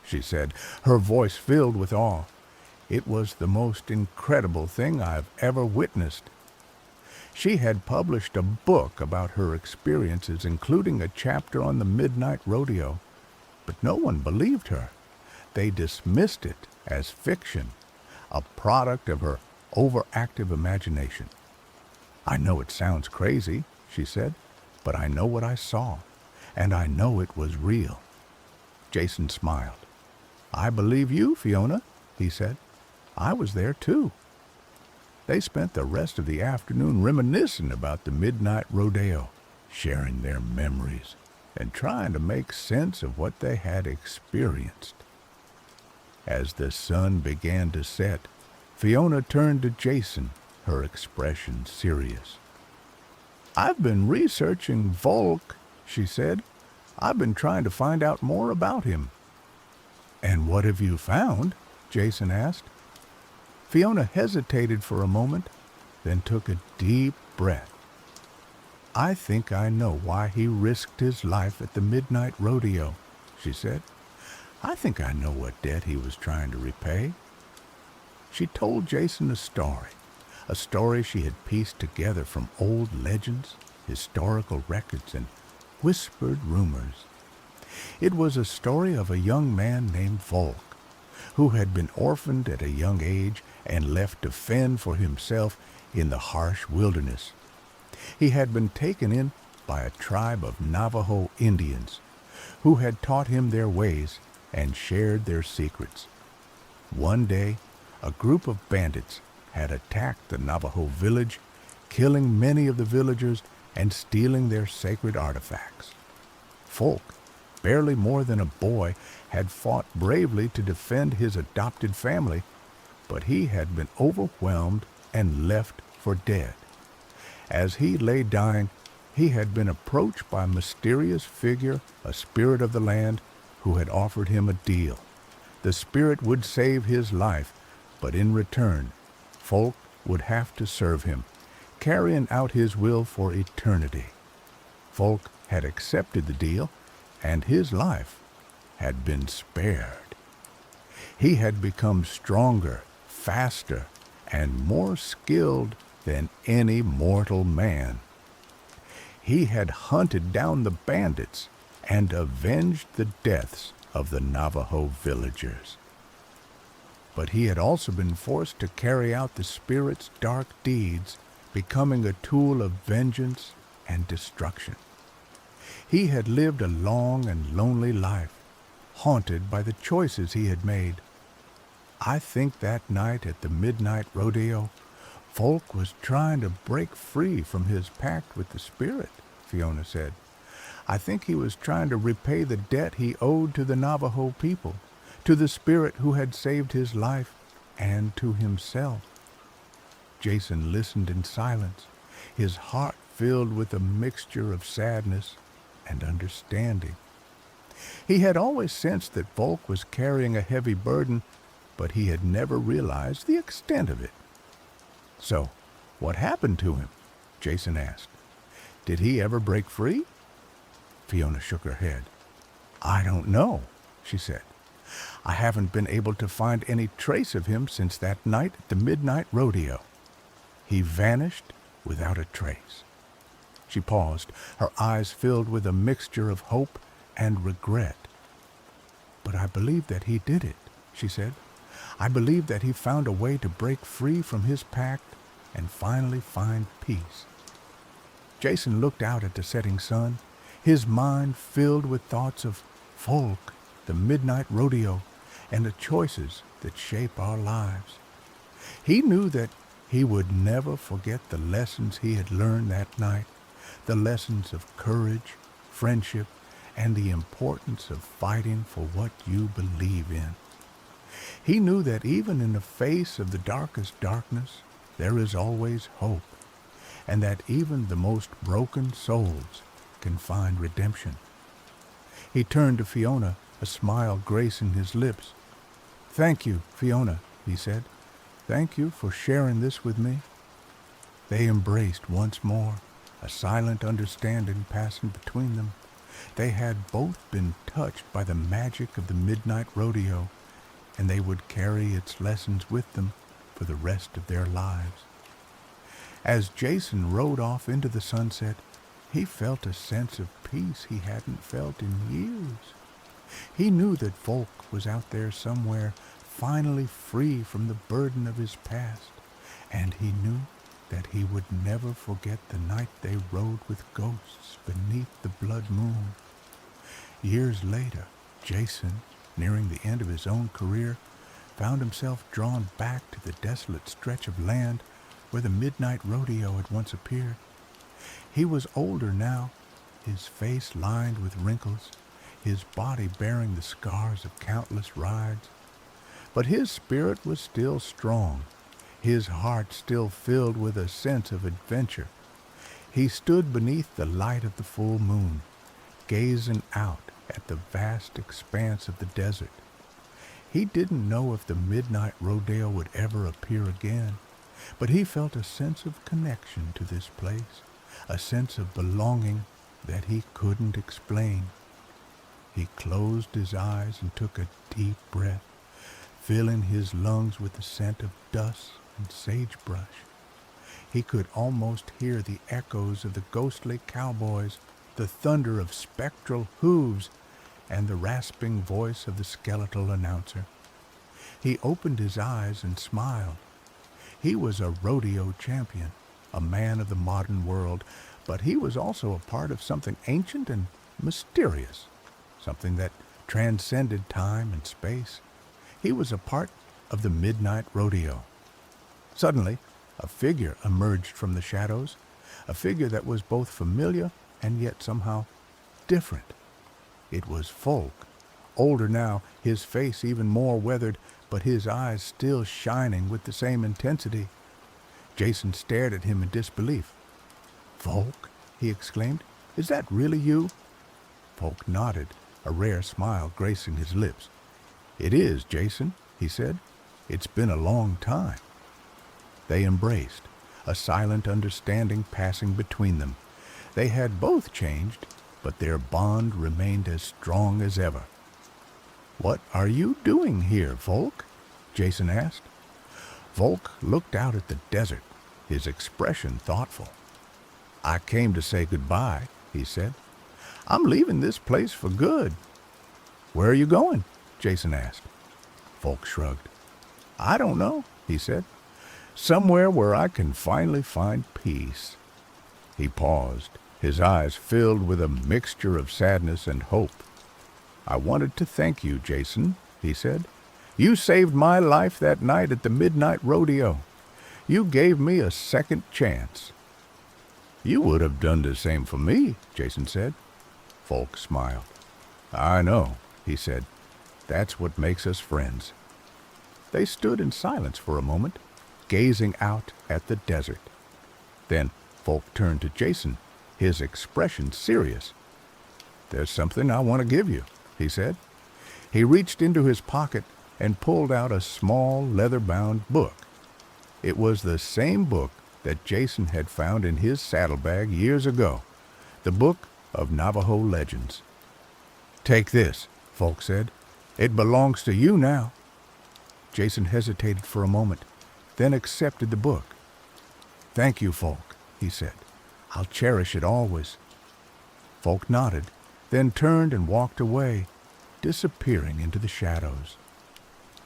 she said, her voice filled with awe. "It was the most incredible thing I've ever witnessed." She had published a book about her experiences, including a chapter on the midnight rodeo, but no one believed her. They dismissed it as fiction, a product of her overactive imagination. "I know it sounds crazy," she said, "but I know what I saw, and I know it was real." Jason smiled. "I believe you, Fiona," he said. "I was there too." They spent the rest of the afternoon reminiscing about the midnight rodeo, sharing their memories, and trying to make sense of what they had experienced. As the sun began to set, Fiona turned to Jason, her expression serious. "I've been researching Volk," she said. "I've been trying to find out more about him." "And what have you found?" Jason asked. Fiona hesitated for a moment, then took a deep breath. "I think I know why he risked his life at the midnight rodeo," she said. "I think I know what debt he was trying to repay." She told Jason a story she had pieced together from old legends, historical records, and whispered rumors. It was a story of a young man named Volk, who had been orphaned at a young age and left to fend for himself in the harsh wilderness. He had been taken in by a tribe of Navajo Indians, who had taught him their ways and shared their secrets. One day, a group of bandits had attacked the Navajo village, killing many of the villagers and stealing their sacred artifacts. Volk, barely more than a boy, had fought bravely to defend his adopted family, but he had been overwhelmed and left for dead. As he lay dying, he had been approached by a mysterious figure, a spirit of the land, who had offered him a deal. The spirit would save his life, but in return, Volk would have to serve him, carrying out his will for eternity. Volk had accepted the deal, and his life had been spared. He had become stronger, faster, and more skilled than any mortal man. He had hunted down the bandits and avenged the deaths of the Navajo villagers. But he had also been forced to carry out the spirit's dark deeds becoming a tool of vengeance and destruction. He had lived a long and lonely life, haunted by the choices he had made. I think that night at the midnight rodeo, Folk was trying to break free from his pact with the spirit, Fiona said. I think he was trying to repay the debt he owed to the Navajo people, to the spirit who had saved his life, and to himself. Jason listened in silence, his heart filled with a mixture of sadness and understanding. He had always sensed that Folk was carrying a heavy burden, but he had never realized the extent of it. So, what happened to him? Jason asked. Did he ever break free? Fiona shook her head. I don't know, she said. I haven't been able to find any trace of him since that night at the midnight rodeo. He vanished without a trace. She paused, her eyes filled with a mixture of hope and regret. But I believe that he did it, she said. I believe that he found a way to break free from his pact and finally find peace. Jason looked out at the setting sun, his mind filled with thoughts of Folk, the midnight rodeo, and the choices that shape our lives. He knew that he would never forget the lessons he had learned that night, the lessons of courage, friendship, and the importance of fighting for what you believe in. He knew that even in the face of the darkest darkness, there is always hope, and that even the most broken souls can find redemption. He turned to Fiona, a smile gracing his lips. Thank you, Fiona, he said. Thank you for sharing this with me. They embraced once more, a silent understanding passing between them. They had both been touched by the magic of the midnight rodeo, and they would carry its lessons with them for the rest of their lives. As Jason rode off into the sunset, he felt a sense of peace he hadn't felt in years. He knew that Folk was out there somewhere, finally free from the burden of his past, and he knew that he would never forget the night they rode with ghosts beneath the blood moon. Years later, Jason, nearing the end of his own career, found himself drawn back to the desolate stretch of land where the midnight rodeo had once appeared. He was older now, his face lined with wrinkles, his body bearing the scars of countless rides. But his spirit was still strong, his heart still filled with a sense of adventure. He stood beneath the light of the full moon, gazing out at the vast expanse of the desert. He didn't know if the midnight rodeo would ever appear again, but he felt a sense of connection to this place, a sense of belonging that he couldn't explain. He closed his eyes and took a deep breath, filling his lungs with the scent of dust and sagebrush. He could almost hear the echoes of the ghostly cowboys, the thunder of spectral hooves, and the rasping voice of the skeletal announcer. He opened his eyes and smiled. He was a rodeo champion, a man of the modern world, but he was also a part of something ancient and mysterious, something that transcended time and space. He was a part of the midnight rodeo. Suddenly, a figure emerged from the shadows, a figure that was both familiar and yet somehow different. It was Folk, older now, his face even more weathered, but his eyes still shining with the same intensity. Jason stared at him in disbelief. Folk, he exclaimed, is that really you? Folk nodded, a rare smile gracing his lips. It is, Jason, he said. It's been a long time. They embraced, a silent understanding passing between them. They had both changed, but their bond remained as strong as ever. What are you doing here, Folk? Jason asked. Folk looked out at the desert, his expression thoughtful. I came to say goodbye, he said. I'm leaving this place for good. Where are you going? Jason asked. Folk shrugged. I don't know, he said. Somewhere where I can finally find peace." He paused, his eyes filled with a mixture of sadness and hope. "I wanted to thank you, Jason," he said. "You saved my life that night at the midnight rodeo. You gave me a second chance." "You would have done the same for me," Jason said. Folk smiled. "I know," he said. "That's what makes us friends." They stood in silence for a moment, gazing out at the desert. Then Folk turned to Jason, his expression serious. "There's something I want to give you," he said. He reached into his pocket and pulled out a small leather-bound book. It was the same book that Jason had found in his saddlebag years ago, the book of Navajo legends. "Take this," Folk said. "It belongs to you now." Jason hesitated for a moment, then accepted the book. "Thank you, Folk," he said. "I'll cherish it always." Folk nodded, then turned and walked away, disappearing into the shadows.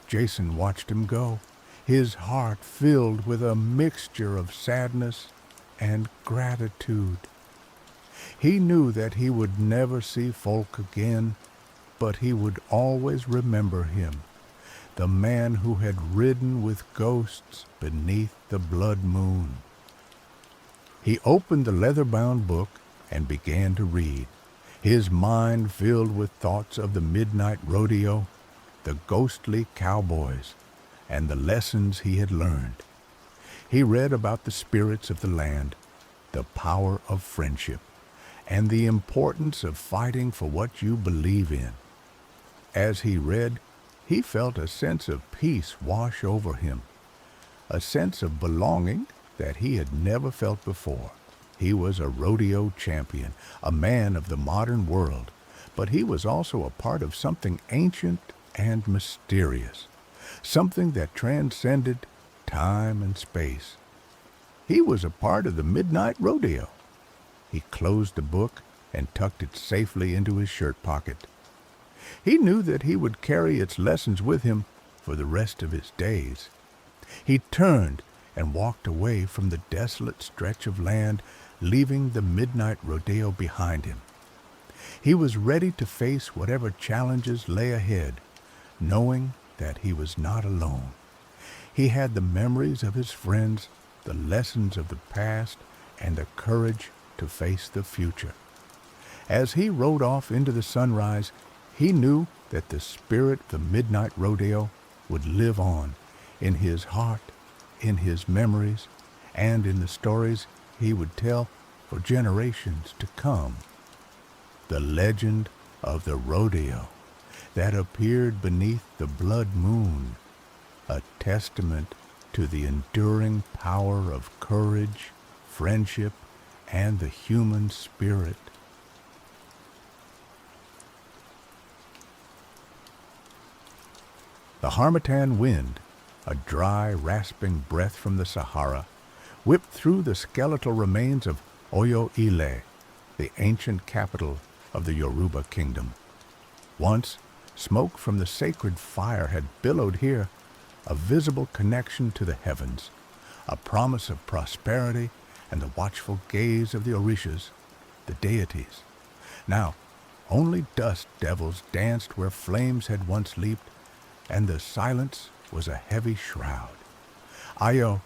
Jason watched him go, his heart filled with a mixture of sadness and gratitude. He knew that he would never see Folk again, but he would always remember him, the man who had ridden with ghosts beneath the blood moon. He opened the leather-bound book and began to read, his mind filled with thoughts of the midnight rodeo, the ghostly cowboys, and the lessons he had learned. He read about the spirits of the land, the power of friendship, and the importance of fighting for what you believe in. As he read, he felt a sense of peace wash over him, a sense of belonging that he had never felt before. He was a rodeo champion, a man of the modern world, but he was also a part of something ancient and mysterious, something that transcended time and space. He was a part of the midnight rodeo. He closed the book and tucked it safely into his shirt pocket. He knew that he would carry its lessons with him for the rest of his days. He turned and walked away from the desolate stretch of land, leaving the midnight rodeo behind him. He was ready to face whatever challenges lay ahead, knowing that he was not alone. He had the memories of his friends, the lessons of the past, and the courage to face the future. As he rode off into the sunrise, he knew that the spirit of the midnight rodeo would live on in his heart, in his memories, and in the stories he would tell for generations to come. The legend of the rodeo that appeared beneath the blood moon, a testament to the enduring power of courage, friendship, and the human spirit. The harmattan wind, a dry, rasping breath from the Sahara, whipped through the skeletal remains of Oyo-Ile, the ancient capital of the Yoruba kingdom. Once, smoke from the sacred fire had billowed here, a visible connection to the heavens, a promise of prosperity and the watchful gaze of the Orishas, the deities. Now, only dust devils danced where flames had once leaped, and the silence was a heavy shroud. Ayo,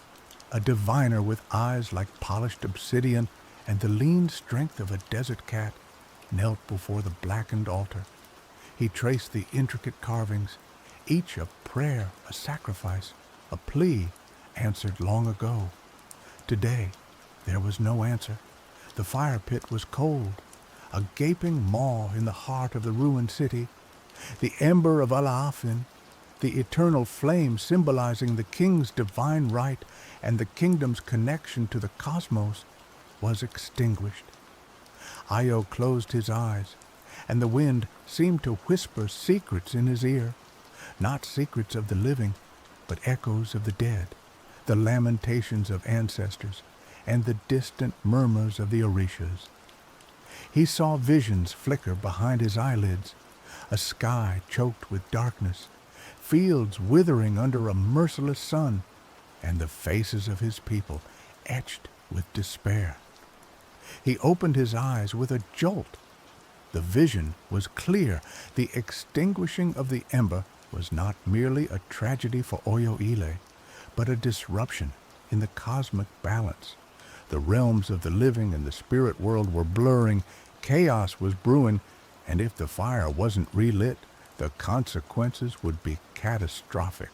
a diviner with eyes like polished obsidian and the lean strength of a desert cat, knelt before the blackened altar. He traced the intricate carvings, each a prayer, a sacrifice, a plea answered long ago. Today, there was no answer. The fire pit was cold, a gaping maw in the heart of the ruined city. The ember of Alaafin, the eternal flame symbolizing the king's divine right and the kingdom's connection to the cosmos, was extinguished. Ayo closed his eyes, and the wind seemed to whisper secrets in his ear, not secrets of the living, but echoes of the dead, the lamentations of ancestors, and the distant murmurs of the Orishas. He saw visions flicker behind his eyelids, a sky choked with darkness, fields withering under a merciless sun, and the faces of his people etched with despair. He opened his eyes with a jolt. The vision was clear. The extinguishing of the ember was not merely a tragedy for Oyoile, but a disruption in the cosmic balance. The realms of the living and the spirit world were blurring, chaos was brewing, and if the fire wasn't relit, the consequences would be catastrophic.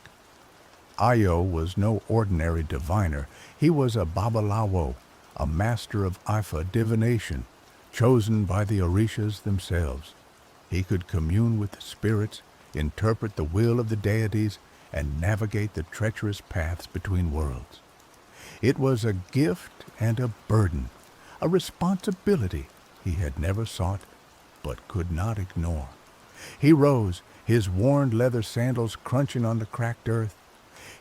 Ayo was no ordinary diviner. He was a Babalawo, a master of Ifa divination, chosen by the Orishas themselves. He could commune with the spirits, interpret the will of the deities, and navigate the treacherous paths between worlds. It was a gift and a burden, a responsibility he had never sought but could not ignore. He rose, his worn leather sandals crunching on the cracked earth.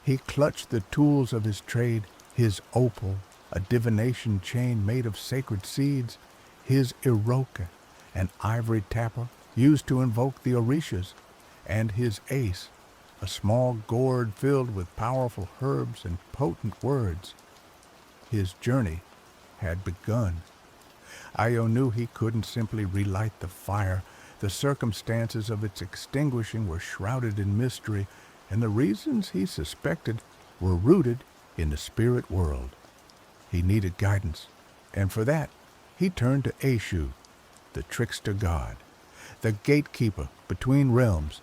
He clutched the tools of his trade, his opal, a divination chain made of sacred seeds, his iroka, an ivory tapper used to invoke the Orishas, and his ace, a small gourd filled with powerful herbs and potent words. His journey had begun. Ayo knew he couldn't simply relight the fire. The circumstances of its extinguishing were shrouded in mystery, and the reasons he suspected were rooted in the spirit world. He needed guidance, and for that he turned to Eshu, the trickster god, the gatekeeper between realms,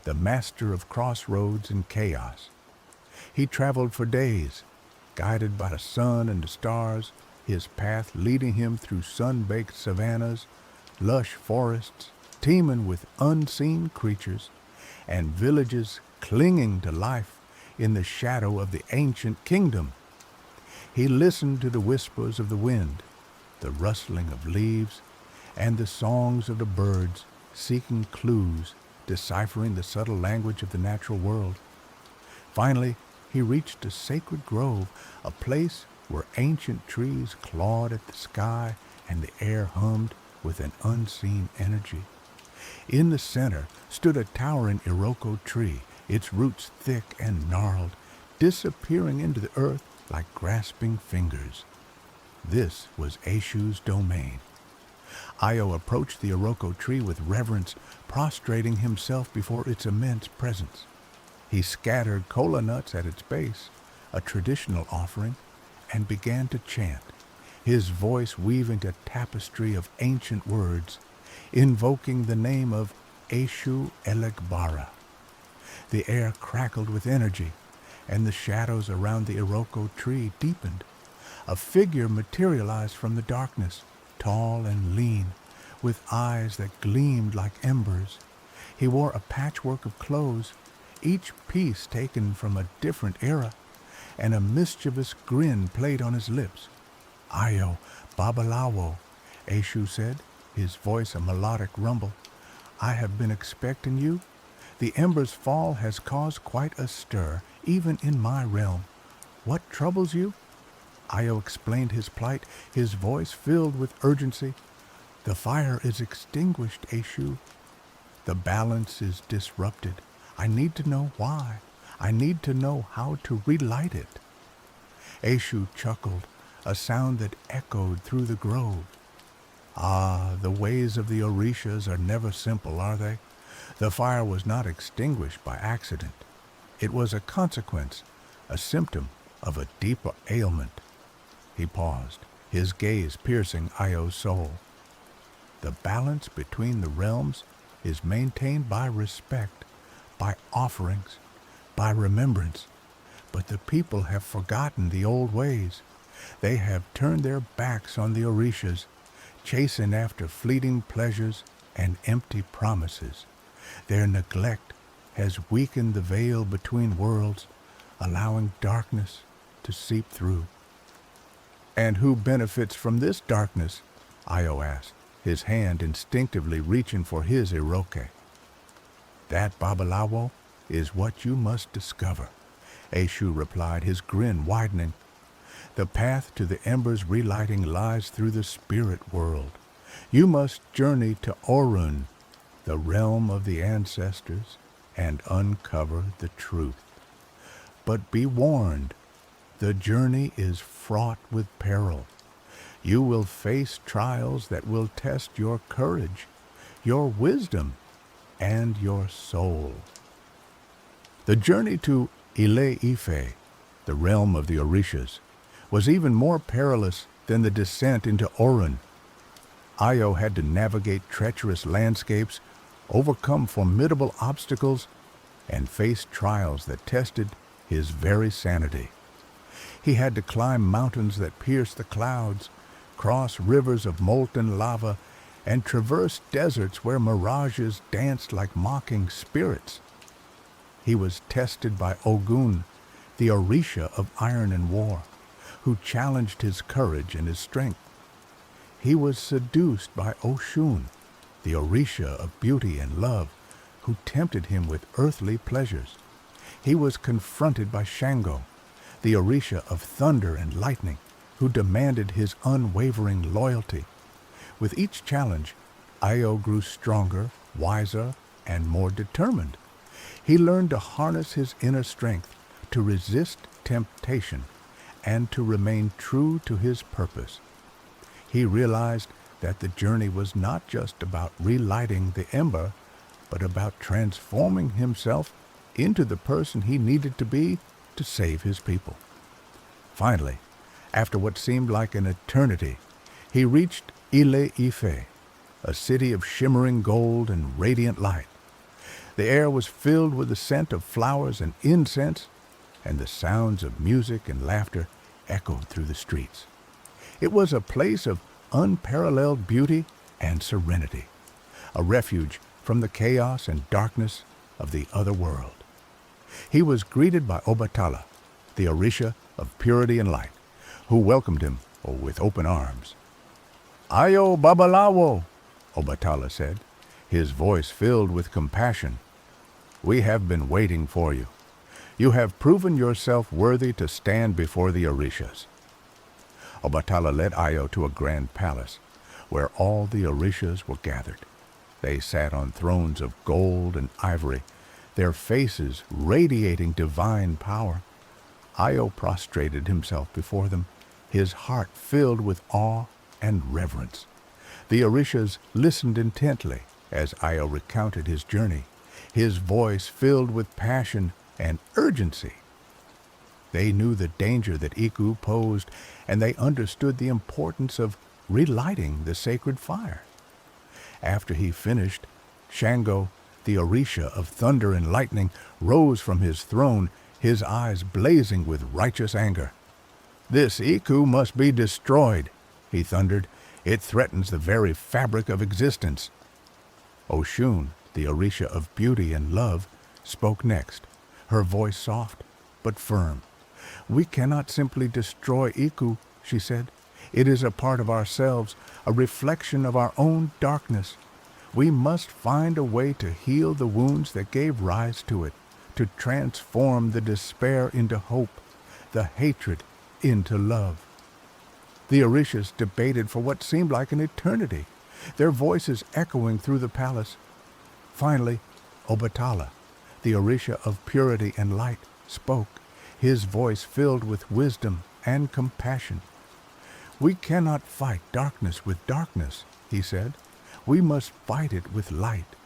the master of crossroads and chaos. He traveled for days, guided by the sun and the stars, his path leading him through sun-baked savannas, lush forests teeming with unseen creatures, and villages clinging to life in the shadow of the ancient kingdom. He listened to the whispers of the wind, the rustling of leaves, and the songs of the birds, seeking clues, deciphering the subtle language of the natural world. Finally, he reached a sacred grove, a place where ancient trees clawed at the sky and the air hummed with an unseen energy. In the center stood a towering Iroko tree, its roots thick and gnarled, disappearing into the earth like grasping fingers. This was Eshu's domain. Ayo approached the Iroko tree with reverence, prostrating himself before its immense presence. He scattered kola nuts at its base, a traditional offering, and began to chant, his voice weaving a tapestry of ancient words, invoking the name of Eshu Elegbara. The air crackled with energy, and the shadows around the Iroko tree deepened. A figure materialized from the darkness, tall and lean, with eyes that gleamed like embers. He wore a patchwork of clothes, each piece taken from a different era, and a mischievous grin played on his lips. "Ayo, Babalawo," Eshu said, his voice a melodic rumble. "I have been expecting you. The ember's fall has caused quite a stir, even in my realm. What troubles you?" Ayo explained his plight, his voice filled with urgency. "The fire is extinguished, Eshu. The balance is disrupted. I need to know why. I need to know how to relight it." Eshu chuckled, a sound that echoed through the grove. "Ah, the ways of the Orishas are never simple, are they? The fire was not extinguished by accident. It was a consequence, a symptom of a deeper ailment." He paused, his gaze piercing Ayo's soul. "The balance between the realms is maintained by respect, by offerings, by remembrance, but the people have forgotten the old ways. They have turned their backs on the Orishas, chasing after fleeting pleasures and empty promises. Their neglect has weakened the veil between worlds, allowing darkness to seep through." "And who benefits from this darkness?" Ayo asked, his hand instinctively reaching for his Iroke. "That, Babalawo, is what you must discover," Eshu replied, his grin widening. "The path to the ember's relighting lies through the spirit world. You must journey to Orun, the realm of the ancestors, and uncover the truth. But be warned, The journey is fraught with peril. You will face trials that will test your courage, your wisdom, and your soul. The journey to Ile-Ife, the realm of the Orishas, was even more perilous than the descent into Orun. Io had to navigate treacherous landscapes, overcome formidable obstacles, and face trials that tested his very sanity. He had to climb mountains that pierced the clouds, cross rivers of molten lava, and traverse deserts where mirages danced like mocking spirits. He was tested by Ogun, the Orisha of iron and war, who challenged his courage and his strength. He was seduced by Oshun, the Orisha of beauty and love, who tempted him with earthly pleasures. He was confronted by Shango, the Orisha of thunder and lightning, who demanded his unwavering loyalty. With each challenge, Io grew stronger, wiser, and more determined. He learned to harness his inner strength, to resist temptation, and to remain true to his purpose. He realized that the journey was not just about relighting the ember, but about transforming himself into the person he needed to be to save his people. Finally, after what seemed like an eternity, he reached Ile-Ife, a city of shimmering gold and radiant light. The air was filled with the scent of flowers and incense, and the sounds of music and laughter echoed through the streets. It was a place of unparalleled beauty and serenity, a refuge from the chaos and darkness of the other world. He was greeted by Obatala, the Orisha of purity and light, who welcomed him with open arms. "Ayo Babalawo," Obatala said, his voice filled with compassion. "We have been waiting for you. You have proven yourself worthy to stand before the Orishas." Obatala led Io to a grand palace, where all the Orishas were gathered. They sat on thrones of gold and ivory, their faces radiating divine power. Io prostrated himself before them, his heart filled with awe and reverence. The Orishas listened intently as Io recounted his journey, his voice filled with passion and urgency. They knew the danger that Iku posed, and they understood the importance of relighting the sacred fire. After he finished, Shango, the Orisha of thunder and lightning, rose from his throne, his eyes blazing with righteous anger. "This Iku must be destroyed," he thundered. "It threatens the very fabric of existence." Oshun, the Orisha of beauty and love, spoke next, her voice soft but firm. "We cannot simply destroy Iku," she said. "It is a part of ourselves, a reflection of our own darkness. We must find a way to heal the wounds that gave rise to it, to transform the despair into hope, the hatred into love." The Orishas debated for what seemed like an eternity, their voices echoing through the palace. Finally, Obatala, the Orisha of purity and light, spoke, his voice filled with wisdom and compassion. "We cannot fight darkness with darkness," he said. "We must fight it with light.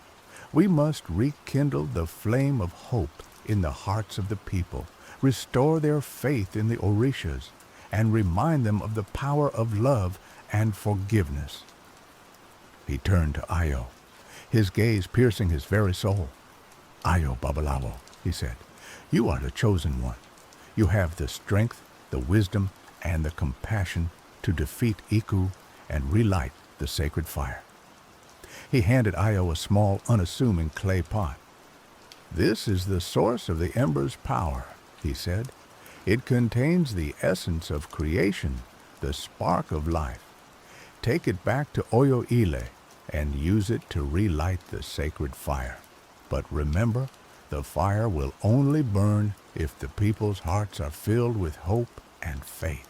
We must rekindle the flame of hope in the hearts of the people, restore their faith in the Orishas, and remind them of the power of love and forgiveness." He turned to Io, his gaze piercing his very soul. "Io Babalawo," he said, "you are the chosen one. You have the strength, the wisdom, and the compassion to defeat Iku and relight the sacred fire." He handed Io a small, unassuming clay pot. "This is the source of the ember's power," he said. "It contains the essence of creation, the spark of life. Take it back to Oyo-Ile and use it to relight the sacred fire. But remember, the fire will only burn if the people's hearts are filled with hope and faith."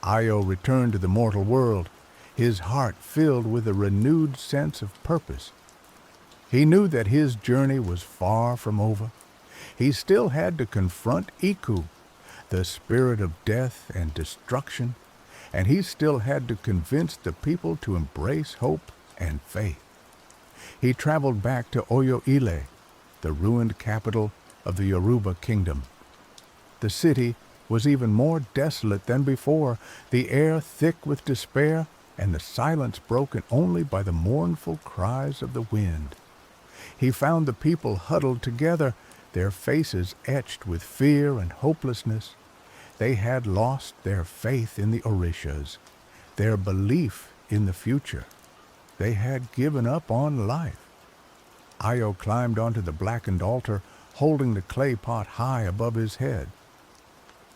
Io returned to the mortal world, his heart filled with a renewed sense of purpose. He knew that his journey was far from over. He still had to confront Iku, the spirit of death and destruction, and he still had to convince the people to embrace hope and faith. He traveled back to Oyo-Ile, the ruined capital of the Yoruba kingdom. The city was even more desolate than before, the air thick with despair, and the silence broken only by the mournful cries of the wind. He found the people huddled together, their faces etched with fear and hopelessness. They had lost their faith in the Orishas, their belief in the future. They had given up on life. Ayo climbed onto the blackened altar, holding the clay pot high above his head.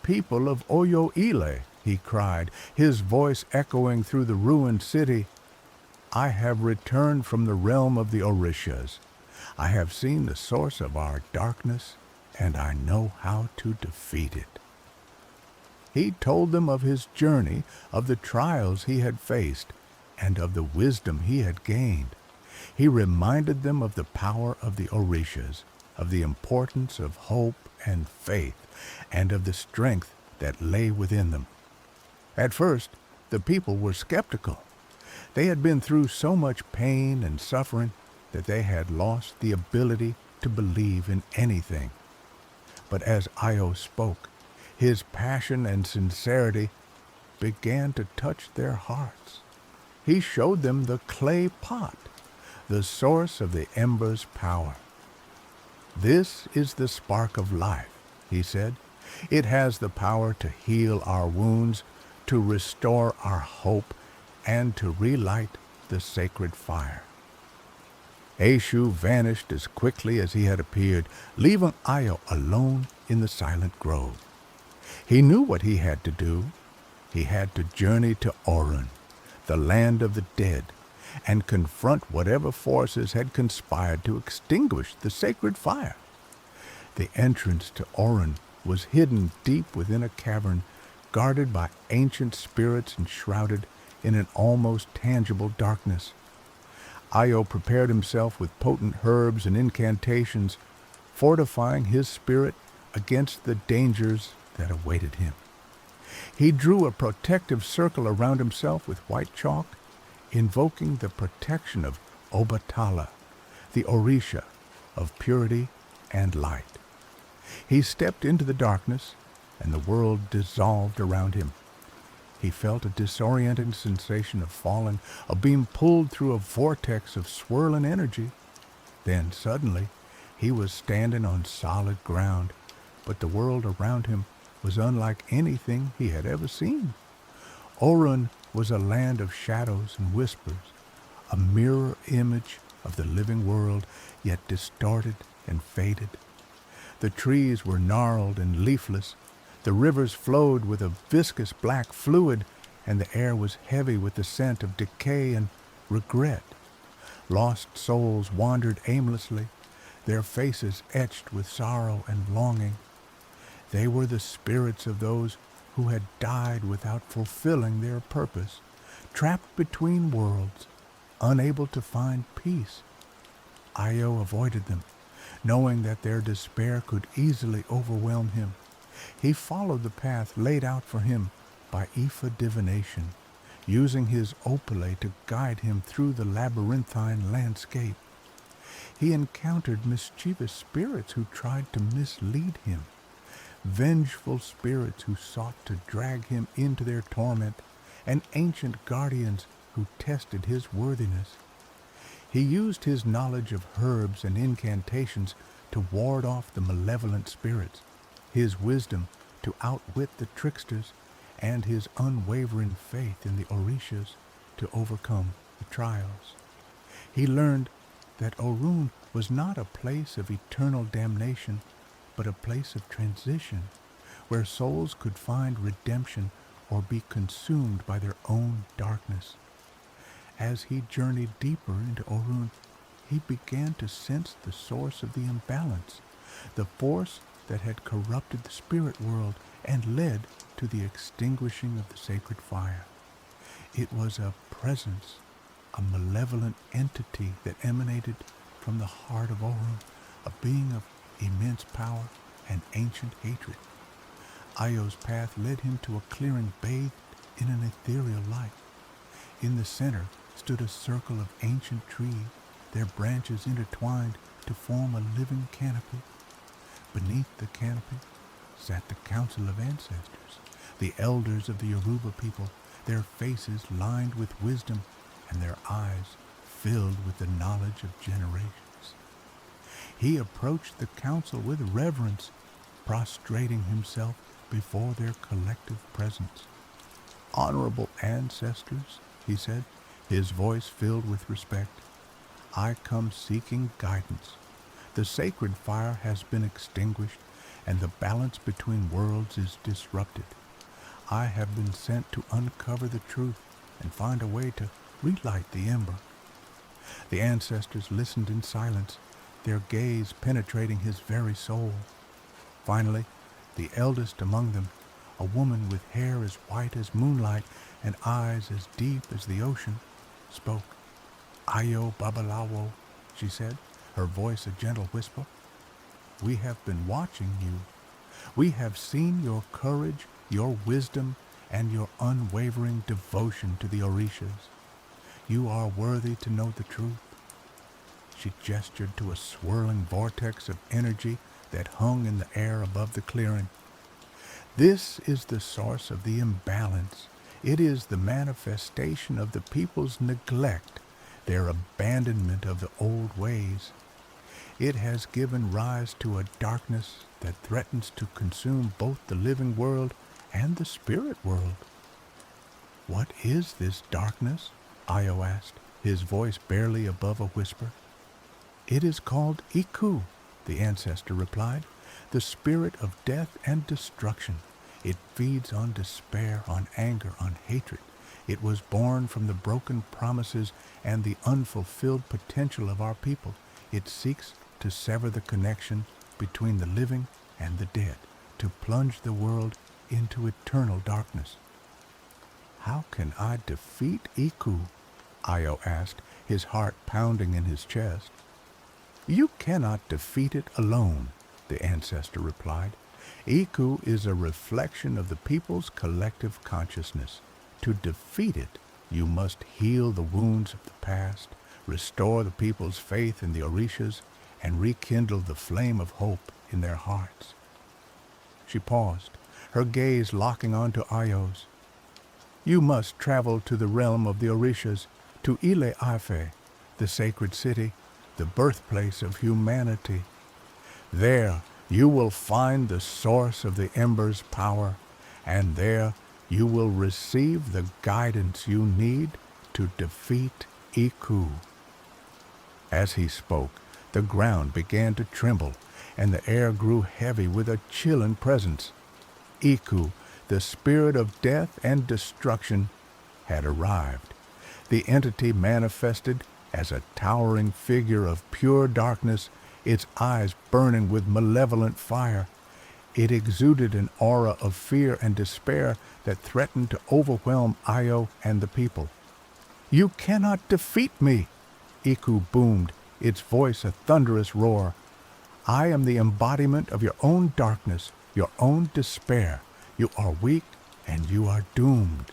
"People of Oyo-Ile," he cried, his voice echoing through the ruined city, "I have returned from the realm of the Orishas. I have seen the source of our darkness, and I know how to defeat it." He told them of his journey, of the trials he had faced, and of the wisdom he had gained. He reminded them of the power of the Orishas, of the importance of hope and faith, and of the strength that lay within them. At first, the people were skeptical. They had been through so much pain and suffering that they had lost the ability to believe in anything. But as Ayo spoke, his passion and sincerity began to touch their hearts. He showed them the clay pot, the source of the ember's power. "This is the spark of life," he said. "It has the power to heal our wounds, to restore our hope, and to relight the sacred fire." Eshu vanished as quickly as he had appeared, leaving Ayo alone in the silent grove. He knew what he had to do. He had to journey to Orun, the land of the dead, and confront whatever forces had conspired to extinguish the sacred fire. The entrance to Orun was hidden deep within a cavern, guarded by ancient spirits and shrouded in an almost tangible darkness. Ayo prepared himself with potent herbs and incantations, fortifying his spirit against the dangers that awaited him. He drew a protective circle around himself with white chalk, invoking the protection of Obatala, the Orisha of purity and light. He stepped into the darkness, and the world dissolved around him. He felt a disorienting sensation of falling, of being pulled through a vortex of swirling energy. Then suddenly, he was standing on solid ground, but the world around him was unlike anything he had ever seen. Orun was a land of shadows and whispers, a mirror image of the living world, yet distorted and faded. The trees were gnarled and leafless, the rivers flowed with a viscous black fluid, and the air was heavy with the scent of decay and regret. Lost souls wandered aimlessly, their faces etched with sorrow and longing. They were the spirits of those who had died without fulfilling their purpose, trapped between worlds, unable to find peace. Ayo avoided them, knowing that their despair could easily overwhelm him. He followed the path laid out for him by Ifa divination, using his opale to guide him through the labyrinthine landscape. He encountered mischievous spirits who tried to mislead him, vengeful spirits who sought to drag him into their torment, and ancient guardians who tested his worthiness. He used his knowledge of herbs and incantations to ward off the malevolent spirits, his wisdom to outwit the tricksters, and his unwavering faith in the Orishas to overcome the trials. He learned that Orun was not a place of eternal damnation, but a place of transition, where souls could find redemption or be consumed by their own darkness. As he journeyed deeper into Orun, he began to sense the source of the imbalance, the force that had corrupted the spirit world and led to the extinguishing of the sacred fire. It was a presence, a malevolent entity that emanated from the heart of Orun, a being of immense power and ancient hatred. Io's path led him to a clearing bathed in an ethereal light. In the center stood a circle of ancient trees, their branches intertwined to form a living canopy. Beneath the canopy sat the council of ancestors, the elders of the Yoruba people, their faces lined with wisdom and their eyes filled with the knowledge of generations. He approached the council with reverence, prostrating himself before their collective presence. "Honorable ancestors," he said, his voice filled with respect, "I come seeking guidance. The sacred fire has been extinguished, and the balance between worlds is disrupted. I have been sent to uncover the truth and find a way to relight the ember." The ancestors listened in silence, their gaze penetrating his very soul. Finally, the eldest among them, a woman with hair as white as moonlight and eyes as deep as the ocean, spoke. "Ayo Babalawo," she said, her voice a gentle whisper. "We have been watching you. We have seen your courage, your wisdom, and your unwavering devotion to the Orishas. You are worthy to know the truth." She gestured to a swirling vortex of energy that hung in the air above the clearing. "This is the source of the imbalance. It is the manifestation of the people's neglect, their abandonment of the old ways. It has given rise to a darkness that threatens to consume both the living world and the spirit world." "What is this darkness?" Io asked, his voice barely above a whisper. "It is called Iku," the ancestor replied, "the spirit of death and destruction. It feeds on despair, on anger, on hatred. It was born from the broken promises and the unfulfilled potential of our people. It seeks to sever the connection between the living and the dead, to plunge the world into eternal darkness." "How can I defeat Iku?" Io asked, his heart pounding in his chest. "You cannot defeat it alone," the ancestor replied. "Iku is a reflection of the people's collective consciousness. To defeat it, you must heal the wounds of the past, restore the people's faith in the Orishas, and rekindle the flame of hope in their hearts." She paused, her gaze locking onto Io's. "You must travel to the realm of the Orishas, to Ile Ife, the sacred city, the birthplace of humanity. There you will find the source of the ember's power, and there you will receive the guidance you need to defeat Iku." As he spoke, the ground began to tremble, and the air grew heavy with a chilling presence. Iku, the spirit of death and destruction, had arrived. The entity manifested as a towering figure of pure darkness, its eyes burning with malevolent fire. It exuded an aura of fear and despair that threatened to overwhelm Io and the people. "You cannot defeat me!" Iku boomed, its voice a thunderous roar. "I am the embodiment of your own darkness, your own despair. You are weak and you are doomed."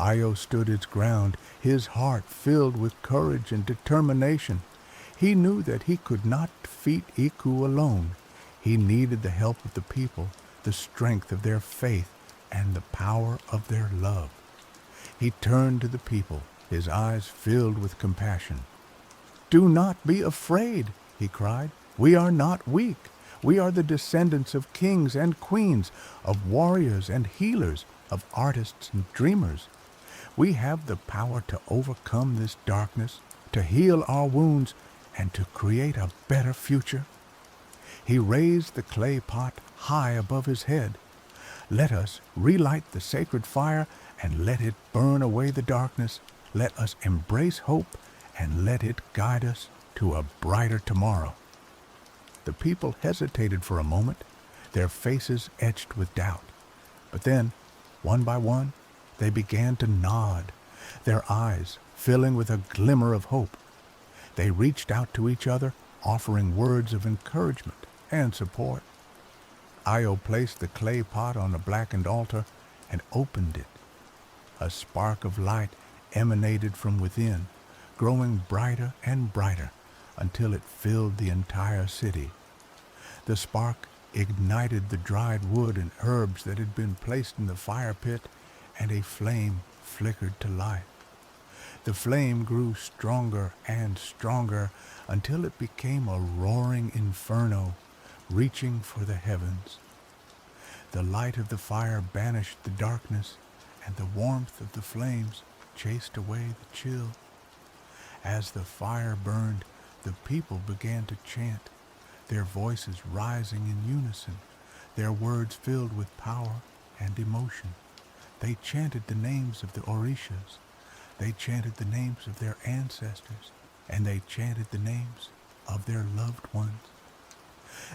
Io stood his ground, his heart filled with courage and determination. He knew that he could not defeat Iku alone. He needed the help of the people, the strength of their faith, and the power of their love. He turned to the people, his eyes filled with compassion. "Do not be afraid," he cried. "We are not weak. We are the descendants of kings and queens, of warriors and healers, of artists and dreamers. We have the power to overcome this darkness, to heal our wounds, and to create a better future." He raised the clay pot high above his head. "Let us relight the sacred fire and let it burn away the darkness. Let us embrace hope and let it guide us to a brighter tomorrow." The people hesitated for a moment, their faces etched with doubt. But then, one by one, they began to nod, their eyes filling with a glimmer of hope. They reached out to each other, offering words of encouragement and support. Io placed the clay pot on the blackened altar and opened it. A spark of light emanated from within, growing brighter and brighter until it filled the entire city. The spark ignited the dried wood and herbs that had been placed in the fire pit, and a flame flickered to life. The flame grew stronger and stronger until it became a roaring inferno, reaching for the heavens. The light of the fire banished the darkness, and the warmth of the flames chased away the chill. As the fire burned, the people began to chant, their voices rising in unison, their words filled with power and emotion. They chanted the names of the Orishas. They chanted the names of their ancestors, and they chanted the names of their loved ones.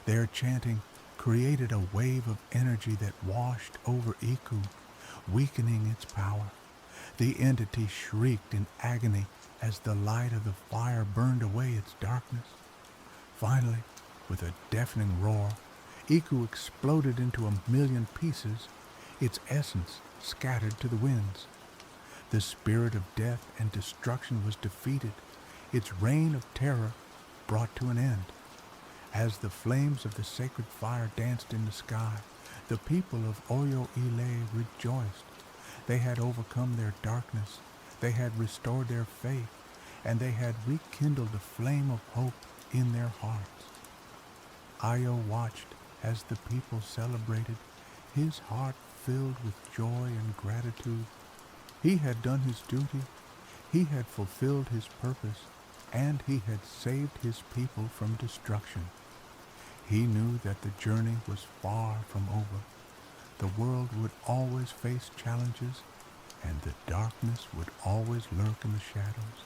Their chanting created a wave of energy that washed over Iku, weakening its power. The entity shrieked in agony as the light of the fire burned away its darkness. Finally, with a deafening roar, Iku exploded into 1,000,000 pieces, its essence scattered to the winds. The spirit of death and destruction was defeated, its reign of terror brought to an end. As the flames of the sacred fire danced in the sky, the people of Oyo-Ile rejoiced. They had overcome their darkness, they had restored their faith, and they had rekindled the flame of hope in their hearts. Io watched as the people celebrated, his heart filled with joy and gratitude. He had done his duty, he had fulfilled his purpose, and he had saved his people from destruction. He knew that the journey was far from over. The world would always face challenges, and the darkness would always lurk in the shadows.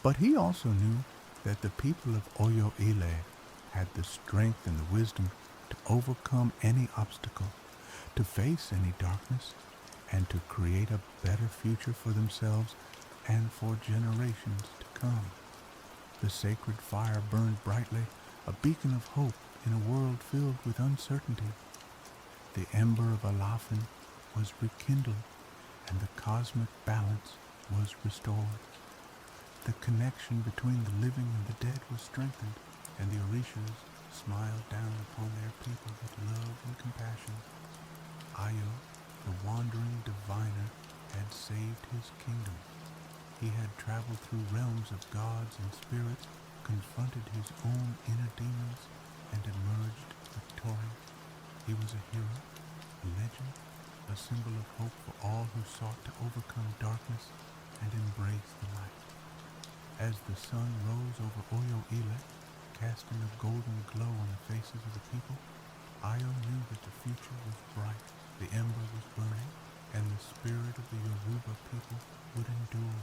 But he also knew that the people of Oyo-Ile had the strength and the wisdom to overcome any obstacle, to face any darkness, and to create a better future for themselves and for generations to come. The sacred fire burned brightly, a beacon of hope in a world filled with uncertainty. The ember of Alafin was rekindled, and the cosmic balance was restored. The connection between the living and the dead was strengthened, and the Orishas smiled down upon their people with love and compassion. Io, the wandering diviner, had saved his kingdom. He had traveled through realms of gods and spirits, confronted his own inner demons, and emerged victorious. He was a hero, a legend, a symbol of hope for all who sought to overcome darkness and embrace the light. As the sun rose over Oyo-Ile, casting a golden glow on the faces of the people, Io knew that the future was bright, the ember was burning, and the spirit of the Yoruba people would endure.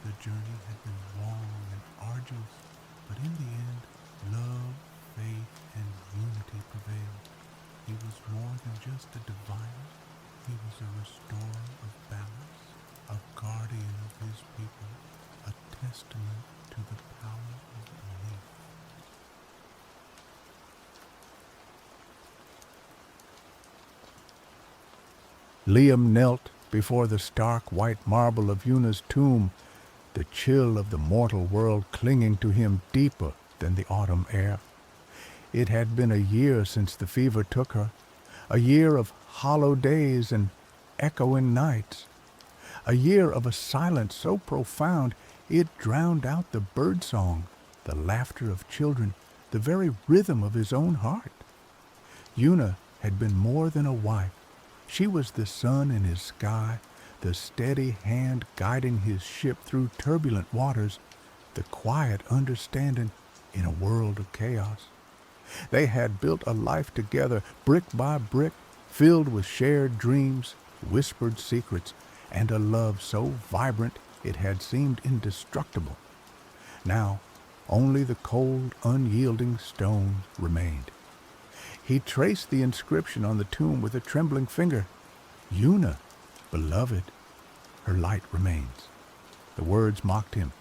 The journey had been long and arduous, but in the end, love, faith, and unity prevailed. He was more than just a diviner, he was a restorer of balance, a guardian of his people, a testament to the power of belief. Liam knelt before the stark white marble of Yuna's tomb, the chill of the mortal world clinging to him deeper than the autumn air. It had been a year since the fever took her, a year of hollow days and echoing nights, a year of a silence so profound it drowned out the birdsong, the laughter of children, the very rhythm of his own heart. Yuna had been more than a wife. She was the sun in his sky, the steady hand guiding his ship through turbulent waters, the quiet understanding in a world of chaos. They had built a life together, brick by brick, filled with shared dreams, whispered secrets, and a love so vibrant it had seemed indestructible. Now, only the cold, unyielding stone remained. He traced the inscription on the tomb with a trembling finger. Yuna, beloved, her light remains. The words mocked him.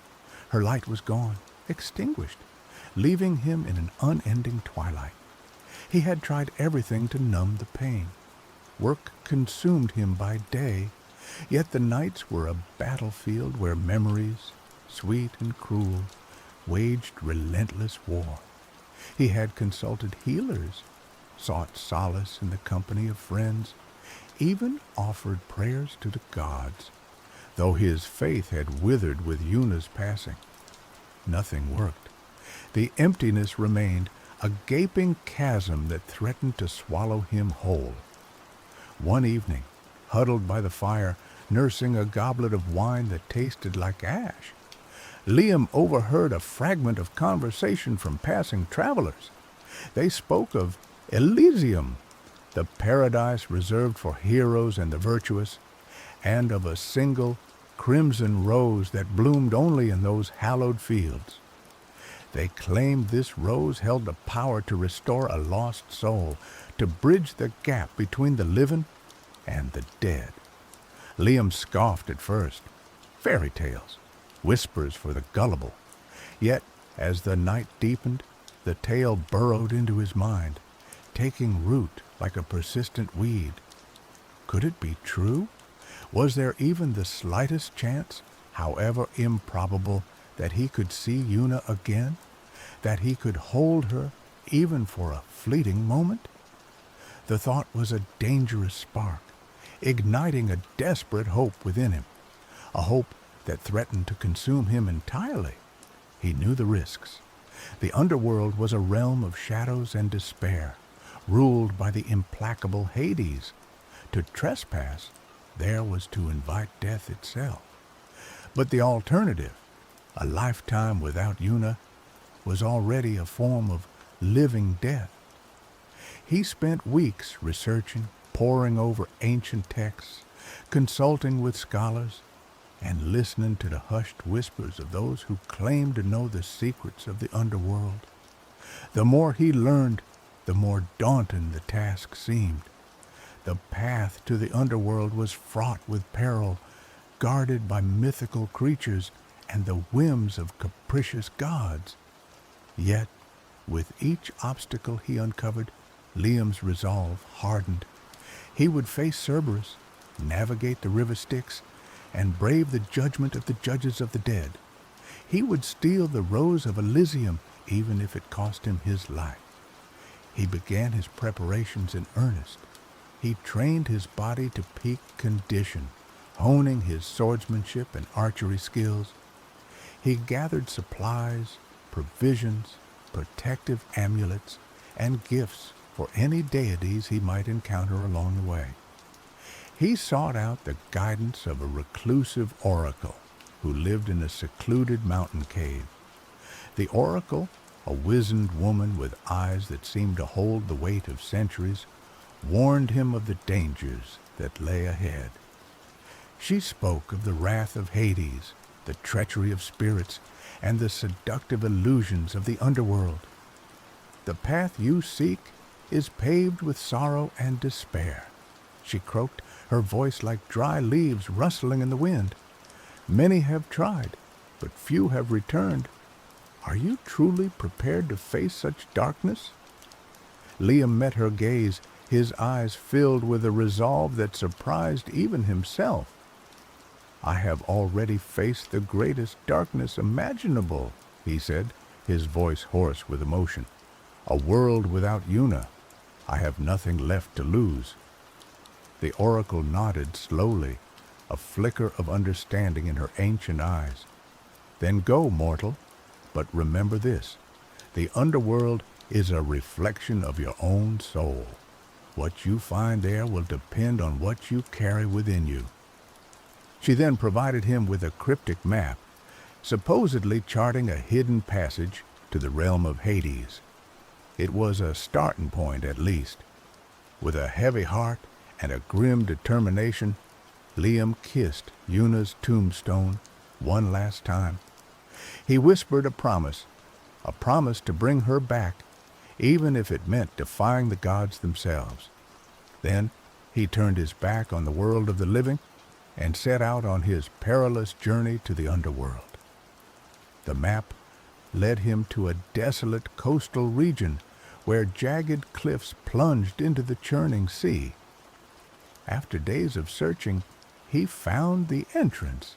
Her light was gone, extinguished, leaving him in an unending twilight. He had tried everything to numb the pain. Work consumed him by day, yet the nights were a battlefield where memories, sweet and cruel, waged relentless war. He had consulted healers, sought solace in the company of friends, even offered prayers to the gods, though his faith had withered with Una's passing. Nothing worked. The emptiness remained, a gaping chasm that threatened to swallow him whole. One evening, huddled by the fire, nursing a goblet of wine that tasted like ash, Liam overheard a fragment of conversation from passing travelers. They spoke of Elysium, the paradise reserved for heroes and the virtuous, and of a single crimson rose that bloomed only in those hallowed fields. They claimed this rose held the power to restore a lost soul, to bridge the gap between the living and the dead. Liam scoffed at first. Fairy tales, whispers for the gullible. Yet, as the night deepened, the tale burrowed into his mind, taking root like a persistent weed. Could it be true? Was there even the slightest chance, however improbable, that he could see Una again? That he could hold her even for a fleeting moment? The thought was a dangerous spark, igniting a desperate hope within him, a hope that threatened to consume him entirely. He knew the risks. The underworld was a realm of shadows and despair, ruled by the implacable Hades. To trespass, there was to invite death itself. But the alternative, a lifetime without Una, was already a form of living death. He spent weeks researching, poring over ancient texts, consulting with scholars, and listening to the hushed whispers of those who claimed to know the secrets of the underworld. The more he learned, the more daunting the task seemed. The path to the underworld was fraught with peril, guarded by mythical creatures and the whims of capricious gods. Yet, with each obstacle he uncovered, Liam's resolve hardened. He would face Cerberus, navigate the river Styx, and brave the judgment of the judges of the dead. He would steal the rose of Elysium, even if it cost him his life. He began his preparations in earnest. He trained his body to peak condition, honing his swordsmanship and archery skills. He gathered supplies, provisions, protective amulets, and gifts for any deities he might encounter along the way. He sought out the guidance of a reclusive oracle who lived in a secluded mountain cave. The oracle, a wizened woman with eyes that seemed to hold the weight of centuries, warned him of the dangers that lay ahead. She spoke of the wrath of Hades, the treachery of spirits, and the seductive illusions of the underworld. The path you seek is paved with sorrow and despair, she croaked, her voice like dry leaves rustling in the wind. Many have tried, but few have returned. Are you truly prepared to face such darkness? Liam met her gaze, his eyes filled with a resolve that surprised even himself. I have already faced the greatest darkness imaginable, he said, his voice hoarse with emotion. A world without Una. I have nothing left to lose. The oracle nodded slowly, a flicker of understanding in her ancient eyes. Then go, mortal, but remember this. The underworld is a reflection of your own soul. What you find there will depend on what you carry within you. She then provided him with a cryptic map, supposedly charting a hidden passage to the realm of Hades. It was a starting point, at least. With a heavy heart and a grim determination, Liam kissed Una's tombstone one last time. He whispered a promise to bring her back, even if it meant defying the gods themselves. Then he turned his back on the world of the living and set out on his perilous journey to the underworld. The map led him to a desolate coastal region where jagged cliffs plunged into the churning sea. After days of searching, he found the entrance,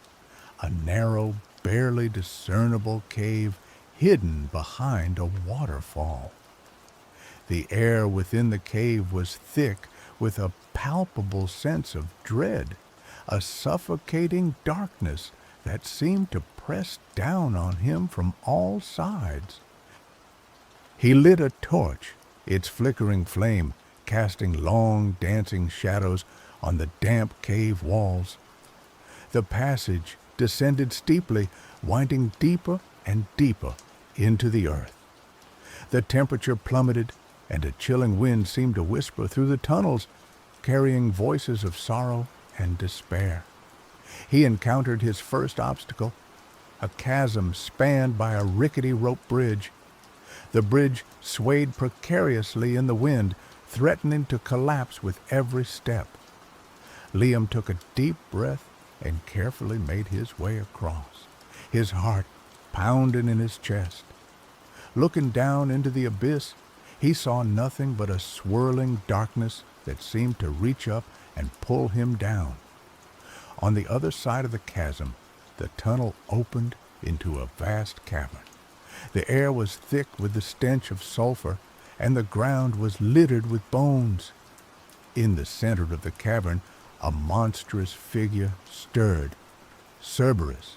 a narrow, barely discernible cave hidden behind a waterfall. The air within the cave was thick with a palpable sense of dread, a suffocating darkness that seemed to press down on him from all sides. He lit a torch, its flickering flame casting long, dancing shadows on the damp cave walls. The passage descended steeply, winding deeper and deeper into the earth. The temperature plummeted, and a chilling wind seemed to whisper through the tunnels, carrying voices of sorrow and despair. He encountered his first obstacle, a chasm spanned by a rickety rope bridge. The bridge swayed precariously in the wind, threatening to collapse with every step. Liam took a deep breath and carefully made his way across, his heart pounding in his chest. Looking down into the abyss, he saw nothing but a swirling darkness that seemed to reach up and pull him down. On the other side of the chasm, the tunnel opened into a vast cavern. The air was thick with the stench of sulfur, and the ground was littered with bones. In the center of the cavern, a monstrous figure stirred. Cerberus,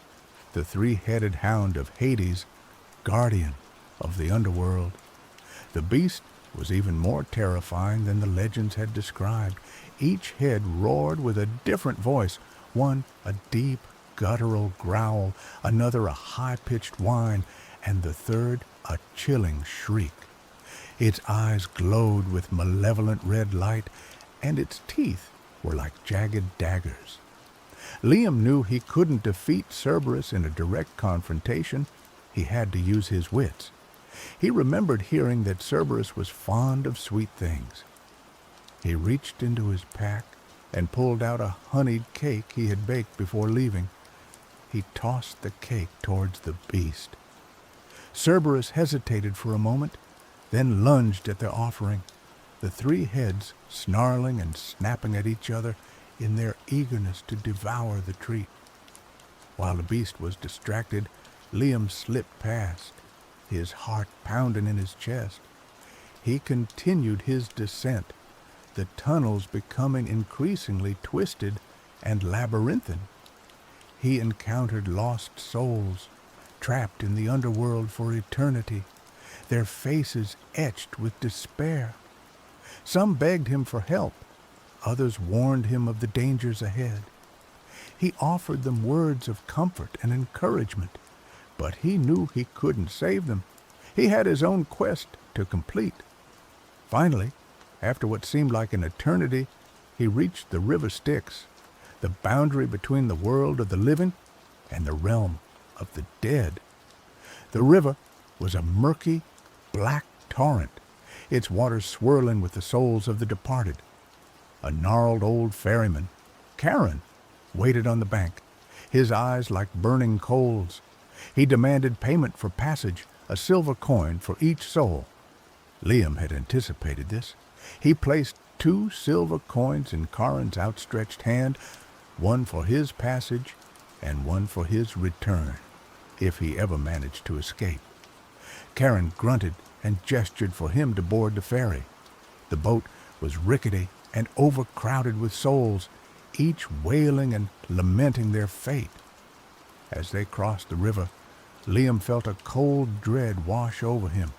the three-headed hound of Hades, guardian of the underworld. The beast was even more terrifying than the legends had described. Each head roared with a different voice, one a deep, guttural growl, another a high-pitched whine, and the third a chilling shriek. Its eyes glowed with malevolent red light, and its teeth were like jagged daggers. Liam knew he couldn't defeat Cerberus in a direct confrontation. He had to use his wits. He remembered hearing that Cerberus was fond of sweet things. He reached into his pack and pulled out a honeyed cake he had baked before leaving. He tossed the cake towards the beast. Cerberus hesitated for a moment, then lunged at the offering, the three heads snarling and snapping at each other in their eagerness to devour the treat. While the beast was distracted, Liam slipped past, his heart pounding in his chest. He continued his descent, the tunnels becoming increasingly twisted and labyrinthine. He encountered lost souls, trapped in the underworld for eternity, their faces etched with despair. Some begged him for help, others warned him of the dangers ahead. He offered them words of comfort and encouragement, but he knew he couldn't save them. He had his own quest to complete. Finally, after what seemed like an eternity, he reached the river Styx, the boundary between the world of the living and the realm of the dead. The river was a murky, black torrent, its waters swirling with the souls of the departed. A gnarled old ferryman, Karen, waited on the bank, his eyes like burning coals. He demanded payment for passage, a silver coin for each soul. Liam had anticipated this. He placed 2 silver coins in Karen's outstretched hand, one for his passage and one for his return, if he ever managed to escape. Karen grunted and gestured for him to board the ferry. The boat was rickety and overcrowded with souls, each wailing and lamenting their fate. As they crossed the river, Liam felt a cold dread wash over him.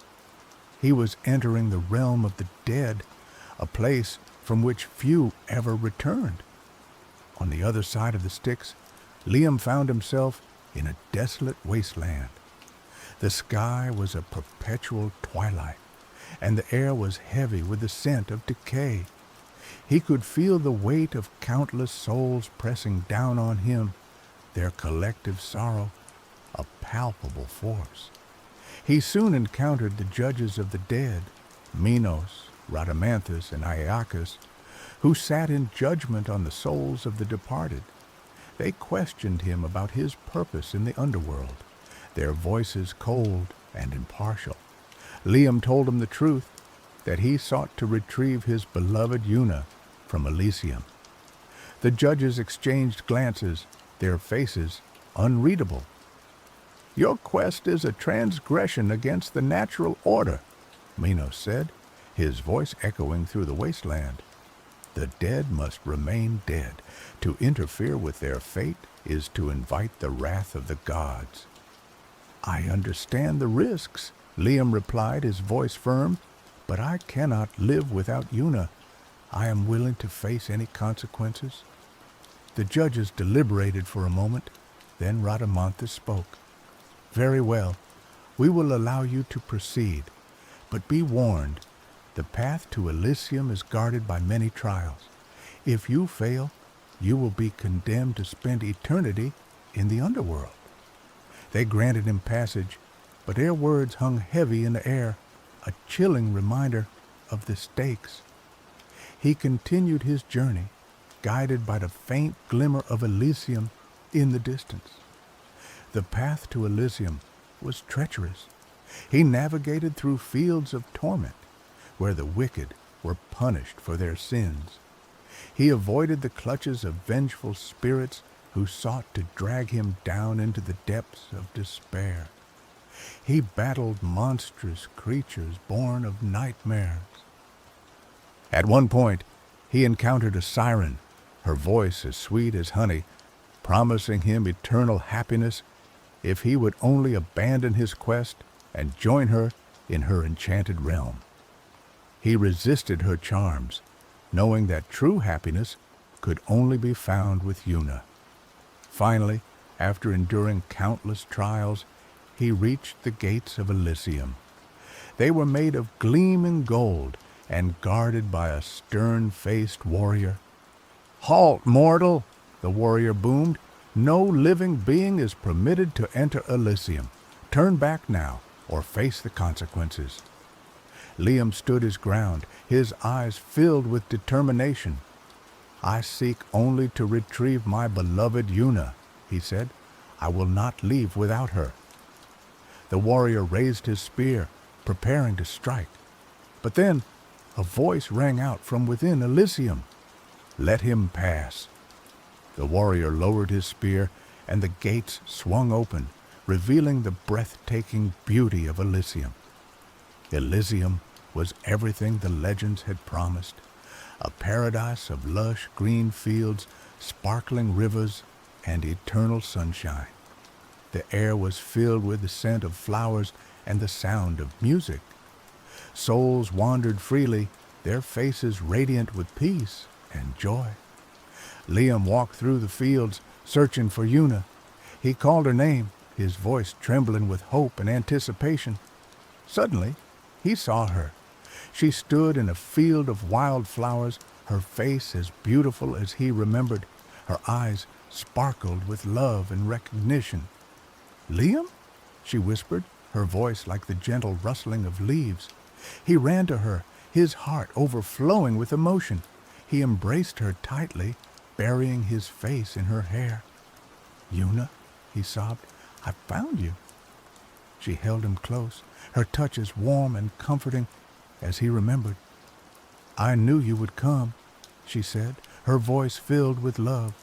He was entering the realm of the dead, a place from which few ever returned. On the other side of the Styx, Liam found himself in a desolate wasteland. The sky was a perpetual twilight, and the air was heavy with the scent of decay. He could feel the weight of countless souls pressing down on him, their collective sorrow a palpable force. He soon encountered the judges of the dead, Minos, Rhadamanthus, and Iacchus, who sat in judgment on the souls of the departed. They questioned him about his purpose in the underworld, their voices cold and impartial. Liam told them the truth. that he sought to retrieve his beloved Una from Elysium. The judges exchanged glances, their faces unreadable. "Your quest is a transgression against the natural order," Minos said, his voice echoing through the wasteland. "The dead must remain dead. To interfere with their fate is to invite the wrath of the gods." "I understand the risks," Liam replied, his voice firm, "but I cannot live without Una. I am willing to face any consequences." The judges deliberated for a moment, then Rhadamanthus spoke. "Very well, we will allow you to proceed, but be warned, the path to Elysium is guarded by many trials. If you fail, you will be condemned to spend eternity in the underworld." They granted him passage, but their words hung heavy in the air, a chilling reminder of the stakes. He continued his journey, guided by the faint glimmer of Elysium in the distance. The path to Elysium was treacherous. He navigated through fields of torment, where the wicked were punished for their sins. He avoided the clutches of vengeful spirits who sought to drag him down into the depths of despair. He battled monstrous creatures born of nightmares. At one point, he encountered a siren, her voice as sweet as honey, promising him eternal happiness if he would only abandon his quest and join her in her enchanted realm. He resisted her charms, knowing that true happiness could only be found with Una. Finally, after enduring countless trials, he reached the gates of Elysium. They were made of gleaming gold and guarded by a stern-faced warrior. "Halt, mortal!" the warrior boomed. "No living being is permitted to enter Elysium. Turn back now, or face the consequences." Liam stood his ground, his eyes filled with determination. "I seek only to retrieve my beloved Una," he said. "I will not leave without her." The warrior raised his spear, preparing to strike. But then a voice rang out from within Elysium. "Let him pass." The warrior lowered his spear, and the gates swung open, revealing the breathtaking beauty of Elysium. Elysium was everything the legends had promised, a paradise of lush green fields, sparkling rivers, and eternal sunshine. The air was filled with the scent of flowers and the sound of music. Souls wandered freely, their faces radiant with peace and joy. Liam walked through the fields, searching for Una. He called her name, his voice trembling with hope and anticipation. Suddenly, he saw her. She stood in a field of wildflowers, her face as beautiful as he remembered. Her eyes sparkled with love and recognition. "Liam?" she whispered, her voice like the gentle rustling of leaves. He ran to her, his heart overflowing with emotion. He embraced her tightly, burying his face in her hair. "Una," he sobbed, "I found you." She held him close, her touch as warm and comforting as he remembered. "I knew you would come," she said, her voice filled with love.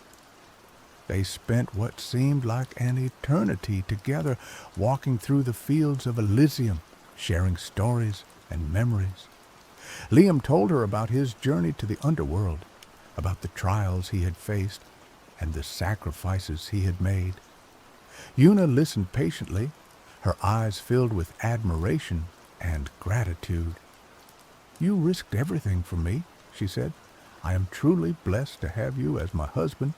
They spent what seemed like an eternity together, walking through the fields of Elysium, sharing stories and memories. Liam told her about his journey to the underworld, about the trials he had faced, and the sacrifices he had made. Una listened patiently, her eyes filled with admiration and gratitude. "You risked everything for me," she said. "I am truly blessed to have you as my husband."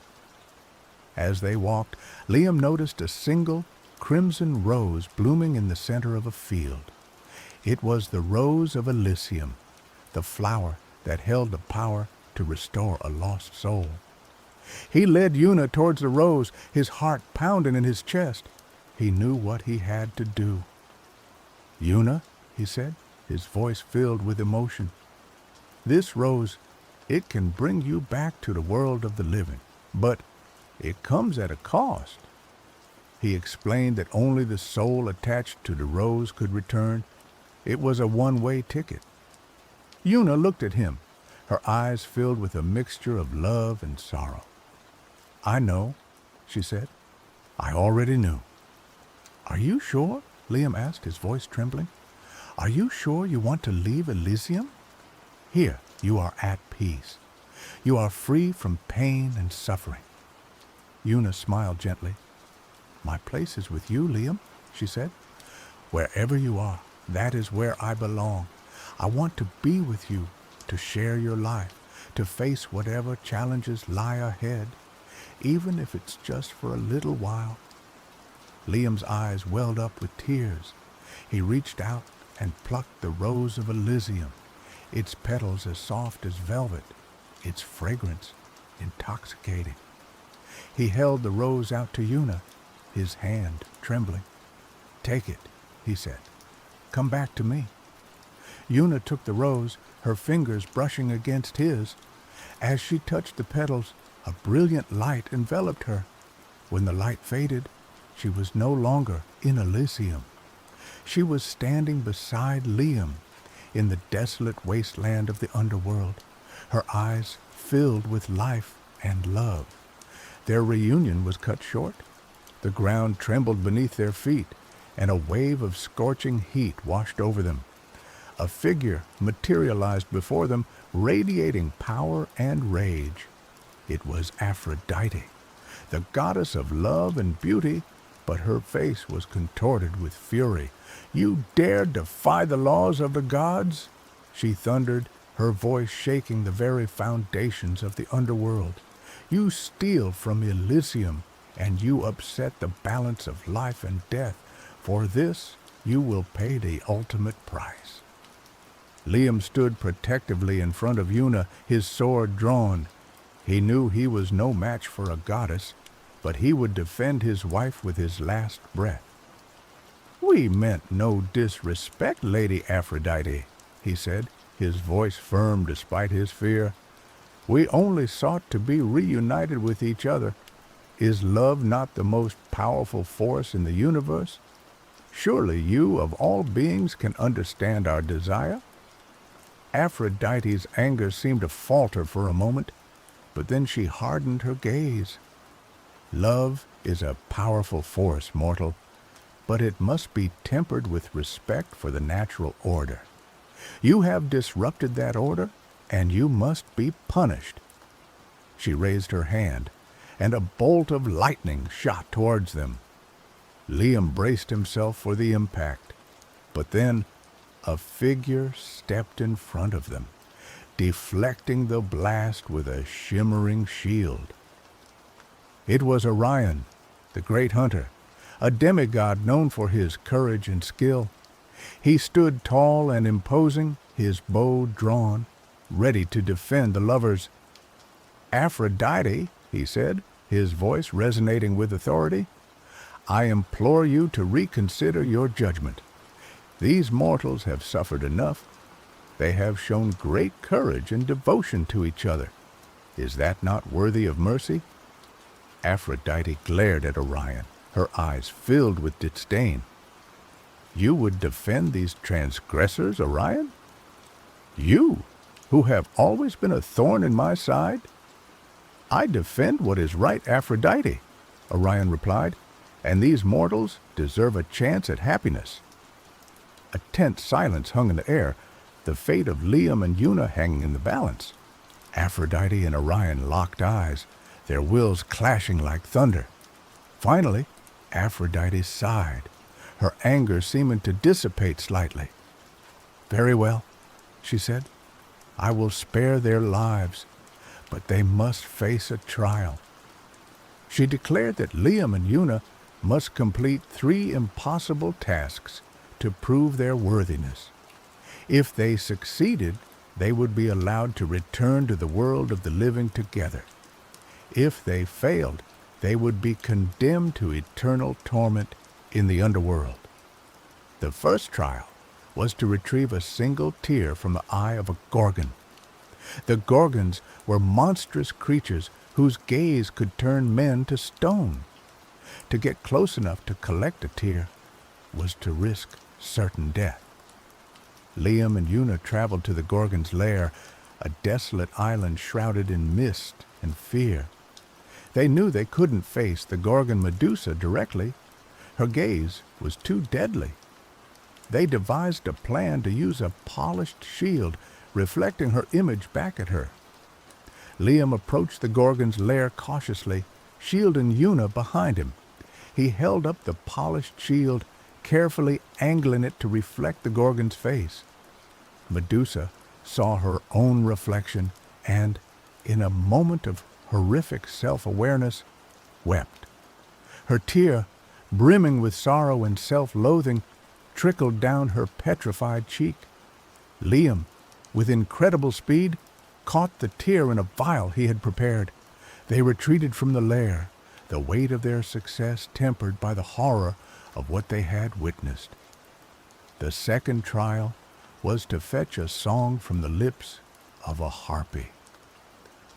As they walked, Liam noticed a single crimson rose blooming in the center of a field. It was the rose of Elysium, the flower that held the power to restore a lost soul. He led Una towards the rose, his heart pounding in his chest. He knew what he had to do. "Una," he said, his voice filled with emotion, "this rose, it can bring you back to the world of the living, but it comes at a cost." He explained that only the soul attached to the rose could return. It was a one-way ticket. Una looked at him, her eyes filled with a mixture of love and sorrow. "I know," she said. "I already knew." "Are you sure?" Liam asked, his voice trembling. "Are you sure you want to leave Elysium? Here you are at peace. You are free from pain and suffering." Una smiled gently. "My place is with you, Liam," she said. "Wherever you are, that is where I belong. I want to be with you, to share your life, to face whatever challenges lie ahead, even if it's just for a little while." Liam's eyes welled up with tears. He reached out and plucked the rose of Elysium, its petals as soft as velvet, its fragrance intoxicating. He held the rose out to Una, his hand trembling. "Take it," he said. "Come back to me." Una took the rose, her fingers brushing against his. As she touched the petals, a brilliant light enveloped her. When the light faded, she was no longer in Elysium. She was standing beside Liam in the desolate wasteland of the underworld, her eyes filled with life and love. Their reunion was cut short. The ground trembled beneath their feet, and a wave of scorching heat washed over them. A figure materialized before them, radiating power and rage. It was Aphrodite, the goddess of love and beauty, but her face was contorted with fury. "You dare defy the laws of the gods?" she thundered, her voice shaking the very foundations of the underworld. "You steal from Elysium, and you upset the balance of life and death. For this, you will pay the ultimate price." Liam stood protectively in front of Una, his sword drawn. He knew he was no match for a goddess, but he would defend his wife with his last breath. "We meant no disrespect, Lady Aphrodite," he said, his voice firm despite his fear. "We only sought to be reunited with each other. Is love not the most powerful force in the universe? Surely you, of all beings, can understand our desire." Aphrodite's anger seemed to falter for a moment, but then she hardened her gaze. "Love is a powerful force, mortal, but it must be tempered with respect for the natural order. You have disrupted that order, and you must be punished." She raised her hand, and a bolt of lightning shot towards them. Liam braced himself for the impact, but then a figure stepped in front of them, deflecting the blast with a shimmering shield. It was Orion, the great hunter, a demigod known for his courage and skill. He stood tall and imposing, his bow drawn, ready to defend the lovers. "Aphrodite," he said, his voice resonating with authority, "I implore you to reconsider your judgment. These mortals have suffered enough. They have shown great courage and devotion to each other. Is that not worthy of mercy?" Aphrodite glared at Orion, her eyes filled with disdain. "You would defend these transgressors, Orion? You, who have always been a thorn in my side?" "I defend what is right, Aphrodite," Orion replied, "and these mortals deserve a chance at happiness." A tense silence hung in the air, the fate of Liam and Una hanging in the balance. Aphrodite and Orion locked eyes, their wills clashing like thunder. Finally, Aphrodite sighed, her anger seeming to dissipate slightly. "Very well," she said. "I will spare their lives, but they must face a trial." She declared that Liam and Una must complete 3 impossible tasks to prove their worthiness. If they succeeded, they would be allowed to return to the world of the living together. If they failed, they would be condemned to eternal torment in the underworld. The first trial was to retrieve a single tear from the eye of a gorgon. The gorgons were monstrous creatures whose gaze could turn men to stone. To get close enough to collect a tear was to risk certain death. Liam and Una traveled to the Gorgon's lair, a desolate island shrouded in mist and fear. They knew they couldn't face the Gorgon Medusa directly. Her gaze was too deadly. They devised a plan to use a polished shield, reflecting her image back at her. Liam approached the Gorgon's lair cautiously, shielding Una behind him. He held up the polished shield, carefully angling it to reflect the Gorgon's face. Medusa saw her own reflection and, in a moment of horrific self-awareness, wept. Her tear, brimming with sorrow and self-loathing, trickled down her petrified cheek. Liam, with incredible speed, caught the tear in a vial he had prepared. They retreated from the lair, the weight of their success tempered by the horror of what they had witnessed. The second trial was to fetch a song from the lips of a harpy.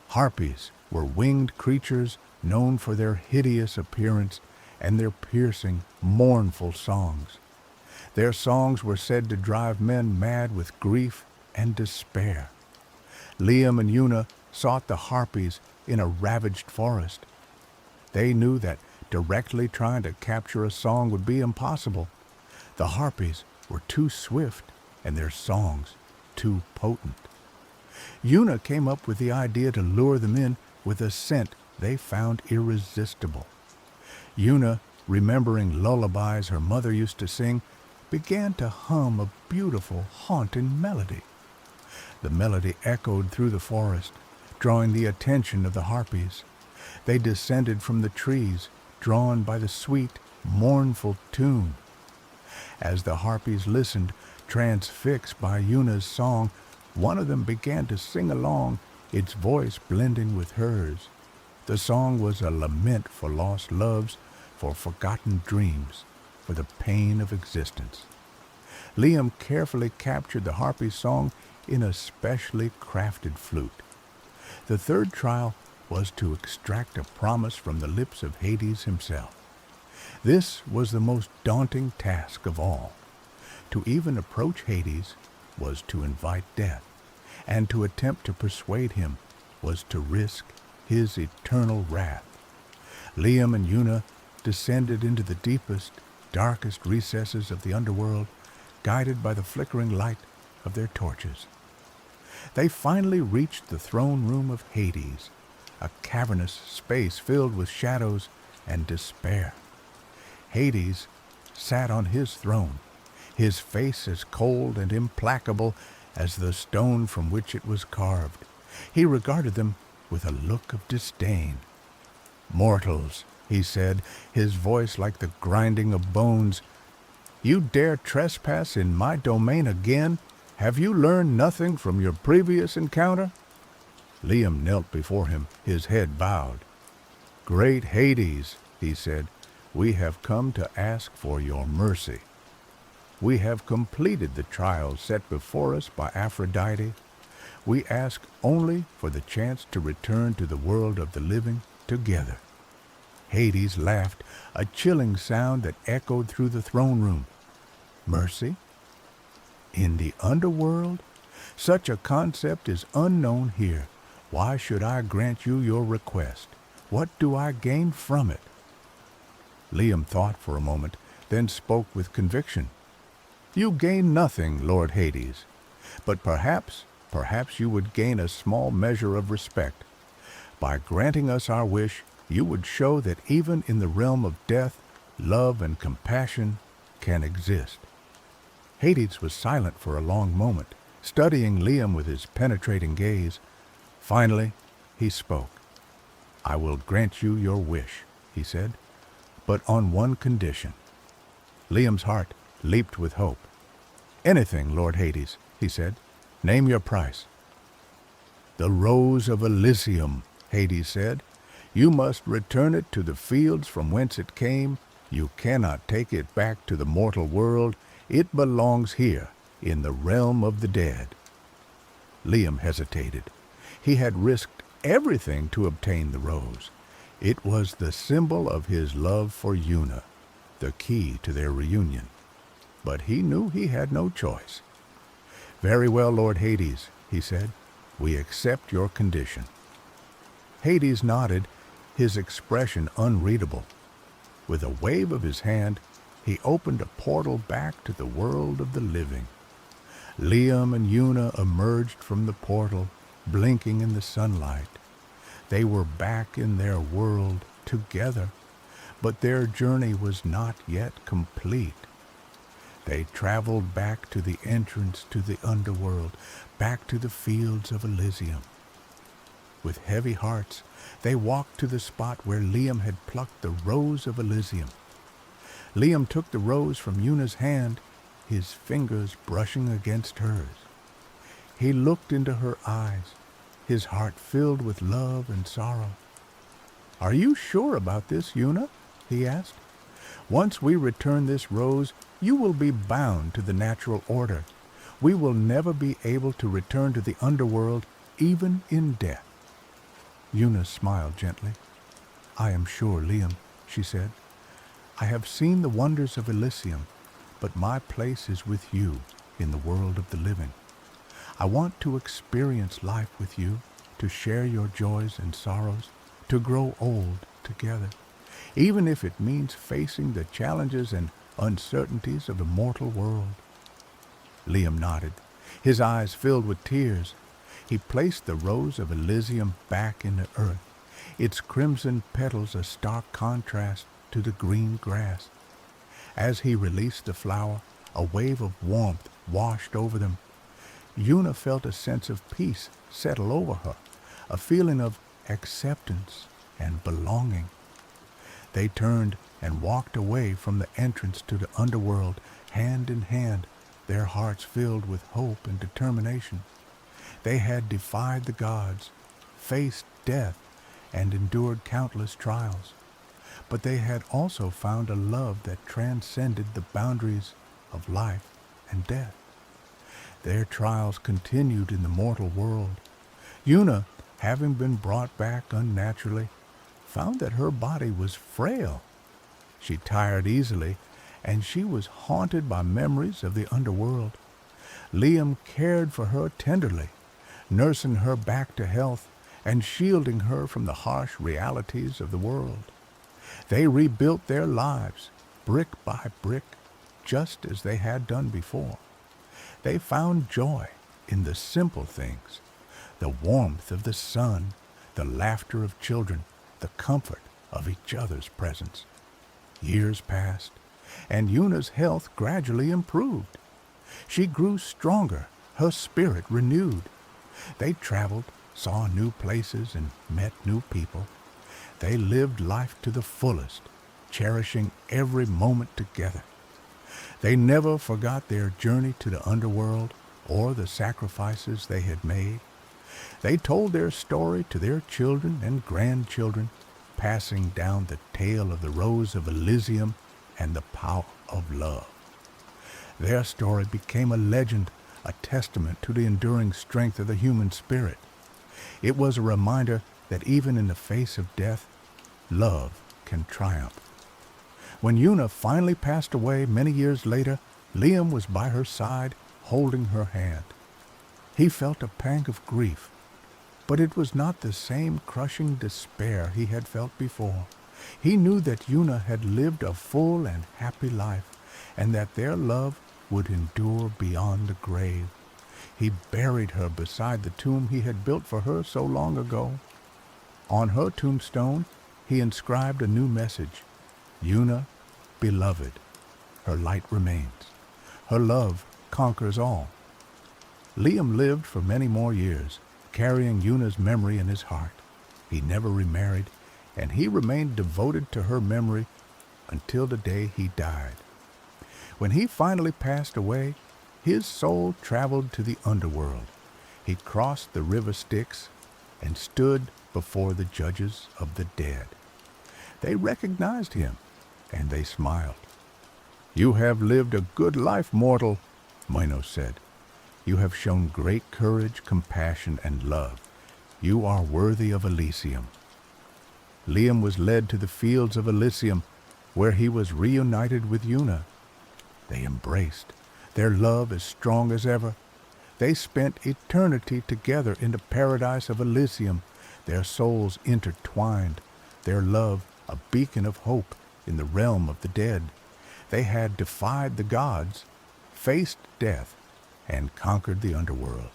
Harpies were winged creatures known for their hideous appearance and their piercing, mournful songs. Their songs were said to drive men mad with grief and despair. Liam and Una sought the harpies in a ravaged forest. They knew that directly trying to capture a song would be impossible. The harpies were too swift and their songs too potent. Una came up with the idea to lure them in with a scent they found irresistible. Una, remembering lullabies her mother used to sing, began to hum a beautiful, haunting melody. The melody echoed through the forest, drawing the attention of the harpies. They descended from the trees, drawn by the sweet, mournful tune. As the harpies listened, transfixed by Una's song, one of them began to sing along, its voice blending with hers. The song was a lament for lost loves, for forgotten dreams, for the pain of existence. Liam carefully captured the harpy's song in a specially crafted flute. The third trial was to extract a promise from the lips of Hades himself. This was the most daunting task of all. To even approach Hades was to invite death, and to attempt to persuade him was to risk his eternal wrath. Liam and Una descended into the deepest, darkest recesses of the underworld, guided by the flickering light of their torches. They finally reached the throne room of Hades, a cavernous space filled with shadows and despair. Hades sat on his throne, his face as cold and implacable as the stone from which it was carved. He regarded them with a look of disdain. "Mortals," he said, his voice like the grinding of bones, "you dare trespass in my domain again? Have you learned nothing from your previous encounter?" Liam knelt before him, his head bowed. "Great Hades," he said, "we have come to ask for your mercy. We have completed the trials set before us by Aphrodite. We ask only for the chance to return to the world of the living together." Hades laughed, a chilling sound that echoed through the throne room. "Mercy? In the underworld? Such a concept is unknown here. Why should I grant you your request? What do I gain from it?" Liam thought for a moment, then spoke with conviction. "You gain nothing, Lord Hades, but perhaps you would gain a small measure of respect. By granting us our wish, you would show that even in the realm of death, love and compassion can exist." Hades was silent for a long moment, studying Liam with his penetrating gaze. Finally, he spoke. "I will grant you your wish," he said, "but on one condition." Liam's heart leaped with hope. "Anything, Lord Hades," he said. "Name your price." "The Rose of Elysium," Hades said. "You must return it to the fields from whence it came. You cannot take it back to the mortal world. It belongs here, in the realm of the dead." Liam hesitated. He had risked everything to obtain the rose. It was the symbol of his love for Una, the key to their reunion. But he knew he had no choice. "Very well, Lord Hades," he said. "We accept your condition." Hades nodded, his expression unreadable. With a wave of his hand, he opened a portal back to the world of the living. Liam and Una emerged from the portal, blinking in the sunlight. They were back in their world together, but their journey was not yet complete. They traveled back to the entrance to the underworld, back to the fields of Elysium. With heavy hearts, they walked to the spot where Liam had plucked the rose of Elysium. Liam took the rose from Una's hand, his fingers brushing against hers. He looked into her eyes, his heart filled with love and sorrow. "Are you sure about this, Una?" he asked. "Once we return this rose, you will be bound to the natural order. We will never be able to return to the underworld, even in death." Una smiled gently. "I am sure, Liam," she said. "I have seen the wonders of Elysium, but my place is with you in the world of the living. I want to experience life with you, to share your joys and sorrows, to grow old together, even if it means facing the challenges and uncertainties of the mortal world." Liam nodded, his eyes filled with tears. He placed the rose of Elysium back in the earth, its crimson petals a stark contrast to the green grass. As he released the flower, a wave of warmth washed over them. Una felt a sense of peace settle over her, a feeling of acceptance and belonging. They turned and walked away from the entrance to the underworld, hand in hand, their hearts filled with hope and determination. They had defied the gods, faced death, and endured countless trials. But they had also found a love that transcended the boundaries of life and death. Their trials continued in the mortal world. Una, having been brought back unnaturally, found that her body was frail. She tired easily, and she was haunted by memories of the underworld. Liam cared for her tenderly, nursing her back to health and shielding her from the harsh realities of the world. They rebuilt their lives, brick by brick, just as they had done before. They found joy in the simple things, the warmth of the sun, the laughter of children, the comfort of each other's presence. Years passed, and Una's health gradually improved. She grew stronger, her spirit renewed. They traveled, saw new places, and met new people. They lived life to the fullest, cherishing every moment together. They never forgot their journey to the underworld or the sacrifices they had made. They told their story to their children and grandchildren, passing down the tale of the Rose of Elysium and the power of love. Their story became a legend, a testament to the enduring strength of the human spirit. It was a reminder that even in the face of death, love can triumph. When Una finally passed away many years later, Liam was by her side, holding her hand. He felt a pang of grief, but it was not the same crushing despair he had felt before. He knew that Una had lived a full and happy life, and that their love would endure beyond the grave. He buried her beside the tomb he had built for her so long ago. On her tombstone, he inscribed a new message: Una, beloved, her light remains. Her love conquers all. Liam lived for many more years, carrying Una's memory in his heart. He never remarried, and he remained devoted to her memory until the day he died. When he finally passed away, his soul traveled to the underworld. He crossed the river Styx and stood before the judges of the dead. They recognized him, and they smiled. "You have lived a good life, mortal," Minos said. "You have shown great courage, compassion, and love. You are worthy of Elysium." Liam was led to the fields of Elysium, where he was reunited with Una. They embraced, their love as strong as ever. They spent eternity together in the paradise of Elysium, their souls intertwined, their love a beacon of hope in the realm of the dead. They had defied the gods, faced death, and conquered the underworld.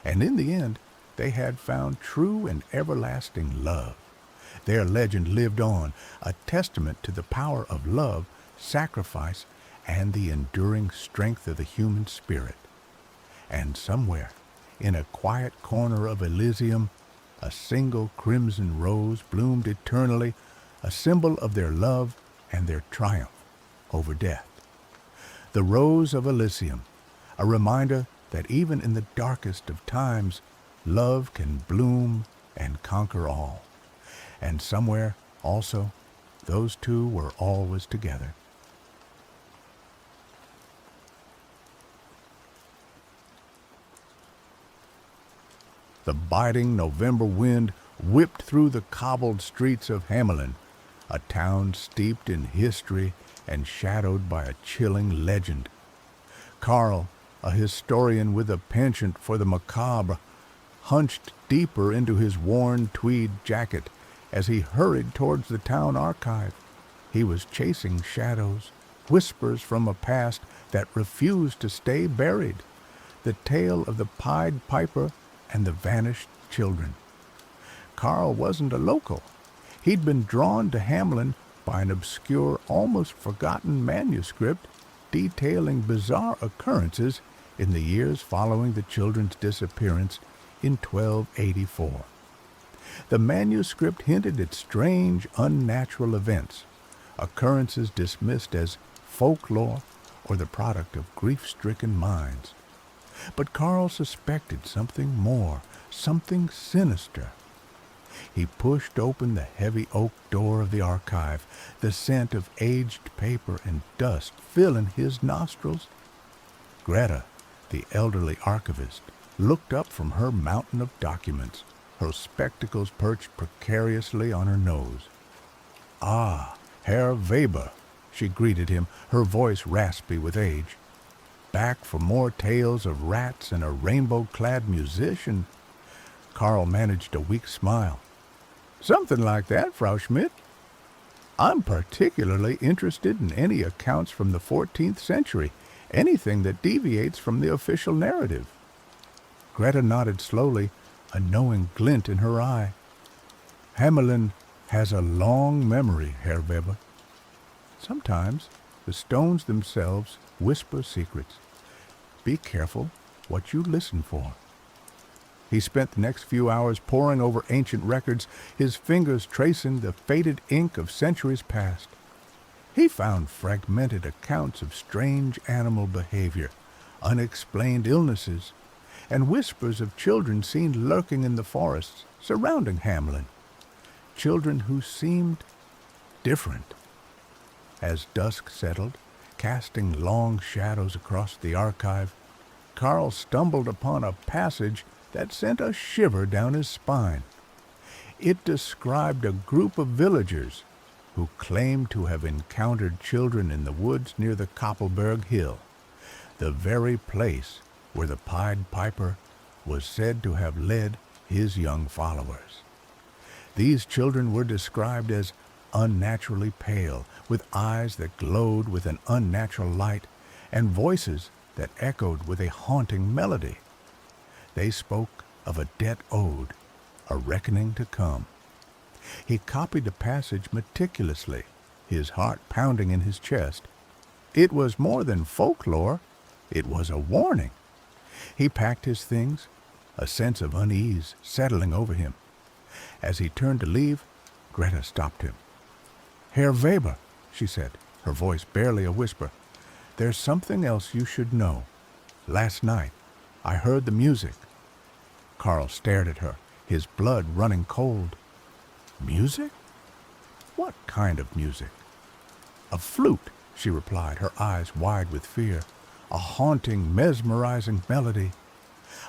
And in the end, they had found true and everlasting love. Their legend lived on, a testament to the power of love, sacrifice, and the enduring strength of the human spirit. And somewhere, in a quiet corner of Elysium, a single crimson rose bloomed eternally, a symbol of their love and their triumph over death. The rose of Elysium, a reminder that even in the darkest of times, love can bloom and conquer all. And somewhere, also, those two were always together. The biting November wind whipped through the cobbled streets of Hamelin, a town steeped in history and shadowed by a chilling legend. Carl, a historian with a penchant for the macabre, hunched deeper into his worn tweed jacket as he hurried towards the town archive. He was chasing shadows, whispers from a past that refused to stay buried, the tale of the Pied Piper and the vanished children. Carl wasn't a local. He'd been drawn to Hamelin by an obscure, almost forgotten manuscript detailing bizarre occurrences in the years following the children's disappearance in 1284. The manuscript hinted at strange, unnatural events, occurrences dismissed as folklore or the product of grief-stricken minds. But Carl suspected something more, something sinister. He pushed open the heavy oak door of the archive, the scent of aged paper and dust filling his nostrils. Greta, the elderly archivist, looked up from her mountain of documents, her spectacles perched precariously on her nose. "Ah, Herr Weber," she greeted him, her voice raspy with age. "Back for more tales of rats and a rainbow-clad musician?" Carl managed a weak smile. "Something like that, Frau Schmidt. I'm particularly interested in any accounts from the 14th century, anything that deviates from the official narrative." Greta nodded slowly, a knowing glint in her eye. "Hamelin has a long memory, Herr Weber. Sometimes the stones themselves whisper secrets. Be careful what you listen for." He spent the next few hours poring over ancient records, his fingers tracing the faded ink of centuries past. He found fragmented accounts of strange animal behavior, unexplained illnesses, and whispers of children seen lurking in the forests surrounding Hamelin. Children who seemed different. As dusk settled, casting long shadows across the archive, Carl stumbled upon a passage that sent a shiver down his spine. It described a group of villagers who claimed to have encountered children in the woods near the Koppelberg Hill, the very place where the Pied Piper was said to have led his young followers. These children were described as unnaturally pale, with eyes that glowed with an unnatural light, and voices that echoed with a haunting melody. They spoke of a debt owed, a reckoning to come. He copied the passage meticulously, his heart pounding in his chest. It was more than folklore, it was a warning. He packed his things, a sense of unease settling over him. As he turned to leave, Greta stopped him. "Herr Weber," she said, her voice barely a whisper, "there's something else you should know. Last night, I heard the music." Carl stared at her, his blood running cold. "Music? What kind of music?" "A flute," she replied, her eyes wide with fear. "A haunting, mesmerizing melody.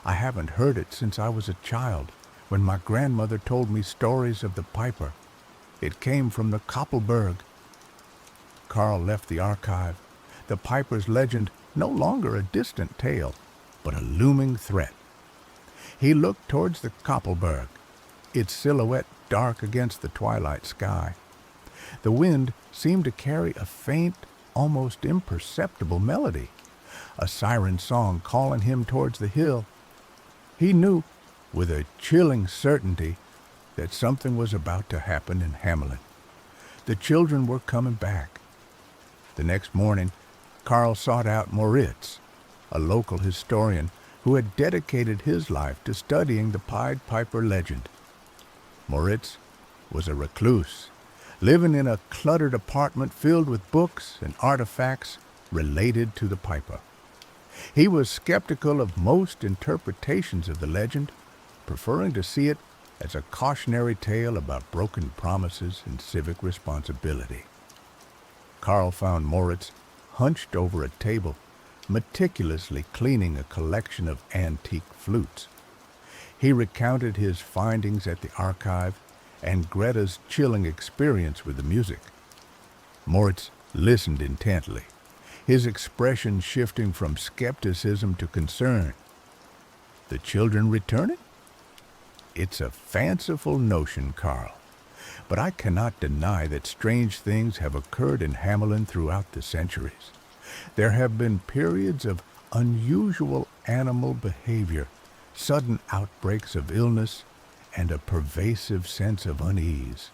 I haven't heard it since I was a child, when my grandmother told me stories of the piper. It came from the Koppelberg." Carl left the archive, the piper's legend no longer a distant tale, but a looming threat. He looked towards the Koppelberg, its silhouette dark against the twilight sky. The wind seemed to carry a faint, almost imperceptible melody, a siren song calling him towards the hill. He knew, with a chilling certainty, that something was about to happen in Hamelin. The children were coming back. The next morning, Carl sought out Moritz, a local historian who had dedicated his life to studying the Pied Piper legend. Moritz was a recluse, living in a cluttered apartment filled with books and artifacts related to the Piper. He was skeptical of most interpretations of the legend, preferring to see it as a cautionary tale about broken promises and civic responsibility. Carl found Moritz hunched over a table, meticulously cleaning a collection of antique flutes. He recounted his findings at the archive and Greta's chilling experience with the music. Moritz listened intently, his expression shifting from skepticism to concern. The children returning? It's a fanciful notion, Carl, but I cannot deny that strange things have occurred in Hamelin throughout the centuries. There have been periods of unusual animal behavior, sudden outbreaks of illness, and a pervasive sense of unease.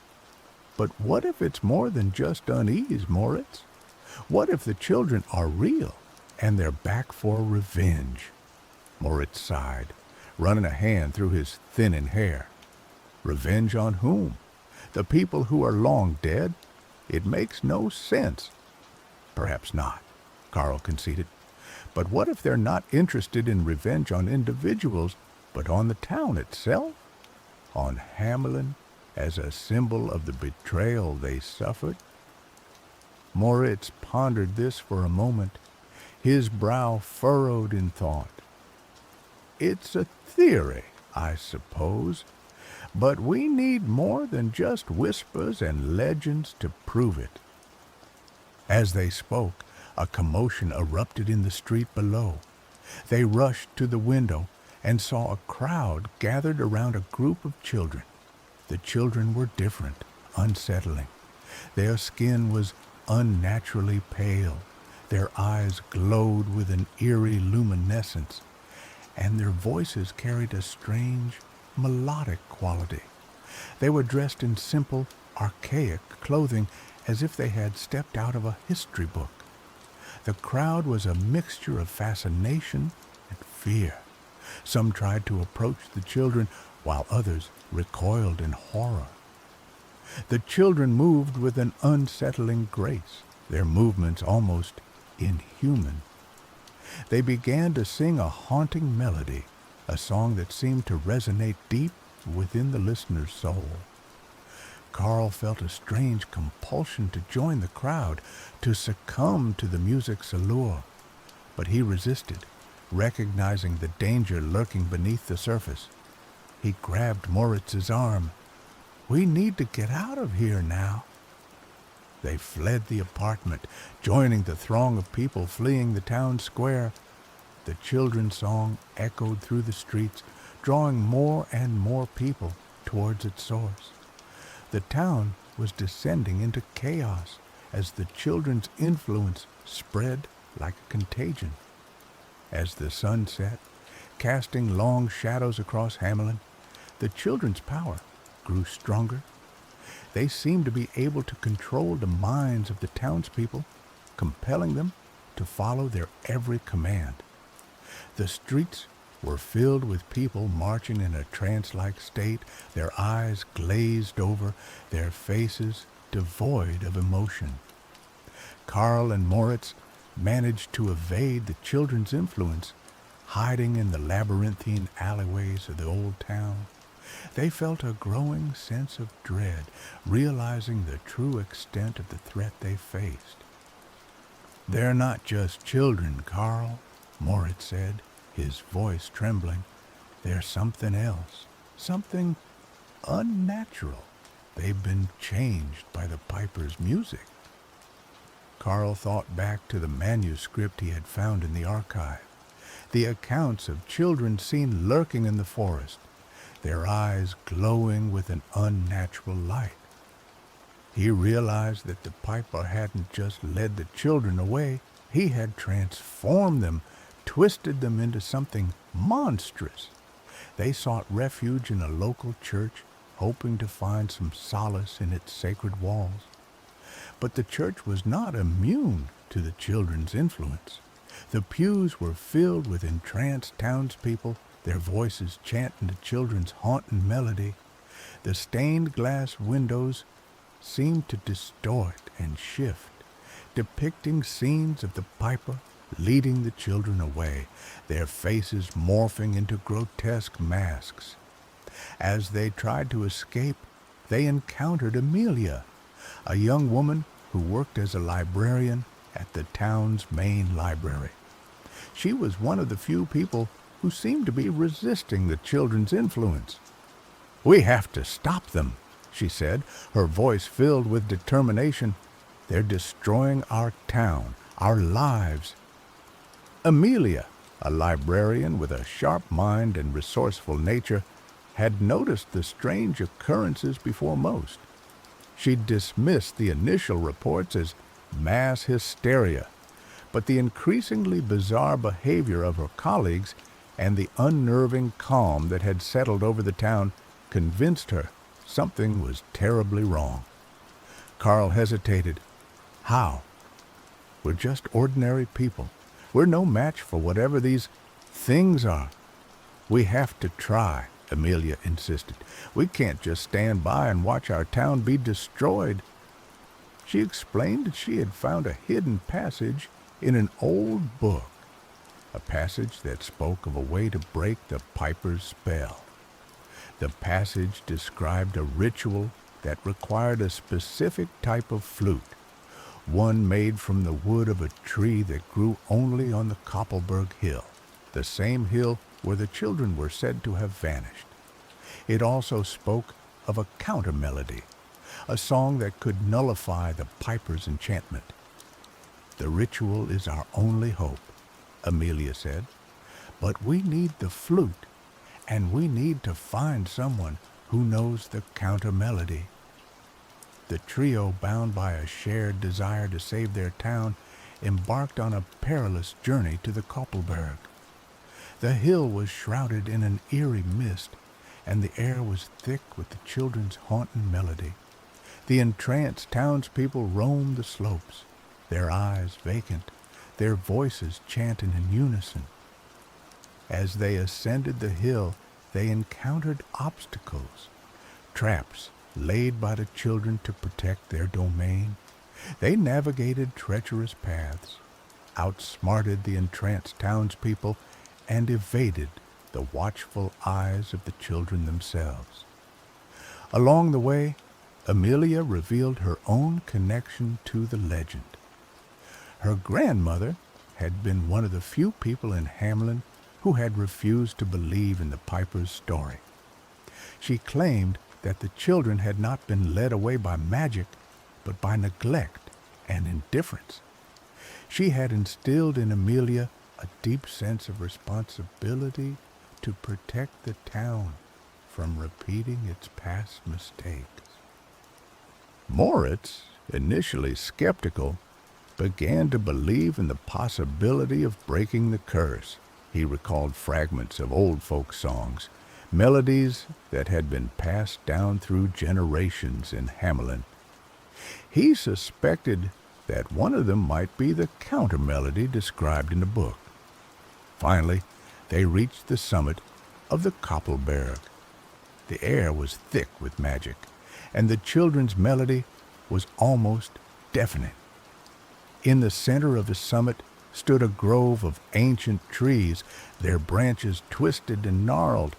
But what if it's more than just unease, Moritz? What if the children are real and they're back for revenge? Moritz sighed, running a hand through his thinning hair. Revenge on whom? The people who are long dead? It makes no sense. Perhaps not, Carl conceded. But what if they're not interested in revenge on individuals, but on the town itself? On Hamelin as a symbol of the betrayal they suffered? Moritz pondered this for a moment, his brow furrowed in thought. It's a theory, I suppose, but we need more than just whispers and legends to prove it. As they spoke, a commotion erupted in the street below. They rushed to the window and saw a crowd gathered around a group of children. The children were different, unsettling. Their skin was unnaturally pale. Their eyes glowed with an eerie luminescence, and their voices carried a strange, melodic quality. They were dressed in simple, archaic clothing, as if they had stepped out of a history book. The crowd was a mixture of fascination and fear. Some tried to approach the children, while others recoiled in horror. The children moved with an unsettling grace, their movements almost inhuman. They began to sing a haunting melody, a song that seemed to resonate deep within the listener's soul. Carl felt a strange compulsion to join the crowd, to succumb to the music's allure, but he resisted, recognizing the danger lurking beneath the surface. He grabbed Moritz's arm. "We need to get out of here now." They fled the apartment, joining the throng of people fleeing the town square. The children's song echoed through the streets, drawing more and more people towards its source. The town was descending into chaos as the children's influence spread like a contagion. As the sun set, casting long shadows across Hamelin, the children's power grew stronger. They seemed to be able to control the minds of the townspeople, compelling them to follow their every command. The streets were filled with people marching in a trance-like state, their eyes glazed over, their faces devoid of emotion. Carl and Moritz managed to evade the children's influence, hiding in the labyrinthine alleyways of the old town. They felt a growing sense of dread, realizing the true extent of the threat they faced. "They're not just children, Carl," Moritz said, his voice trembling. "They're something else, something unnatural. They've been changed by the Piper's music." Carl thought back to the manuscript he had found in the archive. the accounts of children seen lurking in the forest, their eyes glowing with an unnatural light. He realized that the piper hadn't just led the children away, he had transformed them, twisted them into something monstrous. They sought refuge in a local church, hoping to find some solace in its sacred walls. But the church was not immune to the children's influence. The pews were filled with entranced townspeople, their voices chanting the children's haunting melody. The stained glass windows seemed to distort and shift, depicting scenes of the piper leading the children away, their faces morphing into grotesque masks. As they tried to escape, they encountered Amelia, a young woman who worked as a librarian at the town's main library. She was one of the few people who seemed to be resisting the children's influence. "We have to stop them," she said, her voice filled with determination. "They're destroying our town, our lives." Amelia, a librarian with a sharp mind and resourceful nature, had noticed the strange occurrences before most. She dismissed the initial reports as mass hysteria, but the increasingly bizarre behavior of her colleagues and the unnerving calm that had settled over the town convinced her something was terribly wrong. Carl hesitated. "How? We're just ordinary people. We're no match for whatever these things are." "We have to try," Amelia insisted. "We can't just stand by and watch our town be destroyed." She explained that she had found a hidden passage in an old book, a passage that spoke of a way to break the piper's spell. The passage described a ritual that required a specific type of flute, one made from the wood of a tree that grew only on the Koppelberg Hill, the same hill where the children were said to have vanished. It also spoke of a counter-melody, a song that could nullify the piper's enchantment. "The ritual is our only hope," Amelia said, "but we need the flute, and we need to find someone who knows the counter-melody." The trio, bound by a shared desire to save their town, embarked on a perilous journey to the Koppelberg. The hill was shrouded in an eerie mist, and the air was thick with the children's haunting melody. The entranced townspeople roamed the slopes, their eyes vacant, their voices chanting in unison. As they ascended the hill, they encountered obstacles, traps laid by the children to protect their domain. They navigated treacherous paths, outsmarted the entranced townspeople, and evaded the watchful eyes of the children themselves. Along the way, Amelia revealed her own connection to the legend. Her grandmother had been one of the few people in Hamelin who had refused to believe in the piper's story. She claimed that the children had not been led away by magic, but by neglect and indifference. She had instilled in Amelia a deep sense of responsibility to protect the town from repeating its past mistakes. Moritz, initially skeptical, began to believe in the possibility of breaking the curse. He recalled fragments of old folk songs, melodies that had been passed down through generations in Hamelin. He suspected that one of them might be the counter-melody described in the book. Finally, they reached the summit of the Koppelberg. The air was thick with magic, and the children's melody was almost deafening. In the center of the summit stood a grove of ancient trees, their branches twisted and gnarled.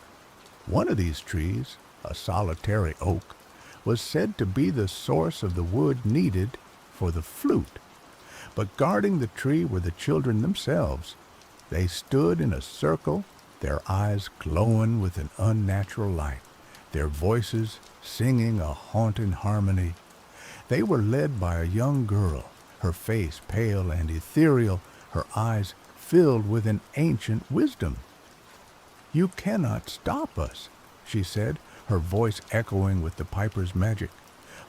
One of these trees, a solitary oak, was said to be the source of the wood needed for the flute. But guarding the tree were the children themselves. They stood in a circle, their eyes glowing with an unnatural light, their voices singing a haunting harmony. They were led by a young girl, her face pale and ethereal, her eyes filled with an ancient wisdom. "You cannot stop us," she said, her voice echoing with the piper's magic.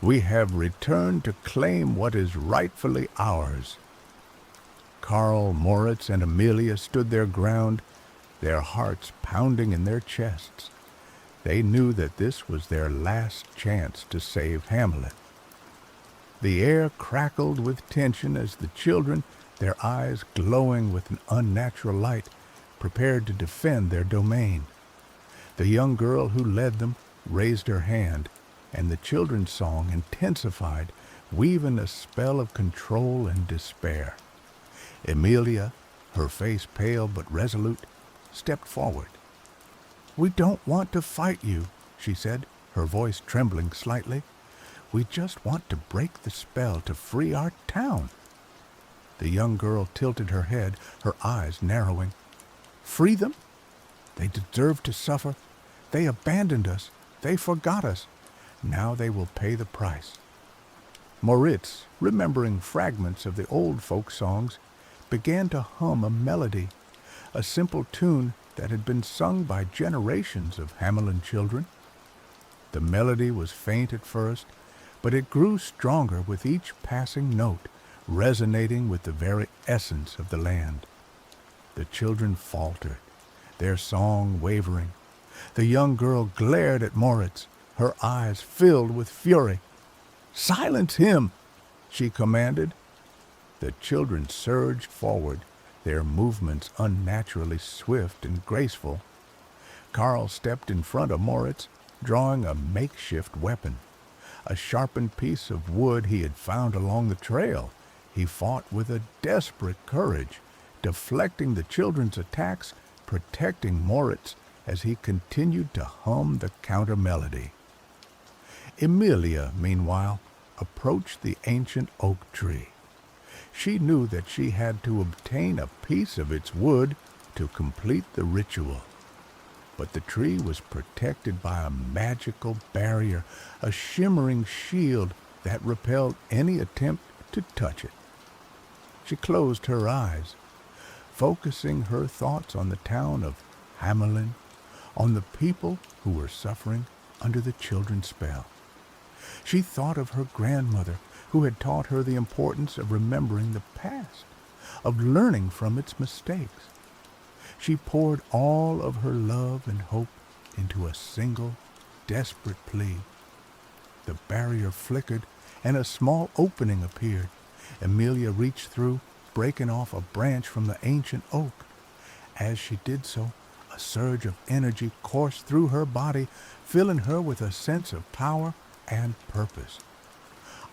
"We have returned to claim what is rightfully ours." Karl, Moritz, and Amelia stood their ground, their hearts pounding in their chests. They knew that this was their last chance to save Hamlet. The air crackled with tension as the children, their eyes glowing with an unnatural light, prepared to defend their domain. The young girl who led them raised her hand, and the children's song intensified, weaving a spell of control and despair. Amelia, her face pale but resolute, stepped forward. "We don't want to fight you," she said, her voice trembling slightly. "We just want to break the spell to free our town." The young girl tilted her head, her eyes narrowing. "Free them? They deserve to suffer. They abandoned us. They forgot us. Now they will pay the price." Moritz, remembering fragments of the old folk songs, began to hum a melody, a simple tune that had been sung by generations of Hamelin children. The melody was faint at first, but it grew stronger with each passing note, resonating with the very essence of the land. The children faltered, their song wavering. The young girl glared at Moritz, her eyes filled with fury. "Silence him!" she commanded. The children surged forward, their movements unnaturally swift and graceful. Karl stepped in front of Moritz, drawing a makeshift weapon. A sharpened piece of wood he had found along the trail, he fought with a desperate courage, deflecting the children's attacks, protecting Moritz as he continued to hum the counter-melody. Amelia, meanwhile, approached the ancient oak tree. She knew that she had to obtain a piece of its wood to complete the ritual. But the tree was protected by a magical barrier, a shimmering shield that repelled any attempt to touch it. She closed her eyes, focusing her thoughts on the town of Hamelin, on the people who were suffering under the children's spell. She thought of her grandmother, who had taught her the importance of remembering the past, of learning from its mistakes. She poured all of her love and hope into a single, desperate plea. The barrier flickered, and a small opening appeared. Amelia reached through, breaking off a branch from the ancient oak. As she did so, a surge of energy coursed through her body, filling her with a sense of power and purpose.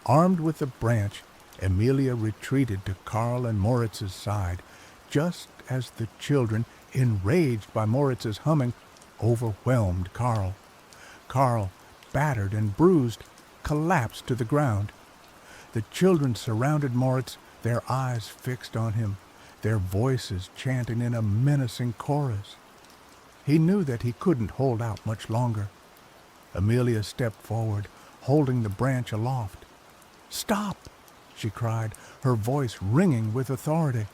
Armed with the branch, Amelia retreated to Karl and Moritz's side, just as the children, enraged by Moritz's humming, overwhelmed Karl. Karl, battered and bruised, collapsed to the ground. The children surrounded Moritz, their eyes fixed on him, their voices chanting in a menacing chorus. He knew that he couldn't hold out much longer. Amelia stepped forward, holding the branch aloft. "Stop!" she cried, her voice ringing with authority.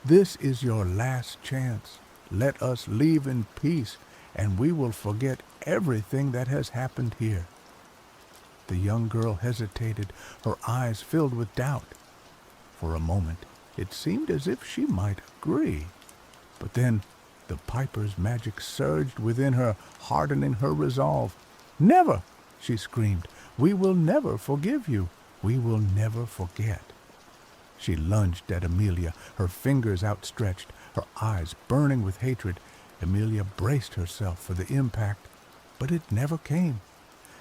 "This is your last chance. Let us leave in peace, and we will forget everything that has happened here." The young girl hesitated, her eyes filled with doubt. For a moment, it seemed as if she might agree. But then the piper's magic surged within her, hardening her resolve. "Never!" she screamed. "We will never forgive you. We will never forget." She lunged at Amelia, her fingers outstretched, her eyes burning with hatred. Amelia braced herself for the impact, but it never came.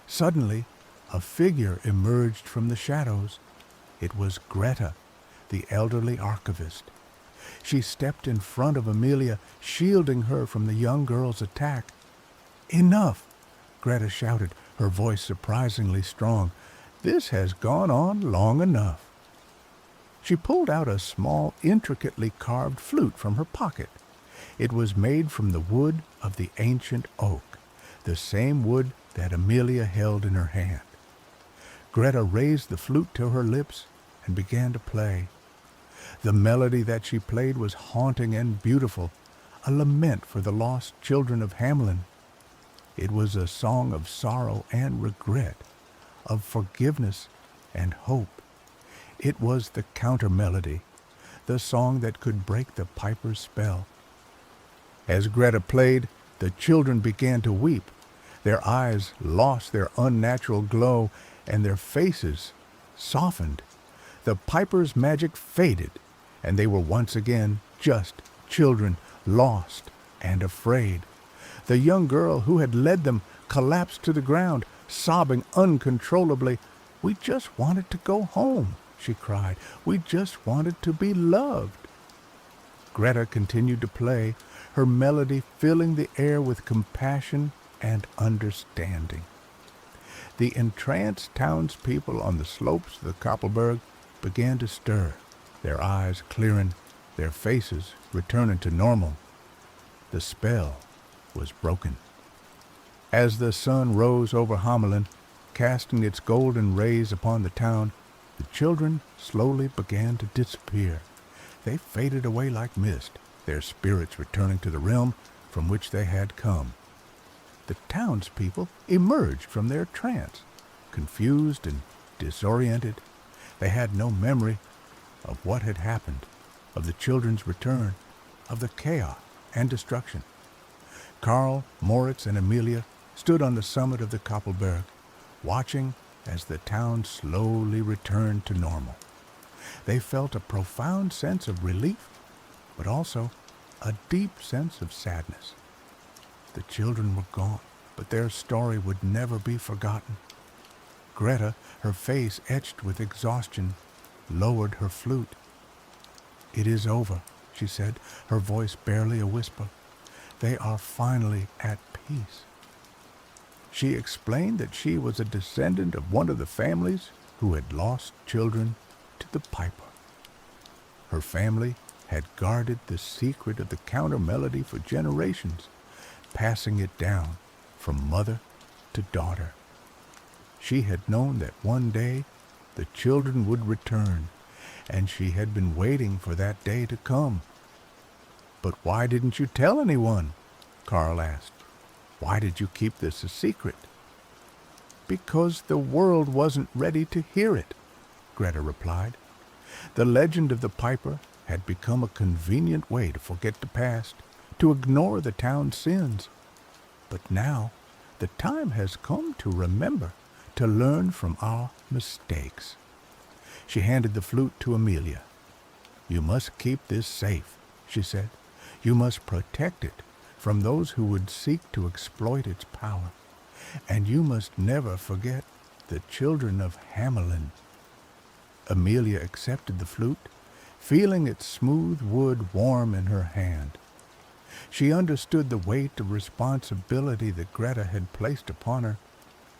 Suddenly, a figure emerged from the shadows. It was Greta, the elderly archivist. She stepped in front of Amelia, shielding her from the young girl's attack. "Enough!" Greta shouted, her voice surprisingly strong. "This has gone on long enough." She pulled out a small, intricately carved flute from her pocket. It was made from the wood of the ancient oak, the same wood that Amelia held in her hand. Greta raised the flute to her lips and began to play. The melody that she played was haunting and beautiful, a lament for the lost children of Hamelin. It was a song of sorrow and regret, of forgiveness and hope. It was the counter-melody, the song that could break the piper's spell. As Greta played, the children began to weep. Their eyes lost their unnatural glow, and their faces softened. The piper's magic faded, and they were once again just children, lost and afraid. The young girl who had led them collapsed to the ground, sobbing uncontrollably. "We just wanted to go home," she cried. "We just wanted to be loved." Greta continued to play, her melody filling the air with compassion and understanding. The entranced townspeople on the slopes of the Koppelberg began to stir, their eyes clearing, their faces returning to normal. The spell was broken. As the sun rose over Hamelin, casting its golden rays upon the town, the children slowly began to disappear. They faded away like mist, their spirits returning to the realm from which they had come. The townspeople emerged from their trance, confused and disoriented. They had no memory of what had happened, of the children's return, of the chaos and destruction. Karl, Moritz, and Amelia stood on the summit of the Koppelberg, watching as the town slowly returned to normal. They felt a profound sense of relief, but also a deep sense of sadness. The children were gone, but their story would never be forgotten. Greta, her face etched with exhaustion, lowered her flute. "It is over," she said, her voice barely a whisper. "They are finally at peace." She explained that she was a descendant of one of the families who had lost children to the piper. Her family had guarded the secret of the counter-melody for generations, passing it down from mother to daughter. She had known that one day the children would return, and she had been waiting for that day to come. "But why didn't you tell anyone?" Karl asked. "Why did you keep this a secret?" "Because the world wasn't ready to hear it," Greta replied. The legend of the piper had become a convenient way to forget the past, to ignore the town's sins. But now the time has come to remember, to learn from our mistakes. She handed the flute to Amelia. "You must keep this safe," she said. "You must protect it from those who would seek to exploit its power. And you must never forget the children of Hamelin." Amelia accepted the flute, feeling its smooth wood warm in her hand. She understood the weight of responsibility that Greta had placed upon her.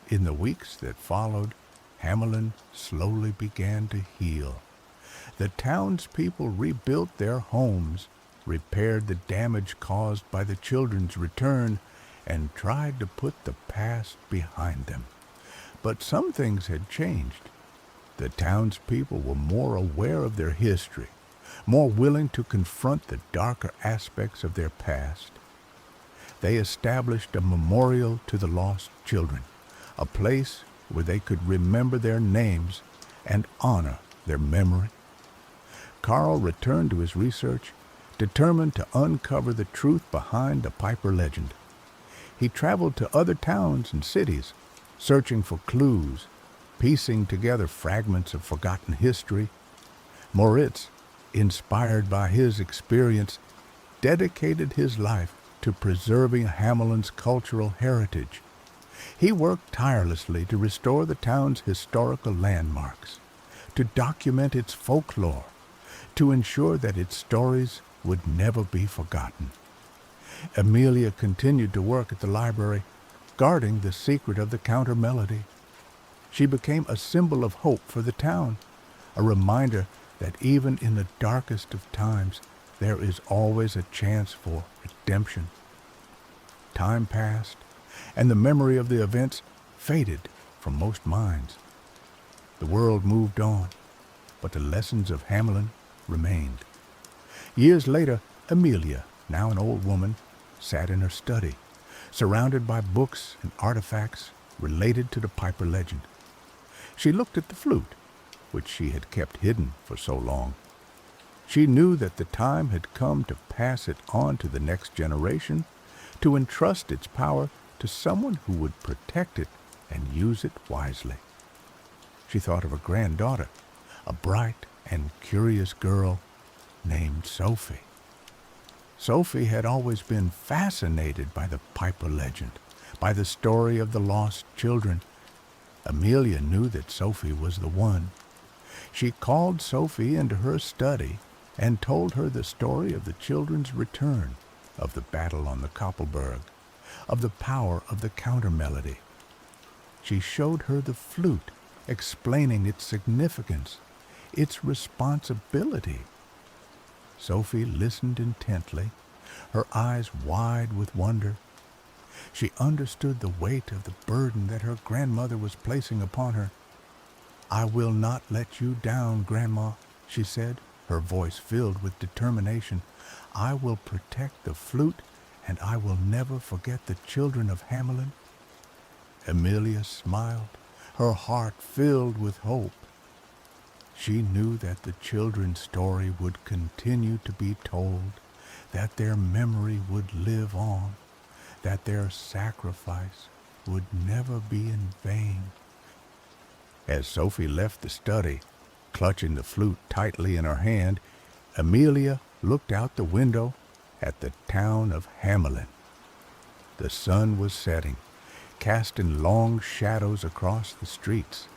In the weeks that followed, Hamelin slowly began to heal. The townspeople rebuilt their homes, repaired the damage caused by the children's return, and tried to put the past behind them. But some things had changed. The townspeople were more aware of their history, more willing to confront the darker aspects of their past. They established a memorial to the lost children, a place where they could remember their names and honor their memory. Karl returned to his research, determined to uncover the truth behind the piper legend. He traveled to other towns and cities, searching for clues, piecing together fragments of forgotten history. Moritz, inspired by his experience, dedicated his life to preserving Hamelin's cultural heritage. He worked tirelessly to restore the town's historical landmarks, to document its folklore, to ensure that its stories would never be forgotten. Amelia continued to work at the library, guarding the secret of the counter-melody. She became a symbol of hope for the town, a reminder that even in the darkest of times, there is always a chance for redemption. Time passed, and the memory of the events faded from most minds. The world moved on, but the lessons of Hamelin remained. Years later, Amelia, now an old woman, sat in her study, surrounded by books and artifacts related to the Piper legend. She looked at the flute, which she had kept hidden for so long. She knew that the time had come to pass it on to the next generation, to entrust its power to someone who would protect it and use it wisely. She thought of her granddaughter, a bright and curious girl named Sophie. Sophie had always been fascinated by the Piper legend, by the story of the lost children. Amelia knew that Sophie was the one. She called Sophie into her study and told her the story of the children's return, of the battle on the Koppelberg, of the power of the counter-melody. She showed her the flute, explaining its significance, its responsibility. Sophie listened intently, her eyes wide with wonder. She understood the weight of the burden that her grandmother was placing upon her. "I will not let you down, Grandma," she said, her voice filled with determination. "I will protect the flute, and I will never forget the children of Hamelin." Amelia smiled, her heart filled with hope. She knew that the children's story would continue to be told, that their memory would live on, that their sacrifice would never be in vain. As Sophie left the study, clutching the flute tightly in her hand, Amelia looked out the window at the town of Hamelin. The sun was setting, casting long shadows across the streets.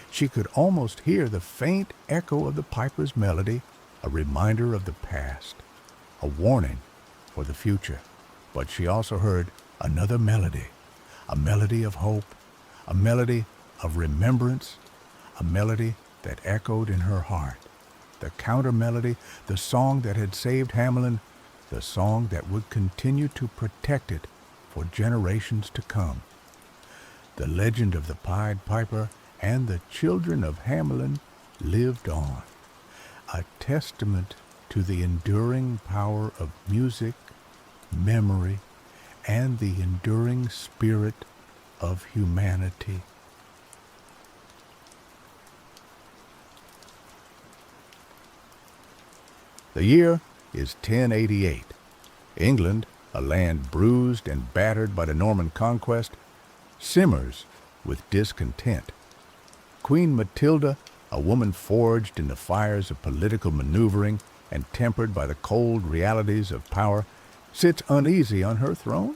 She could almost hear the faint echo of the piper's melody, a reminder of the past, a warning for the future. But she also heard another melody, a melody of hope, a melody of remembrance, a melody that echoed in her heart. The counter-melody, the song that had saved Hamelin, the song that would continue to protect it for generations to come. The legend of the Pied Piper and the children of Hamelin lived on, a testament to the enduring power of music, memory, and the enduring spirit of humanity. The year is 1088. England, a land bruised and battered by the Norman conquest, simmers with discontent. Queen Matilda, a woman forged in the fires of political maneuvering and tempered by the cold realities of power, sits uneasy on her throne.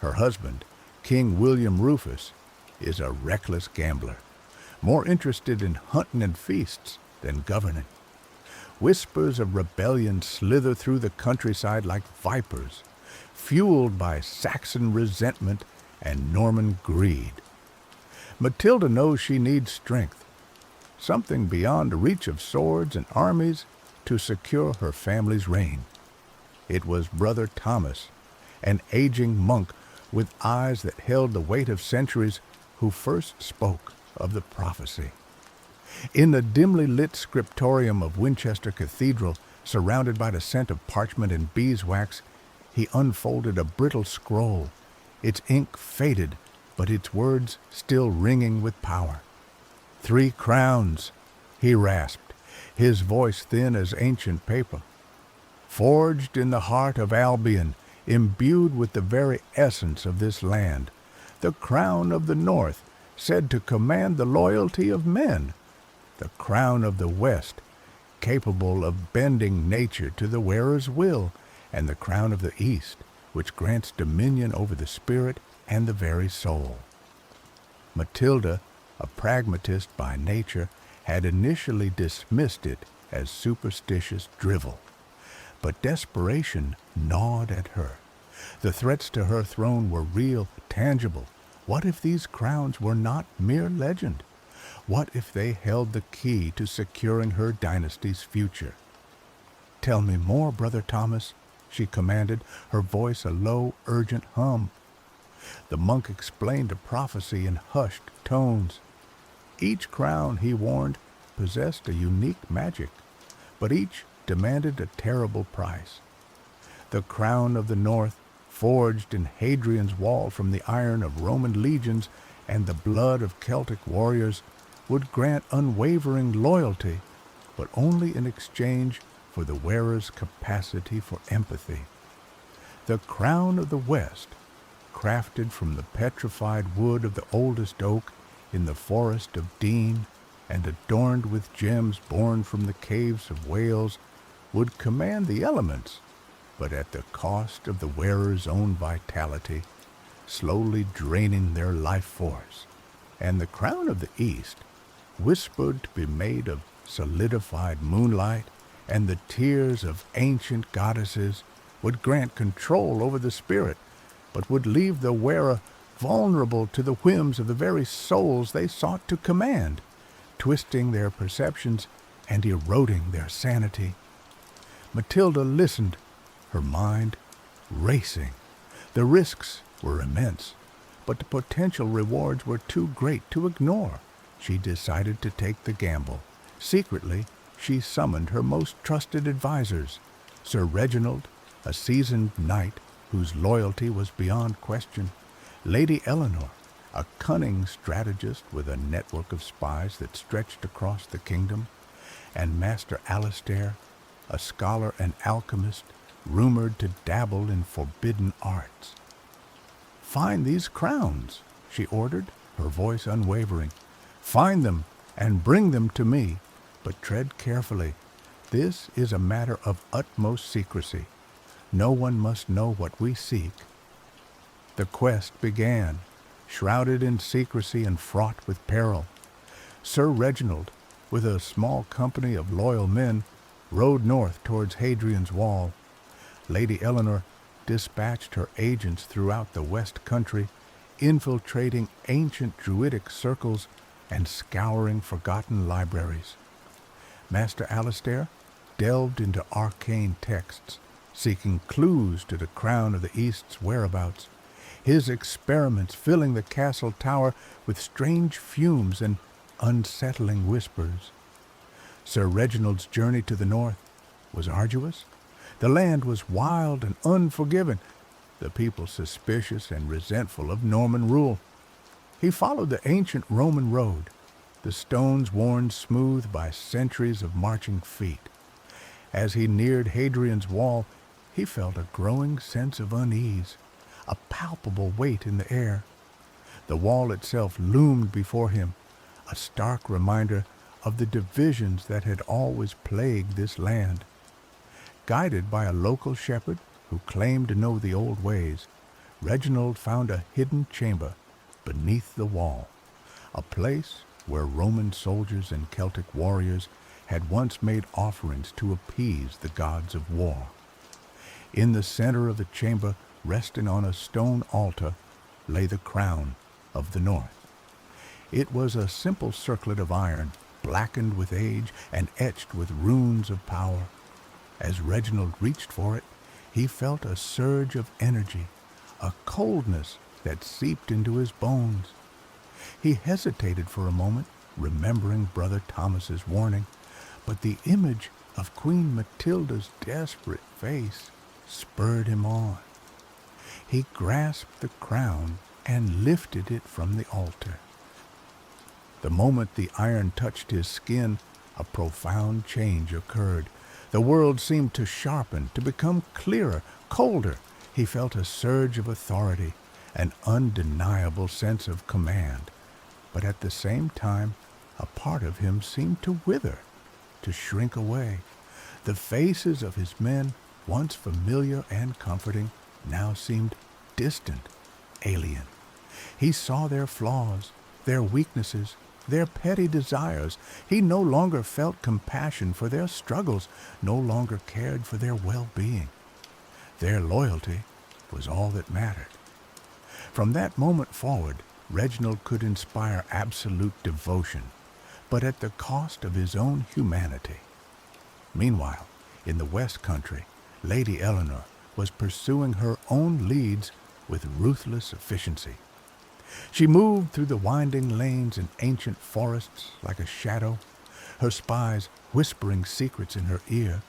Her husband, King William Rufus, is a reckless gambler, more interested in hunting and feasts than governing. Whispers of rebellion slither through the countryside like vipers, fueled by Saxon resentment and Norman greed. Matilda knows she needs strength, something beyond the reach of swords and armies, to secure her family's reign. It was Brother Thomas, an aging monk with eyes that held the weight of centuries, who first spoke of the prophecy. In the dimly lit scriptorium of Winchester Cathedral, surrounded by the scent of parchment and beeswax, he unfolded a brittle scroll, its ink faded, but its words still ringing with power. 3 crowns, he rasped, his voice thin as ancient paper. Forged in the heart of Albion, imbued with the very essence of this land, the crown of the North, said to command the loyalty of men, the crown of the West, capable of bending nature to the wearer's will, and the crown of the East, which grants dominion over the spirit and the very soul. Matilda, a pragmatist by nature, had initially dismissed it as superstitious drivel. But desperation gnawed at her. The threats to her throne were real, tangible. What if these crowns were not mere legend? What if they held the key to securing her dynasty's future? "Tell me more, Brother Thomas," she commanded, her voice a low, urgent hum. The monk explained the prophecy in hushed tones. Each crown, he warned, possessed a unique magic. but each demanded a terrible price. The crown of the north, forged in Hadrian's wall from the iron of Roman legions and the blood of Celtic warriors, would grant unwavering loyalty, but only in exchange for the wearer's capacity for empathy. The crown of the west, crafted from the petrified wood of the oldest oak in the forest of Dean, and adorned with gems born from the caves of Wales, would command the elements, but at the cost of the wearer's own vitality, slowly draining their life force. And the crown of the east, whispered to be made of solidified moonlight and the tears of ancient goddesses, would grant control over the spirit, but would leave the wearer vulnerable to the whims of the very souls they sought to command, twisting their perceptions and eroding their sanity. Matilda listened, her mind racing. The risks were immense, but the potential rewards were too great to ignore. She decided to take the gamble. Secretly, she summoned her most trusted advisors, Sir Reginald, a seasoned knight whose loyalty was beyond question, Lady Eleanor, a cunning strategist with a network of spies that stretched across the kingdom, and Master Alastair, a scholar and alchemist rumored to dabble in forbidden arts. "Find these crowns," she ordered, her voice unwavering. "Find them and bring them to me, but tread carefully. This is a matter of utmost secrecy. No one must know what we seek." The quest began, shrouded in secrecy and fraught with peril. Sir Reginald, with a small company of loyal men, rode north towards Hadrian's wall. Lady Eleanor dispatched her agents throughout the West Country, infiltrating ancient druidic circles and scouring forgotten libraries. Master Alastair delved into arcane texts, seeking clues to the crown of the East's whereabouts, his experiments filling the castle tower with strange fumes and unsettling whispers. Sir Reginald's journey to the north was arduous. The land was wild and unforgiving, the people suspicious and resentful of Norman rule. He followed the ancient Roman road, the stones worn smooth by centuries of marching feet. As he neared Hadrian's wall, he felt a growing sense of unease, a palpable weight in the air. The wall itself loomed before him, a stark reminder of the divisions that had always plagued this land. Guided by a local shepherd who claimed to know the old ways, Reginald found a hidden chamber beneath the wall, a place where Roman soldiers and Celtic warriors had once made offerings to appease the gods of war. In the center of the chamber, resting on a stone altar, lay the crown of the north. It was a simple circlet of iron, blackened with age and etched with runes of power. As Reginald reached for it, he felt a surge of energy, a coldness that seeped into his bones. He hesitated for a moment, remembering Brother Thomas's warning, but the image of Queen Matilda's desperate face spurred him on. He grasped the crown and lifted it from the altar. The moment the iron touched his skin, a profound change occurred. The world seemed to sharpen, to become clearer, colder. He felt a surge of authority, an undeniable sense of command. But at the same time, a part of him seemed to wither, to shrink away. The faces of his men, once familiar and comforting, now seemed distant, alien. He saw their flaws, their weaknesses, their petty desires. He no longer felt compassion for their struggles, no longer cared for their well-being. Their loyalty was all that mattered. From that moment forward, Reginald could inspire absolute devotion, but at the cost of his own humanity. Meanwhile, in the West Country, Lady Eleanor was pursuing her own leads with ruthless efficiency. She moved through the winding lanes and ancient forests like a shadow, her spies whispering secrets in her ear.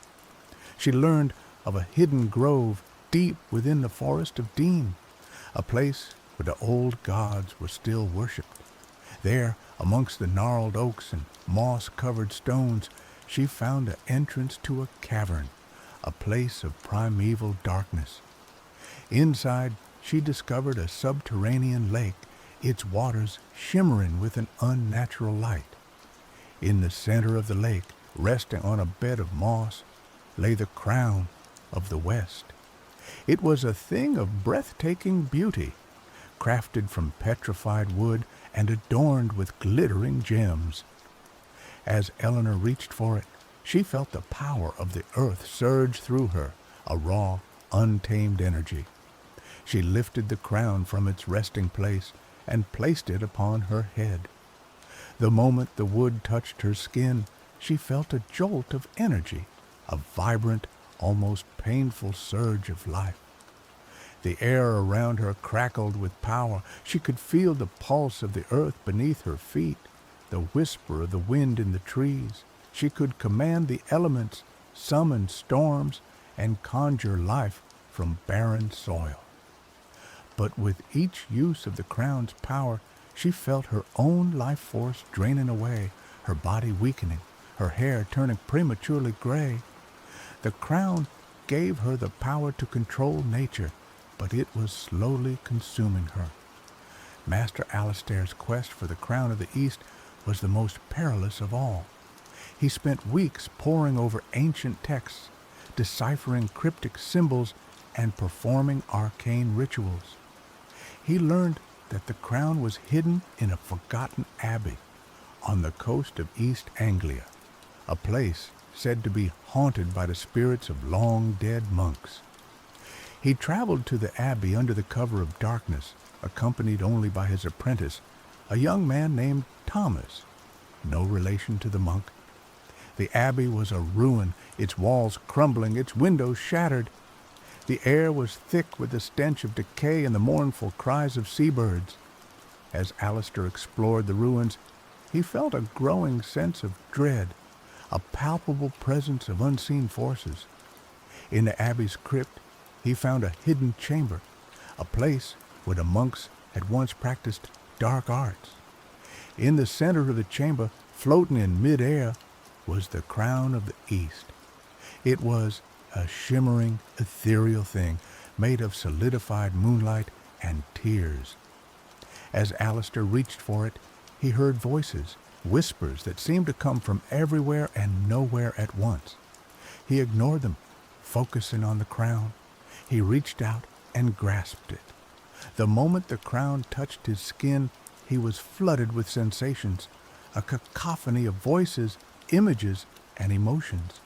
She learned of a hidden grove deep within the forest of Dean, a place where the old gods were still worshipped. There, amongst the gnarled oaks and moss-covered stones, she found the entrance to a cavern, a place of primeval darkness. Inside, she discovered a subterranean lake, its waters shimmering with an unnatural light. In the center of the lake, resting on a bed of moss, lay the crown of the West. It was a thing of breathtaking beauty, crafted from petrified wood and adorned with glittering gems. As Eleanor reached for it, she felt the power of the earth surge through her, a raw, untamed energy. She lifted the crown from its resting place and placed it upon her head. The moment the wood touched her skin, she felt a jolt of energy, a vibrant, almost painful surge of life. The air around her crackled with power. She could feel the pulse of the earth beneath her feet, the whisper of the wind in the trees. She could command the elements, summon storms, and conjure life from barren soil. But with each use of the crown's power, she felt her own life force draining away, her body weakening, her hair turning prematurely gray. The crown gave her the power to control nature, but it was slowly consuming her. Master Alistair's quest for the crown of the East was the most perilous of all. He spent weeks poring over ancient texts, deciphering cryptic symbols, and performing arcane rituals. He learned that the crown was hidden in a forgotten abbey on the coast of East Anglia, a place said to be haunted by the spirits of long-dead monks. He traveled to the abbey under the cover of darkness, accompanied only by his apprentice, a young man named Thomas, no relation to the monk. The abbey was a ruin, its walls crumbling, its windows shattered. The air was thick with the stench of decay and the mournful cries of seabirds. As Alistair explored the ruins, he felt a growing sense of dread, a palpable presence of unseen forces. In the abbey's crypt, he found a hidden chamber, a place where the monks had once practiced dark arts. In the center of the chamber, floating in mid-air, was the crown of the East. It was a shimmering, ethereal thing made of solidified moonlight and tears. As Alistair reached for it, he heard voices, whispers that seemed to come from everywhere and nowhere at once. He ignored them, focusing on the crown. He reached out and grasped it. The moment the crown touched his skin, he was flooded with sensations, a cacophony of voices, images, and emotions.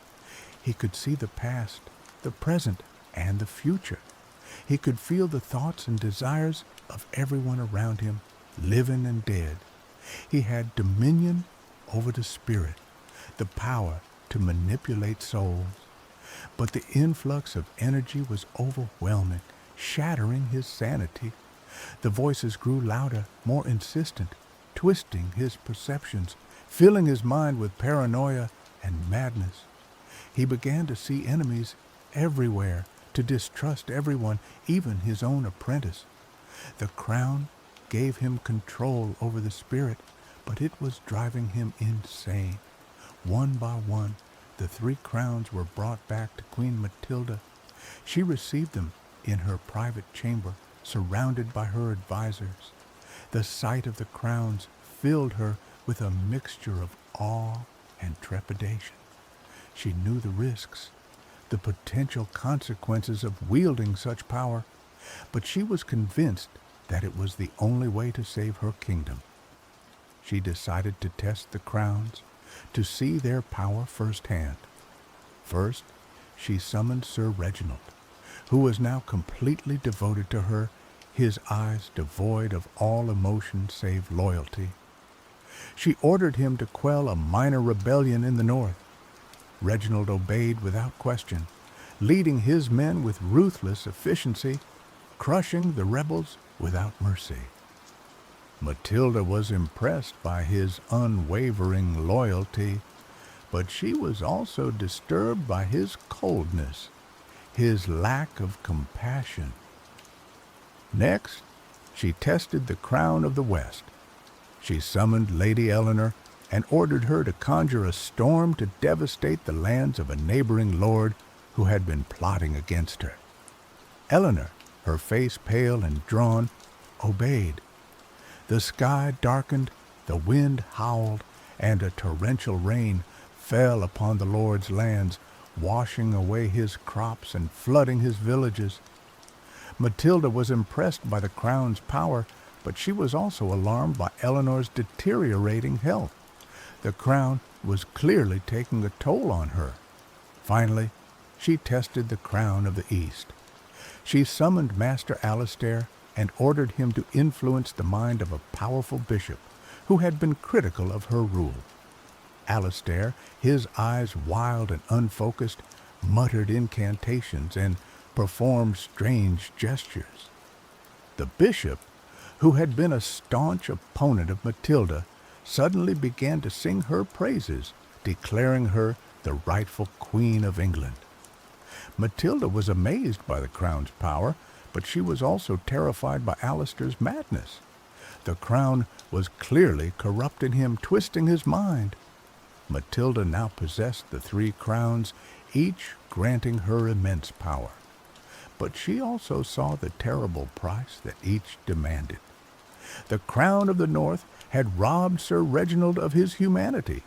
He could see the past, the present, and the future. He could feel the thoughts and desires of everyone around him, living and dead. He had dominion over the spirit, the power to manipulate souls. But the influx of energy was overwhelming, shattering his sanity. The voices grew louder, more insistent, twisting his perceptions, filling his mind with paranoia and madness. He began to see enemies everywhere, to distrust everyone, even his own apprentice. The crown gave him control over the spirit, but it was driving him insane. One by one, the 3 crowns were brought back to Queen Matilda. She received them in her private chamber, surrounded by her advisors. The sight of the crowns filled her with a mixture of awe and trepidation. She knew the risks, the potential consequences of wielding such power, but she was convinced that it was the only way to save her kingdom. She decided to test the crowns, to see their power firsthand. First, she summoned Sir Reginald, who was now completely devoted to her, his eyes devoid of all emotion save loyalty. She ordered him to quell a minor rebellion in the north. Reginald obeyed without question, leading his men with ruthless efficiency, crushing the rebels without mercy. Matilda was impressed by his unwavering loyalty. but she was also disturbed by his coldness, his lack of compassion. Next, she tested the crown of the West. She summoned Lady Eleanor and ordered her to conjure a storm to devastate the lands of a neighboring lord who had been plotting against her. Eleanor, her face pale and drawn, obeyed. The sky darkened, the wind howled, and a torrential rain fell upon the lord's lands, washing away his crops and flooding his villages. Matilda was impressed by the crown's power, but she was also alarmed by Eleanor's deteriorating health. The crown was clearly taking a toll on her. Finally, she tested the crown of the East. She summoned Master Alastair and ordered him to influence the mind of a powerful bishop who had been critical of her rule. Alastair, his eyes wild and unfocused, muttered incantations and performed strange gestures. The bishop, who had been a staunch opponent of Matilda, suddenly began to sing her praises, declaring her the rightful Queen of England. Matilda was amazed by the crown's power, but she was also terrified by Alastair's madness. The crown was clearly corrupting him, twisting his mind. Matilda now possessed the 3 crowns, each granting her immense power. But she also saw the terrible price that each demanded. The crown of the North had robbed Sir Reginald of his humanity.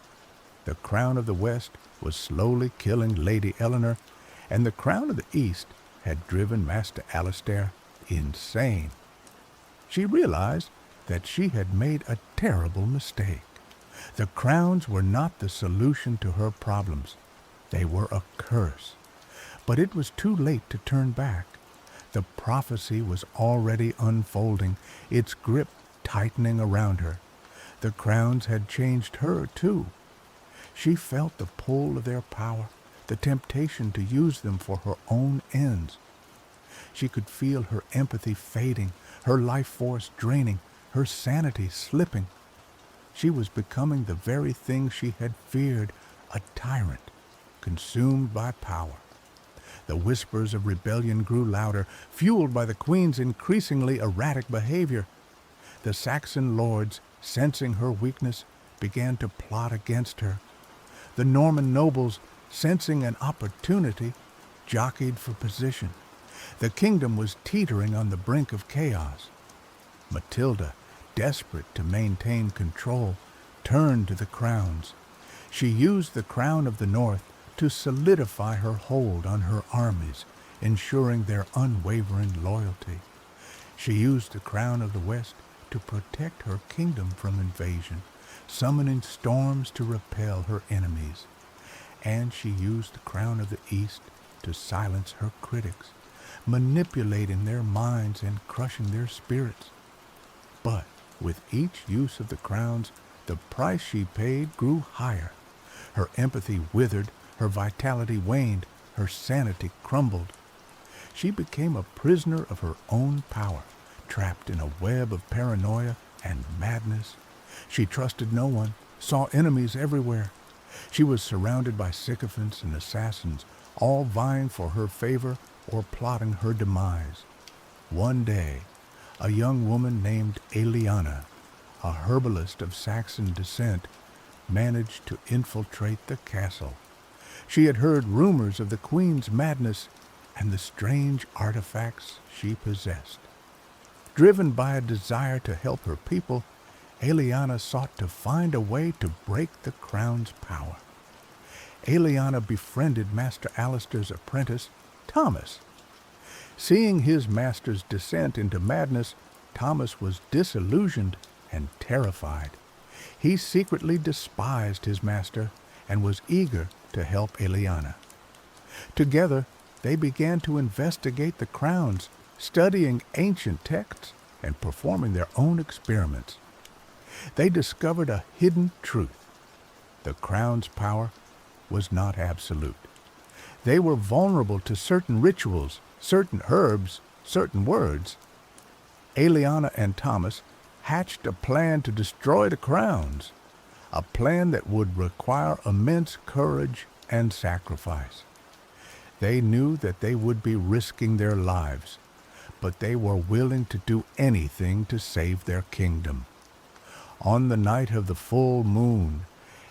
The crown of the West was slowly killing Lady Eleanor, and the crown of the East had driven Master Alastair insane. She realized that she had made a terrible mistake. The crowns were not the solution to her problems. They were a curse. But it was too late to turn back. The prophecy was already unfolding, its grip tightening around her. The crowns had changed her, too. She felt the pull of their power, the temptation to use them for her own ends. She could feel her empathy fading, her life force draining, her sanity slipping. She was becoming the very thing she had feared, a tyrant, consumed by power. The whispers of rebellion grew louder, fueled by the Queen's increasingly erratic behavior. The Saxon lords, sensing her weakness, began to plot against her. The Norman nobles, sensing an opportunity, jockeyed for position. The kingdom was teetering on the brink of chaos. Matilda, desperate to maintain control, turned to the crowns. She used the crown of the North to solidify her hold on her armies, ensuring their unwavering loyalty. She used the crown of the West to protect her kingdom from invasion, summoning storms to repel her enemies. And she used the crown of the East to silence her critics, manipulating their minds and crushing their spirits. But with each use of the crowns, the price she paid grew higher. Her empathy withered, her vitality waned, her sanity crumbled. She became a prisoner of her own power, trapped in a web of paranoia and madness. She trusted no one, saw enemies everywhere. She was surrounded by sycophants and assassins, all vying for her favor or plotting her demise. One day, a young woman named Eliana, a herbalist of Saxon descent, managed to infiltrate the castle. She had heard rumors of the Queen's madness and the strange artifacts she possessed. Driven by a desire to help her people, Eliana sought to find a way to break the crown's power. Eliana befriended Master Alastair's apprentice, Thomas. Seeing his master's descent into madness, Thomas was disillusioned and terrified. He secretly despised his master and was eager to help Eliana. Together, they began to investigate the crowns, studying ancient texts and performing their own experiments. They discovered a hidden truth. The crown's power was not absolute. They were vulnerable to certain rituals, certain herbs, certain words. Eliana and Thomas hatched a plan to destroy the crowns, a plan that would require immense courage and sacrifice. They knew that they would be risking their lives, but they were willing to do anything to save their kingdom. On the night of the full moon,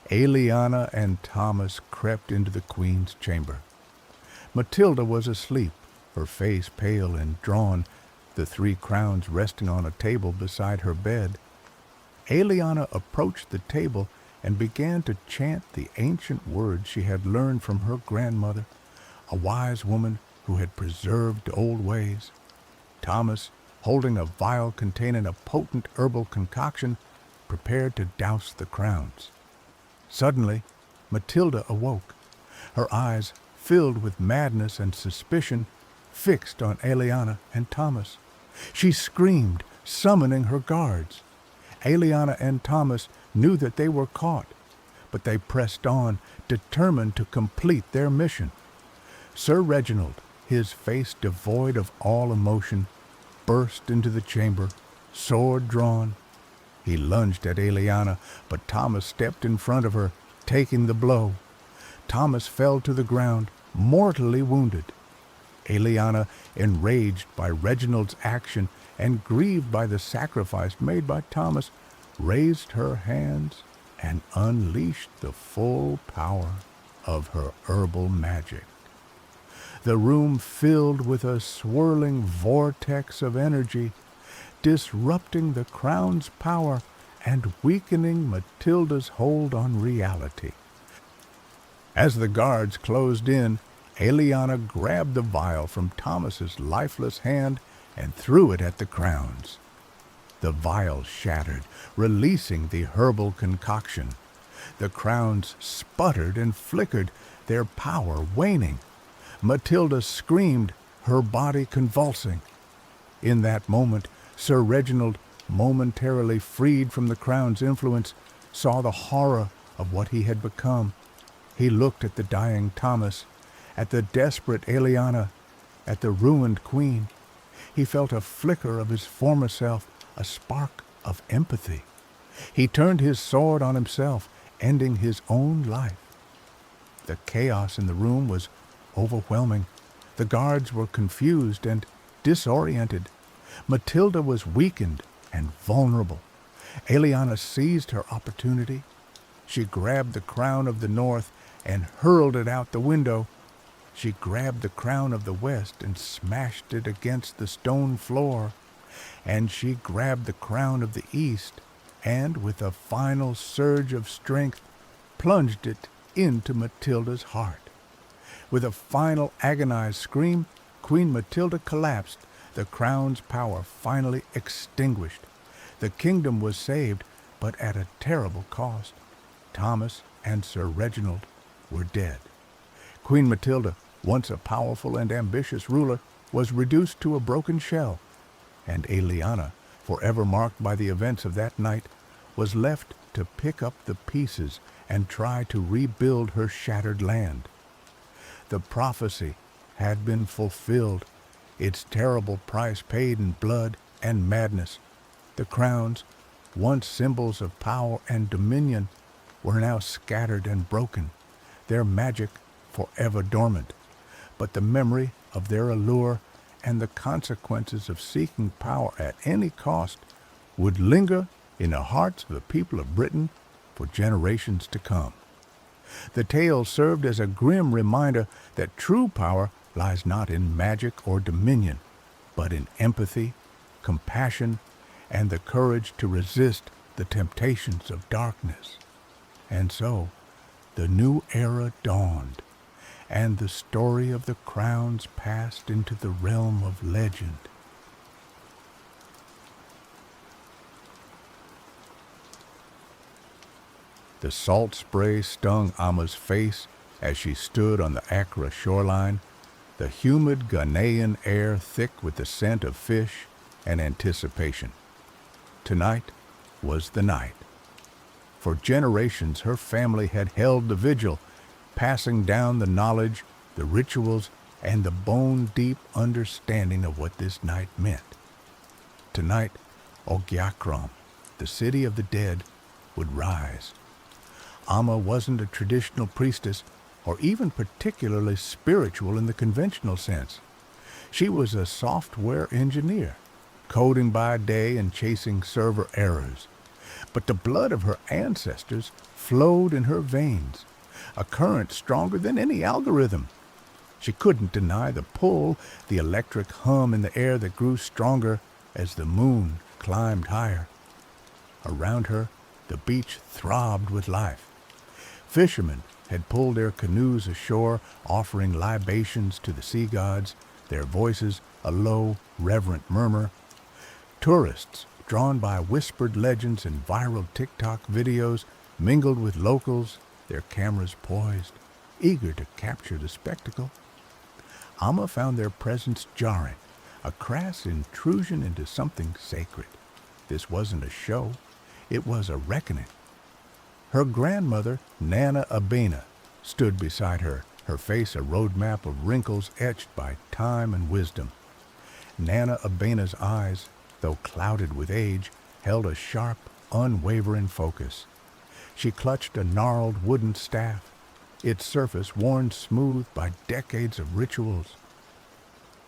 Eliana and Thomas crept into the queen's chamber. Matilda was asleep, her face pale and drawn, the 3 crowns resting on a table beside her bed. Eliana approached the table and began to chant the ancient words she had learned from her grandmother, a wise woman who had preserved old ways. Thomas, holding a vial containing a potent herbal concoction, prepared to douse the crowns. Suddenly, Matilda awoke, her eyes filled with madness and suspicion, fixed on Eliana and Thomas. She screamed, summoning her guards. Eliana and Thomas knew that they were caught, but they pressed on, determined to complete their mission. Sir Reginald, his face devoid of all emotion, burst into the chamber, sword drawn. He lunged at Eliana, but Thomas stepped in front of her, taking the blow. Thomas fell to the ground, mortally wounded. Eliana, enraged by Reginald's action and grieved by the sacrifice made by Thomas, raised her hands and unleashed the full power of her herbal magic. The room filled with a swirling vortex of energy, disrupting the crown's power and weakening Matilda's hold on reality. As the guards closed in, Eliana grabbed the vial from Thomas's lifeless hand and threw it at the crowns. The vial shattered, releasing the herbal concoction. The crowns sputtered and flickered, their power waning. Matilda screamed, her body convulsing. In that moment, Sir Reginald, momentarily freed from the crown's influence, saw the horror of what he had become. He looked at the dying Thomas, at the desperate Eliana, at the ruined queen. He felt a flicker of his former self, a spark of empathy. He turned his sword on himself, ending his own life. The chaos in the room was overwhelming. The guards were confused and disoriented. Matilda was weakened and vulnerable. Eliana seized her opportunity. She grabbed the crown of the north and hurled it out the window. She grabbed the crown of the west and smashed it against the stone floor. And she grabbed the crown of the east and, with a final surge of strength, plunged it into Matilda's heart. With a final agonized scream, Queen Matilda collapsed, the crown's power finally extinguished. The kingdom was saved, but at a terrible cost. Thomas and Sir Reginald were dead. Queen Matilda, once a powerful and ambitious ruler, was reduced to a broken shell, and Eliana, forever marked by the events of that night, was left to pick up the pieces and try to rebuild her shattered land. The prophecy had been fulfilled, its terrible price paid in blood and madness. The crowns, once symbols of power and dominion, were now scattered and broken, their magic forever dormant. But the memory of their allure and the consequences of seeking power at any cost would linger in the hearts of the people of Britain for generations to come. The tale served as a grim reminder that true power lies not in magic or dominion, but in empathy, compassion, and the courage to resist the temptations of darkness. And so, the new era dawned, and the story of the crowns passed into the realm of legend. The salt spray stung Amma's face as she stood on the Accra shoreline, the humid Ghanaian air thick with the scent of fish and anticipation. Tonight was the night. For generations her family had held the vigil, passing down the knowledge, the rituals, and the bone-deep understanding of what this night meant. Tonight, Ogiakram, the city of the dead, would rise. Amma wasn't a traditional priestess or even particularly spiritual in the conventional sense. She was a software engineer, coding by day and chasing server errors. But the blood of her ancestors flowed in her veins, a current stronger than any algorithm. She couldn't deny the pull, the electric hum in the air that grew stronger as the moon climbed higher. Around her, the beach throbbed with life. Fishermen had pulled their canoes ashore, offering libations to the sea gods, their voices a low, reverent murmur. Tourists, drawn by whispered legends and viral TikTok videos, mingled with locals, their cameras poised, eager to capture the spectacle. Amma found their presence jarring, a crass intrusion into something sacred. This wasn't a show, it was a reckoning. Her grandmother, Nana Abena, stood beside her, her face a roadmap of wrinkles etched by time and wisdom. Nana Abena's eyes, though clouded with age, held a sharp, unwavering focus. She clutched a gnarled wooden staff, its surface worn smooth by decades of rituals.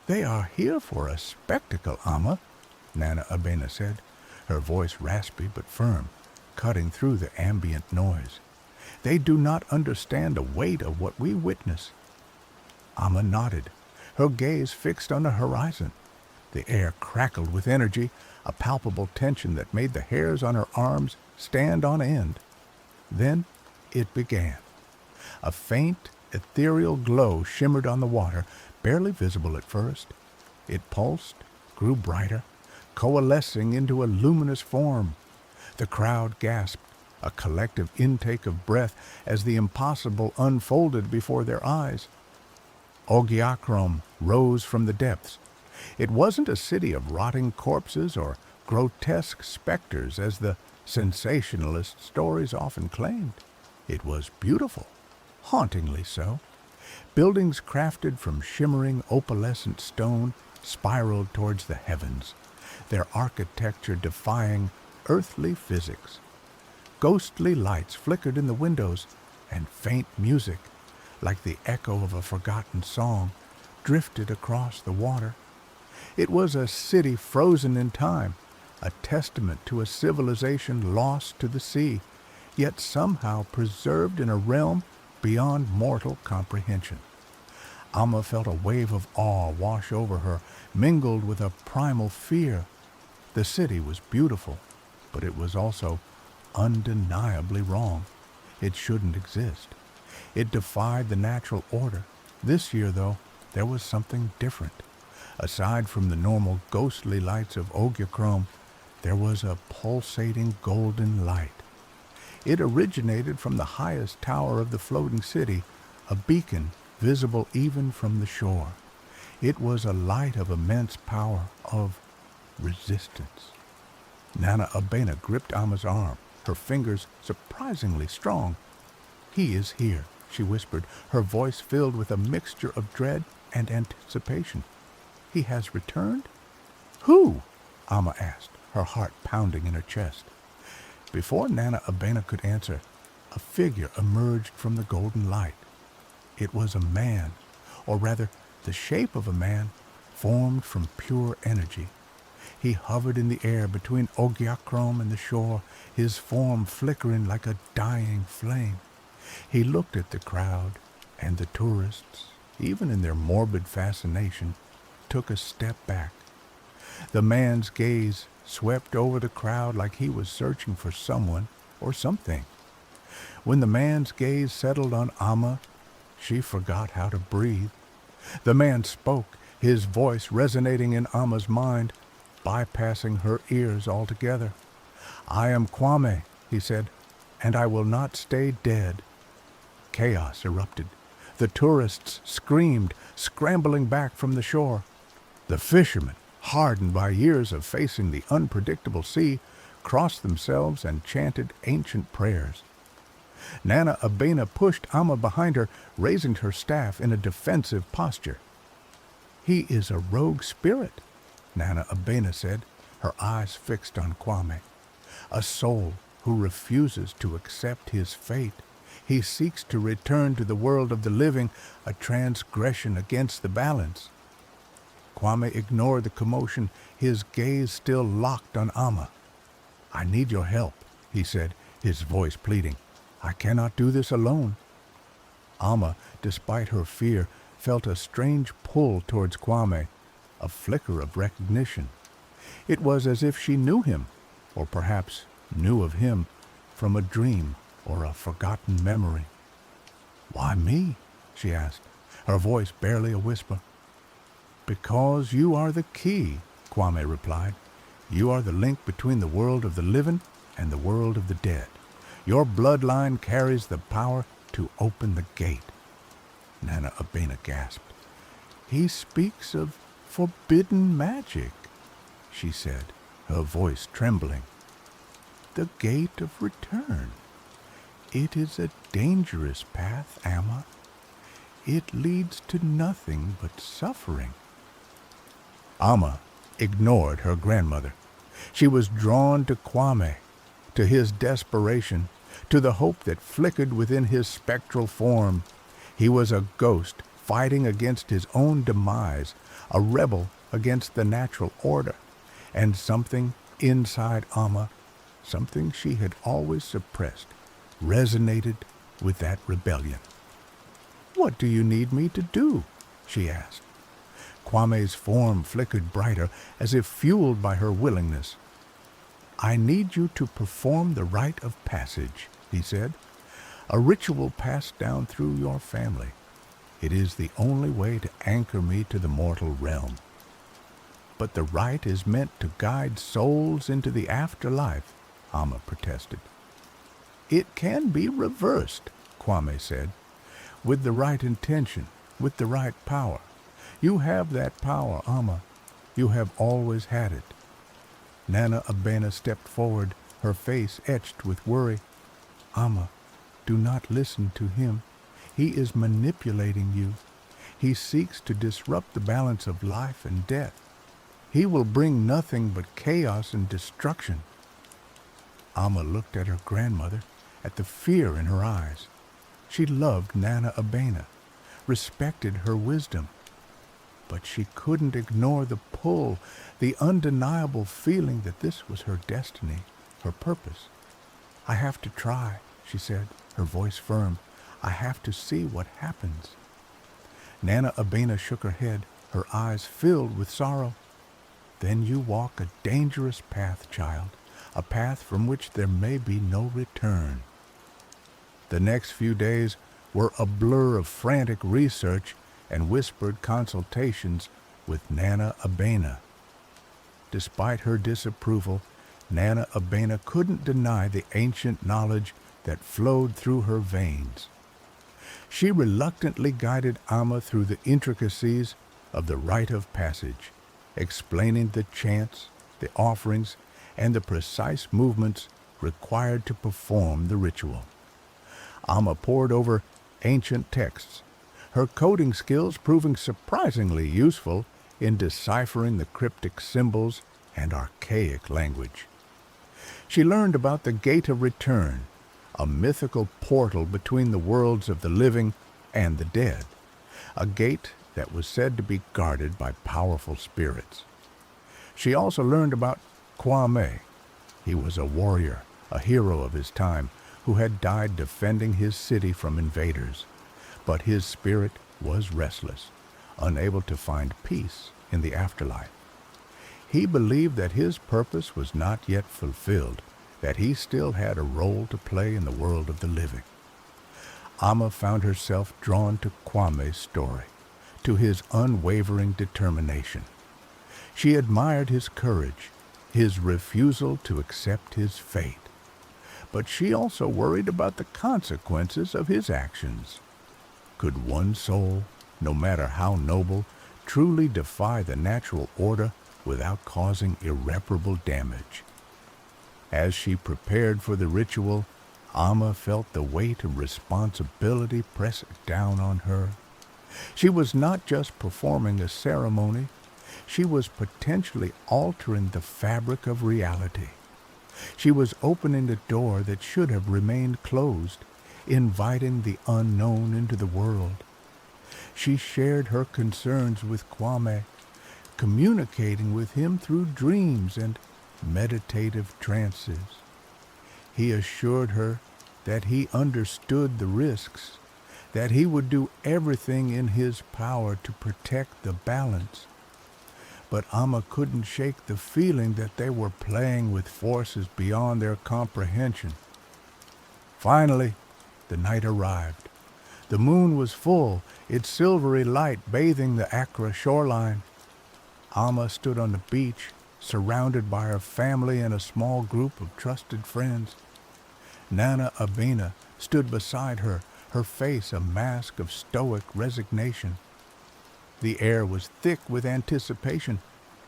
"They are here for a spectacle, Amma," Nana Abena said, her voice raspy but firm, cutting through the ambient noise. "They do not understand the weight of what we witness." Amma nodded, her gaze fixed on the horizon. The air crackled with energy, a palpable tension that made the hairs on her arms stand on end. Then it began. A faint, ethereal glow shimmered on the water, barely visible at first. It pulsed, grew brighter, coalescing into a luminous form. The crowd gasped, a collective intake of breath as the impossible unfolded before their eyes. Ogiakrom rose from the depths. It wasn't a city of rotting corpses or grotesque specters as the sensationalist stories often claimed. It was beautiful, hauntingly so. Buildings crafted from shimmering opalescent stone spiraled towards the heavens, their architecture defying earthly physics. Ghostly lights flickered in the windows, and faint music, like the echo of a forgotten song, drifted across the water. It was a city frozen in time, a testament to a civilization lost to the sea, yet somehow preserved in a realm beyond mortal comprehension. Amma felt a wave of awe wash over her, mingled with a primal fear. The city was beautiful, but it was also undeniably wrong. It shouldn't exist. It defied the natural order. This year, though, there was something different. Aside from the normal ghostly lights of Ogiakrom, there was a pulsating golden light. It originated from the highest tower of the floating city, a beacon visible even from the shore. It was a light of immense power, of resistance. Nana Abena gripped Amma's arm, her fingers surprisingly strong. "He is here," she whispered, her voice filled with a mixture of dread and anticipation. "He has returned?" "Who?" Amma asked, her heart pounding in her chest. Before Nana Abena could answer, a figure emerged from the golden light. It was a man, or rather, the shape of a man, formed from pure energy. He hovered in the air between Ogiakrom and the shore, his form flickering like a dying flame. He looked at the crowd, and the tourists, even in their morbid fascination, took a step back. The man's gaze swept over the crowd like he was searching for someone or something. When the man's gaze settled on Amma, she forgot how to breathe. The man spoke, his voice resonating in Amma's mind, bypassing her ears altogether. "I am Kwame," he said, "and I will not stay dead." Chaos erupted. The tourists screamed, scrambling back from the shore. The fishermen, hardened by years of facing the unpredictable sea, crossed themselves and chanted ancient prayers. Nana Abena pushed Amma behind her, raising her staff in a defensive posture. "He is a rogue spirit," Nana Abena said, her eyes fixed on Kwame. "A soul who refuses to accept his fate. He seeks to return to the world of the living, a transgression against the balance. Kwame ignored the commotion, his gaze still locked on Amma. "I need your help," he said, his voice pleading. "I cannot do this alone." Amma, despite her fear, felt a strange pull towards Kwame, a flicker of recognition. It was as if she knew him, or perhaps knew of him, from a dream or a forgotten memory. "Why me?" she asked, her voice barely a whisper. "Because you are the key," Kwame replied. "You are the link between the world of the living and the world of the dead. Your bloodline carries the power to open the gate." Nana Abena gasped. "He speaks of forbidden magic," she said, her voice trembling. "The gate of return. It is a dangerous path, Amma. It leads to nothing but suffering." Amma ignored her grandmother. She was drawn to Kwame, to his desperation, to the hope that flickered within his spectral form. He was a ghost fighting against his own demise, a rebel against the natural order, and something inside Amma, something she had always suppressed, resonated with that rebellion. "What do you need me to do?" she asked. Kwame's form flickered brighter, as if fueled by her willingness. "I need you to perform the rite of passage," he said, "a ritual passed down through your family. It is the only way to anchor me to the mortal realm." "But the rite is meant to guide souls into the afterlife," Amma protested. "It can be reversed," Kwame said, "with the right intention, with the right power. You have that power, Amma. You have always had it." Nana Abena stepped forward, her face etched with worry. "Amma, do not listen to him. He is manipulating you. He seeks to disrupt the balance of life and death. He will bring nothing but chaos and destruction." Amma looked at her grandmother, at the fear in her eyes. She loved Nana Abena, respected her wisdom. But she couldn't ignore the pull, the undeniable feeling that this was her destiny, her purpose. "I have to try," she said, her voice firm. "I have to see what happens." Nana Abena shook her head, her eyes filled with sorrow. "Then you walk a dangerous path, child, a path from which there may be no return." The next few days were a blur of frantic research and whispered consultations with Nana Abena. Despite her disapproval, Nana Abena couldn't deny the ancient knowledge that flowed through her veins. She reluctantly guided Amma through the intricacies of the rite of passage, explaining the chants, the offerings, and the precise movements required to perform the ritual. Amma pored over ancient texts, her coding skills proving surprisingly useful in deciphering the cryptic symbols and archaic language. She learned about the Gate of Return, a mythical portal between the worlds of the living and the dead, a gate that was said to be guarded by powerful spirits. She also learned about Kwame. He was a warrior, a hero of his time, who had died defending his city from invaders. But his spirit was restless, unable to find peace in the afterlife. He believed that his purpose was not yet fulfilled, that he still had a role to play in the world of the living. Amma found herself drawn to Kwame's story, to his unwavering determination. She admired his courage, his refusal to accept his fate. But she also worried about the consequences of his actions. Could one soul, no matter how noble, truly defy the natural order without causing irreparable damage? As she prepared for the ritual, Amma felt the weight of responsibility press down on her. She was not just performing a ceremony, she was potentially altering the fabric of reality. She was opening the door that should have remained closed, inviting the unknown into the world. She shared her concerns with Kwame, communicating with him through dreams and meditative trances. He assured her that he understood the risks, that he would do everything in his power to protect the balance. But Amma couldn't shake the feeling that they were playing with forces beyond their comprehension. Finally, the night arrived. The moon was full, its silvery light bathing the Accra shoreline. Amma stood on the beach, surrounded by her family and a small group of trusted friends. Nana Abena stood beside her, her face a mask of stoic resignation. The air was thick with anticipation.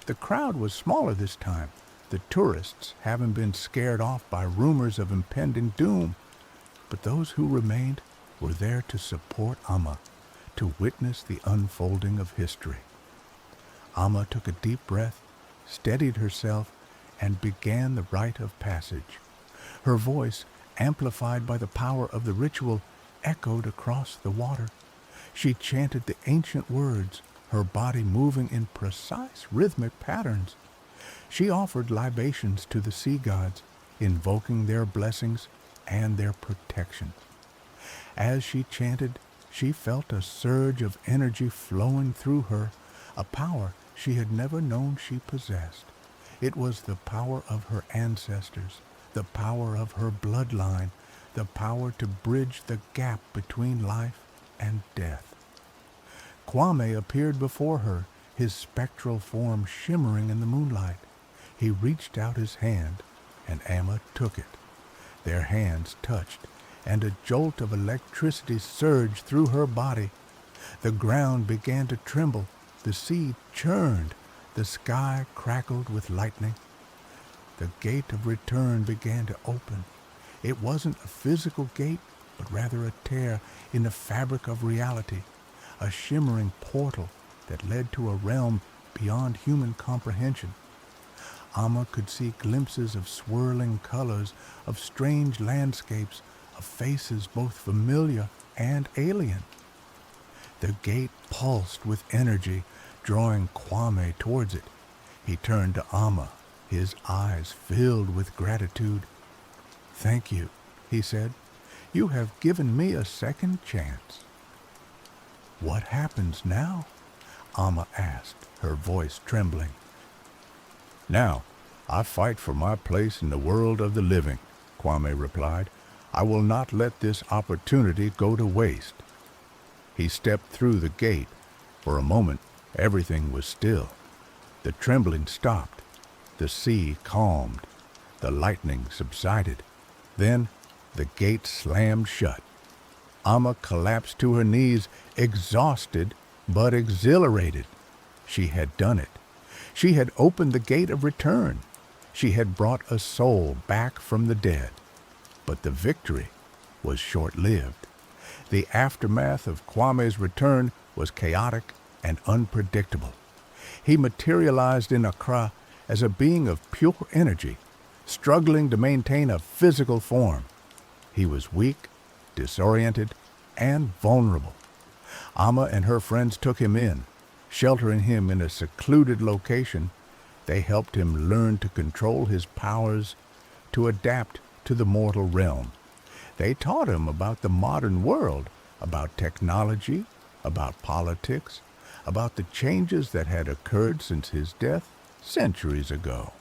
The crowd was smaller this time, the tourists having been scared off by rumors of impending doom. But those who remained were there to support Amma, to witness the unfolding of history. Amma took a deep breath, steadied herself, and began the rite of passage. Her voice, amplified by the power of the ritual, echoed across the water. She chanted the ancient words, her body moving in precise rhythmic patterns. She offered libations to the sea gods, invoking their blessings and their protection. As she chanted, she felt a surge of energy flowing through her, a power she had never known she possessed. It was the power of her ancestors, the power of her bloodline, the power to bridge the gap between life and death. Kwame appeared before her, his spectral form shimmering in the moonlight. He reached out his hand, and Amma took it. Their hands touched, and a jolt of electricity surged through her body. The ground began to tremble, the sea churned, the sky crackled with lightning. The gate of return began to open. It wasn't a physical gate, but rather a tear in the fabric of reality, a shimmering portal that led to a realm beyond human comprehension. Amma could see glimpses of swirling colors, of strange landscapes, of faces both familiar and alien. The gate pulsed with energy, drawing Kwame towards it. He turned to Amma, his eyes filled with gratitude. "Thank you," he said. "You have given me a second chance." "What happens now?" Amma asked, her voice trembling. "Now, I fight for my place in the world of the living," Kwame replied. "I will not let this opportunity go to waste." He stepped through the gate. For a moment, everything was still. The trembling stopped. The sea calmed. The lightning subsided. Then the gate slammed shut. Amma collapsed to her knees, exhausted but exhilarated. She had done it. She had opened the gate of return. She had brought a soul back from the dead. But the victory was short-lived. The aftermath of Kwame's return was chaotic and unpredictable. He materialized in Accra as a being of pure energy, struggling to maintain a physical form. He was weak, disoriented, and vulnerable. Amma and her friends took him in, sheltering him in a secluded location. They helped him learn to control his powers, to adapt to the mortal realm. They taught him about the modern world, about technology, about politics, about the changes that had occurred since his death centuries ago.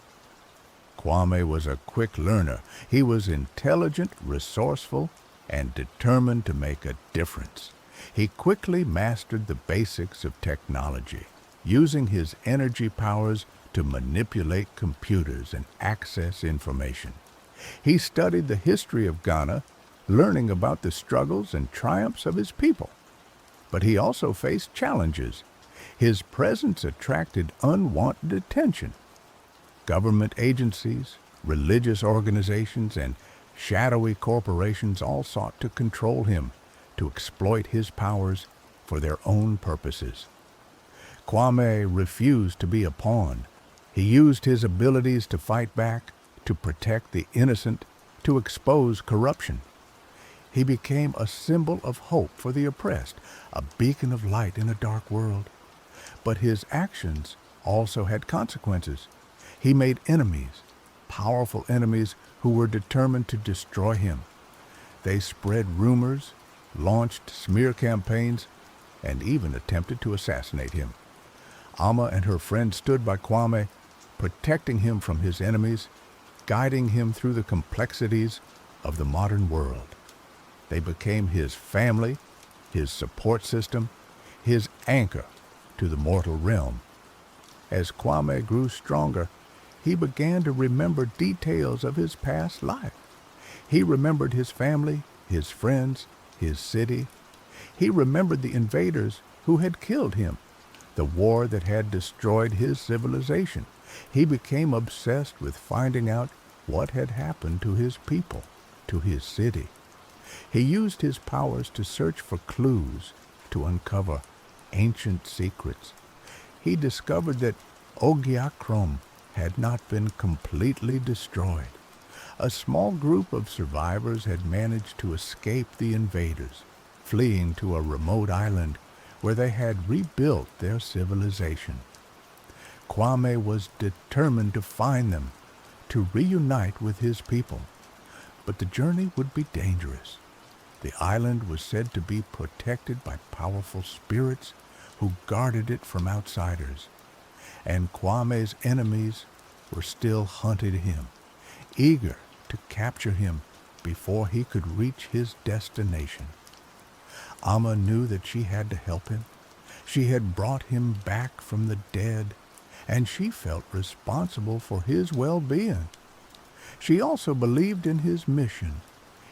Kwame was a quick learner. He was intelligent, resourceful, and determined to make a difference. He quickly mastered the basics of technology, using his energy powers to manipulate computers and access information. He studied the history of Ghana, learning about the struggles and triumphs of his people. But he also faced challenges. His presence attracted unwanted attention. Government agencies, religious organizations, and shadowy corporations all sought to control him, to exploit his powers for their own purposes. Kwame refused to be a pawn. He used his abilities to fight back, to protect the innocent, to expose corruption. He became a symbol of hope for the oppressed, a beacon of light in a dark world. But his actions also had consequences. He made enemies, powerful enemies who were determined to destroy him. They spread rumors, launched smear campaigns, and even attempted to assassinate him. Amma and her friends stood by Kwame, protecting him from his enemies, guiding him through the complexities of the modern world. They became his family, his support system, his anchor to the mortal realm. As Kwame grew stronger, he began to remember details of his past life. He remembered his family, his friends, his city. He remembered the invaders who had killed him, the war that had destroyed his civilization. He became obsessed with finding out what had happened to his people, to his city. He used his powers to search for clues, to uncover ancient secrets. He discovered that Ogiakrom had not been completely destroyed. A small group of survivors had managed to escape the invaders, fleeing to a remote island where they had rebuilt their civilization. Kwame was determined to find them, to reunite with his people. But the journey would be dangerous. The island was said to be protected by powerful spirits who guarded it from outsiders. And Kwame's enemies were still hunting him, eager to capture him before he could reach his destination. Amma knew that she had to help him. She had brought him back from the dead, and she felt responsible for his well-being. She also believed in his mission,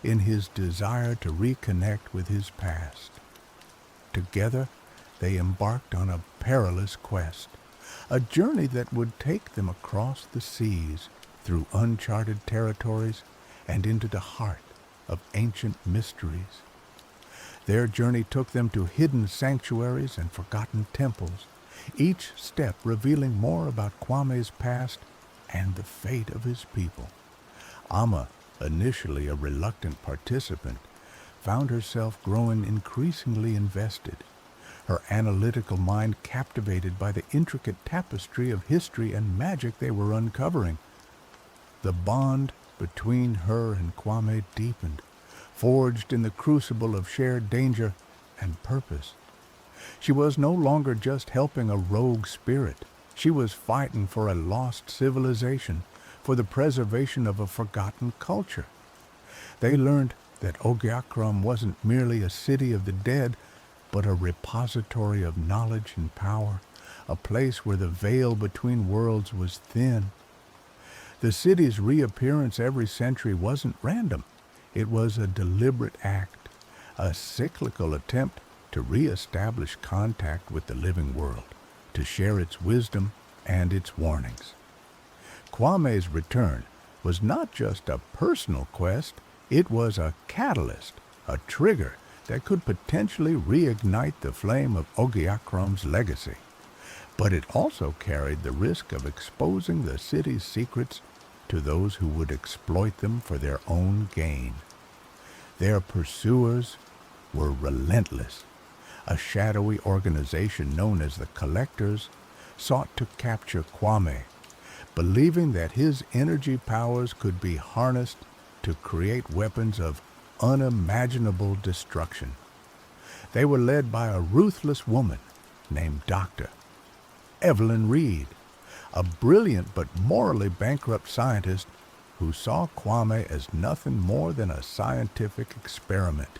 in his desire to reconnect with his past. Together, they embarked on a perilous quest, a journey that would take them across the seas, through uncharted territories, and into the heart of ancient mysteries. Their journey took them to hidden sanctuaries and forgotten temples, each step revealing more about Kwame's past and the fate of his people. Amma, initially a reluctant participant, found herself growing increasingly invested, her analytical mind captivated by the intricate tapestry of history and magic they were uncovering. The bond between her and Kwame deepened, forged in the crucible of shared danger and purpose. She was no longer just helping a rogue spirit. She was fighting for a lost civilization, for the preservation of a forgotten culture. They learned that Ogiakrom wasn't merely a city of the dead, but a repository of knowledge and power, a place where the veil between worlds was thin. The city's reappearance every century wasn't random. It was a deliberate act, a cyclical attempt to re-establish contact with the living world, to share its wisdom and its warnings. Kwame's return was not just a personal quest, it was a catalyst, a trigger that could potentially reignite the flame of Ogiakrom's legacy. But it also carried the risk of exposing the city's secrets to those who would exploit them for their own gain. Their pursuers were relentless. A shadowy organization known as the Collectors sought to capture Kwame, believing that his energy powers could be harnessed to create weapons of unimaginable destruction. They were led by a ruthless woman named Dr. Evelyn Reed, a brilliant but morally bankrupt scientist who saw Kwame as nothing more than a scientific experiment.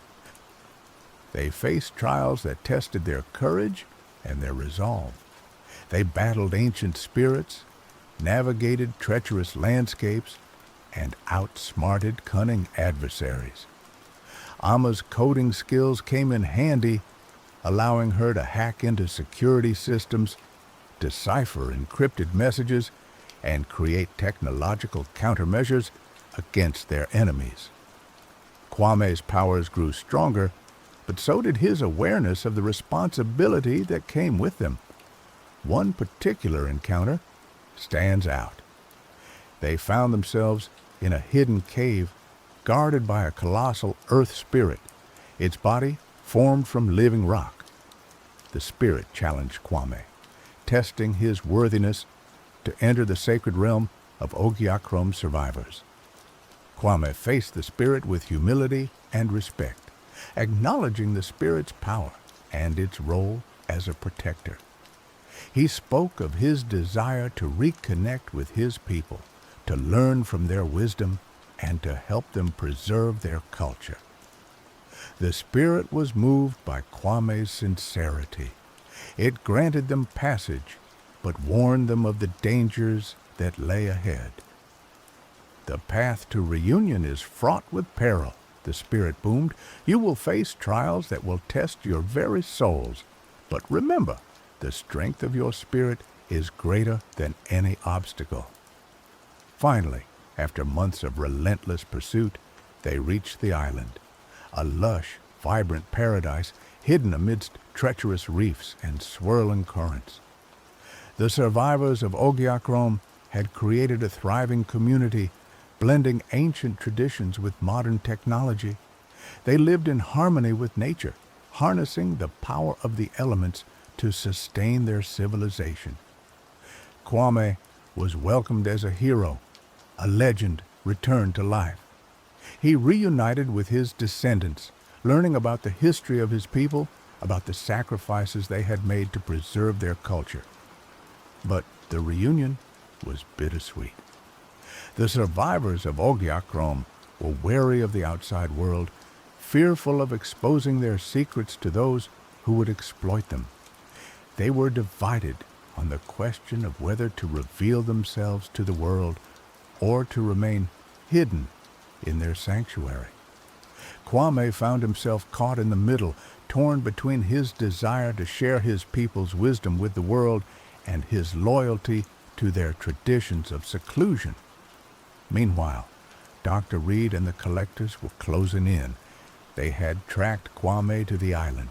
They faced trials that tested their courage and their resolve. They battled ancient spirits, navigated treacherous landscapes, and outsmarted cunning adversaries. Amma's coding skills came in handy, allowing her to hack into security systems, decipher encrypted messages, and create technological countermeasures against their enemies. Kwame's powers grew stronger, but so did his awareness of the responsibility that came with them. One particular encounter stands out. They found themselves in a hidden cave guarded by a colossal earth spirit, its body formed from living rock. The spirit challenged Kwame, testing his worthiness to enter the sacred realm of Ogiakrom's survivors. Kwame faced the spirit with humility and respect, acknowledging the spirit's power and its role as a protector. He spoke of his desire to reconnect with his people, to learn from their wisdom, and to help them preserve their culture. The spirit was moved by Kwame's sincerity. It granted them passage, but warned them of the dangers that lay ahead. The path to reunion is fraught with peril, the spirit boomed. You will face trials that will test your very souls. But remember, the strength of your spirit is greater than any obstacle. Finally, after months of relentless pursuit, they reached the island, a lush, vibrant paradise hidden amidst treacherous reefs and swirling currents. The survivors of Ogiakrom had created a thriving community, blending ancient traditions with modern technology. They lived in harmony with nature, harnessing the power of the elements to sustain their civilization. Kwame was welcomed as a hero, a legend returned to life. He reunited with his descendants, learning about the history of his people, about the sacrifices they had made to preserve their culture. But the reunion was bittersweet. The survivors of Ogiakrom were wary of the outside world, fearful of exposing their secrets to those who would exploit them. They were divided on the question of whether to reveal themselves to the world or to remain hidden in their sanctuary. Kwame found himself caught in the middle, torn between his desire to share his people's wisdom with the world and his loyalty to their traditions of seclusion. Meanwhile, Dr. Reed and the collectors were closing in. They had tracked Kwame to the island,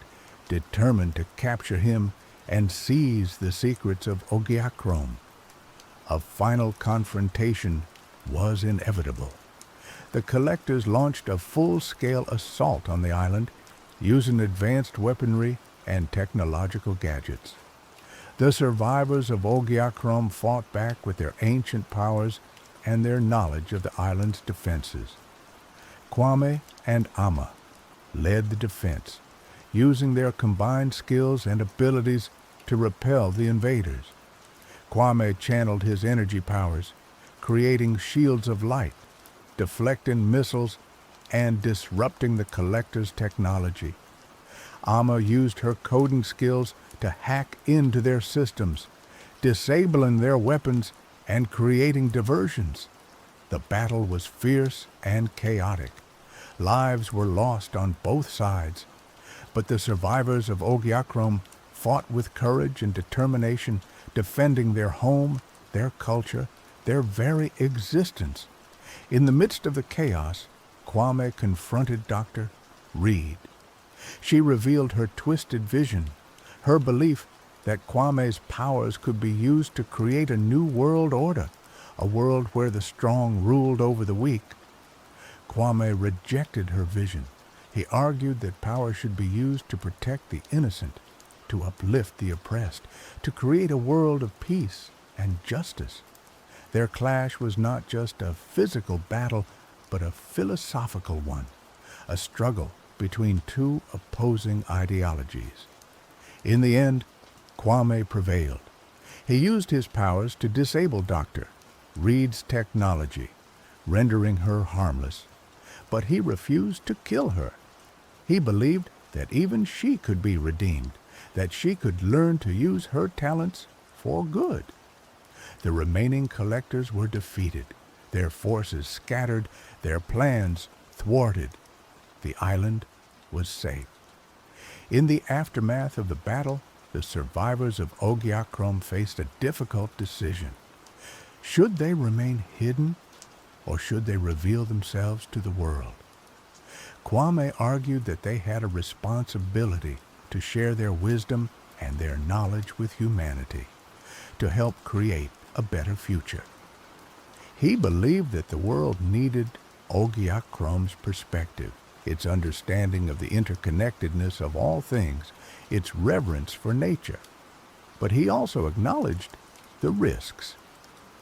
determined to capture him and seize the secrets of Ogiakrom. A final confrontation was inevitable. The collectors launched a full-scale assault on the island, using advanced weaponry and technological gadgets. The survivors of Ogiakrom fought back with their ancient powers and their knowledge of the island's defenses. Kwame and Amma led the defense, using their combined skills and abilities to repel the invaders. Kwame channeled his energy powers, creating shields of light, deflecting missiles, and disrupting the collector's technology. Amma used her coding skills to hack into their systems, disabling their weapons and creating diversions. The battle was fierce and chaotic. Lives were lost on both sides, but the survivors of Ogiakrom fought with courage and determination, defending their home, their culture, their very existence. In the midst of the chaos, Kwame confronted Dr. Reed. She revealed her twisted vision, her belief that Kwame's powers could be used to create a new world order, a world where the strong ruled over the weak. Kwame rejected her vision. He argued that power should be used to protect the innocent, to uplift the oppressed, to create a world of peace and justice. Their clash was not just a physical battle, but a philosophical one, a struggle between two opposing ideologies. In the end, Kwame prevailed. He used his powers to disable Dr. Reed's technology, rendering her harmless, but he refused to kill her. He believed that even she could be redeemed, that she could learn to use her talents for good. The remaining collectors were defeated, their forces scattered, their plans thwarted. The island was safe. In the aftermath of the battle, the survivors of Ogiakrom faced a difficult decision. Should they remain hidden, or should they reveal themselves to the world? Kwame argued that they had a responsibility to share their wisdom and their knowledge with humanity, to help create a better future. He believed that the world needed Ogiakrom's perspective, its understanding of the interconnectedness of all things, its reverence for nature. But he also acknowledged the risks.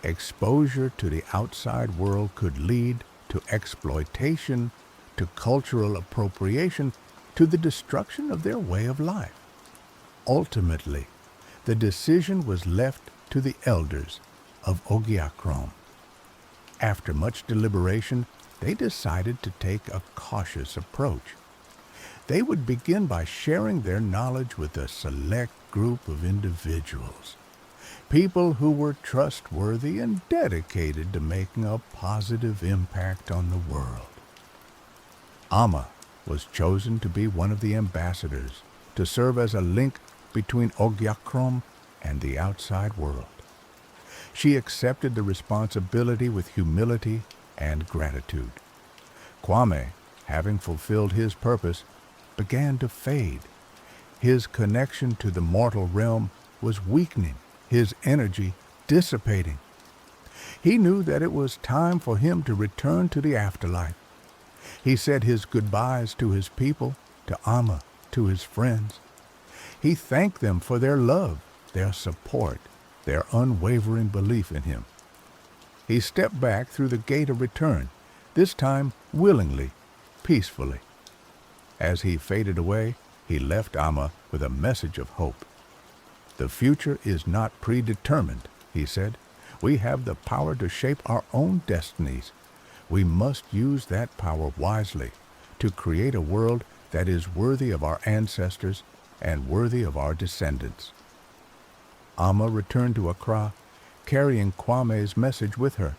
Exposure to the outside world could lead to exploitation, to cultural appropriation, to the destruction of their way of life. Ultimately, the decision was left to the elders of Ogiakrom. After much deliberation, they decided to take a cautious approach. They would begin by sharing their knowledge with a select group of individuals, people who were trustworthy and dedicated to making a positive impact on the world. Amma was chosen to be one of the ambassadors, to serve as a link between Ogiakrom and the outside world. She accepted the responsibility with humility and gratitude. Kwame, having fulfilled his purpose, began to fade. His connection to the mortal realm was weakening, his energy dissipating. He knew that it was time for him to return to the afterlife. He said his goodbyes to his people, to Amma, to his friends. He thanked them for their love, their support, their unwavering belief in him. He stepped back through the gate of return, this time willingly, peacefully. As he faded away, he left Amma with a message of hope. "The future is not predetermined," he said. "We have the power to shape our own destinies. We must use that power wisely to create a world that is worthy of our ancestors and worthy of our descendants." Amma returned to Accra, carrying Kwame's message with her.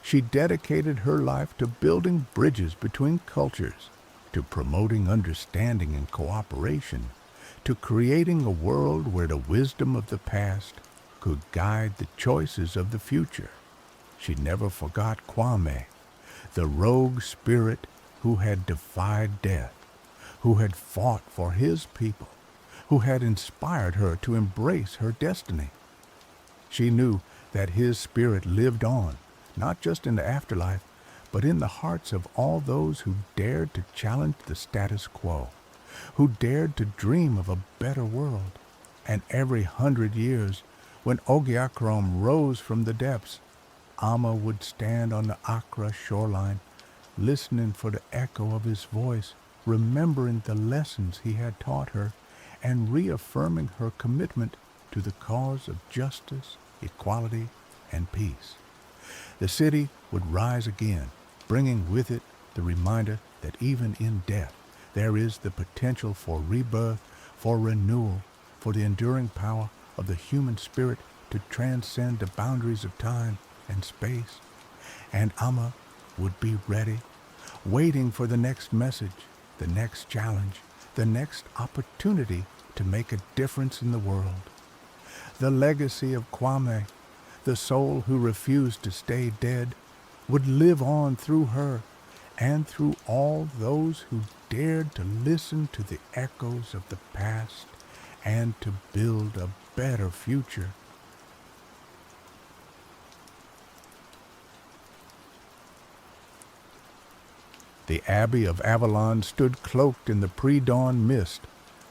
She dedicated her life to building bridges between cultures, to promoting understanding and cooperation, to creating a world where the wisdom of the past could guide the choices of the future. She never forgot Kwame, the rogue spirit who had defied death, who had fought for his people, who had inspired her to embrace her destiny. She knew that his spirit lived on, not just in the afterlife, but in the hearts of all those who dared to challenge the status quo, who dared to dream of a better world. And every 100 years, when Ogiakrom rose from the depths, Amma would stand on the Accra shoreline, listening for the echo of his voice, remembering the lessons he had taught her, and reaffirming her commitment to the cause of justice, equality, and peace. The city would rise again, bringing with it the reminder that even in death, there is the potential for rebirth, for renewal, for the enduring power of the human spirit to transcend the boundaries of time and space. And Amma would be ready, waiting for the next message, the next challenge, the next opportunity to make a difference in the world. The legacy of Kwame, the soul who refused to stay dead, would live on through her and through all those who dared to listen to the echoes of the past and to build a better future. The Abbey of Avalon stood cloaked in the pre-dawn mist,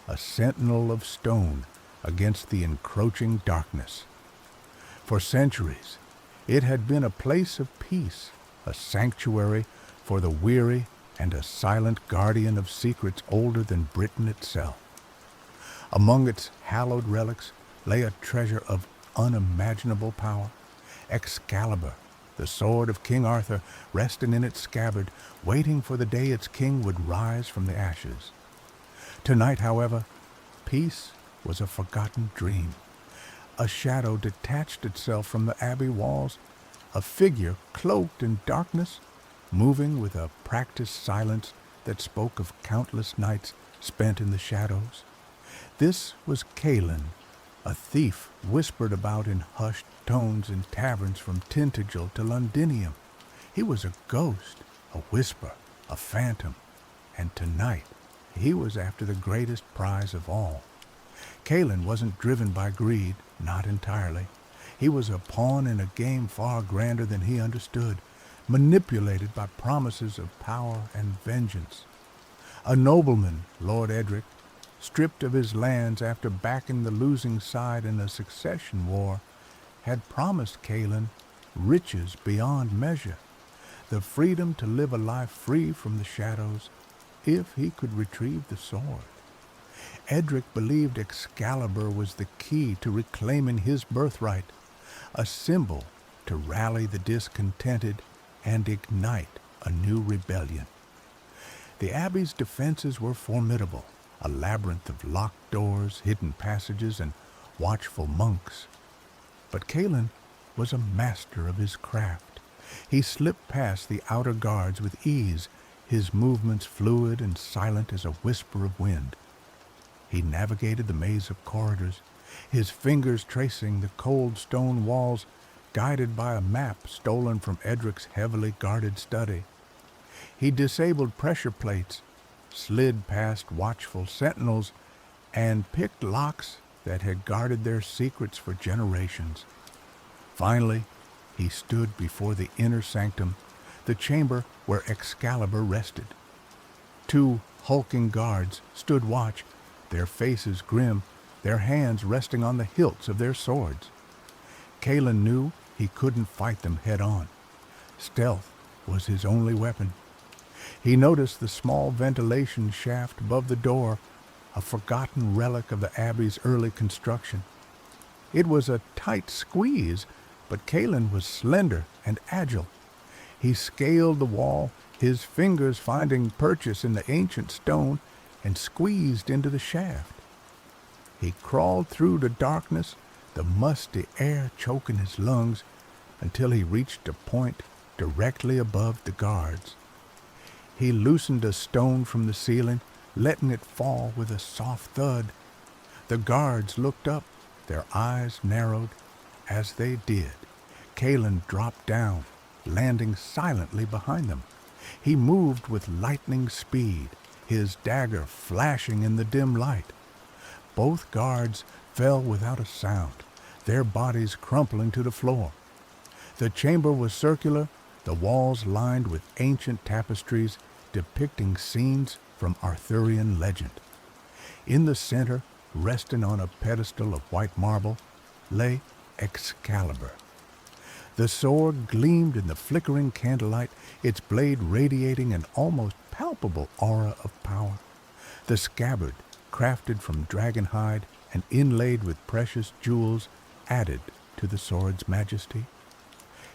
a sentinel of stone against the encroaching darkness. For centuries, it had been a place of peace, a sanctuary for the weary and a silent guardian of secrets older than Britain itself. Among its hallowed relics lay a treasure of unimaginable power, Excalibur, the sword of King Arthur, resting in its scabbard, waiting for the day its king would rise from the ashes. Tonight, however, peace was a forgotten dream. A shadow detached itself from the abbey walls, a figure cloaked in darkness, moving with a practiced silence that spoke of countless nights spent in the shadows. This was Kalen, a thief whispered about in hushed tones in taverns from Tintagel to Londinium. He was a ghost, a whisper, a phantom, and tonight he was after the greatest prize of all. Kalen wasn't driven by greed, not entirely. He was a pawn in a game far grander than he understood, manipulated by promises of power and vengeance. A nobleman, Lord Edric, stripped of his lands after backing the losing side in a succession war, had promised Kaelin riches beyond measure, the freedom to live a life free from the shadows if he could retrieve the sword. Edric believed Excalibur was the key to reclaiming his birthright, a symbol to rally the discontented and ignite a new rebellion. The Abbey's defenses were formidable, a labyrinth of locked doors, hidden passages, and watchful monks. But Kaelin was a master of his craft. He slipped past the outer guards with ease, his movements fluid and silent as a whisper of wind. He navigated the maze of corridors, his fingers tracing the cold stone walls, guided by a map stolen from Edric's heavily guarded study. He disabled pressure plates, slid past watchful sentinels, and picked locks that had guarded their secrets for generations. Finally, he stood before the inner sanctum, the chamber where Excalibur rested. Two hulking guards stood watch, their faces grim, their hands resting on the hilts of their swords. Kaelin knew he couldn't fight them head-on. Stealth was his only weapon. He noticed the small ventilation shaft above the door, a forgotten relic of the Abbey's early construction. It was a tight squeeze, but Kaelin was slender and agile. He scaled the wall, his fingers finding purchase in the ancient stone, and squeezed into the shaft. He crawled through the darkness, the musty air choking his lungs, until he reached a point directly above the guards. He loosened a stone from the ceiling, letting it fall with a soft thud. The guards looked up, their eyes narrowed. As they did, Kaelin dropped down, landing silently behind them. He moved with lightning speed, his dagger flashing in the dim light. Both guards fell without a sound, their bodies crumpling to the floor. The chamber was circular, the walls lined with ancient tapestries depicting scenes from Arthurian legend. In the center, resting on a pedestal of white marble, lay Excalibur. The sword gleamed in the flickering candlelight, its blade radiating an almost palpable aura of power. The scabbard, crafted from dragon hide and inlaid with precious jewels, added to the sword's majesty.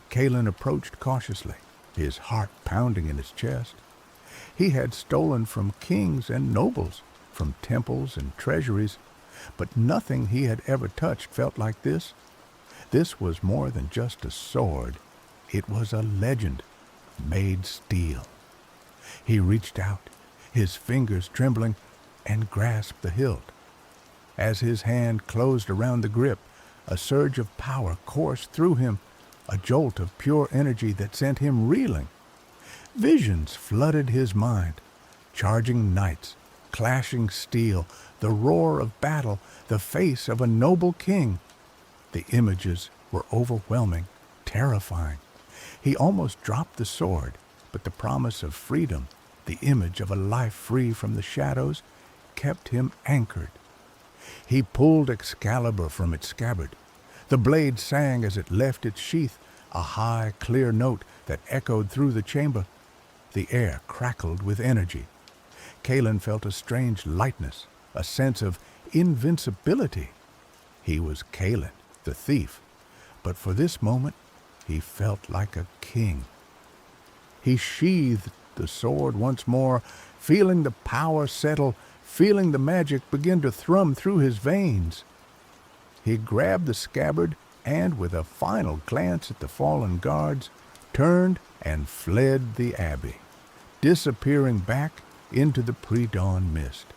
Kaelin approached cautiously, his heart pounding in his chest. He had stolen from kings and nobles, from temples and treasuries, but nothing he had ever touched felt like this. This was more than just a sword. It was a legend, made steel. He reached out, his fingers trembling, and grasped the hilt. As his hand closed around the grip, a surge of power coursed through him, a jolt of pure energy that sent him reeling. Visions flooded his mind, charging knights, clashing steel, the roar of battle, the face of a noble king. The images were overwhelming, terrifying. He almost dropped the sword, but the promise of freedom, the image of a life free from the shadows, kept him anchored. He pulled Excalibur from its scabbard. The blade sang as it left its sheath, a high, clear note that echoed through the chamber. The air crackled with energy. Kaelin felt a strange lightness, a sense of invincibility. He was Kaelin, the thief, but for this moment he felt like a king. He sheathed the sword once more, feeling the power settle, feeling the magic begin to thrum through his veins. He grabbed the scabbard and, with a final glance at the fallen guards, turned and fled the abbey, disappearing back into the pre-dawn mist.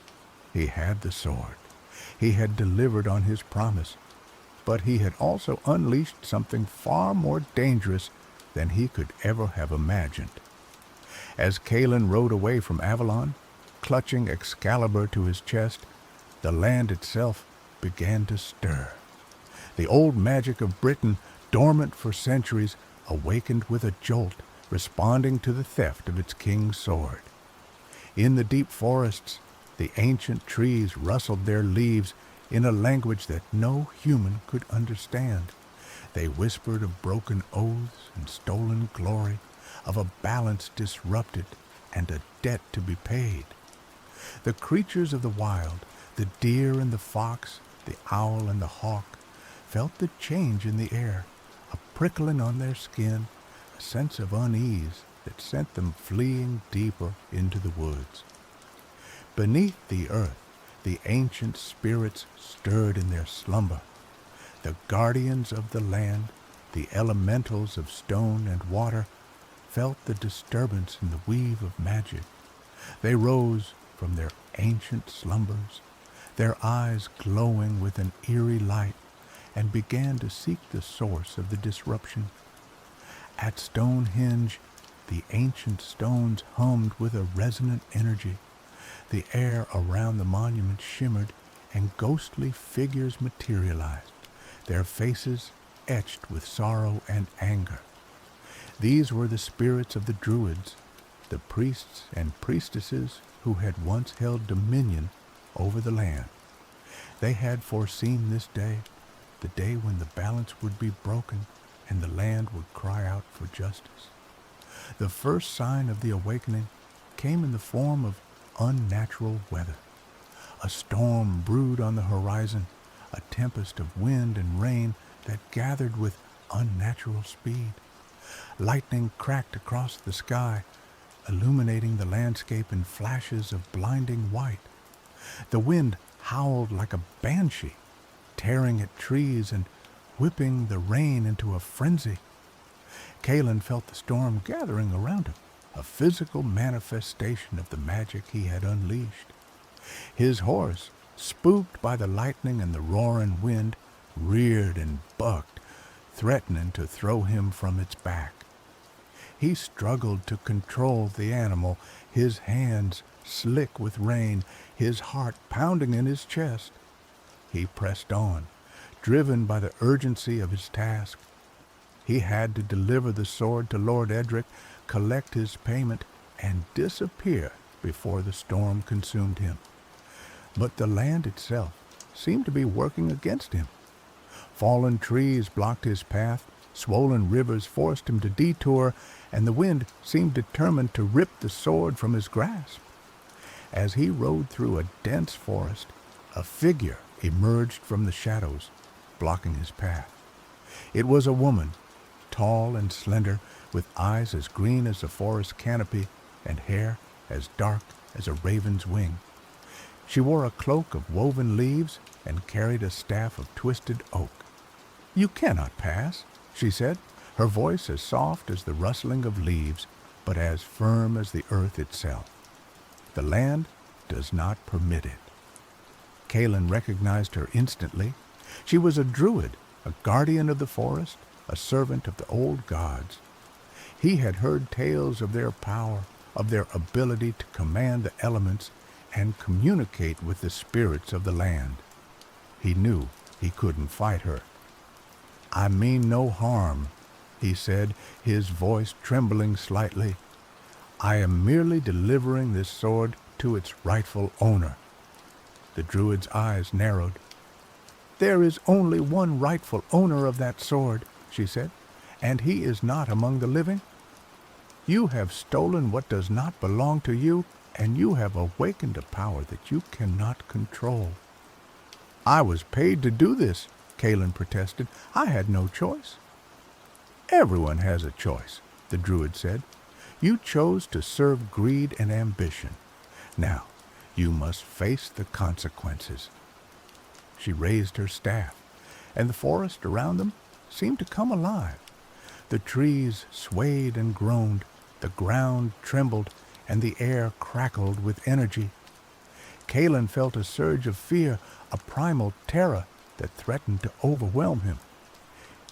He had the sword. He had delivered on his promise, but he had also unleashed something far more dangerous than he could ever have imagined. As Kaelin rode away from Avalon, clutching Excalibur to his chest, the land itself began to stir. The old magic of Britain, dormant for centuries, awakened with a jolt, responding to the theft of its king's sword. In the deep forests, the ancient trees rustled their leaves in a language that no human could understand. They whispered of broken oaths and stolen glory, of a balance disrupted and a debt to be paid. The creatures of the wild, the deer and the fox, the owl and the hawk, felt the change in the air, a prickling on their skin, a sense of unease that sent them fleeing deeper into the woods. Beneath the earth, the ancient spirits stirred in their slumber. The guardians of the land, the elementals of stone and water, felt the disturbance in the weave of magic. They rose from their ancient slumbers, their eyes glowing with an eerie light, and began to seek the source of the disruption. At Stonehenge, the ancient stones hummed with a resonant energy. The air around the monument shimmered, and ghostly figures materialized, their faces etched with sorrow and anger. These were the spirits of the Druids, the priests and priestesses who had once held dominion over the land. They had foreseen this day, the day when the balance would be broken and the land would cry out for justice. The first sign of the awakening came in the form of unnatural weather. A storm brewed on the horizon, a tempest of wind and rain that gathered with unnatural speed. Lightning cracked across the sky, illuminating the landscape in flashes of blinding white. The wind howled like a banshee, tearing at trees and whipping the rain into a frenzy. Kalen felt the storm gathering around him, a physical manifestation of the magic he had unleashed. His horse, spooked by the lightning and the roaring wind, reared and bucked, threatening to throw him from its back. He struggled to control the animal, his hands slick with rain, his heart pounding in his chest. He pressed on, driven by the urgency of his task. He had to deliver the sword to Lord Edric, collect his payment, and disappear before the storm consumed him. But the land itself seemed to be working against him. Fallen trees blocked his path, swollen rivers forced him to detour, and the wind seemed determined to rip the sword from his grasp. As he rode through a dense forest, a figure emerged from the shadows, blocking his path. It was a woman, tall and slender, with eyes as green as a forest canopy and hair as dark as a raven's wing. She wore a cloak of woven leaves and carried a staff of twisted oak. "You cannot pass," she said, her voice as soft as the rustling of leaves, but as firm as the earth itself. "The land does not permit it." Kalen recognized her instantly. She was a druid, a guardian of the forest, a servant of the old gods. He had heard tales of their power, of their ability to command the elements and communicate with the spirits of the land. He knew he couldn't fight her. "I mean no harm," he said, his voice trembling slightly. "I am merely delivering this sword to its rightful owner." The druid's eyes narrowed. "There is only one rightful owner of that sword," she said, "and he is not among the living. You have stolen what does not belong to you, and you have awakened a power that you cannot control." "I was paid to do this," Kalen protested. "I had no choice." "Everyone has a choice," the druid said. "You chose to serve greed and ambition. Now, you must face the consequences." She raised her staff, and the forest around them seemed to come alive. The trees swayed and groaned, the ground trembled, and the air crackled with energy. Kalen felt a surge of fear, a primal terror that threatened to overwhelm him.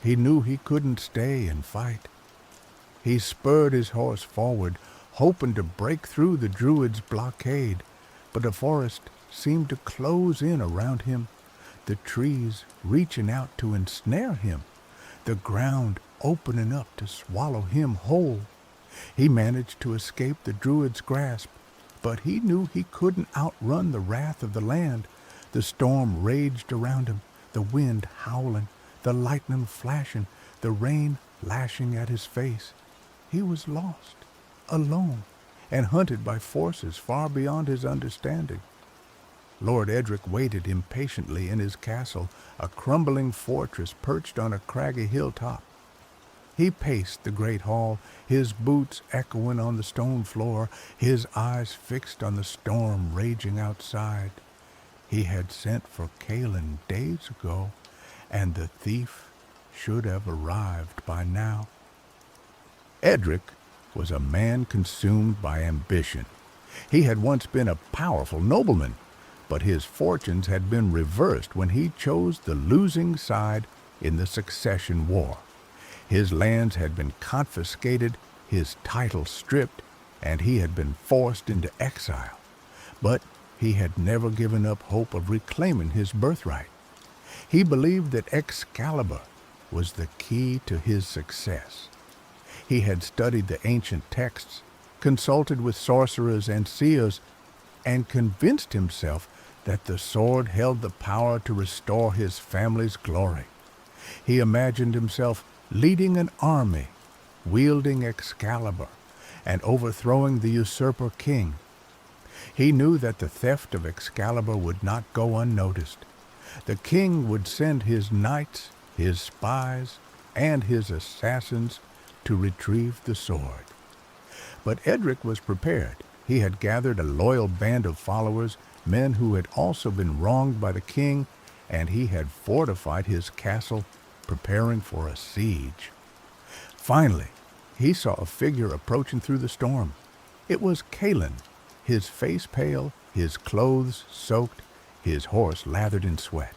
He knew he couldn't stay and fight. He spurred his horse forward, hoping to break through the druid's blockade, but the forest seemed to close in around him. the trees reaching out to ensnare him, the ground opening up to swallow him whole. He managed to escape the druid's grasp, but he knew he couldn't outrun the wrath of the land. The storm raged around him, the wind howling, the lightning flashing, the rain lashing at his face. He was lost, alone, and hunted by forces far beyond his understanding. Lord Edric waited impatiently in his castle, a crumbling fortress perched on a craggy hilltop. He paced the great hall, his boots echoing on the stone floor, his eyes fixed on the storm raging outside. He had sent for Callan days ago, and the thief should have arrived by now. Edric was a man consumed by ambition. He had once been a powerful nobleman, but his fortunes had been reversed when he chose the losing side in the succession war. His lands had been confiscated, his title stripped, and he had been forced into exile. But he had never given up hope of reclaiming his birthright. He believed that Excalibur was the key to his success. He had studied the ancient texts, consulted with sorcerers and seers, and convinced himself that the sword held the power to restore his family's glory. He imagined himself leading an army, wielding Excalibur, and overthrowing the usurper king. He knew that the theft of Excalibur would not go unnoticed. The king would send his knights, his spies, and his assassins to retrieve the sword. But Edric was prepared. He had gathered a loyal band of followers, men who had also been wronged by the king, and he had fortified his castle, preparing for a siege. Finally, he saw a figure approaching through the storm. It was Callan, his face pale, his clothes soaked, his horse lathered in sweat.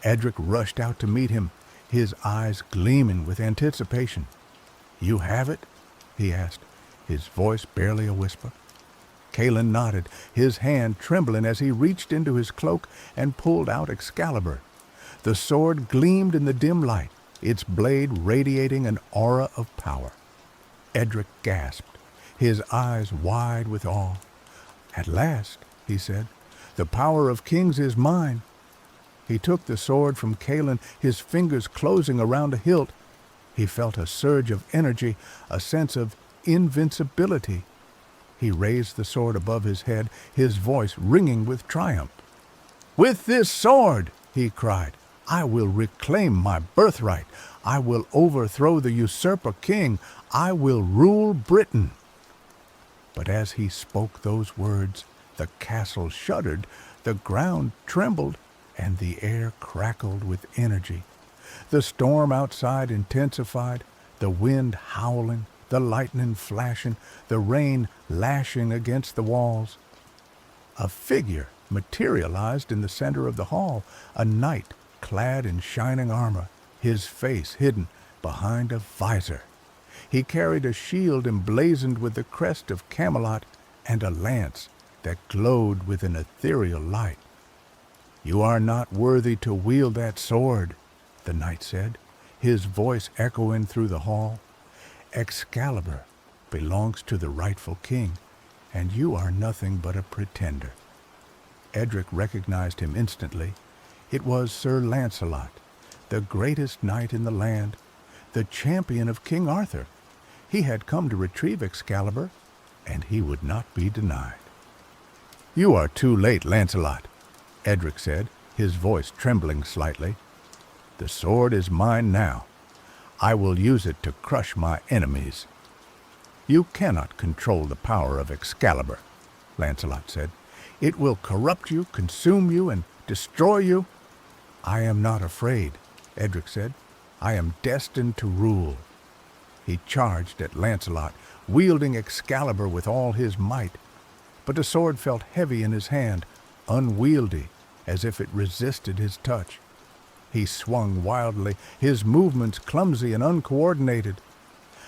Edric rushed out to meet him, his eyes gleaming with anticipation. "You have it?" he asked, his voice barely a whisper. Callan nodded, his hand trembling as he reached into his cloak and pulled out Excalibur. The sword gleamed in the dim light, its blade radiating an aura of power. Edric gasped, his eyes wide with awe. "At last," he said, "the power of kings is mine." He took the sword from Callan, his fingers closing around the hilt. He felt a surge of energy, a sense of invincibility. He raised the sword above his head, his voice ringing with triumph. "With this sword," he cried, "I will reclaim my birthright. I will overthrow the usurper king. I will rule Britain." But as he spoke those words, the castle shuddered, the ground trembled, and the air crackled with energy. The storm outside intensified, the wind howling, the lightning flashing, the rain lashing against the walls. A figure materialized in the center of the hall, a knight clad in shining armor, his face hidden behind a visor. He carried a shield emblazoned with the crest of Camelot and a lance that glowed with an ethereal light. "You are not worthy to wield that sword," the knight said, his voice echoing through the hall. "Excalibur belongs to the rightful king, and you are nothing but a pretender." Edric recognized him instantly. It was Sir Lancelot, the greatest knight in the land, the champion of King Arthur. He had come to retrieve Excalibur, and he would not be denied. "You are too late, Lancelot," Edric said, his voice trembling slightly. "The sword is mine now. I will use it to crush my enemies." "You cannot control the power of Excalibur," Lancelot said. "It will corrupt you, consume you, and destroy you." "I am not afraid," Edric said. "I am destined to rule." He charged at Lancelot, wielding Excalibur with all his might. But the sword felt heavy in his hand, unwieldy, as if it resisted his touch. He swung wildly, his movements clumsy and uncoordinated.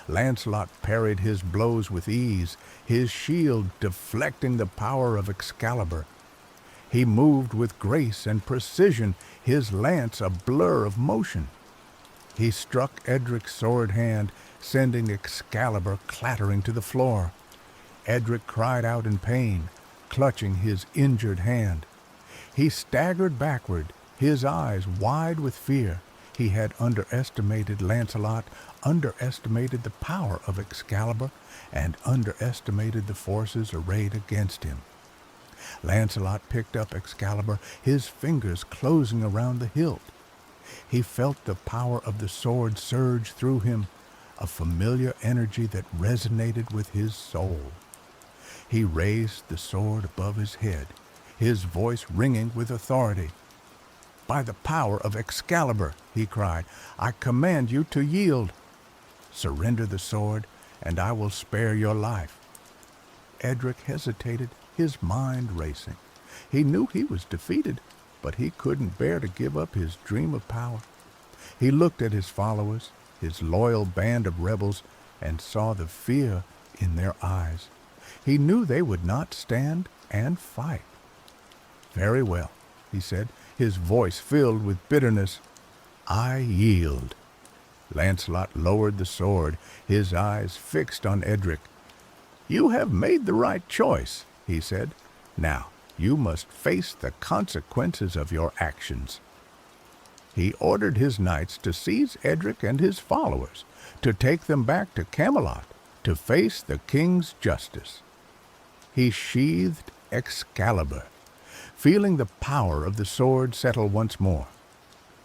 Lancelot parried his blows with ease, his shield deflecting the power of Excalibur. He moved with grace and precision, his lance a blur of motion. He struck Edric's sword hand, sending Excalibur clattering to the floor. Edric cried out in pain, clutching his injured hand. He staggered backward, his eyes wide with fear. He had underestimated Lancelot, underestimated the power of Excalibur, and underestimated the forces arrayed against him. Lancelot picked up Excalibur, his fingers closing around the hilt. He felt the power of the sword surge through him, a familiar energy that resonated with his soul. He raised the sword above his head, his voice ringing with authority. "By the power of Excalibur," he cried, "I command you to yield. Surrender the sword, and I will spare your life." Edric hesitated, his mind racing. He knew he was defeated, but he couldn't bear to give up his dream of power. He looked at his followers, his loyal band of rebels, and saw the fear in their eyes. He knew they would not stand and fight. "Very well," he said, his voice filled with bitterness. "I yield." Lancelot lowered the sword, his eyes fixed on Edric. "You have made the right choice," he said. "Now, you must face the consequences of your actions." He ordered his knights to seize Edric and his followers, to take them back to Camelot, to face the king's justice. He sheathed Excalibur, feeling the power of the sword settle once more.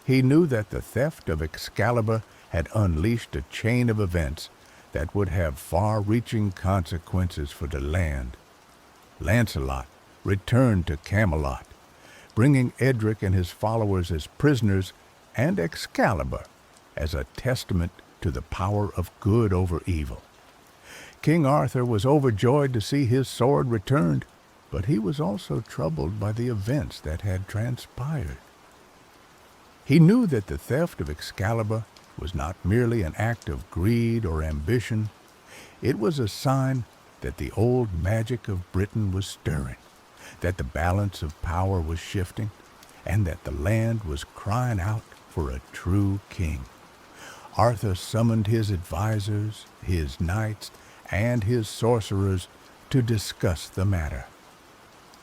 He knew that the theft of Excalibur had unleashed a chain of events that would have far-reaching consequences for the land. Lancelot returned to Camelot, bringing Edric and his followers as prisoners and Excalibur as a testament to the power of good over evil. King Arthur was overjoyed to see his sword returned, but he was also troubled by the events that had transpired. He knew that the theft of Excalibur was not merely an act of greed or ambition. It was a sign that the old magic of Britain was stirring, that the balance of power was shifting, and that the land was crying out for a true king. Arthur summoned his advisors, his knights, and his sorcerers to discuss the matter.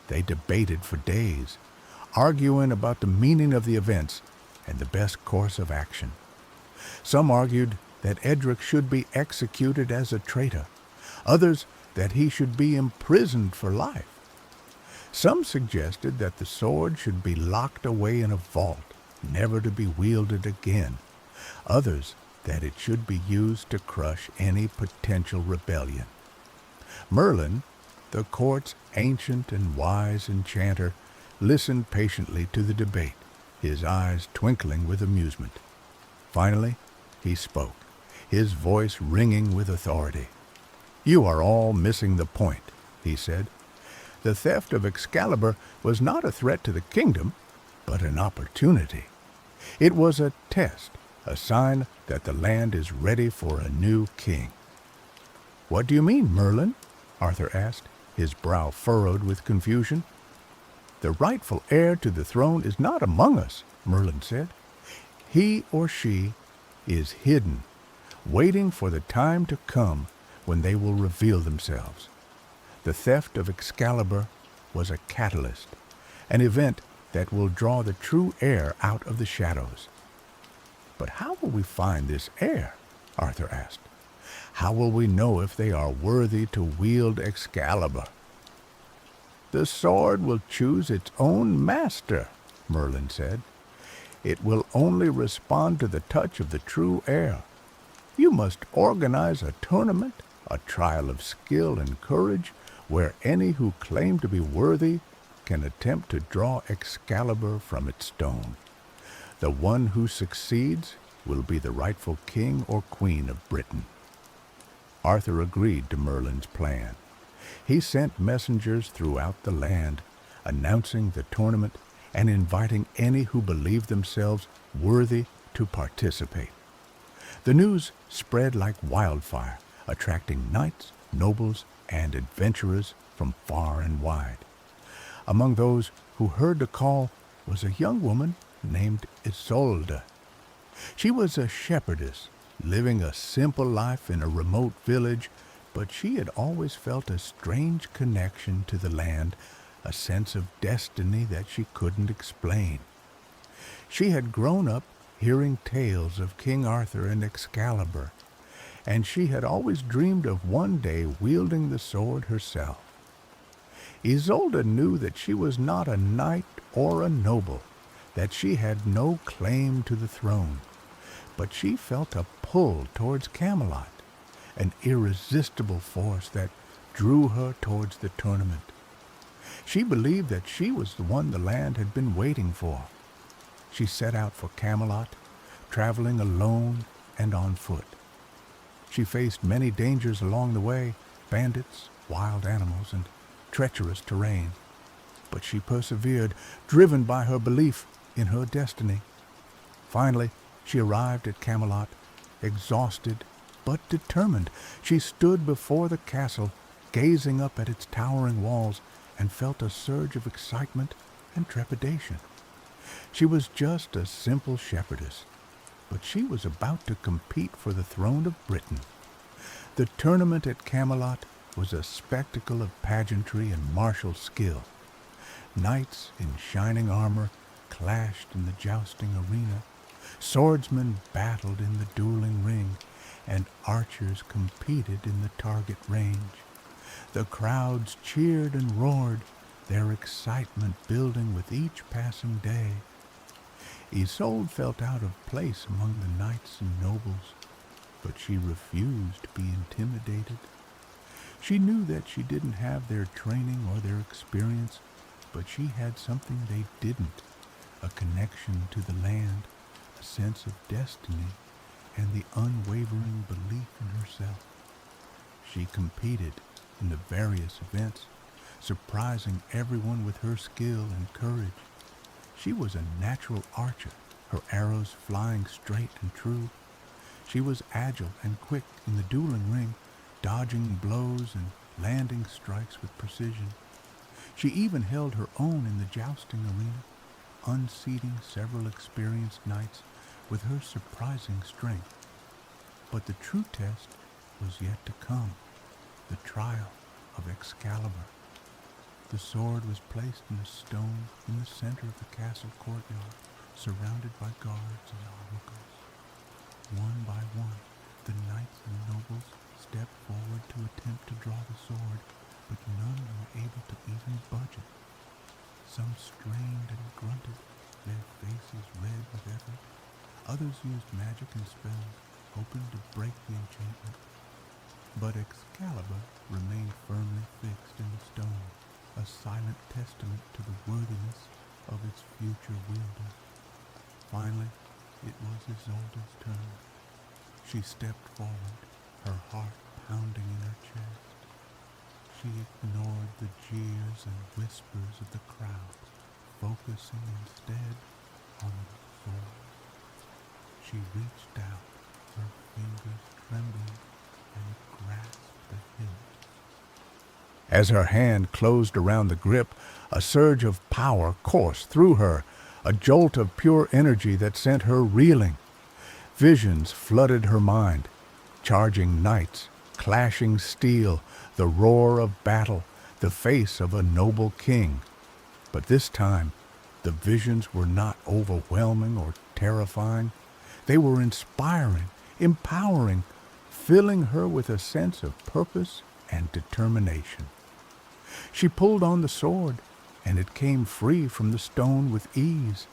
They debated for days, arguing about the meaning of the events and the best course of action. Some argued that Edric should be executed as a traitor, others that he should be imprisoned for life. Some suggested that the sword should be locked away in a vault, never to be wielded again. Others that it should be used to crush any potential rebellion. Merlin, the court's ancient and wise enchanter, listened patiently to the debate, his eyes twinkling with amusement. Finally, he spoke, his voice ringing with authority. "You are all missing the point," he said. "The theft of Excalibur was not a threat to the kingdom, but an opportunity. It was a test, a sign that the land is ready for a new king." "What do you mean, Merlin?" Arthur asked, his brow furrowed with confusion. "The rightful heir to the throne is not among us," Merlin said. "He or she is hidden, waiting for the time to come when they will reveal themselves. The theft of Excalibur was a catalyst, an event that will draw the true heir out of the shadows." "But how will we find this heir?" Arthur asked. "How will we know if they are worthy to wield Excalibur?" "The sword will choose its own master," Merlin said. "It will only respond to the touch of the true heir. You must organize a tournament, a trial of skill and courage, where any who claim to be worthy can attempt to draw Excalibur from its stone. The one who succeeds will be the rightful king or queen of Britain." Arthur agreed to Merlin's plan. He sent messengers throughout the land, announcing the tournament and inviting any who believed themselves worthy to participate. The news spread like wildfire, attracting knights, nobles, and adventurers from far and wide. Among those who heard the call was a young woman named Isolde. She was a shepherdess, living a simple life in a remote village, but she had always felt a strange connection to the land, a sense of destiny that she couldn't explain. She had grown up hearing tales of King Arthur and Excalibur, and she had always dreamed of one day wielding the sword herself. Isolde knew that she was not a knight or a noble, that she had no claim to the throne, but she felt a pull towards Camelot, an irresistible force that drew her towards the tournament. She believed that she was the one the land had been waiting for. She set out for Camelot, traveling alone and on foot. She faced many dangers along the way, bandits, wild animals, and treacherous terrain. But she persevered, driven by her belief in her destiny. Finally, she arrived at Camelot, exhausted but determined. She stood before the castle, gazing up at its towering walls, and felt a surge of excitement and trepidation. She was just a simple shepherdess, but she was about to compete for the throne of Britain. The tournament at Camelot was a spectacle of pageantry and martial skill. Knights in shining armor clashed in the jousting arena, swordsmen battled in the dueling ring, and archers competed in the target range. The crowds cheered and roared, their excitement building with each passing day. Isolde felt out of place among the knights and nobles, but she refused to be intimidated. She knew that she didn't have their training or their experience, but she had something they didn't, a connection to the land, a sense of destiny, and the unwavering belief in herself. She competed in the various events, surprising everyone with her skill and courage. She was a natural archer, her arrows flying straight and true. She was agile and quick in the dueling ring, dodging blows and landing strikes with precision. She even held her own in the jousting arena, unseating several experienced knights with her surprising strength. But the true test was yet to come, the trial of Excalibur. The sword was placed in a stone in the center of the castle courtyard, surrounded by guards and onlookers. One by one, the knights and nobles stepped forward to attempt to draw the sword, but none were able to even budge it. Some strained and grunted, their faces red with effort. Others used magic and spells, hoping to break the enchantment. But Excalibur remained firmly fixed in the stone, a silent testament to the worthiness of its future wielder. Finally, it was Isolde's turn. She stepped forward, her heart pounding in her chest. She ignored the jeers and whispers of the crowd, focusing instead on the sword. She reached out, her fingers trembling, and grasped the hilt. As her hand closed around the grip, a surge of power coursed through her, a jolt of pure energy that sent her reeling. Visions flooded her mind, charging knights, clashing steel, the roar of battle, the face of a noble king. But this time, the visions were not overwhelming or terrifying. They were inspiring, empowering, filling her with a sense of purpose and determination. She pulled on the sword, and it came free from the stone with ease.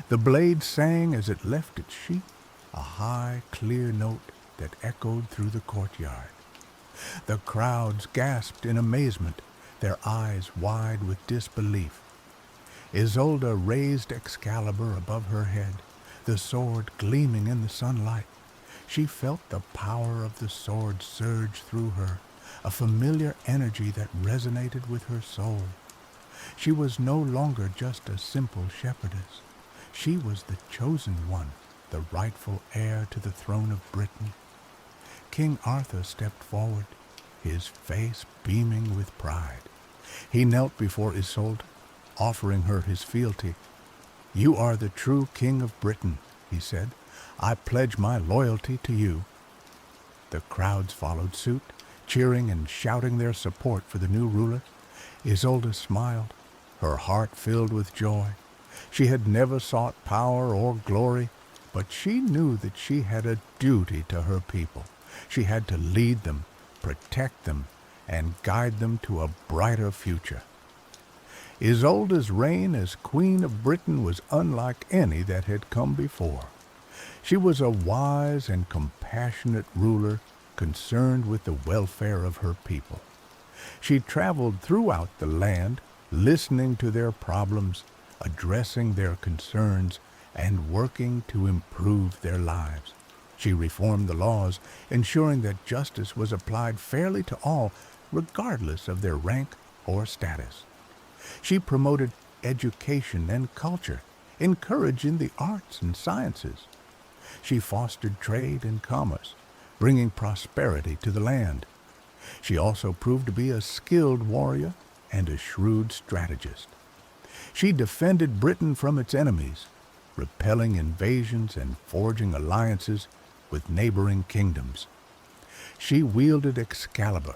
The blade sang as it left its sheath, a high, clear note that echoed through the courtyard. The crowds gasped in amazement, their eyes wide with disbelief. Isolde raised Excalibur above her head, the sword gleaming in the sunlight. She felt the power of the sword surge through her, a familiar energy that resonated with her soul. She was no longer just a simple shepherdess. She was the chosen one, the rightful heir to the throne of Britain. King Arthur stepped forward, his face beaming with pride. He knelt before Isolde, offering her his fealty. "You are the true king of Britain," he said. "I pledge my loyalty to you." The crowds followed suit, cheering and shouting their support for the new ruler. Isolde smiled, her heart filled with joy. She had never sought power or glory, but she knew that she had a duty to her people. She had to lead them, protect them, and guide them to a brighter future. Isolde's reign as Queen of Britain was unlike any that had come before. She was a wise and compassionate ruler concerned with the welfare of her people. She traveled throughout the land, listening to their problems, addressing their concerns, and working to improve their lives. She reformed the laws, ensuring that justice was applied fairly to all, regardless of their rank or status. She promoted education and culture, encouraging the arts and sciences. She fostered trade and commerce, bringing prosperity to the land. She also proved to be a skilled warrior and a shrewd strategist. She defended Britain from its enemies, repelling invasions and forging alliances with neighboring kingdoms. She wielded Excalibur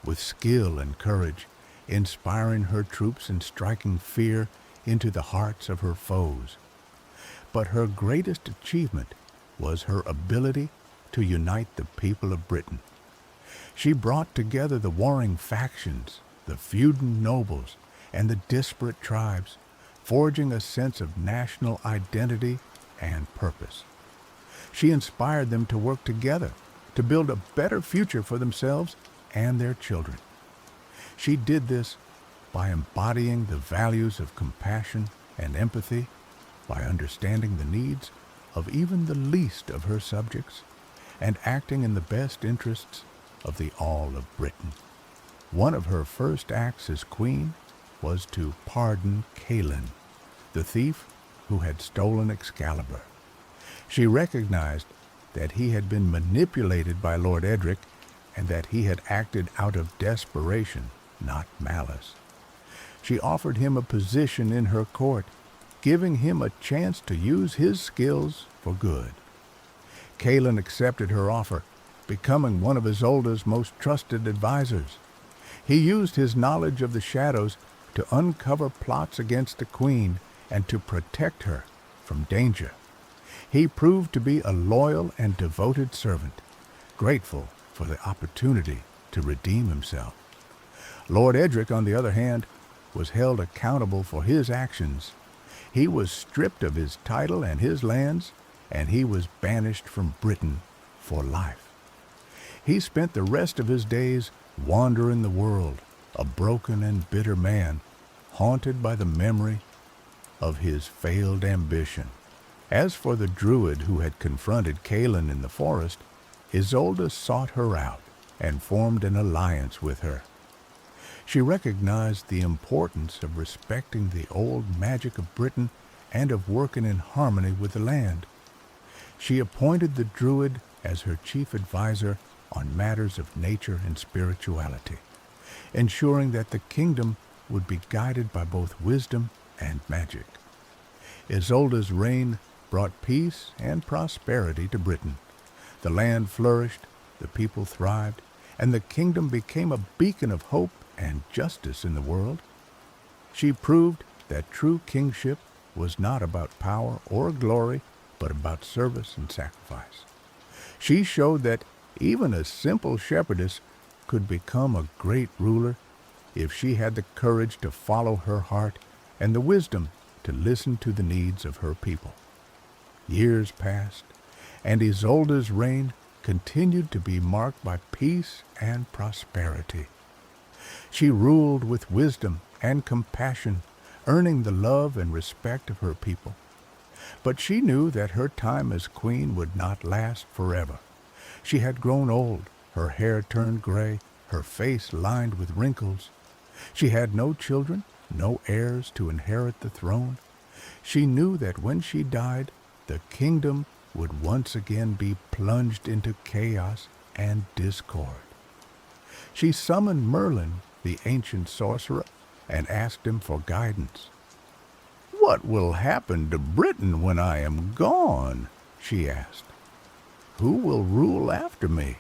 with skill and courage, inspiring her troops and striking fear into the hearts of her foes. But her greatest achievement was her ability to unite the people of Britain. She brought together the warring factions, the feuding nobles, and the disparate tribes, forging a sense of national identity and purpose. She inspired them to work together to build a better future for themselves and their children. She did this by embodying the values of compassion and empathy, by understanding the needs of even the least of her subjects, and acting in the best interests of the all of Britain. One of her first acts as queen was to pardon Calin, the thief who had stolen Excalibur. She recognized that he had been manipulated by Lord Edric and that he had acted out of desperation, not malice. She offered him a position in her court, giving him a chance to use his skills for good. Calin accepted her offer, becoming one of Isolde's most trusted advisors. He used his knowledge of the shadows to uncover plots against the queen and to protect her from danger. He proved to be a loyal and devoted servant, grateful for the opportunity to redeem himself. Lord Edric, on the other hand, was held accountable for his actions. He was stripped of his title and his lands, and he was banished from Britain for life. He spent the rest of his days wandering the world, a broken and bitter man, haunted by the memory of his failed ambition. As for the druid who had confronted Calin in the forest, Isolde sought her out and formed an alliance with her. She recognized the importance of respecting the old magic of Britain and of working in harmony with the land. She appointed the druid as her chief advisor on matters of nature and spirituality, ensuring that the kingdom would be guided by both wisdom and magic. Isolde's reign brought peace and prosperity to Britain. The land flourished, the people thrived, and the kingdom became a beacon of hope and justice in the world. She proved that true kingship was not about power or glory, but about service and sacrifice. She showed that even a simple shepherdess could become a great ruler if she had the courage to follow her heart and the wisdom to listen to the needs of her people. Years passed, and Isolde's reign continued to be marked by peace and prosperity. She ruled with wisdom and compassion, earning the love and respect of her people. But she knew that her time as queen would not last forever. She had grown old, her hair turned gray, her face lined with wrinkles. She had no children, no heirs to inherit the throne. She knew that when she died, the kingdom would once again be plunged into chaos and discord. She summoned Merlin, the ancient sorcerer, and asked him for guidance. "What will happen to Britain when I am gone?" she asked. "Who will rule after me?"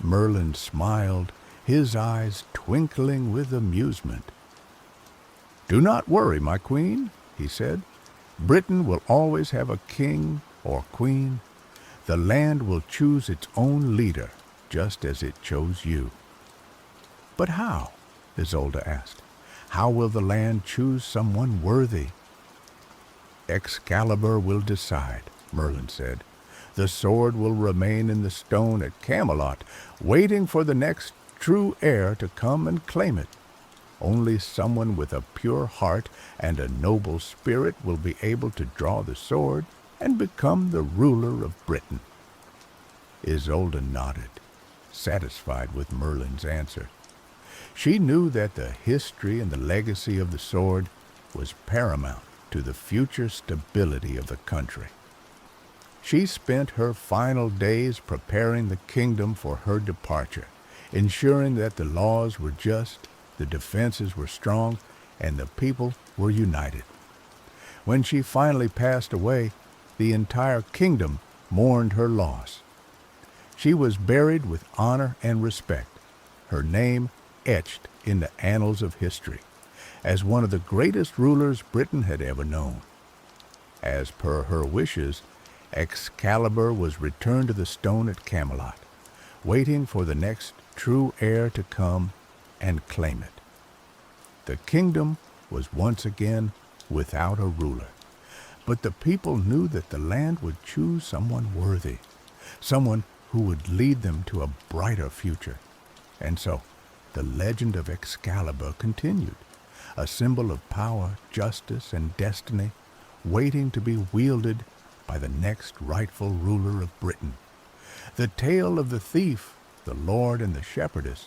Merlin smiled, his eyes twinkling with amusement. "Do not worry, my queen," he said. "Britain will always have a king or queen. The land will choose its own leader, just as it chose you." "But how?" Isolde asked. "How will the land choose someone worthy?" "Excalibur will decide," Merlin said. "The sword will remain in the stone at Camelot, waiting for the next true heir to come and claim it. Only someone with a pure heart and a noble spirit will be able to draw the sword and become the ruler of Britain." Isolde nodded, satisfied with Merlin's answer. She knew that the history and the legacy of the sword was paramount to the future stability of the country. She spent her final days preparing the kingdom for her departure, ensuring that the laws were just, the defenses were strong, and the people were united. When she finally passed away, the entire kingdom mourned her loss. She was buried with honor and respect, her name etched in the annals of history, as one of the greatest rulers Britain had ever known. As per her wishes, Excalibur was returned to the stone at Camelot, waiting for the next true heir to come and claim it. The kingdom was once again without a ruler, but the people knew that the land would choose someone worthy, someone who would lead them to a brighter future. And so, the legend of Excalibur continued, a symbol of power, justice, and destiny, waiting to be wielded by the next rightful ruler of Britain. The tale of the thief, the lord, and the shepherdess,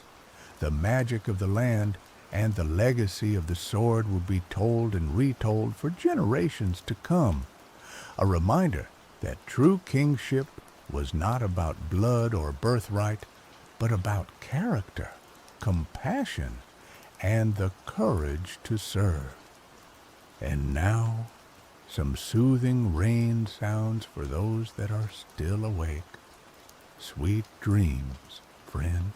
the magic of the land, and the legacy of the sword will be told and retold for generations to come. A reminder that true kingship was not about blood or birthright, but about character, compassion, and the courage to serve. And now, some soothing rain sounds for those that are still awake. Sweet dreams, friend.